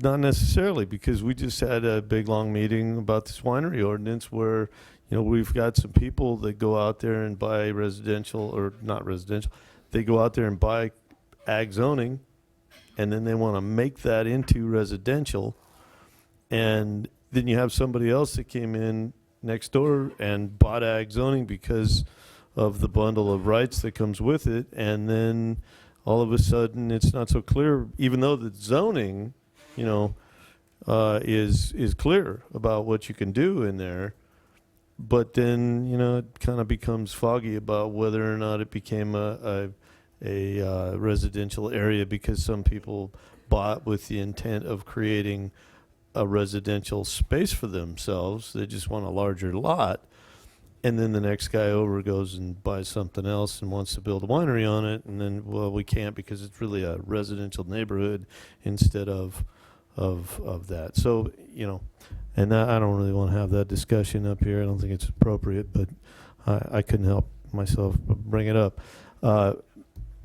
Speaker 11: not necessarily, because we just had a big, long meeting about this winery ordinance where, we've got some people that go out there and buy residential, or not residential, they go out there and buy ag zoning, and then they want to make that into residential. And then you have somebody else that came in next door and bought ag zoning because of the bundle of rights that comes with it. And then all of a sudden it's not so clear, even though the zoning, is clear about what you can do in there. But then, it kind of becomes foggy about whether or not it became a residential area because some people bought with the intent of creating a residential space for themselves. They just want a larger lot. And then the next guy over goes and buys something else and wants to build a winery on it. And then, well, we can't because it's really a residential neighborhood instead of that. So, and I don't really want to have that discussion up here. I don't think it's appropriate, but I couldn't help myself bring it up.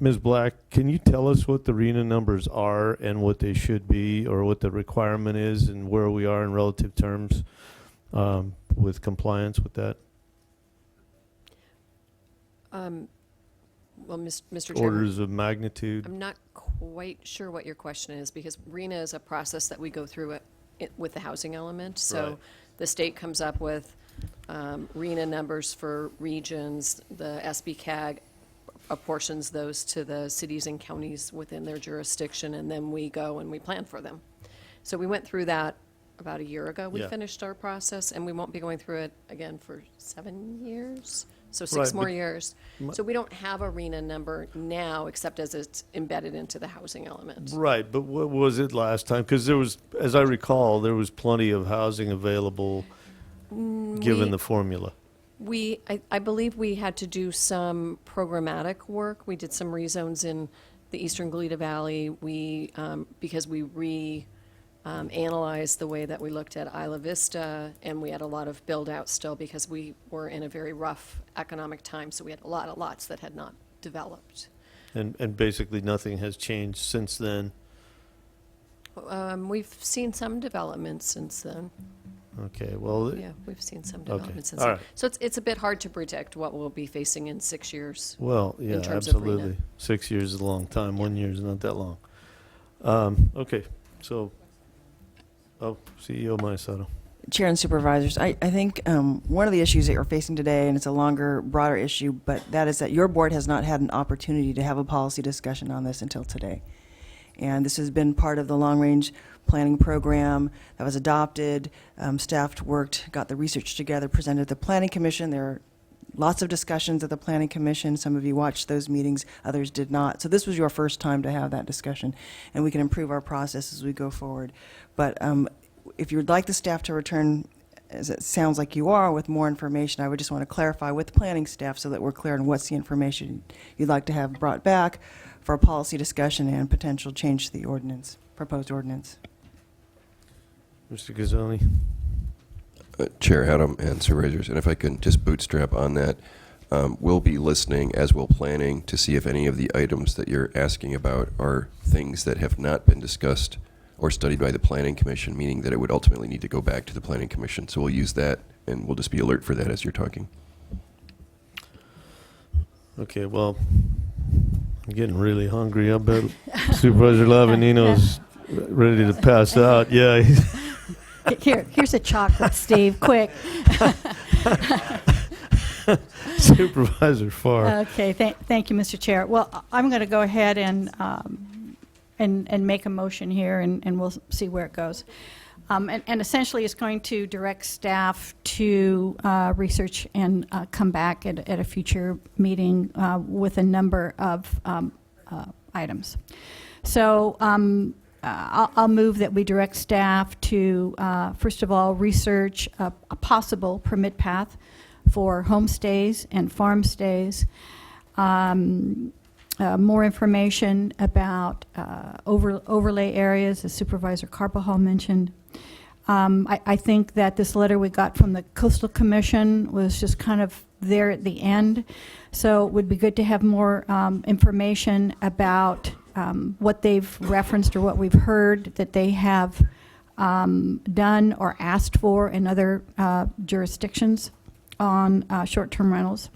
Speaker 11: Ms. Black, can you tell us what the RENA numbers are and what they should be, or what the requirement is and where we are in relative terms with compliance with that?
Speaker 6: Well, Mr. Chairman,
Speaker 11: Orders of magnitude?
Speaker 6: I'm not quite sure what your question is, because RENA is a process that we go through with the housing element. So
Speaker 11: Right.
Speaker 6: the state comes up with RENA numbers for regions. The SBCAG apportions those to the cities and counties within their jurisdiction, and then we go and we plan for them. So we went through that about a year ago. We
Speaker 11: Yeah.
Speaker 6: finished our process, and we won't be going through it again for 7 years. So
Speaker 11: Right,
Speaker 6: 6 more
Speaker 11: but
Speaker 6: years. So we don't have a RENA number now, except as it's embedded into the housing element.
Speaker 11: Right, but what was it last time? Because there was, as I recall, there was plenty of housing available given the formula.
Speaker 6: I believe we had to do some programmatic work. We did some rezones in the eastern Goleta Valley. We, because we analyzed the way that we looked at Isla Vista, and we had a lot of build-out still because we were in a very rough economic time, so we had a lot of lots that had not developed.
Speaker 11: And basically nothing has changed since then.
Speaker 6: We've seen some development since then.
Speaker 11: Okay, well.
Speaker 6: Yeah, we've seen some development since
Speaker 11: all
Speaker 6: then.
Speaker 11: right.
Speaker 6: So it's a bit hard to predict what we'll be facing in 6 years.
Speaker 11: Well, yeah,
Speaker 6: in terms of
Speaker 11: absolutely.
Speaker 6: RENA.
Speaker 11: 6 years is a long time. 1 year is not that long. Okay, so, CEO Maisato.
Speaker 15: Chair and Supervisors, I think one of the issues that you're facing today, and it's a longer, broader issue, but that is that your board has not had an opportunity to have a policy discussion on this until today. And this has been part of the long-range planning program that was adopted. Staff worked, got the research together, presented to the Planning Commission. There are lots of discussions at the Planning Commission. Some of you watched those meetings, others did not. So this was your first time to have that discussion, and we can improve our process as we go forward. But if you would like the staff to return, as it sounds like you are, with more information, I would just want to clarify with the planning staff so that we're clear on what's the information you'd like to have brought back for a policy discussion and potential change to the ordinance, proposed ordinance.
Speaker 11: Mr. Gazzoni.
Speaker 3: Chair Adam and Supervisors, and if I can just bootstrap on that, we'll be listening, as will planning, to see if any of the items that you're asking about are things that have not been discussed or studied by the Planning Commission, meaning that it would ultimately need to go back to the Planning Commission. So we'll use that, and we'll just be alert for that as you're talking.
Speaker 11: Okay, well, I'm getting really hungry. I bet Supervisor Lavanino's ready to pass out. Yeah.
Speaker 7: Here's a chocolate, Steve, quick.
Speaker 11: Supervisor Farr.
Speaker 7: Okay, thank you, Mr. Chair. Well, I'm going to go ahead and make a motion here, and we'll see where it goes. And essentially, it's going to direct staff to research and come back at a future meeting with a number of items. So I'll move that we direct staff to, first of all, research a possible permit path for homestays and farm stays. More information about overlay areas, as Supervisor Carpahall mentioned. I think that this letter we got from the Coastal Commission was just kind of there at the end. So it would be good to have more information about what they've referenced or what we've heard that they have done or asked for in other jurisdictions on short-term rentals.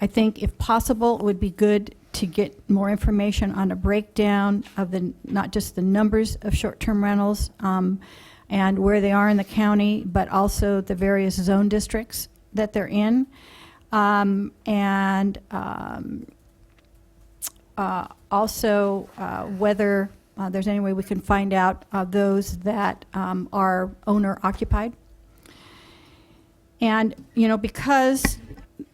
Speaker 7: I think, if possible, it would be good to get more information on a breakdown of not just the numbers of short-term rentals and where they are in the county, but also the various zone districts that they're in, and also whether there's any way we can find out those that are owner-occupied. And, because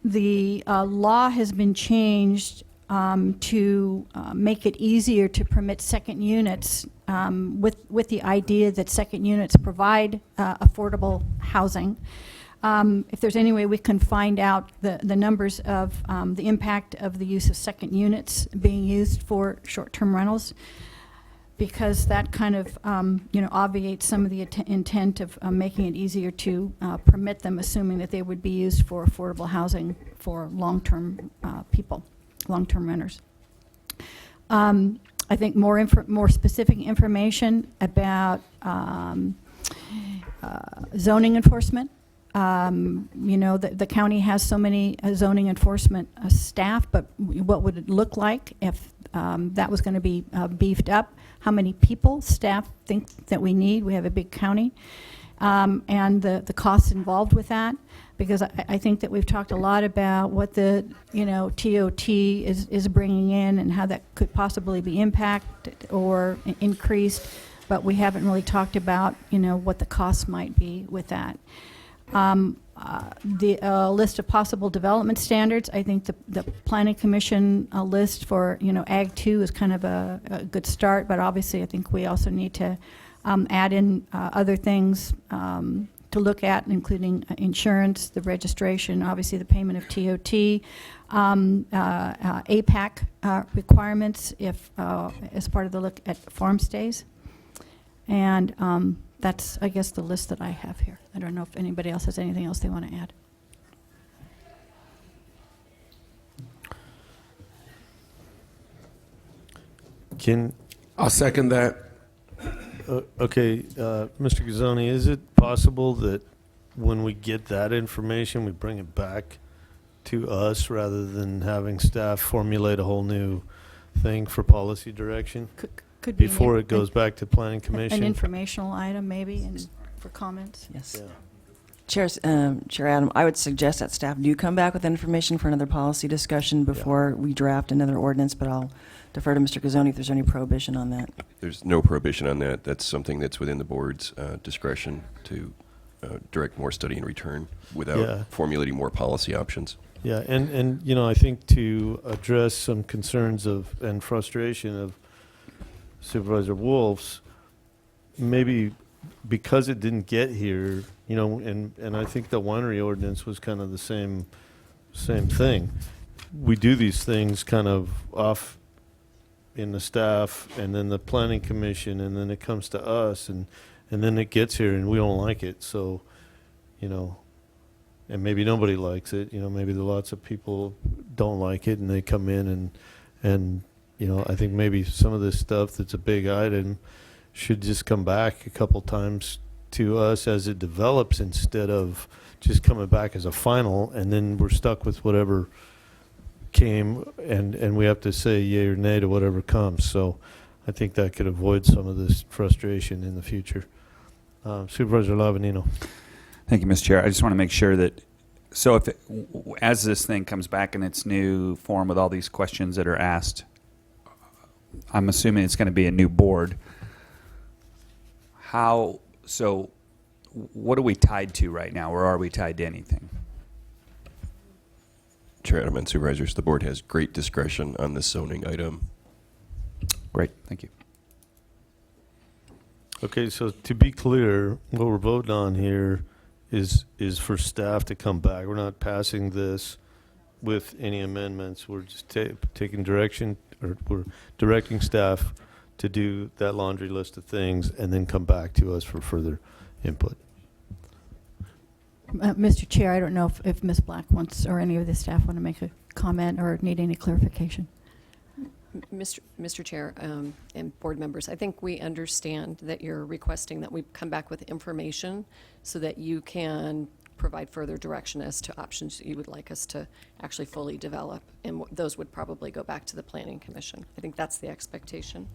Speaker 7: the law has been changed to make it easier to permit second units with the idea that second units provide affordable housing. If there's any way we can find out the numbers of the impact of the use of second units being used for short-term rentals, because that kind of obviates some of the intent of making it easier to permit them, assuming that they would be used for affordable housing for long-term people, long-term renters. I think more specific information about zoning enforcement. The county has so many zoning enforcement staff, but what would it look like if that was going to be beefed up? How many people, staff, think that we need? We have a big county. And the costs involved with that, because I think that we've talked a lot about what the TOT is bringing in and how that could possibly be impacted or increased, but we haven't really talked about what the costs might be with that. The list of possible development standards, I think the Planning Commission list for Ag 2 is kind of a good start, but obviously I think we also need to add in other things to look at, including insurance, the registration, obviously the payment of TOT, APAC requirements if as part of the look at farm stays. And that's, I guess, the list that I have here. I don't know if anybody else has anything else they want to add.
Speaker 9: I'll second that.
Speaker 11: Okay, Mr. Gazzoni, is it possible that when we get that information, we bring it back to us rather than having staff formulate a whole new thing for policy direction?
Speaker 7: Could be
Speaker 11: before it goes back to Planning Commission?
Speaker 7: An informational item, maybe, and for comments.
Speaker 15: Yes. Yeah. Chair Adam, I would suggest that staff do come back with information for another policy discussion before we draft another ordinance, but I'll defer to Mr. Gazzoni if there's any prohibition on that.
Speaker 3: There's no prohibition on that. That's something that's within the board's discretion to direct more study and return without formulating more policy options.
Speaker 11: Yeah, and I think to address some concerns and frustration of Supervisor Wolf's, maybe because it didn't get here, and I think the winery ordinance was kind of the same thing. We do these things kind of off in the staff, and then the Planning Commission, and then it comes to us, and then it gets here, and we don't like it. So you know, and maybe nobody likes it, you know, maybe there are lots of people don't like it and they come in and you know, I think maybe some of this stuff that's a big item should just come back a couple times to us as it develops instead of just coming back as a final, and then we're stuck with whatever came, and we have to say yay or nay to whatever comes. So I think that could avoid some of this frustration in the future. Supervisor Lavanino.
Speaker 8: Thank you, Mr. Chair. I just want to make sure that, so if as this thing comes back in its new form with all these questions that are asked, I'm assuming it's going to be a new board. So what are we tied to right now, or are we tied to anything?
Speaker 3: Chair Adam and Supervisors, the board has great discretion on this zoning item.
Speaker 8: Great, thank you.
Speaker 11: Okay, so to be clear, what we're voting on here is for staff to come back. We're not passing this with any amendments. We're just taking direction, or we're directing staff to do that laundry list of things and then come back to us for further input.
Speaker 10: Mr. Chair, I don't know if Ms. Black wants, or any of the staff want to make a comment or need any clarification.
Speaker 6: Mr. Chair and board members, I think we understand that you're requesting that we come back with information so that you can provide further direction as to options that you would like us to actually fully develop, and those would probably go back to the Planning Commission. I think that's the expectation.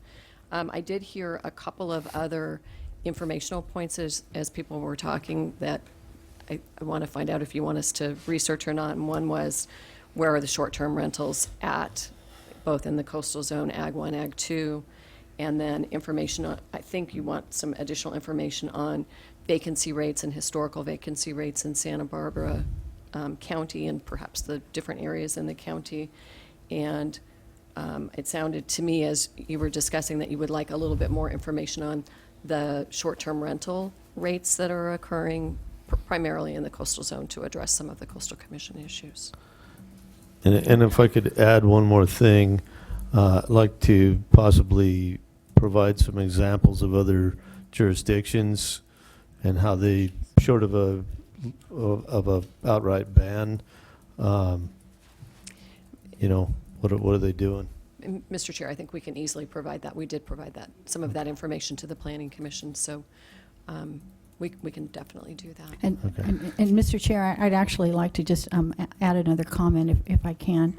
Speaker 6: I did hear a couple of other informational points as people were talking that I want to find out if you want us to research or not. And one was, where are the short-term rentals at, both in the coastal zone, Ag 1, Ag 2, and then information on, I think you want some additional information on vacancy rates and historical vacancy rates in Santa Barbara County and perhaps the different areas in the county. And it sounded to me as you were discussing that you would like a little bit more information on the short-term rental rates that are occurring primarily in the coastal zone to address some of the coastal commission issues.
Speaker 11: And if I could add one more thing, I'd like to possibly provide some examples of other jurisdictions and how they, short of a outright ban, you know, what are they doing?
Speaker 6: Mr. Chair, I think we can easily provide that. We did provide that, some of that information to the Planning Commission, so we can definitely do that.
Speaker 10: And Mr. Chair, I'd actually like to just add another comment if I can.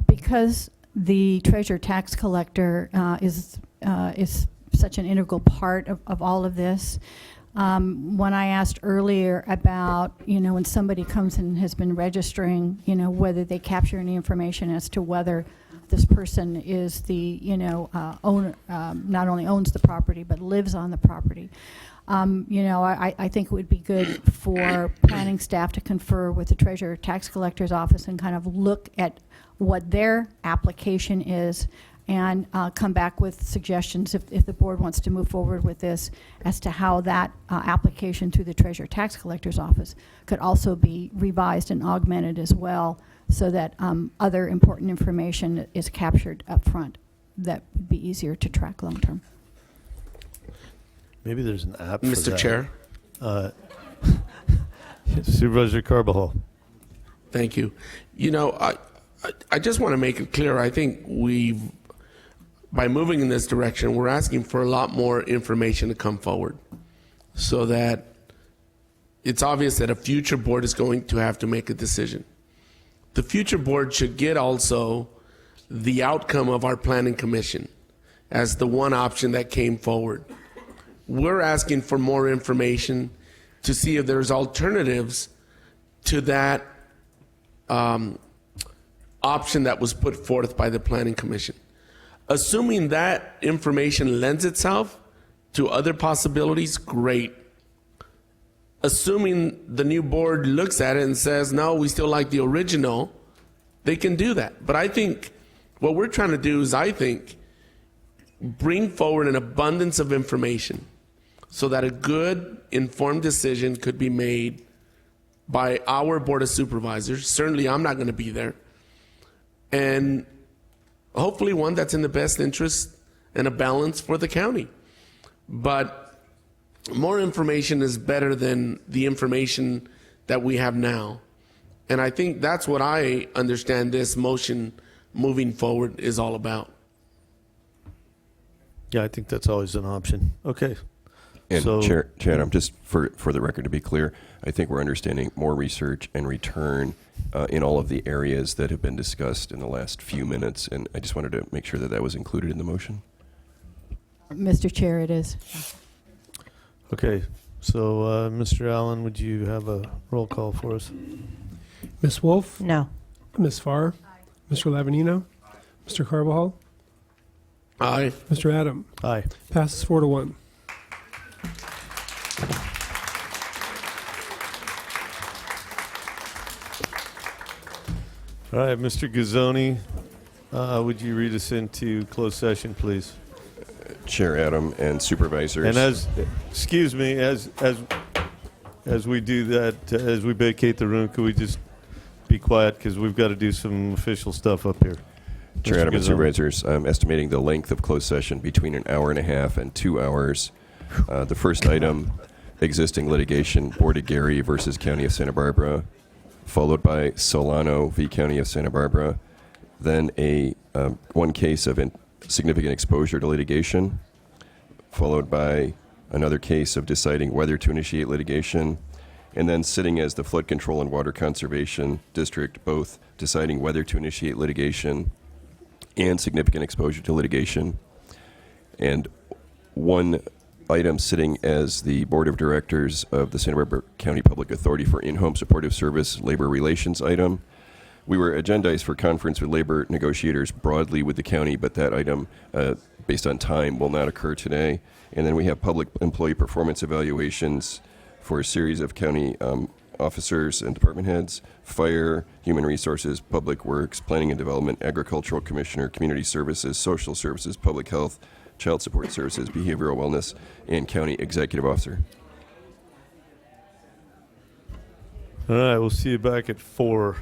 Speaker 10: Because the treasurer tax collector is such an integral part of all of this, when I asked earlier about, you know, when somebody comes and has been registering, you know, whether they capture any information as to whether this person is the, you know, owner, not only owns the property, but lives on the property. You know, I think it would be good for planning staff to confer with the treasurer tax collector's office and kind of look at what their application is and come back with suggestions if the board wants to move forward with this as to how that application through the treasurer tax collector's office could also be revised and augmented as well, so that other important information is captured up front that would be easier to track long term.
Speaker 11: Maybe there's an app for
Speaker 9: Mr.
Speaker 11: that.
Speaker 9: Chair.
Speaker 11: Supervisor Carbajal.
Speaker 9: Thank you. You know, I just want to make it clear, I think by moving in this direction, we're asking for a lot more information to come forward so that it's obvious that a future board is going to have to make a decision. The future board should get also the outcome of our planning commission as the one option that came forward. We're asking for more information to see if there's alternatives to that option that was put forth by the Planning Commission. Assuming that information lends itself to other possibilities, great. Assuming the new board looks at it and says, no, we still like the original, they can do that. But I think what we're trying to do is, I think, bring forward an abundance of information so that a good, informed decision could be made by our Board of Supervisors. Certainly, I'm not going to be there. And hopefully one that's in the best interest and a balance for the county. But more information is better than the information that we have now. And I think that's what I understand this motion moving forward is all about.
Speaker 11: Yeah, I think that's always an option. Okay.
Speaker 3: And
Speaker 11: So-
Speaker 3: Chair Adam, just for the record to be clear, I think we're understanding more research and return in all of the areas that have been discussed in the last few minutes, and I just wanted to make sure that that was included in the motion.
Speaker 10: Mr. Chair, it is.
Speaker 11: Okay. So, Mr. Allen, would you have a roll call for us?
Speaker 2: Ms. Wolf?
Speaker 5: No.
Speaker 2: Ms. Farr? Mr. Lavanino? Mr. Carbajal?
Speaker 9: Aye.
Speaker 2: Mr. Adam?
Speaker 11: Aye.
Speaker 2: Passes 4-1.
Speaker 11: All right, Mr. Gazzoni, would you read us into closed session, please?
Speaker 3: Chair Adam and Supervisors.
Speaker 11: And excuse me, as we do that, as we vacate the room, could we just be quiet because we've got to do some official stuff up here.
Speaker 3: Chair
Speaker 11: Mr.
Speaker 3: Adam and
Speaker 11: Gazzoni.
Speaker 3: Supervisors, I'm estimating the length of closed session between an hour and a half and 2 hours. The first item, existing litigation, Board of Gary versus County of Santa Barbara, followed by Solano v. County of Santa Barbara, then one case of significant exposure to litigation, followed by another case of deciding whether to initiate litigation, and then sitting as the Flood Control and Water Conservation District, both deciding whether to initiate litigation and significant exposure to litigation, and one item sitting as the Board of Directors of the Santa Barbara County Public Authority for In-Home Supportive Service Labor Relations item. We were agendized for conference with labor negotiators broadly with the county, but that item, based on time, will not occur today. And then we have public employee performance evaluations for a series of county officers and department heads, fire, human resources, public works, planning and development, agricultural commissioner, community services, social services, public health, child support services, behavioral wellness, and county executive officer.
Speaker 11: All right, we'll see you back at 4.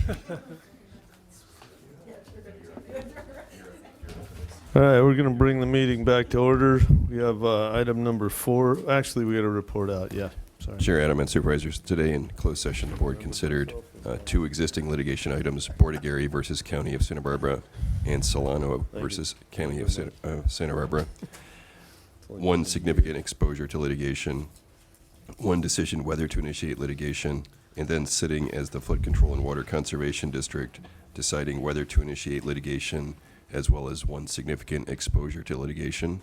Speaker 11: All right, we're going to bring the meeting back to order. We have item number 4. Actually, we got a report out. Yeah, sorry.
Speaker 3: Chair Adam and Supervisors, today in closed session, the board considered 2 existing litigation items, Bordigary versus County of Santa Barbara and Solano versus County of Santa Barbara. 1 significant exposure to litigation, 1 decision whether to initiate litigation, and then sitting as the Flood Control and Water Conservation District, deciding whether to initiate litigation, as well as 1 significant exposure to litigation.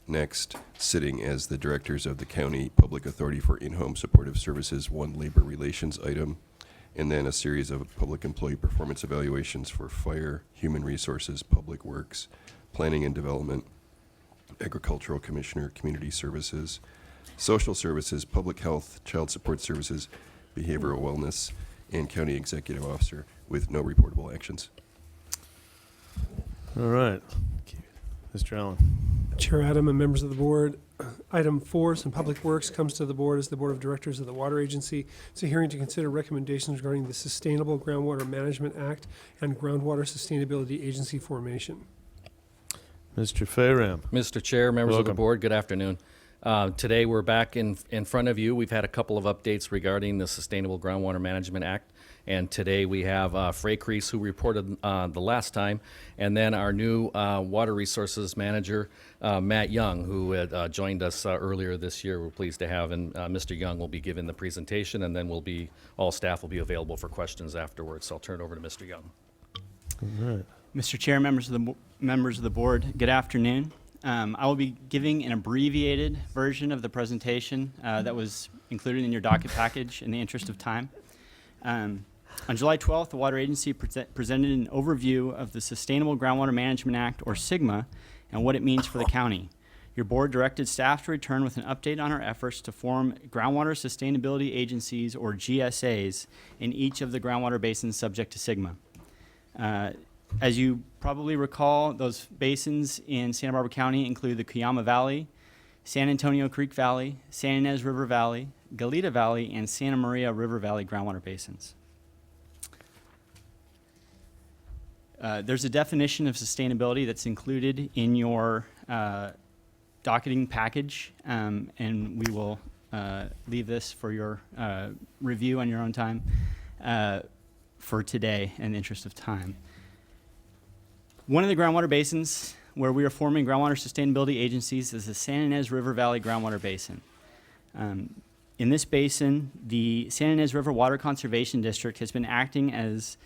Speaker 3: Next, sitting as the directors of the County Public Authority for In-Home Supportive Services, 1 labor relations item, and then a series of public employee performance evaluations for fire, human resources, public works, planning and development, agricultural commissioner, community services, social services, public health, child support services, behavioral wellness, and county executive officer, with no reportable actions.
Speaker 11: All right. Mr. Allen.
Speaker 2: Chair Adam and members of the board, item 4, some public works, comes to the board as the Board of Directors of the Water Agency. It's a hearing to consider recommendations regarding the Sustainable Groundwater Management Act and Groundwater Sustainability Agency formation.
Speaker 11: Mr. Fayram.
Speaker 21: Mr. Chair, members of the
Speaker 11: Welcome.
Speaker 21: board, good afternoon. Today, we're back in front of you. We've had a couple of updates regarding the Sustainable Groundwater Management Act. And today we have Frey Crease, who reported the last time, and then our new Water Resources Manager, Matt Young, who had joined us earlier this year. We're pleased to have, and Mr. Young will be giving the presentation, and then all staff will be available for questions afterwards. So I'll turn it over to Mr. Young.
Speaker 11: All right.
Speaker 22: Mr. Chair, members of the board, good afternoon. I will be giving an abbreviated version of the presentation that was included in your docket package in the interest of time. On July 12th, the Water Agency presented an overview of the Sustainable Groundwater Management Act, or SGMA, and what it means for the county. Your board directed staff to return with an update on our efforts to form groundwater sustainability agencies, or GSAs, in each of the groundwater basins subject to SGMA. As you probably recall, those basins in Santa Barbara County include the Cuyama Valley, San Antonio Creek Valley, San Ynez River Valley, Galita Valley, and Santa Maria River Valley groundwater basins. There's a definition of sustainability that's included in your docketing package, and we will leave this for your review on your own time for today in the interest of time. One of the groundwater basins where we are forming groundwater sustainability agencies is the San Ynez River Valley groundwater basin. In this basin, the San Ynez River Water Conservation District has been acting as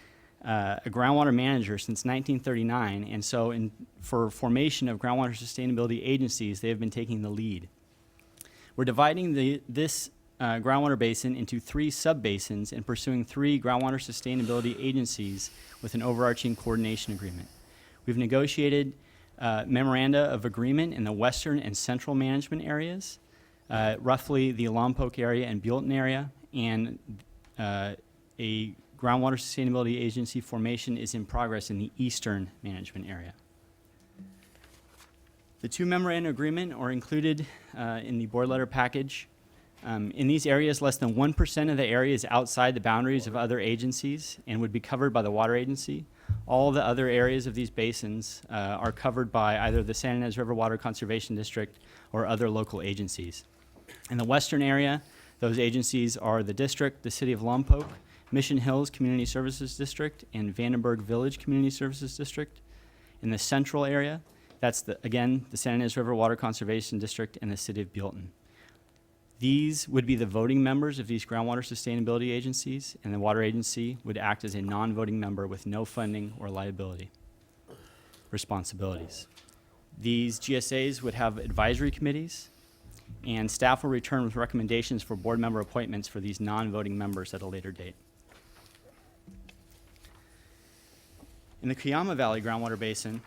Speaker 22: a groundwater manager since 1939, and so for formation of groundwater sustainability agencies, they have been taking the lead. We're dividing this groundwater basin into 3 sub-basins and pursuing 3 groundwater sustainability agencies with an overarching coordination agreement. We've negotiated memoranda of agreement in the western and central management areas, roughly the Lompoc area and Buellton area, and a groundwater sustainability agency formation is in progress in the eastern management area. The 2 memoranda of agreement are included in the board letter package. In these areas, less than 1% of the area is outside the boundaries of other agencies and would be covered by the Water Agency. All the other areas of these basins are covered by either the San Ynez River Water Conservation District or other local agencies. In the western area, those agencies are the district, the City of Lompoc, Mission Hills Community Services District, and Vandenberg Village Community Services District. In the central area, that's again the San Ynez River Water Conservation District and the City of Buellton. These would be the voting members of these groundwater sustainability agencies, and the Water Agency would act as a non-voting member with no funding or liability responsibilities. These GSAs would have advisory committees, and staff will return with recommendations for board member appointments for these non-voting members at a later date. In the Cuyama Valley groundwater basin,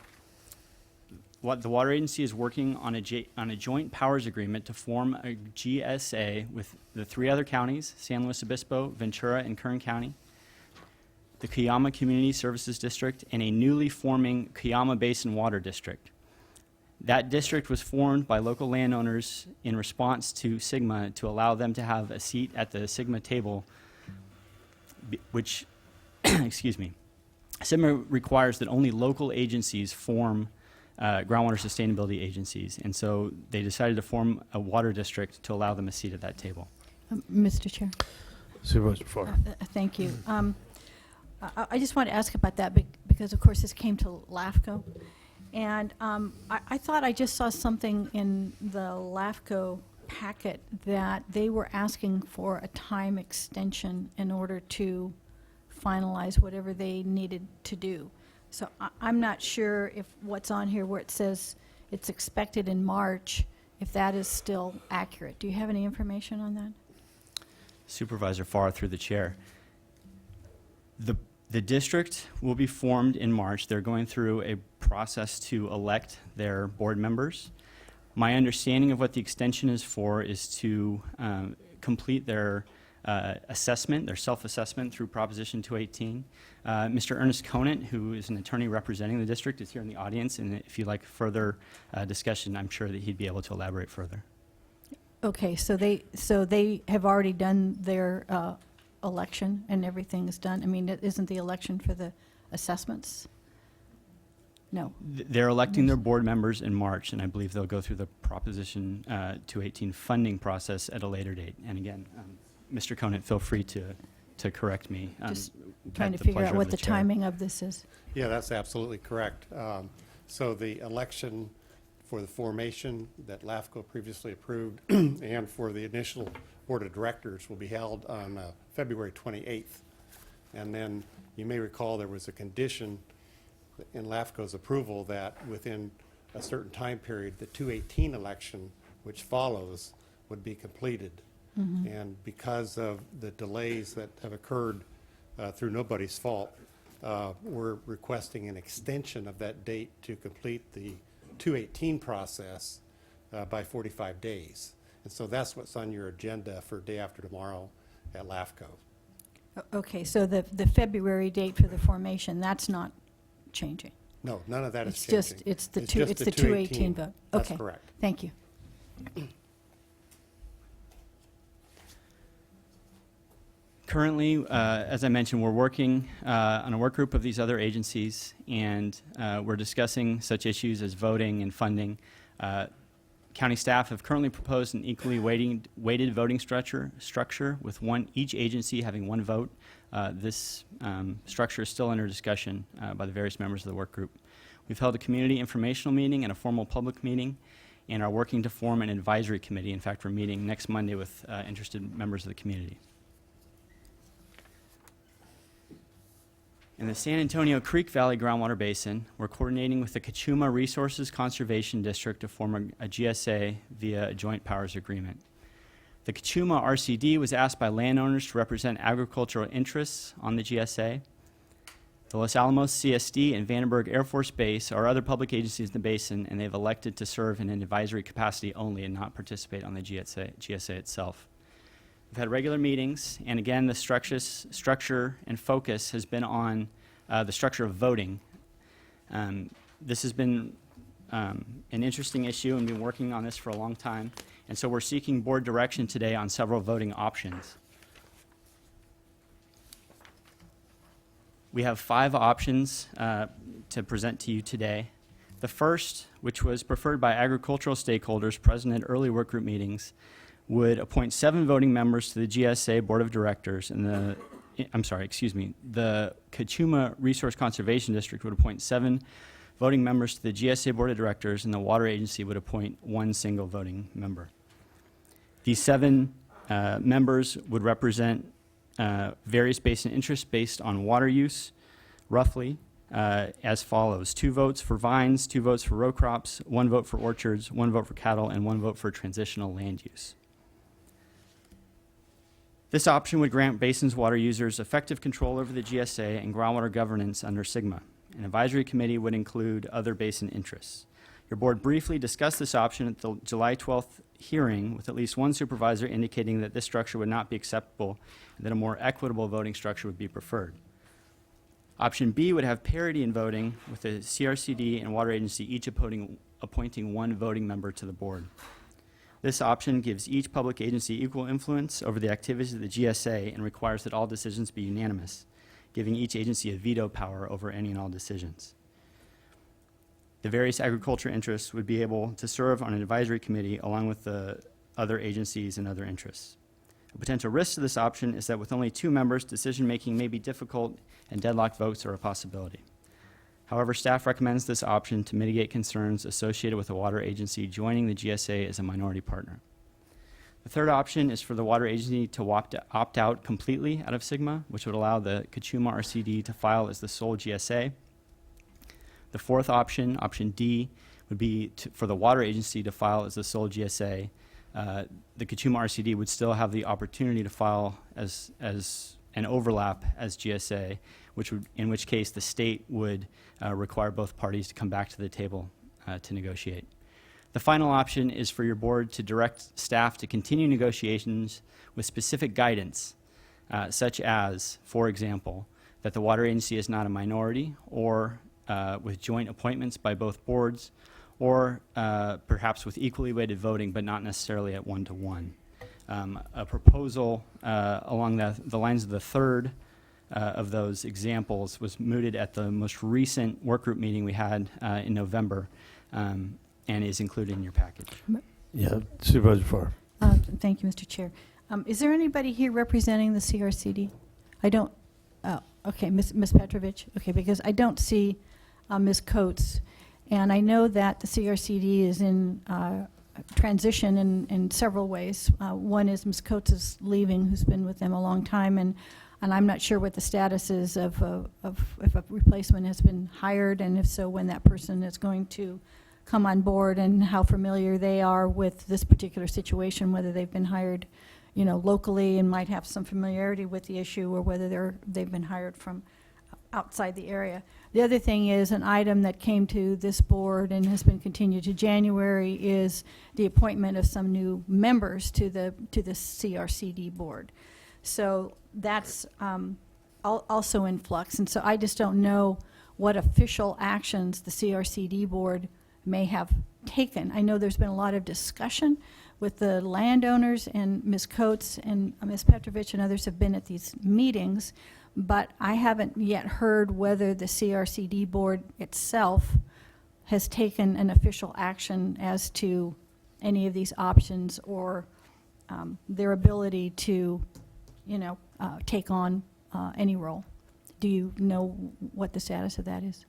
Speaker 22: the Water Agency is working on a joint powers agreement to form a GSA with the 3 other counties, San Luis Obispo, Ventura, and Kern County, the Cuyama Community Services District, and a newly forming Cuyama Basin Water District. That district was formed by local landowners in response to SGMA to allow them to have a seat at the SGMA table, which excuse me, SIGMA requires that only local agencies form groundwater sustainability agencies, and so they decided to form a water district to allow them a seat at that table.
Speaker 10: Mr. Chair.
Speaker 11: Supervisor Farr.
Speaker 10: Thank you. I just want to ask about that because, of course, this came to LAFCO. And I thought I just saw something in the LAFCO packet that they were asking for a time extension in order to finalize whatever they needed to do. So I'm not sure if what's on here where it says it's expected in March, if that is still accurate. Do you have any information on that?
Speaker 22: Supervisor Farr, through the chair. The district will be formed in March. They're going through a process to elect their board members. My understanding of what the extension is for is to complete their assessment, their self-assessment through Proposition 218. Mr. Ernest Conant, who is an attorney representing the district, is here in the audience, and if you'd like further discussion, I'm sure that he'd be able to elaborate further.
Speaker 10: Okay, so they have already done their election and everything is done? I mean, isn't the election for the assessments? No.
Speaker 22: They're electing their board members in March, and I believe they'll go through the Proposition 218 funding process at a later date. And again, Mr. Conant, feel free to correct me.
Speaker 10: Just trying to figure out what the timing of this is.
Speaker 12: Yeah, that's absolutely correct. So the election for the formation that LAFCO previously approved and for the initial board of directors will be held on February 28th. And then you may recall there was a condition in LAFCO's approval that within a certain time period, the 218 election, which follows, would be completed. Mm-hmm. And because of the delays that have occurred through nobody's fault, we're requesting an extension of that date to complete the 218 process by 45 days. And so that's what's on your agenda for day after tomorrow at LAFCO.
Speaker 10: Okay, so the February date for the formation, that's not changing?
Speaker 12: No, none of that is
Speaker 10: changing. It's the 218 vote.
Speaker 12: That's
Speaker 10: okay.
Speaker 12: correct.
Speaker 10: Thank you.
Speaker 22: Currently, as I mentioned, we're working on a work group of these other agencies, and we're discussing such issues as voting and funding. County staff have currently proposed an equally weighted voting structure with each agency having one vote. This structure is still under discussion by the various members of the work group. We've held a community informational meeting and a formal public meeting, and are working to form an advisory committee. In fact, we're meeting next Monday with interested members of the community. In the San Antonio Creek Valley Groundwater Basin, we're coordinating with the Kachuma Resources Conservation District to form a GSA via a joint powers agreement. The Kachuma RCD was asked by landowners to represent agricultural interests on the GSA. The Los Alamos CSD and Vandenberg Air Force Base are other public agencies in the basin, and they've elected to serve in an advisory capacity only and not participate on the GSA itself. We've had regular meetings, and again, the structure and focus has been on the structure of voting. This has been an interesting issue, and been working on this for a long time, and so we're seeking board direction today on several voting options. We have 5 options to present to you today. The first, which was preferred by agricultural stakeholders present at early workgroup meetings, would appoint 7 voting members to the GSA Board of Directors, and the Kachuma Resource Conservation District would appoint 7 voting members to the GSA Board of Directors, and the Water Agency would appoint 1 single voting member. These 7 members would represent various basin interests based on water use, roughly, as follows: 2 votes for vines, 2 votes for row crops, 1 vote for orchards, 1 vote for cattle, and 1 vote for transitional land use. This option would grant basin's water users effective control over the GSA and groundwater governance under SIGMA. An advisory committee would include other basin interests. Your board briefly discussed this option at the July 12th hearing, with at least 1 supervisor indicating that this structure would not be acceptable and that a more equitable voting structure would be preferred. Option B would have parity in voting, with the CRCD and Water Agency each appointing 1 voting member to the board. This option gives each public agency equal influence over the activities of the GSA and requires that all decisions be unanimous. giving each agency a veto power over any and all decisions. The various agriculture interests would be able to serve on an advisory committee along with the other agencies and other interests. A potential risk to this option is that with only 2 members, decision-making may be difficult and deadlock votes are a possibility. However, staff recommends this option to mitigate concerns associated with the water agency joining the GSA as a minority partner. The third option is for the water agency to opt out completely out of SGMA, which would allow the Kachuma RCD to file as the sole GSA. The fourth option, option D, would be for the water agency to file as the sole GSA. The Kachuma RCD would still have the opportunity to file as an overlap as GSA, in which case the state would require both parties to come back to the table to negotiate. The final option is for your board to direct staff to continue negotiations with specific guidance, such as, for example, that the water agency is not a minority, or with joint appointments by both boards, or perhaps with equally weighted voting, but not necessarily at 1-to-1. A proposal along the lines of the third of those examples was mooted at the most recent workgroup meeting we had in November, and is included in your package.
Speaker 11: Yeah, Supervisor Farr.
Speaker 10: Thank you, Mr. Chair. Is there anybody here representing the CRCD? I don't, okay, Ms. Petrovich, okay, because I don't see Ms. Coates, and I know that the CRCD is in transition in several ways. One is Ms. Coates is leaving, who's been with them a long time, and I'm not sure what the status is of if a replacement has been hired, and if so, when that person is going to come on board, and how familiar they are with this particular situation, whether they've been hired, you know, locally and might have some familiarity with the issue, or whether they've been hired from outside the area. The other thing is an item that came to this board and has been continued to January is the appointment of some new members to the CRCD board. So that's also in flux, and so I just don't know what official actions the CRCD board may have taken. I know there's been a lot of discussion with the landowners, and Ms. Coates and Ms. Petrovich and others have been at these meetings, but I haven't yet heard whether the CRCD board itself has taken an official action as to any of these options, or their ability to, you know, take on any role. Do you know what the status of that is?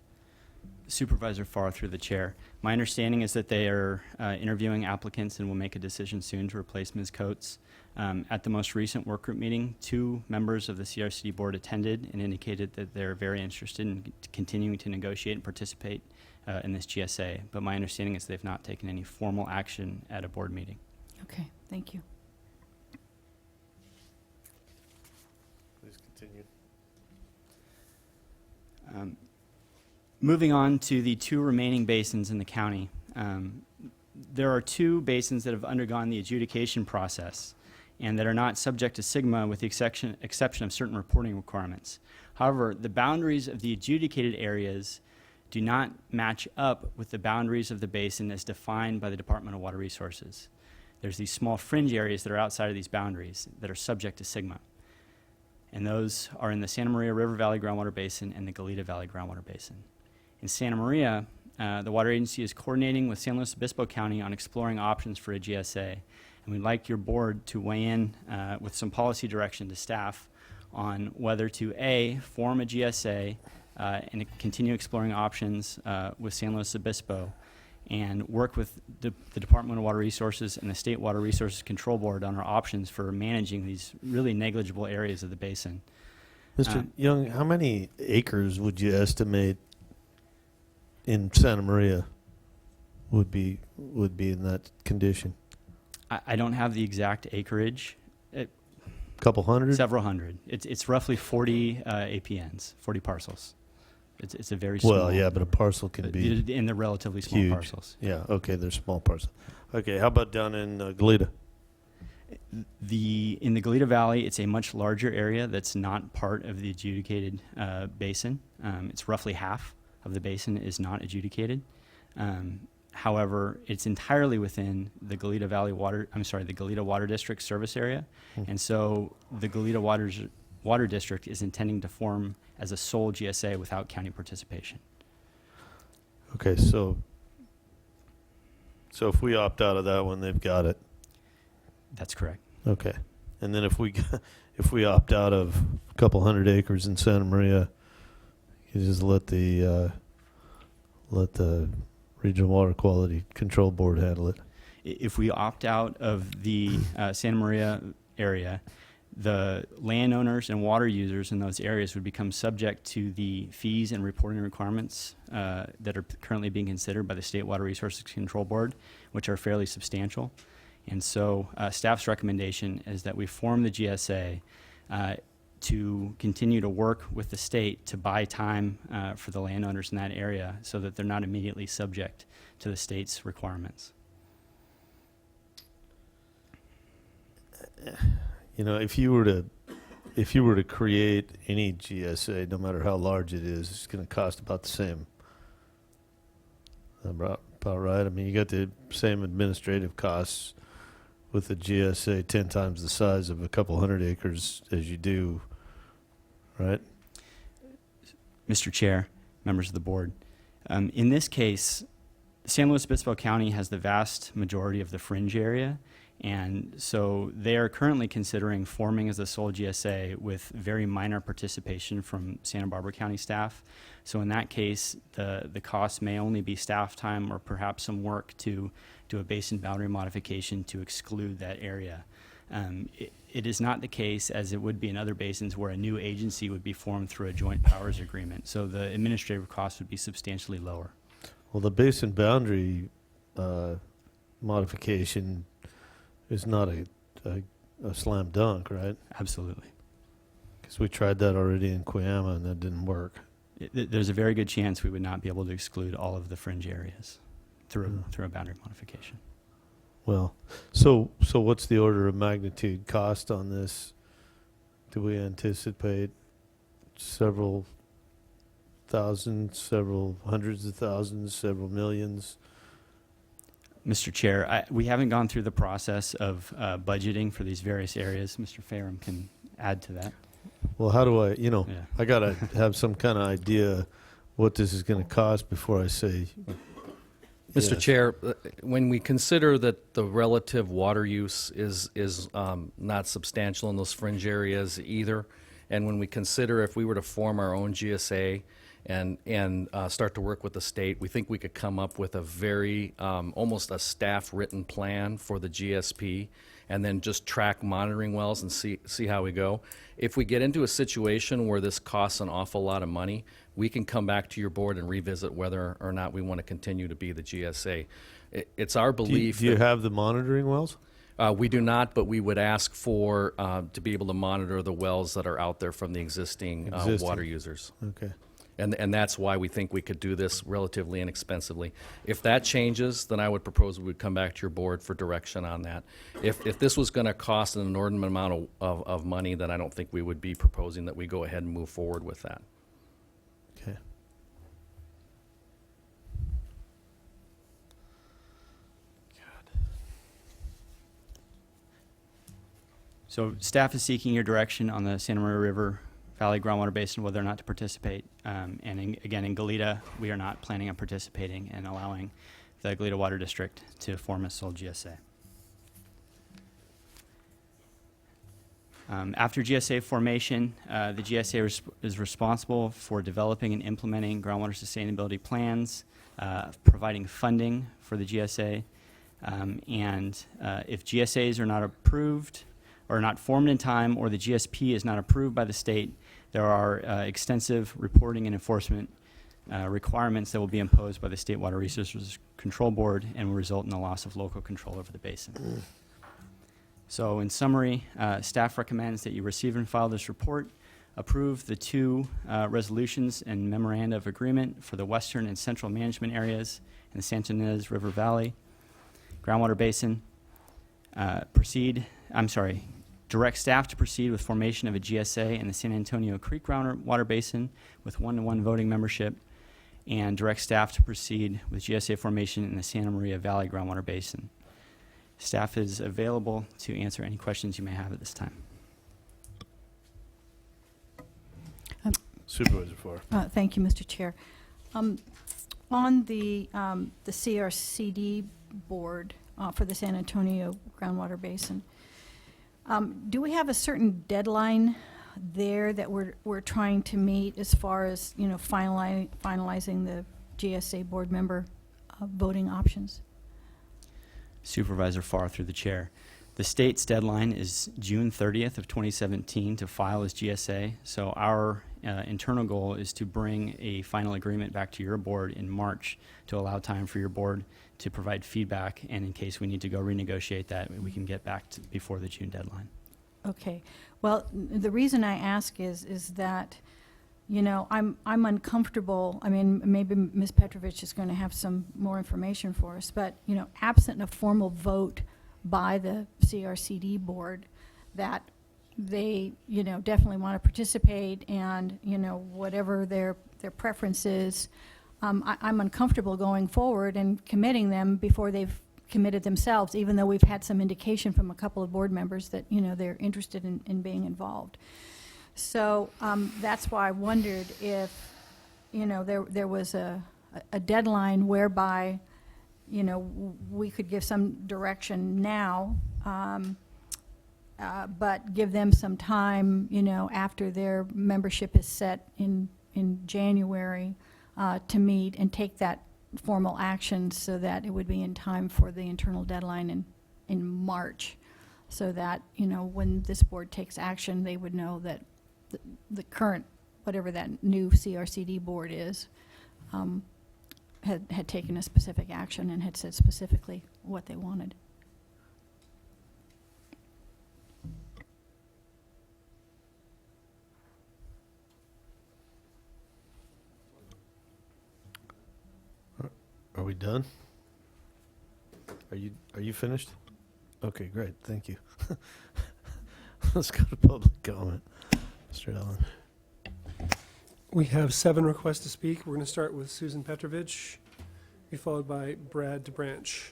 Speaker 22: Supervisor Farr, through the chair. My understanding is that they are interviewing applicants and will make a decision soon to replace Ms. Coates. At the most recent workgroup meeting, 2 members of the CRCD board attended and indicated that they're very interested in continuing to negotiate and participate in this GSA. But my understanding is they've not taken any formal action at a board meeting.
Speaker 10: Okay, thank you.
Speaker 12: Please continue.
Speaker 22: Moving on to the 2 remaining basins in the county. There are 2 basins that have undergone the adjudication process and that are not subject to SGMA with the exception of certain reporting requirements. However, the boundaries of the adjudicated areas do not match up with the boundaries of the basin as defined by the Department of Water Resources. There's these small fringe areas that are outside of these boundaries that are subject to SGMA. And those are in the Santa Maria River Valley Groundwater Basin and the Goleta Valley Groundwater Basin. In Santa Maria, the water agency is coordinating with San Luis Obispo County on exploring options for a GSA. And we'd like your board to weigh in with some policy direction to staff on whether to A, form a GSA and continue exploring options with San Luis Obispo, and work with the Department of Water Resources and the State Water Resources Control Board on our options for managing these really negligible areas of the basin.
Speaker 11: Mr. Young, how many acres would you estimate in Santa Maria would be in that condition?
Speaker 22: I don't have the exact acreage.
Speaker 11: Couple hundred?
Speaker 22: Several hundred. It's roughly 40 APNs, 40 parcels. It's a very small.
Speaker 11: Well, yeah, but a parcel can be
Speaker 22: in the relatively small
Speaker 11: huge.
Speaker 22: parcels.
Speaker 11: Yeah, okay, they're small parcels. Okay, how about down in Goleta?
Speaker 22: In the Goleta Valley, it's a much larger area that's not part of the adjudicated basin. It's roughly half of the basin is not adjudicated. However, it's entirely within the Goleta Water District service area, and so the Goleta Water District is intending to form as a sole GSA without county participation.
Speaker 11: Okay, so if we opt out of that one, they've got it.
Speaker 22: That's correct.
Speaker 11: Okay. And then if we opt out of a couple hundred acres in Santa Maria, you just let the Regional Water Quality Control Board handle it.
Speaker 22: If we opt out of the Santa Maria area, the landowners and water users in those areas would become subject to the fees and reporting requirements that are currently being considered by the State Water Resources Control Board, which are fairly substantial. And so staff's recommendation is that we form the GSA to continue to work with the state to buy time for the landowners in that area so that they're not immediately subject to the state's requirements.
Speaker 11: You know, if you were to create any GSA, no matter how large it is, it's going to cost about the same. About right. I mean, you got the same administrative costs with the GSA 10 times the size of a couple hundred acres as you do, right?
Speaker 22: Mr. Chair, members of the board, in this case, San Luis Obispo County has the vast majority of the fringe area, and so they are currently considering forming as a sole GSA with very minor participation from Santa Barbara County staff. So in that case, the cost may only be staff time or perhaps some work to do a basin boundary modification to exclude that area. It is not the case, as it would be in other basins, where a new agency would be formed through a joint powers agreement. So the administrative cost would be substantially lower.
Speaker 11: Well, the basin boundary modification is not a slam dunk, right?
Speaker 22: Absolutely.
Speaker 11: Because we tried that already in Cuyama and that didn't work.
Speaker 22: There's a very good chance we would not be able to exclude all of the fringe areas through a boundary modification.
Speaker 11: Well, so what's the order of magnitude cost on this? Do we anticipate several thousands, several hundreds of thousands, several millions?
Speaker 22: Mr. Chair, we haven't gone through the process of budgeting for these various areas. Mr. Farum can add to that.
Speaker 11: Well, how do I,
Speaker 22: Yeah.
Speaker 11: I got to have some kind of idea what this is going to cost before I say.
Speaker 21: Mr.
Speaker 11: yes.
Speaker 21: Chair, when we consider that the relative water use is not substantial in those fringe areas either, and when we consider if we were to form our own GSA and start to work with the state, we think we could come up with a very, almost a staff-written plan for the GSP, and then just track monitoring wells and see how we go. If we get into a situation where this costs an awful lot of money, we can come back to your board and revisit whether or not we want to continue to be the GSA. It's our belief.
Speaker 11: Do you
Speaker 21: that-
Speaker 11: have the monitoring wells?
Speaker 21: We do not, but we would ask for to be able to monitor the wells that are out there from the existing water users.
Speaker 11: Okay.
Speaker 21: And that's why we think we could do this relatively inexpensively. If that changes, then I would propose we would come back to your board for direction on that. If this was going to cost an inordinate amount of money, then I don't think we would be proposing that we go ahead and move forward with that.
Speaker 11: Okay.
Speaker 22: So staff is seeking your direction on the Santa Maria River Valley Groundwater Basin, whether or not to participate. Again, in Goleta, we are not planning on participating and allowing the Goleta Water District to form a sole GSA. After GSA formation, the GSA is responsible for developing and implementing groundwater sustainability plans, providing funding for the GSA, and if GSAs are not approved or not formed in time, or the GSP is not approved by the state, there are extensive reporting and enforcement requirements that will be imposed by the State Water Resources Control Board and will result in the loss of local control over the basin. So in summary, staff recommends that you receive and file this report, approve the two resolutions and memoranda of agreement for the western and central management areas in the Santa Ynez River Valley groundwater basin, direct staff to proceed with formation of a GSA in the San Antonio Creek groundwater basin with 1-to-1 voting membership, and direct staff to proceed with GSA formation in the Santa Maria Valley groundwater basin. Staff is available to answer any questions you may have at this time.
Speaker 11: Supervisor Farr.
Speaker 10: Thank you, Mr. Chair. On the CRCD board for the San Antonio groundwater basin, do we have a certain deadline there that we're trying to meet as far as, you know, finalizing the GSA board member voting options?
Speaker 22: Supervisor Farr through the chair. The state's deadline is June 30th of 2017 to file as GSA. So our internal goal is to bring a final agreement back to your board in March to allow time for your board to provide feedback, and in case we need to go renegotiate that, we can get back to before the June deadline.
Speaker 10: Okay. Well, the reason I ask is that, you know, I'm uncomfortable. I mean, maybe Ms. Petrovich is going to have some more information for us, but, you know, absent a formal vote by the CRCD board that they, you know, definitely want to participate, and, you know, whatever their preference is, I'm uncomfortable going forward and committing them before they've committed themselves, even though we've had some indication from a couple of board members that, you know, they're interested in being involved. So that's why I wondered if, you know, there was a deadline whereby, you know, we could give some direction now, but give them some time, you know, after their membership is set in January to meet and take that formal action so that it would be in time for the internal deadline in March, so that, you know, when this board takes action, they would know that the current, whatever that new CRCD board is, had taken a specific action and had said specifically what they wanted.
Speaker 11: Are we done? Are you finished? Okay, great. Thank you. Let's go to public comment. Mr. Allen.
Speaker 2: We have 7 requests to speak. We're going to start with Susan Petrovich, be followed by Brad DeBranch.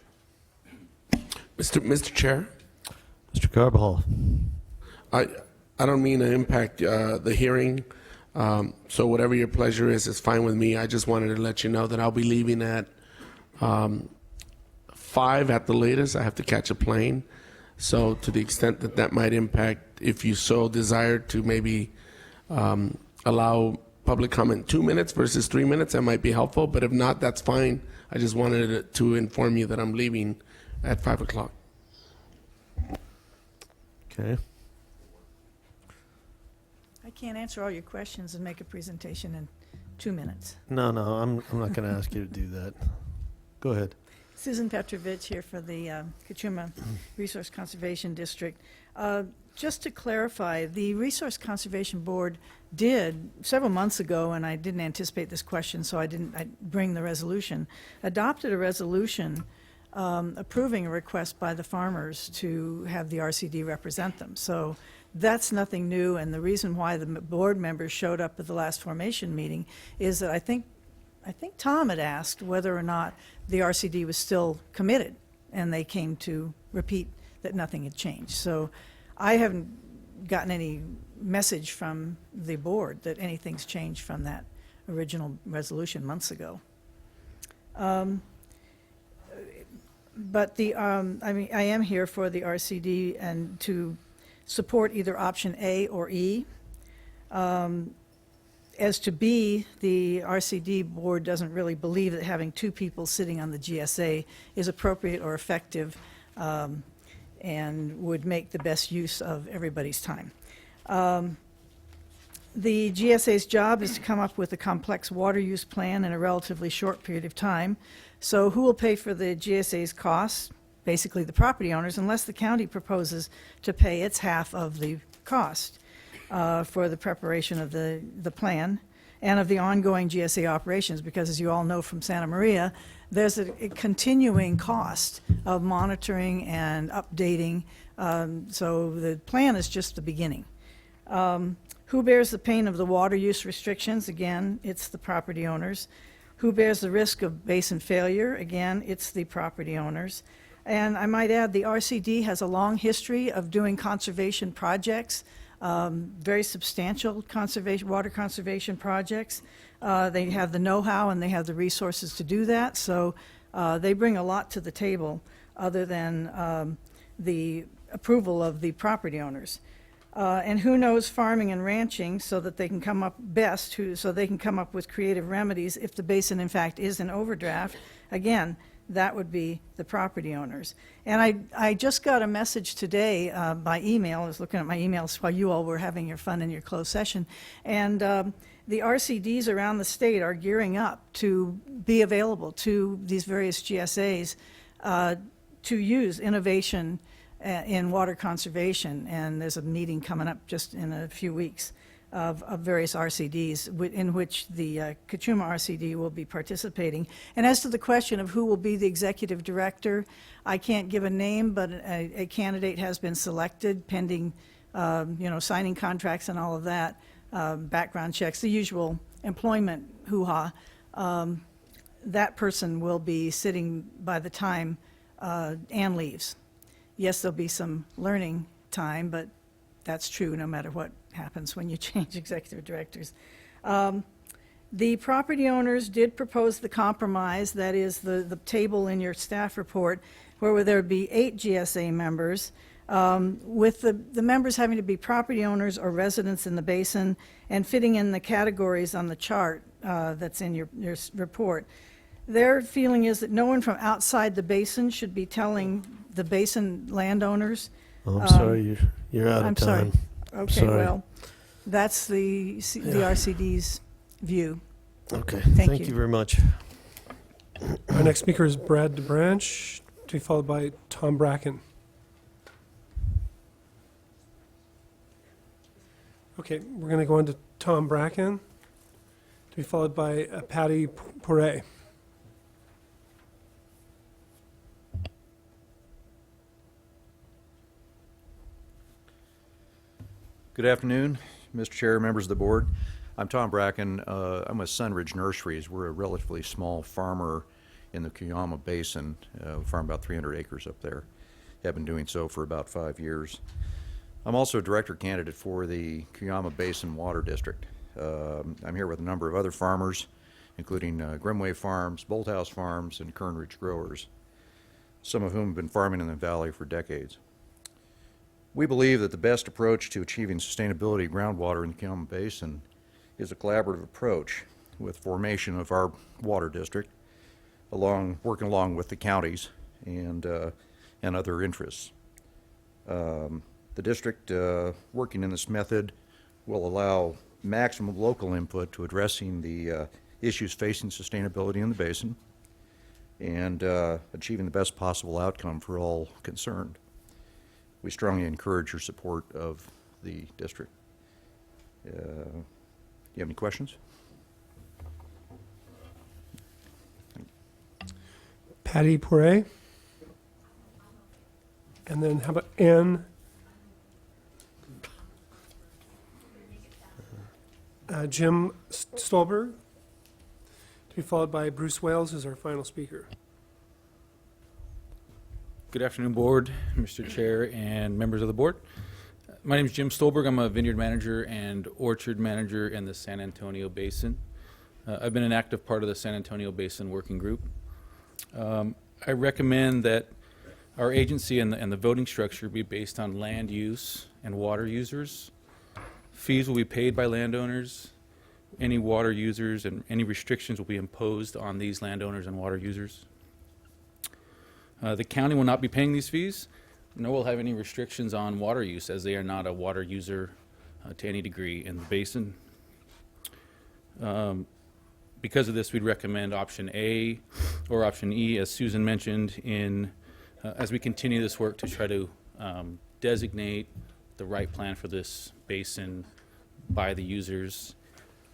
Speaker 9: Mr. Chair,
Speaker 11: Mr. Carbajal.
Speaker 9: I don't mean to impact the hearing, so whatever your pleasure is fine with me. I just wanted to let you know that I'll be leaving at 5 at the latest. I have to catch a plane. So to the extent that that might impact, if you so desire to maybe allow public comment 2 minutes versus 3 minutes, that might be helpful. But if not, that's fine. I just wanted to inform you that I'm leaving at 5 o'clock.
Speaker 11: Okay.
Speaker 13: I can't answer all your questions and make a presentation in 2 minutes.
Speaker 11: No, I'm not going to ask you to do that. Go ahead.
Speaker 13: Susan Petrovich here for the Kachuma Resource Conservation District. Just to clarify, the Resource Conservation Board did several months ago, and I didn't anticipate this question, so I bring the resolution, adopted a resolution approving a request by the farmers to have the RCD represent them. So that's nothing new, and the reason why the board members showed up at the last formation meeting is that I think Tom had asked whether or not the RCD was still committed, and they came to repeat that nothing had changed. So I haven't gotten any message from the board that anything's changed from that original resolution months ago. But I mean, I am here for the RCD and to support either option A or E. As to B, the RCD board doesn't really believe that having 2 people sitting on the GSA is appropriate or effective, and would make the best use of everybody's time. The GSA's job is to come up with a complex water use plan in a relatively short period of time. So who will pay for the GSA's costs? Basically the property owners, unless the county proposes to pay its half of the cost for the preparation of the plan and of the ongoing GSA operations, because as you all know from Santa Maria, there's a continuing cost of monitoring and updating, so the plan is just the beginning. Who bears the pain of the water use restrictions? Again, it's the property owners. Who bears the risk of basin failure? Again, it's the property owners. And I might add, the RCD has a long history of doing conservation projects very substantial water conservation projects. They have the know-how and they have the resources to do that, so they bring a lot to the table other than the approval of the property owners. And who knows farming and ranching so that they can come up so they can come up with creative remedies if the basin in fact is in overdraft. Again, that would be the property owners. And I just got a message today by email. I was looking at my emails while you all were having your fun in your closed session. And the RCDs around the state are gearing up to be available to these various GSAs to use innovation in water conservation. And there's a meeting coming up just in a few weeks of various RCDs in which the Kachuma RCD will be participating. And as to the question of who will be the executive director, I can't give a name, but a candidate has been selected pending signing contracts and all of that, background checks, the usual employment hoo-ha. That person will be sitting by the time Ann leaves. Yes, there'll be some learning time, but that's true no matter what happens when you change executive directors. The property owners did propose the compromise, that is the table in your staff report, where there would be 8 GSA members, with the members having to be property owners or residents in the basin and fitting in the categories on the chart that's in your report. Their feeling is that no one from outside the basin should be telling the basin landowners.
Speaker 11: Oh, I'm sorry, you're out of
Speaker 13: I'm
Speaker 11: time.
Speaker 13: sorry. Okay, well, that's the RCD's view.
Speaker 11: Okay,
Speaker 13: Thank
Speaker 11: you
Speaker 13: you
Speaker 11: very much.
Speaker 2: Our next speaker is Brad DeBranch, to be followed by Tom Bracken. Okay, we're going to go on to Tom Bracken, to be followed by Patty Poirier.
Speaker 14: Good afternoon, Mr. Chair, members of the board. I'm Tom Bracken. I'm with Sunridge Nurseries. We're a relatively small farmer in the Cuyama Basin. We farm about 300 acres up there. Have been doing so for about 5 years. I'm also a director candidate for the Cuyama Basin Water District. I'm here with a number of other farmers, including Grimway Farms, Bolthouse Farms, and Kern Ridge Growers, some of whom have been farming in the valley for decades. We believe that the best approach to achieving sustainability of groundwater in the Cuyama Basin is a collaborative approach with formation of our water district, working along with the counties and other interests. The district working in this method will allow maximum local input to addressing the issues facing sustainability in the basin and achieving the best possible outcome for all concerned. We strongly encourage your support of the district. Do you have any questions?
Speaker 2: Patty Poirier. And then how about Ann? Jim Stolberg, to be followed by Bruce Wales as our final speaker.
Speaker 16: Good afternoon, board, Mr. Chair, and members of the board. My name is Jim Stolberg. I'm a vineyard manager and orchard manager in the San Antonio Basin. I've been an active part of the San Antonio Basin Working Group. I recommend that our agency and the voting structure be based on land use and water users. Fees will be paid by landowners. Any water users and any restrictions will be imposed on these landowners and water users. The county will not be paying these fees, nor will have any restrictions on water use, as they are not a water user to any degree in the basin. Because of this, we'd recommend option A or option E, as Susan mentioned, as we continue this work to try to designate the right plan for this basin by the users.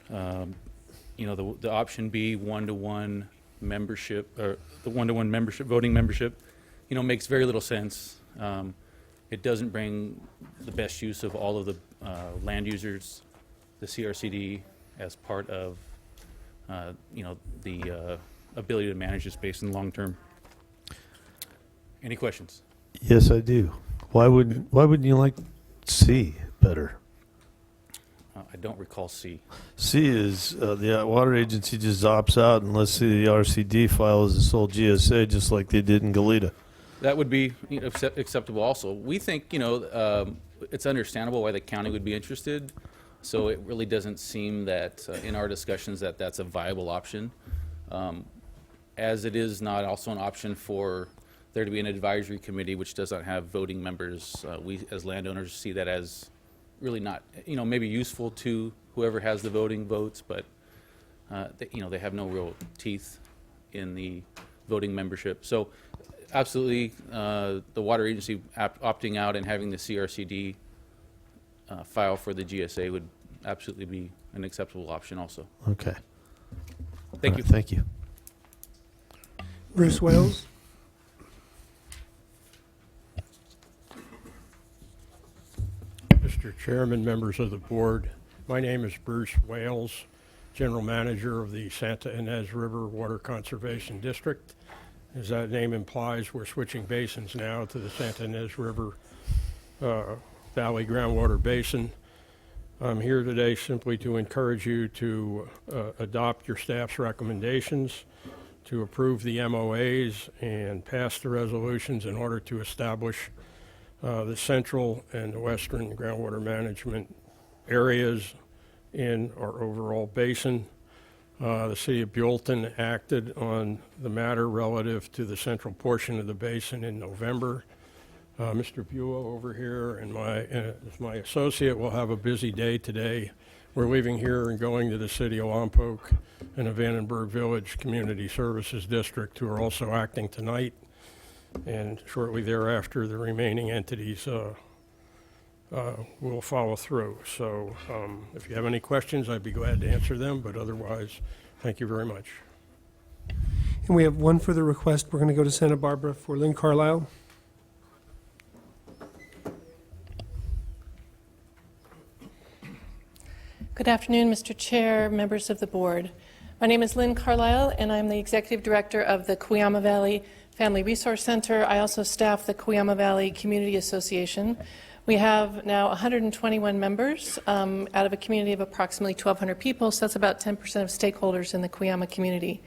Speaker 16: The option B, one-to-one membership, or the one-to-one membership, voting membership, makes very little sense. It doesn't bring the best use of all of the land users, the CRCD, as part of the ability to manage this basin long term. Any questions?
Speaker 11: Yes, I do. Why wouldn't you like C better?
Speaker 16: don't recall C.
Speaker 11: C is the water agency just opts out unless the RCD files a sole GSA, just like they did in Goleta.
Speaker 16: That would be acceptable also. We think, it's understandable why the county would be interested, so it really doesn't seem that in our discussions that that's a viable option. As it is not also an option for there to be an advisory committee which does not have voting members. We as landowners see that as really not, maybe useful to whoever has the voting votes, but they have no real teeth in the voting membership. So absolutely, the water agency opting out and having the CRCD file for the GSA would absolutely be an acceptable option also.
Speaker 11: Okay.
Speaker 16: Thank you.
Speaker 11: Thank you.
Speaker 2: Bruce Wales?
Speaker 17: Mr. Chairman, members of the board, my name is Bruce Wales, General Manager of the Santa Ynez River Water Conservation District. As that name implies, we're switching basins now to the Santa Ynez River Valley Groundwater Basin. I'm here today simply to encourage you to adopt your staff's recommendations, to approve the MOAs and pass the resolutions in order to establish the central and the western groundwater management areas in our overall basin. The city of Buellton acted on the matter relative to the central portion of the basin in November. Mr. Buell over here and my associate will have a busy day today. We're leaving here and going to the city of Lompoc and the Vandenberg Village Community Services District, who are also acting tonight. And shortly thereafter, the remaining entities will follow through. So if you have any questions, I'd be glad to answer them, but otherwise, thank you very much.
Speaker 2: And we have one further request. We're going to go to Santa Barbara for Lynn Carlisle.
Speaker 18: Good afternoon, Mr. Chair, members of the board. My name is Lynn Carlisle, and I'm the Executive Director of the Cuyama Valley Family Resource Center. I also staff the Cuyama Valley Community Association. We have now 121 members out of a community of approximately 1,200 people, so that's about 10% of stakeholders in the Cuyama community.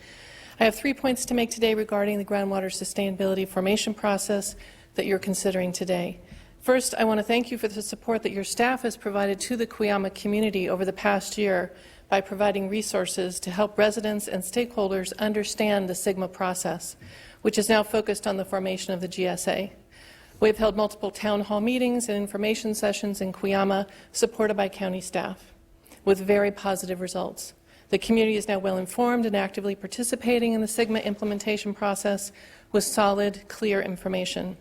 Speaker 18: I have 3 points to make today regarding the groundwater sustainability formation process that you're considering today. First, I want to thank you for the support that your staff has provided to the Cuyama community over the past year by providing resources to help residents and stakeholders understand the SIGMA process, which is now focused on the formation of the GSA. We've held multiple town hall meetings and information sessions in Cuyama supported by county staff with very positive results. The community is now well informed and actively participating in the SIGMA implementation process with solid, clear information.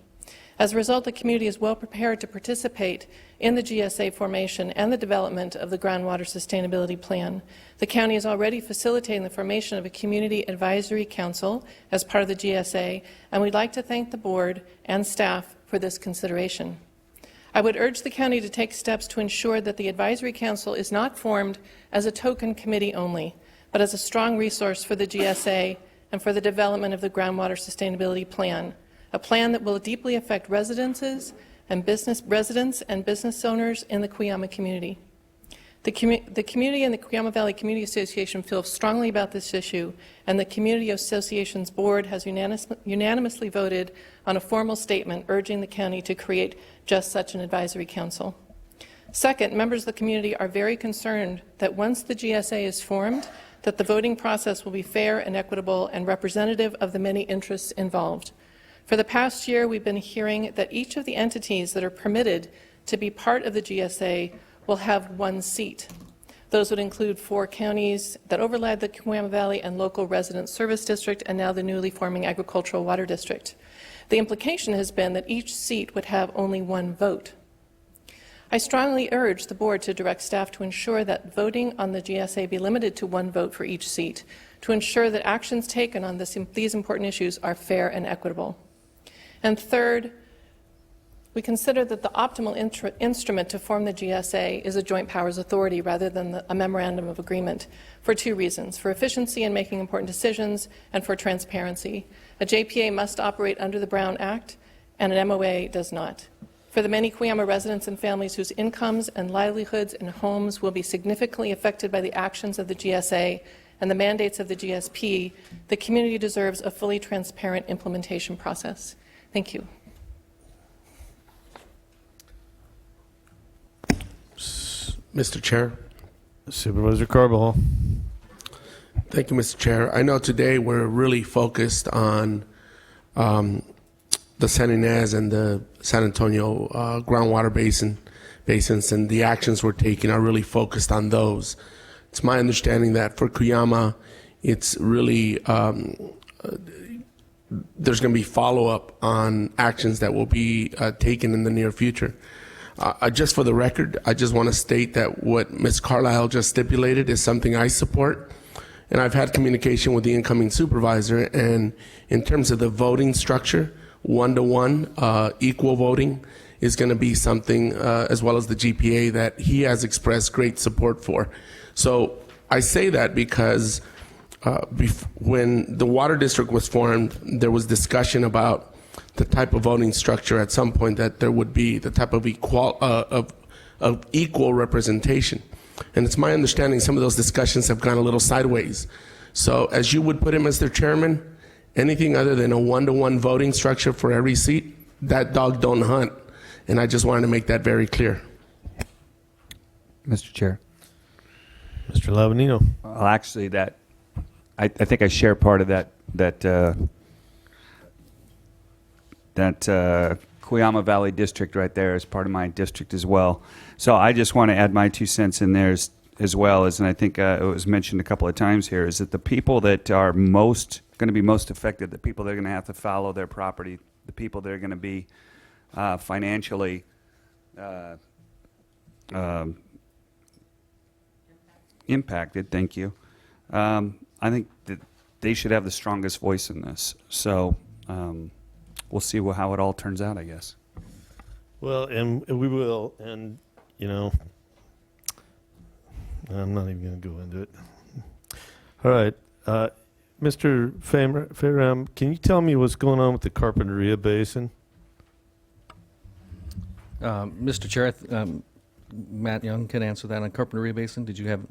Speaker 18: As a result, the community is well prepared to participate in the GSA formation and the development of the Groundwater Sustainability Plan. The county is already facilitating the formation of a Community Advisory Council as part of the GSA, and we'd like to thank the board and staff for this consideration. I would urge the county to take steps to ensure that the Advisory Council is not formed as a token committee only, but as a strong resource for the GSA and for the development of the Groundwater Sustainability Plan, a plan that will deeply affect residents and business owners in the Cuyama community. The community and the Cuyama Valley Community Association feel strongly about this issue, and the Community Association's board has unanimously voted on a formal statement urging the county to create just such an advisory council. Second, members of the community are very concerned that once the GSA is formed, that the voting process will be fair and equitable and representative of the many interests involved. For the past year, we've been hearing that each of the entities that are permitted to be part of the GSA will have 1 seat. Those would include 4 counties that overlap the Cuyama Valley and local resident service district, and now the newly forming agricultural water district. The implication has been that each seat would have only 1 vote. I strongly urge the board to direct staff to ensure that voting on the GSA be limited to 1 vote for each seat, to ensure that actions taken on these important issues are fair and equitable. And third, we consider that the optimal instrument to form the GSA is a joint powers authority rather than a memorandum of agreement for 2 reasons: for efficiency in making important decisions and for transparency. A JPA must operate under the Brown Act, and an MOA does not. for the many Cuyama residents and families whose incomes and livelihoods and homes will be significantly affected by the actions of the GSA and the mandates of the GSP, the community deserves a fully transparent implementation process. Thank you.
Speaker 9: Mr. Chair.
Speaker 11: Supervisor Carbajal.
Speaker 9: Thank you, Mr. Chair. I know today we're really focused on the San Ynez and the San Antonio groundwater basins, and the actions we're taking are really focused on those. It's my understanding that for Cuyama, it's really there's going to be follow-up on actions that will be taken in the near future. Just for the record, I just want to state that what Ms. Carlisle just stipulated is something I support. And I've had communication with the incoming supervisor, and in terms of the voting structure, 1-to-1, equal voting is going to be something, as well as the GPA, that he has expressed great support for. So I say that because when the water district was formed, there was discussion about the type of voting structure at some point, that there would be the type of equal representation. And it's my understanding some of those discussions have gone a little sideways. So as you would put it, Mr. Chairman, anything other than a 1-to-1 voting structure for every seat, that dog don't hunt. And I just wanted to make that very clear.
Speaker 19: Mr. Chair.
Speaker 11: Mr. Lavanino.
Speaker 19: Well, actually, I think I share part of that Cuyama Valley district right there is part of my district as well. So I just want to add my 2 cents in there as well, and I think it was mentioned a couple of times here, is that the people that are going to be most affected, the people that are going to have to follow their property, the people that are going to be financially impacted, thank you, I think that they should have the strongest voice in this. So we'll see how it all turns out, I guess.
Speaker 11: Well, and we will, and, you know, I'm not even going to go into it. All right. Mr. Fayram, can you tell me what's going on with the Carpinteria Basin?
Speaker 21: Mr. Chair, Matt Young can answer that on Carpinteria Basin. Did you have,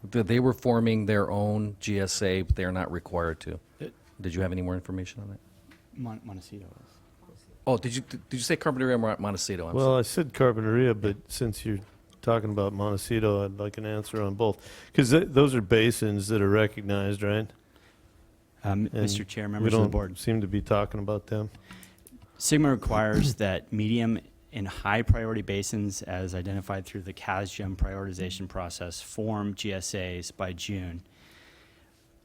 Speaker 21: they were forming their own GSA, but they're not required to. Did you have any more information on that?
Speaker 22: Montecito.
Speaker 21: Oh, did you say Carpinteria or Montecito?
Speaker 11: Well, I said Carpinteria, but since you're talking about Montecito, I'd like an answer on both. Because those are basins that are recognized, right?
Speaker 22: Mr. Chair, members of the board.
Speaker 11: We don't seem to be talking about them.
Speaker 22: SGMA requires that medium and high priority basins, as identified through the CASGEM prioritization process, form GSAs by June.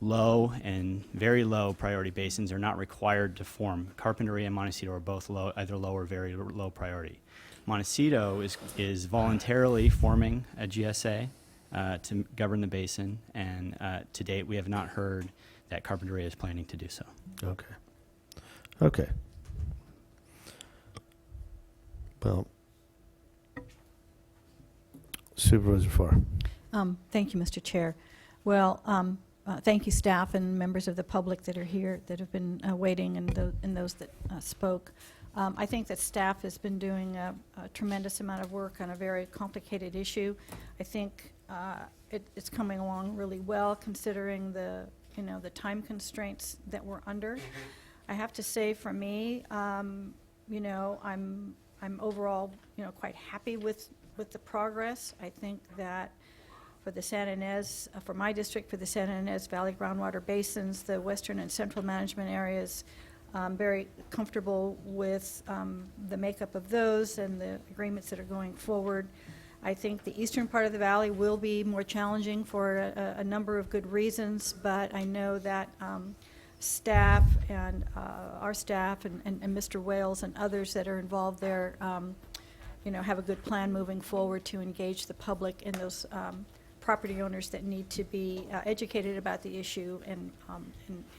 Speaker 22: Low and very low priority basins are not required to form. Carpinteria and Montecito are both low, either low or very low priority. Montecito is voluntarily forming a GSA to govern the basin, and to date we have not heard that Carpinteria is planning to do so.
Speaker 11: Okay. Okay. Well, Supervisor Farr.
Speaker 10: Thank you, Mr. Chair. Well, thank you, staff and members of the public that are here that have been waiting, and those that spoke. I think that staff has been doing a tremendous amount of work on a very complicated issue. I think it's coming along really well, considering the time constraints that we're under. I have to say, for me, I'm overall quite happy with the progress. I think that for the San Ynez, for my district, for the San Ynez Valley groundwater basins, the western and central management areas, I'm very comfortable with the makeup of those and the agreements that are going forward. I think the eastern part of the valley will be more challenging for a number of good reasons, but I know that staff and our staff and Mr. Wales and others that are involved there have a good plan moving forward to engage the public and those property owners that need to be educated about the issue and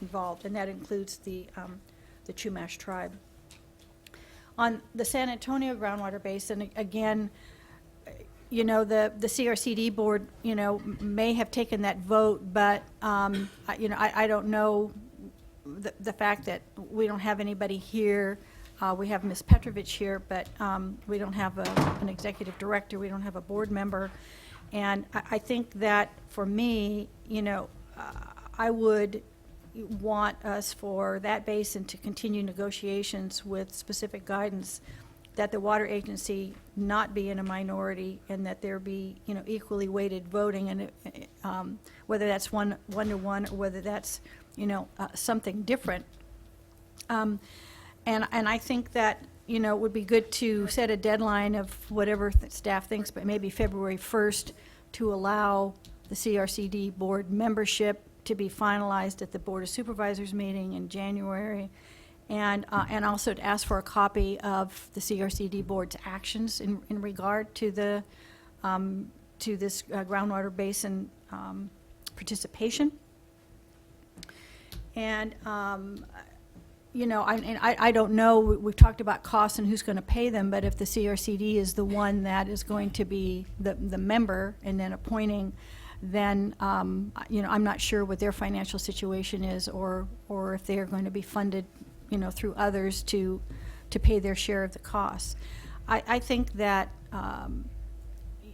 Speaker 10: involved, and that includes the Chumash tribe. On the San Antonio groundwater basin, again, the CRCD board, may have taken that vote, but I don't know the fact that we don't have anybody here We have Ms. Petrovich here, but we don't have an executive director. We don't have a board member. And I think that for me, you know, I would want us for that basin to continue negotiations with specific guidance that the water agency not be in a minority and that there be, you know, equally weighted voting, and whether that's one to one or whether that's, you know, something different. And I think that, you know, it would be good to set a deadline of whatever staff thinks, but maybe February 1st to allow the CRCD board membership to be finalized at the Board of Supervisors meeting in January, and also to ask for a copy of the CRCD board's actions in regard to the to this groundwater basin participation. And you know, I don't know, we've talked about costs and who's going to pay them, but if the CRCD is the one that is going to be the member and then appointing, then, you know, I'm not sure what their financial situation is, or if they are going to be funded, you know, through others to pay their share of the costs. I think that,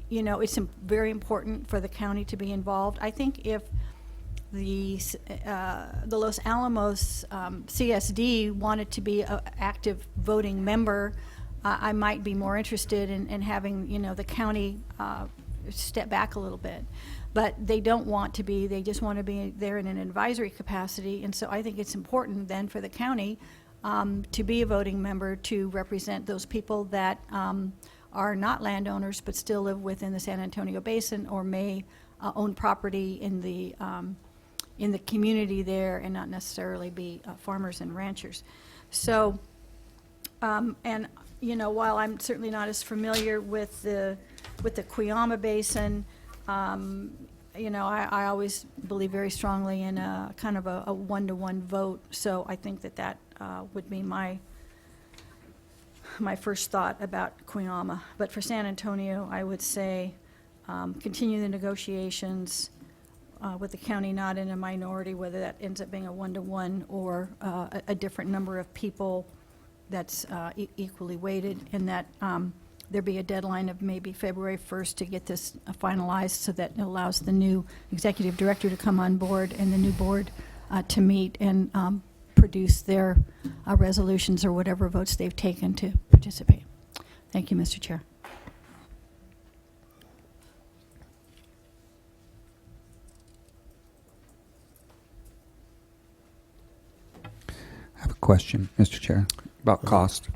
Speaker 10: you know, it's very important for the county to be involved. I think if the Los Alamos CSD wanted to be an active voting member, I might be more interested in having, you know, the county step back a little bit. But they don't want to be, they just want to be there in an advisory capacity. And so I think it's important then for the county to be a voting member to represent those people that are not landowners but still live within the San Antonio Basin or may own property in the community there and not necessarily be farmers and ranchers. So, and you know, while I'm certainly not as familiar with the Cuyama Basin, you know, I always believe very strongly in a kind of a one-to-one vote. So I think that would be my first thought about Cuyama. But for San Antonio, I would say continue the negotiations with the county not in a minority, whether that ends up being a one-to-one or a different number of people that's equally weighted, and that there be a deadline of maybe February 1st to get this finalized so that it allows the new executive director to come on board and the new board to meet and produce their resolutions or whatever votes they've taken to participate. Thank you, Mr. Chair.
Speaker 19: I have a question, Mr. Chair, about cost.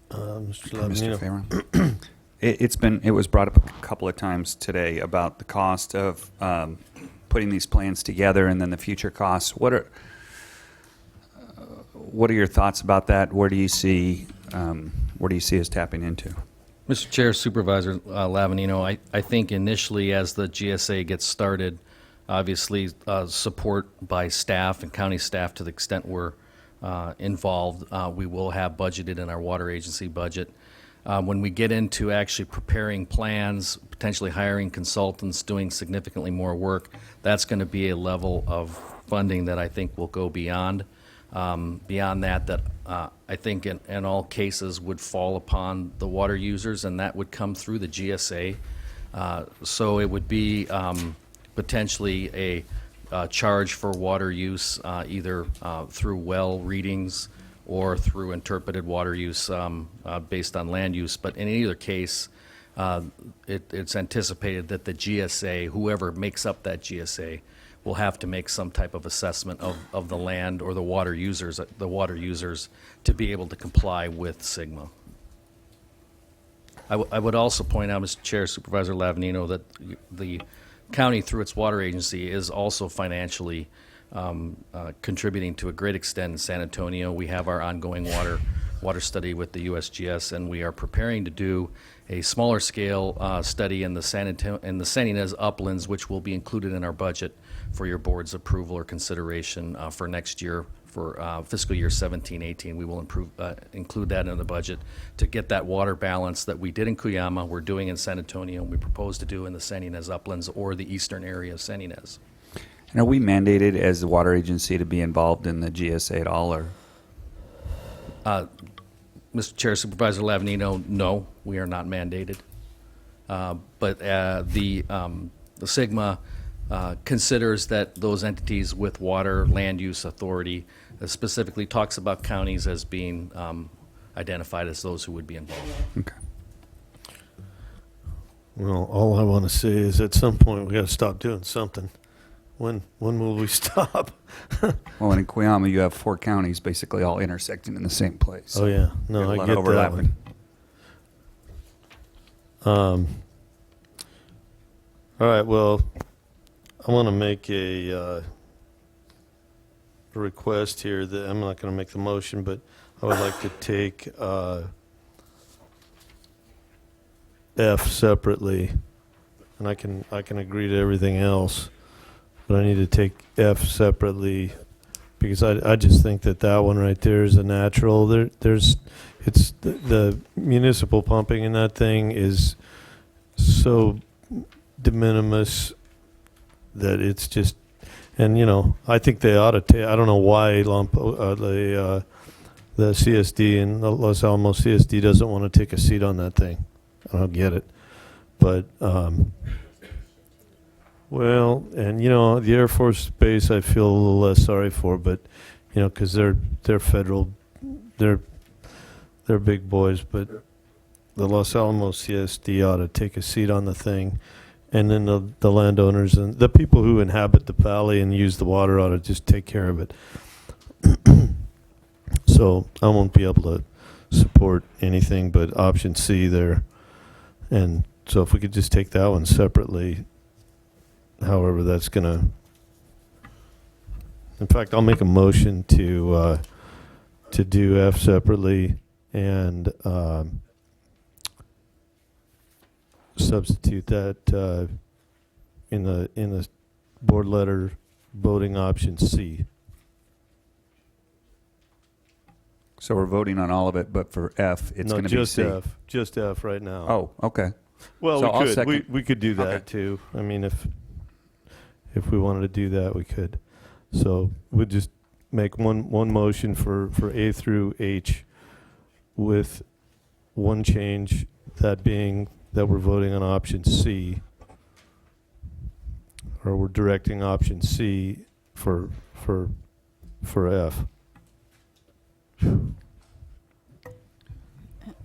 Speaker 11: Mr.
Speaker 19: Mr.
Speaker 11: Lavanino.
Speaker 19: Farron. It was brought up a couple of times today about the cost of putting these plans together and then the future costs. What are your thoughts about that? Where do you see us tapping into?
Speaker 21: Mr. Chair, Supervisor Lavanino, I think initially as the GSA gets started, obviously support by staff and county staff to the extent we're involved, we will have budgeted in our water agency budget. When we get into actually preparing plans, potentially hiring consultants, doing significantly more work, that's going to be a level of funding that I think will go beyond. Beyond that I think in all cases would fall upon the water users, and that would come through the GSA. So it would be potentially a charge for water use, either through well readings or through interpreted water use based on land use. But in either case, it's anticipated that the GSA, whoever makes up that GSA, will have to make some type of assessment of the land or the water users to be able to comply with SGMA. I would also point out, Mr. Chair, Supervisor Lavanino, that the county, through its water agency, is also financially contributing to a great extent in San Antonio. We have our ongoing water study with the USGS, and we are preparing to do a smaller scale study in the San Ynez uplands, which will be included in our budget for your board's approval or consideration for next year. For fiscal year 17-18, we will include that in the budget to get that water balance that we did in Cuyama, we're doing in San Antonio, and we propose to do in the San Ynez uplands or the eastern area of San Ynez.
Speaker 19: And are we mandated as the water agency to be involved in the GSA at all, or?
Speaker 21: Mr. Mr. Chair, Supervisor Lavanino, no, we are not mandated. But the SIGMA considers that those entities with water land use authority specifically talks about counties as being identified as those who would be involved.
Speaker 19: Okay.
Speaker 11: Well, all I want to say is at some point we got to stop doing something. When will we stop?
Speaker 19: Well, and in Cuyama, you have 4 counties basically all intersecting in the same place.
Speaker 11: Oh yeah,
Speaker 19: You
Speaker 11: no,
Speaker 19: have a
Speaker 11: I
Speaker 19: lot
Speaker 11: get
Speaker 19: of
Speaker 11: that
Speaker 19: overlapping.
Speaker 11: one. All right, well, I want to make a request here that I'm not going to make the motion, but I would like to take F separately, and I can agree to everything else, but I need to take F separately because I just think that one right there is a natural. It's the municipal pumping in that thing is so de minimis that it's just, and I think they ought to. I don't know why the CSD and the Los Alamos CSD doesn't want to take a seat on that thing. I don't get it, but well, and the Air Force Base I feel a little less sorry for, but because they're federal, they're big boys, but the Los Alamos CSD ought to take a seat on the thing. And then the landowners and the people who inhabit the valley and use the water ought to just take care of it. So I won't be able to support anything but option C there. And so if we could just take that one separately, however that's going to... In fact, I'll make a motion to do F separately and... substitute that in the board letter voting option C.
Speaker 19: So we're voting on all of it, but for F, it's going to be C.
Speaker 11: Just F right now.
Speaker 19: Oh, okay.
Speaker 11: Well,
Speaker 19: So I'll
Speaker 11: we could.
Speaker 19: second.
Speaker 11: We could do that
Speaker 19: Okay.
Speaker 11: too. I mean, if we wanted to do that, we could. So we'll just make one motion for A through H with one change, that being that we're voting on option C, or we're directing option C for F.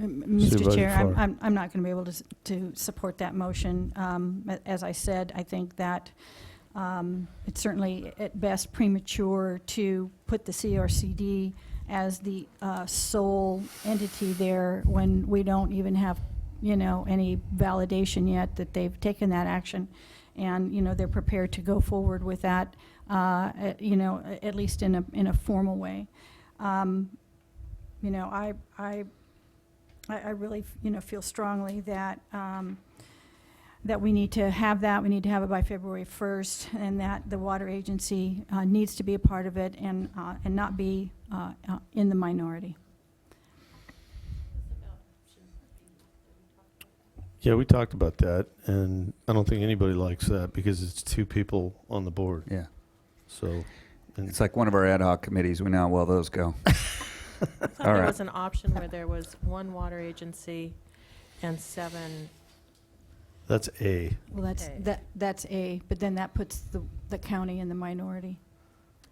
Speaker 10: Mr.
Speaker 11: Supervisor
Speaker 10: Chair,
Speaker 11: Farr.
Speaker 10: I'm not going to be able to support that motion. As I said, I think that it's certainly at best premature to put the CRCD as the sole entity there when we don't even have any validation yet that they've taken that action, and they're prepared to go forward with that, at least in a formal way. I really feel strongly that that we need to have that. We need to have it by February 1st, and that the water agency needs to be a part of it and not be in the minority.
Speaker 11: Yeah, we talked about that, and I don't think anybody likes that because it's 2 people on the board.
Speaker 19: Yeah.
Speaker 11: So,
Speaker 19: It's like one of our ad hoc committees. We know how well those go.
Speaker 1: I thought
Speaker 19: All
Speaker 1: there
Speaker 19: right.
Speaker 1: was an option where there was 1 water agency and 7.
Speaker 11: that's A.
Speaker 10: Well,
Speaker 1: A.
Speaker 10: that's A, but then that puts the county in the minority.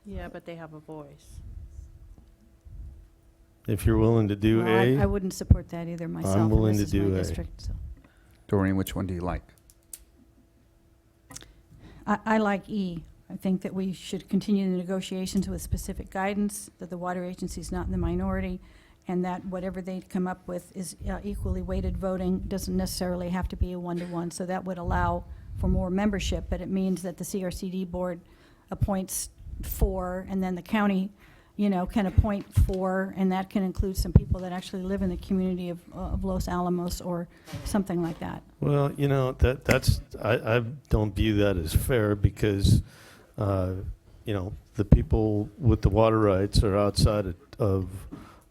Speaker 1: Yeah, but they have a voice.
Speaker 11: If you're willing to do
Speaker 10: Well,
Speaker 11: A,
Speaker 10: I wouldn't support that either myself. and
Speaker 11: willing
Speaker 10: this
Speaker 11: to
Speaker 10: is my
Speaker 11: do A.
Speaker 10: district, so.
Speaker 19: Doreen, which one do you like?
Speaker 10: I like E. I think that we should continue the negotiations with specific guidance, that the water agency is not in the minority, and that whatever they come up with is equally weighted voting, doesn't necessarily have to be a 1-to-1. So that would allow for more membership, but it means that the CRCD board appoints 4, and then the county, can appoint 4, and that can include some people that actually live in the community of Los Alamos or something like that.
Speaker 11: well, that's I don't view that as fair because, the people with the water rights are outside of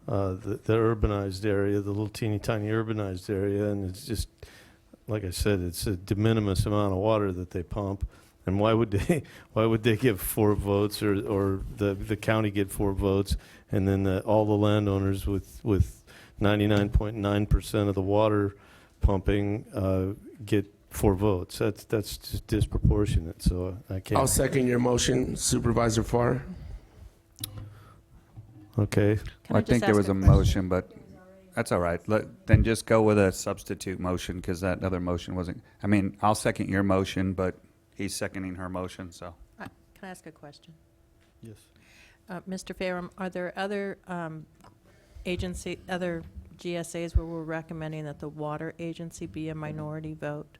Speaker 11: the urbanized area, the little teeny tiny urbanized area, and it's just, like I said, it's a de minimis amount of water that they pump. And why would they give 4 votes or the county get 4 votes, and then all the landowners with 99.9% of the water pumping get 4 votes. That's just disproportionate, so I can't.
Speaker 9: I'll second your motion, Supervisor Farr.
Speaker 11: Okay.
Speaker 1: Can I
Speaker 19: I
Speaker 1: just
Speaker 19: think there
Speaker 1: ask
Speaker 19: was
Speaker 1: a
Speaker 19: a
Speaker 1: question?
Speaker 19: motion, but that's all right. Then just go with a substitute motion, because that other motion wasn't, I mean, I'll second your motion, but he's seconding her motion, so.
Speaker 1: Can I ask a question?
Speaker 11: Yes.
Speaker 1: Mr. Fairham, are there other other GSAs where we're recommending that the water agency be a minority vote?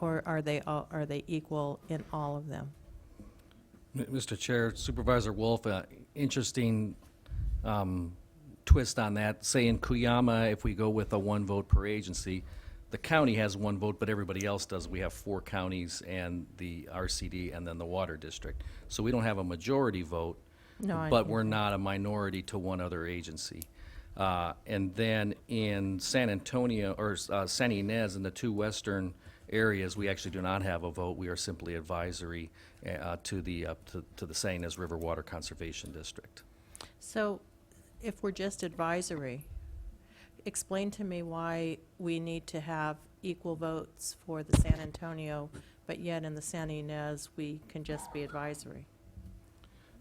Speaker 1: Or are they equal in all of them?
Speaker 21: Mr. Chair, Supervisor Wolf, interesting twist on that. Say in Cuyama, if we go with a 1 vote per agency, the county has 1 vote, but everybody else does. We have 4 counties and the RCD and then the water district. So we don't have a majority vote, but we're not a minority to one other agency. And then in San Antonio, or San Ynez, in the 2 western areas, we actually do not have a vote. We are simply advisory to the San Ynez River Water Conservation District.
Speaker 1: So if we're just advisory, explain to me why we need to have equal votes for the San Antonio, but yet in the San Ynez, we can just be advisory.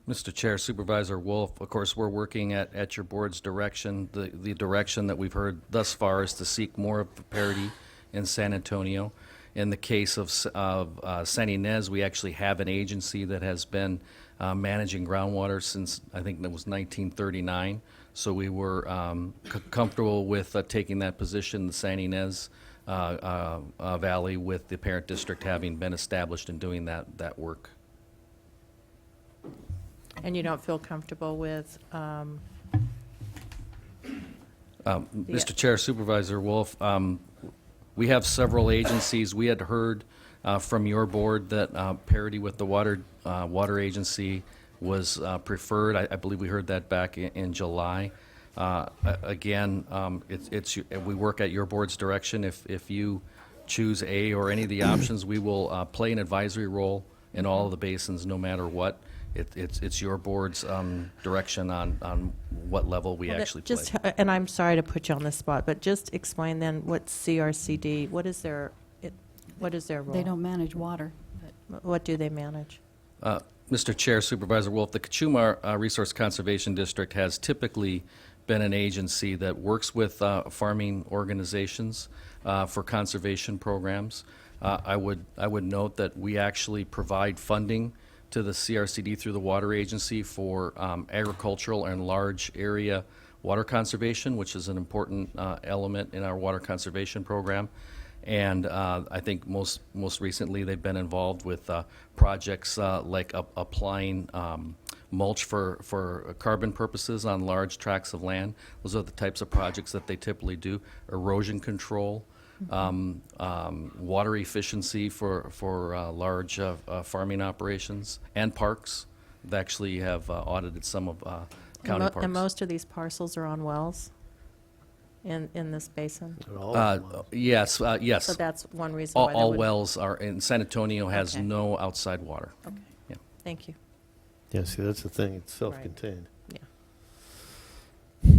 Speaker 21: Mr. Chair, Supervisor Wolf, of course, we're working at your board's direction. The direction that we've heard thus far is to seek more of the parity in San Antonio. In the case of San Ynez, we actually have an agency that has been managing groundwater since, I think that was 1939. So we were comfortable with taking that position, the San Ynez Valley, with the parent district having been established and doing that work.
Speaker 1: And you don't feel comfortable with
Speaker 21: Mr. Chair, Supervisor Wolf, we have several agencies. We had heard from your board that parity with the water agency was preferred. I believe we heard that back in July. Again, we work at your board's direction. If you choose A or any of the options, we will play an advisory role in all of the basins, no matter what. It's your board's direction on what level we actually play.
Speaker 1: And I'm sorry to put you on the spot, but just explain then what's CRCD, what is their role?
Speaker 10: They don't manage water.
Speaker 1: What do they manage?
Speaker 21: Mr. Chair, Supervisor Wolf, the Cachuma Resource Conservation District has typically been an agency that works with farming organizations for conservation programs. I would note that we actually provide funding to the CRCD through the Water Agency for agricultural and large area water conservation, which is an important element in our water conservation program. And I think most recently they've been involved with projects like applying mulch for carbon purposes on large tracts of land. Those are the types of projects that they typically do. Erosion control, water efficiency for large farming operations, and parks. They actually have audited some of county parks.
Speaker 1: And most of these parcels are on wells in this basin?
Speaker 21: Yes, yes.
Speaker 1: So that's one reason why they
Speaker 21: All
Speaker 1: would-
Speaker 21: wells are, in San Antonio has
Speaker 1: Okay.
Speaker 21: no outside water.
Speaker 1: Okay,
Speaker 21: Yeah.
Speaker 1: thank you.
Speaker 11: Yeah, see, that's the thing, it's self-contained.
Speaker 1: Yeah.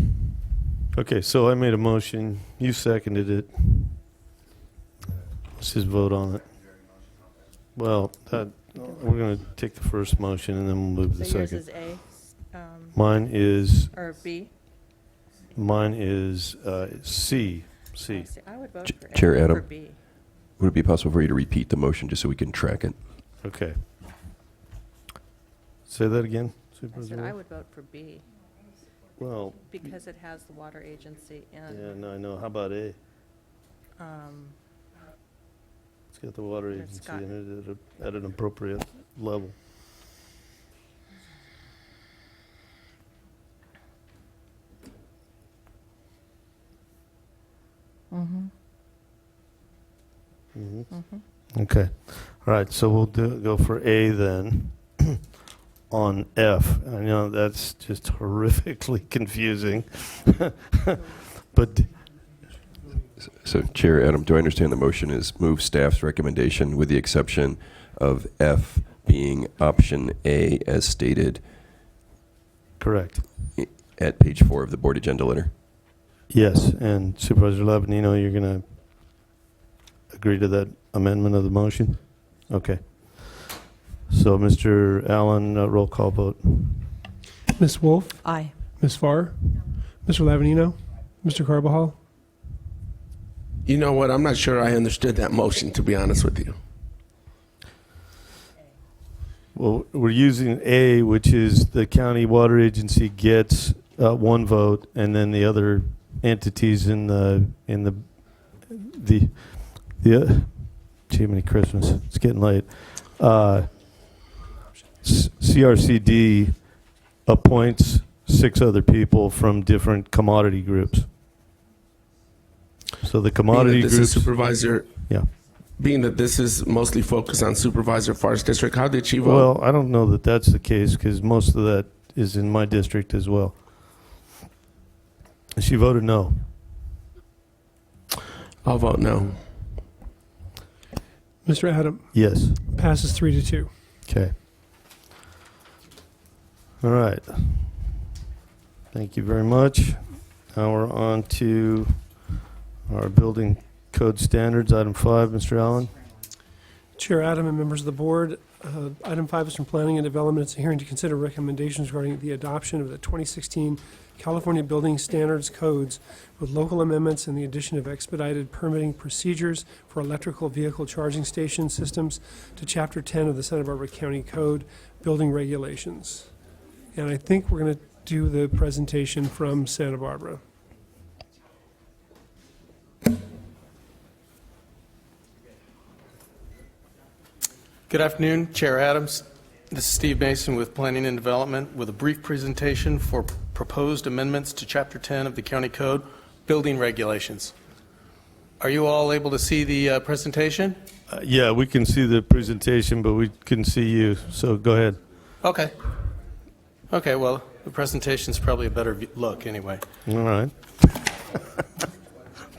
Speaker 11: Okay, so I made a motion, you seconded it. Let's just vote on it. Well, we're going to take the first motion and then we'll move to the
Speaker 1: So yours
Speaker 11: second.
Speaker 1: is A?
Speaker 11: Mine is,
Speaker 1: Or B?
Speaker 11: mine is C. C.
Speaker 1: I would vote for A
Speaker 3: Chair
Speaker 1: or
Speaker 3: Adam,
Speaker 1: B.
Speaker 3: would it be possible for you to repeat the motion just so we can track it?
Speaker 11: Okay. Say that again,
Speaker 1: I
Speaker 11: Supervisor?
Speaker 1: said I
Speaker 11: Wolf?
Speaker 1: would vote for B,
Speaker 11: Well,
Speaker 1: because it has the water agency
Speaker 11: yeah,
Speaker 1: and,
Speaker 11: no, I know. How about A? It's got the water
Speaker 1: It's
Speaker 11: agency
Speaker 1: got-
Speaker 11: in it at an appropriate level. Okay. All right, so we'll go for A then. On F. I know that's just horrifically confusing. But
Speaker 3: So, Chair Adam, do I understand the motion is move staff's recommendation with the exception of F being option A as stated
Speaker 11: correct.
Speaker 3: at page 4 of the board agenda letter?
Speaker 11: Yes, and Supervisor Lavanino, you're going to agree to that amendment of the motion? Okay. So, Mr. Allen, roll call vote.
Speaker 2: Ms. Wolf?
Speaker 1: Aye.
Speaker 2: Ms. Farr? Mr. Lavanino? Mr. Carbajal?
Speaker 9: You know what? I'm not sure I understood that motion, to be honest with you.
Speaker 11: Well, we're using A, which is the county water agency gets one vote, and then the other entities in the gee, many Christmas. It's getting late. CRCD appoints 6 other people from different commodity groups. So the commodity
Speaker 9: Being that this
Speaker 11: groups.
Speaker 9: is Supervisor,
Speaker 11: Yeah.
Speaker 9: being that this is mostly focused on Supervisor Farr's district, how did she vote?
Speaker 11: Well, I don't know that that's the case because most of that is in my district as well. She voted no.
Speaker 9: I'll vote no.
Speaker 2: Mr. Adam?
Speaker 11: Yes.
Speaker 2: Passes 3-2.
Speaker 11: Okay. All right. Thank you very much. Now we're on to our building code standards. Item 5, Mr. Allen.
Speaker 2: Chair Adam and members of the board, item 5 is from Planning and Development. It's a hearing to consider recommendations regarding the adoption of the 2016 California Building Standards Codes with local amendments and the addition of expedited permitting procedures for electrical vehicle charging station systems to Chapter 10 of the Santa Barbara County Code, Building Regulations. And I think we're going to do the presentation from Santa Barbara.
Speaker 4: Good afternoon, Chair Adams. This is Steve Mason with Planning and Development with a brief presentation for proposed amendments to Chapter 10 of the County Code, Building Regulations. Are you all able to see the presentation?
Speaker 11: Yeah, we can see the presentation, but we couldn't see you, so go ahead.
Speaker 4: Okay. Okay, well, the presentation's probably a better look anyway.
Speaker 11: All right.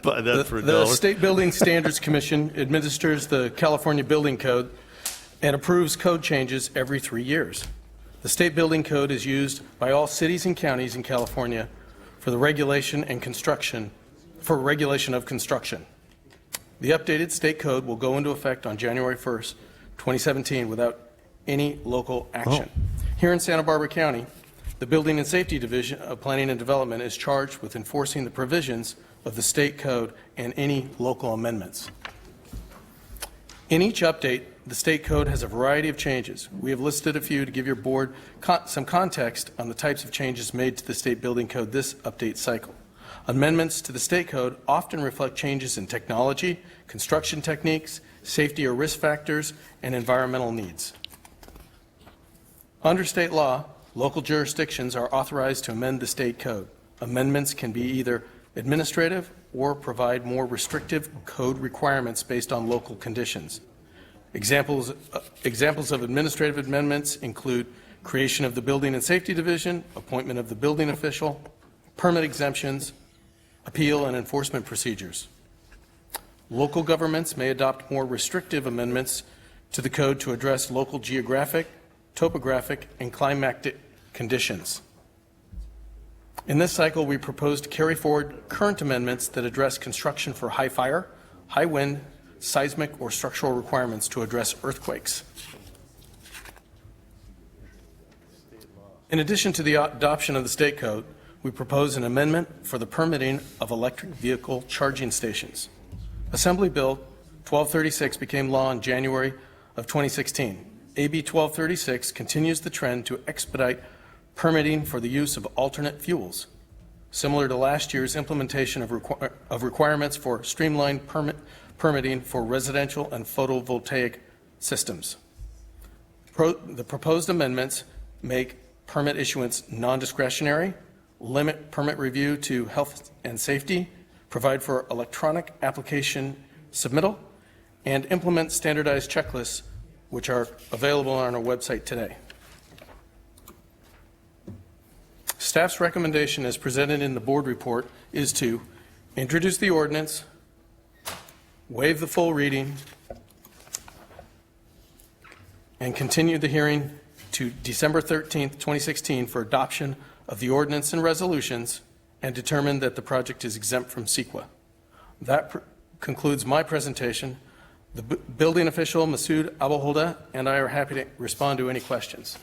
Speaker 11: Buy that for
Speaker 4: The
Speaker 11: $1.
Speaker 4: State Building Standards Commission administers the California Building Code and approves code changes every 3 years. The State Building Code is used by all cities and counties in California for the regulation of construction. The updated state code will go into effect on January 1st, 2017 without any local action. Here in Santa Barbara County, the Building and Safety Division of Planning and Development is charged with enforcing the provisions of the state code and any local amendments. In each update, the state code has a variety of changes. We have listed a few to give your board some context on the types of changes made to the state building code this update cycle. Amendments to the state code often reflect changes in technology, construction techniques, safety or risk factors, and environmental needs. Under state law, local jurisdictions are authorized to amend the state code. Amendments can be either administrative or provide more restrictive code requirements based on local conditions. Examples of administrative amendments include creation of the Building and Safety Division, appointment of the building official, permit exemptions, appeal and enforcement procedures. Local governments may adopt more restrictive amendments to the code to address local geographic, topographic, and climatic conditions. In this cycle, we propose to carry forward current amendments that address construction for high fire, high wind, seismic or structural requirements to address earthquakes. In addition to the adoption of the state code, we propose an amendment for the permitting of electric vehicle charging stations. Assembly Bill 1236 became law in January of 2016. AB 1236 continues the trend to expedite permitting for the use of alternate fuels, similar to last year's implementation of requirements for streamlined permitting for residential and photovoltaic systems. The proposed amendments make permit issuance non-discretionary, limit permit review to health and safety, provide for electronic application submittal, and implement standardized checklists which are available on our website today. Staff's recommendation as presented in the board report is to introduce the ordinance, waive the full reading, and continue the hearing to December 13th, 2016 for adoption of the ordinance and resolutions, and determined that the project is exempt from CEQA. That concludes my presentation. The building official, Masood Abuholda, and I are happy to respond to any questions.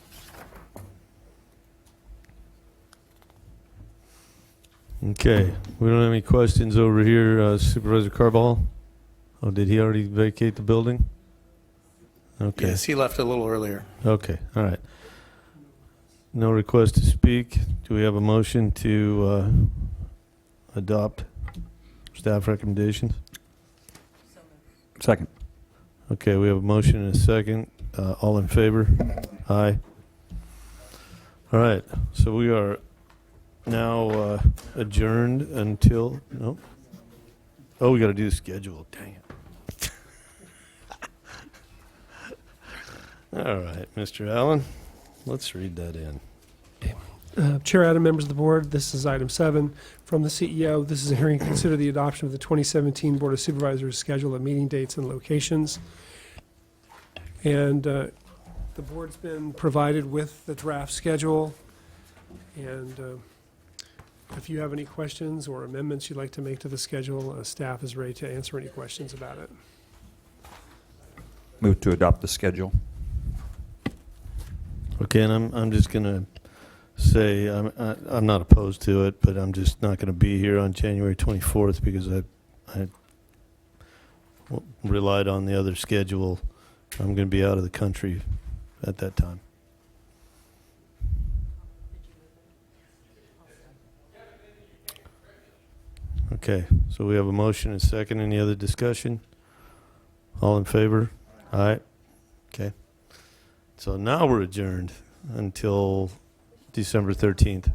Speaker 11: Okay, we don't have any questions over here. Supervisor Carball? Oh, did he already vacate the building? Okay.
Speaker 4: Yes, he left a little earlier.
Speaker 11: Okay, all right. No request to speak. Do we have a motion to adopt staff recommendations?
Speaker 19: Second.
Speaker 11: Okay, we have a motion and a second. All in favor? Aye. All right, so we are now adjourned until, no? Oh, we got to do the schedule. Dang it. All right, Mr. Allen, let's read that in.
Speaker 2: Chair Adam, members of the board, this is item 7 from the CEO. This is a hearing to consider the adoption of the 2017 Board of Supervisors schedule of meeting dates and locations. And the board's been provided with the draft schedule. And if you have any questions or amendments you'd like to make to the schedule, staff is ready to answer any questions about it.
Speaker 19: Move to adopt the schedule.
Speaker 11: Okay, and I'm just going to say I'm not opposed to it, but I'm just not going to be here on January 24th because I relied on the other schedule. I'm going to be out of the country at that time. Okay, so we have a motion and a second. Any other discussion? All in favor? Aye. Okay. So now we're adjourned until December 13th,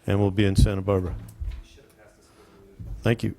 Speaker 11: and we'll be in Santa Barbara. Thank you.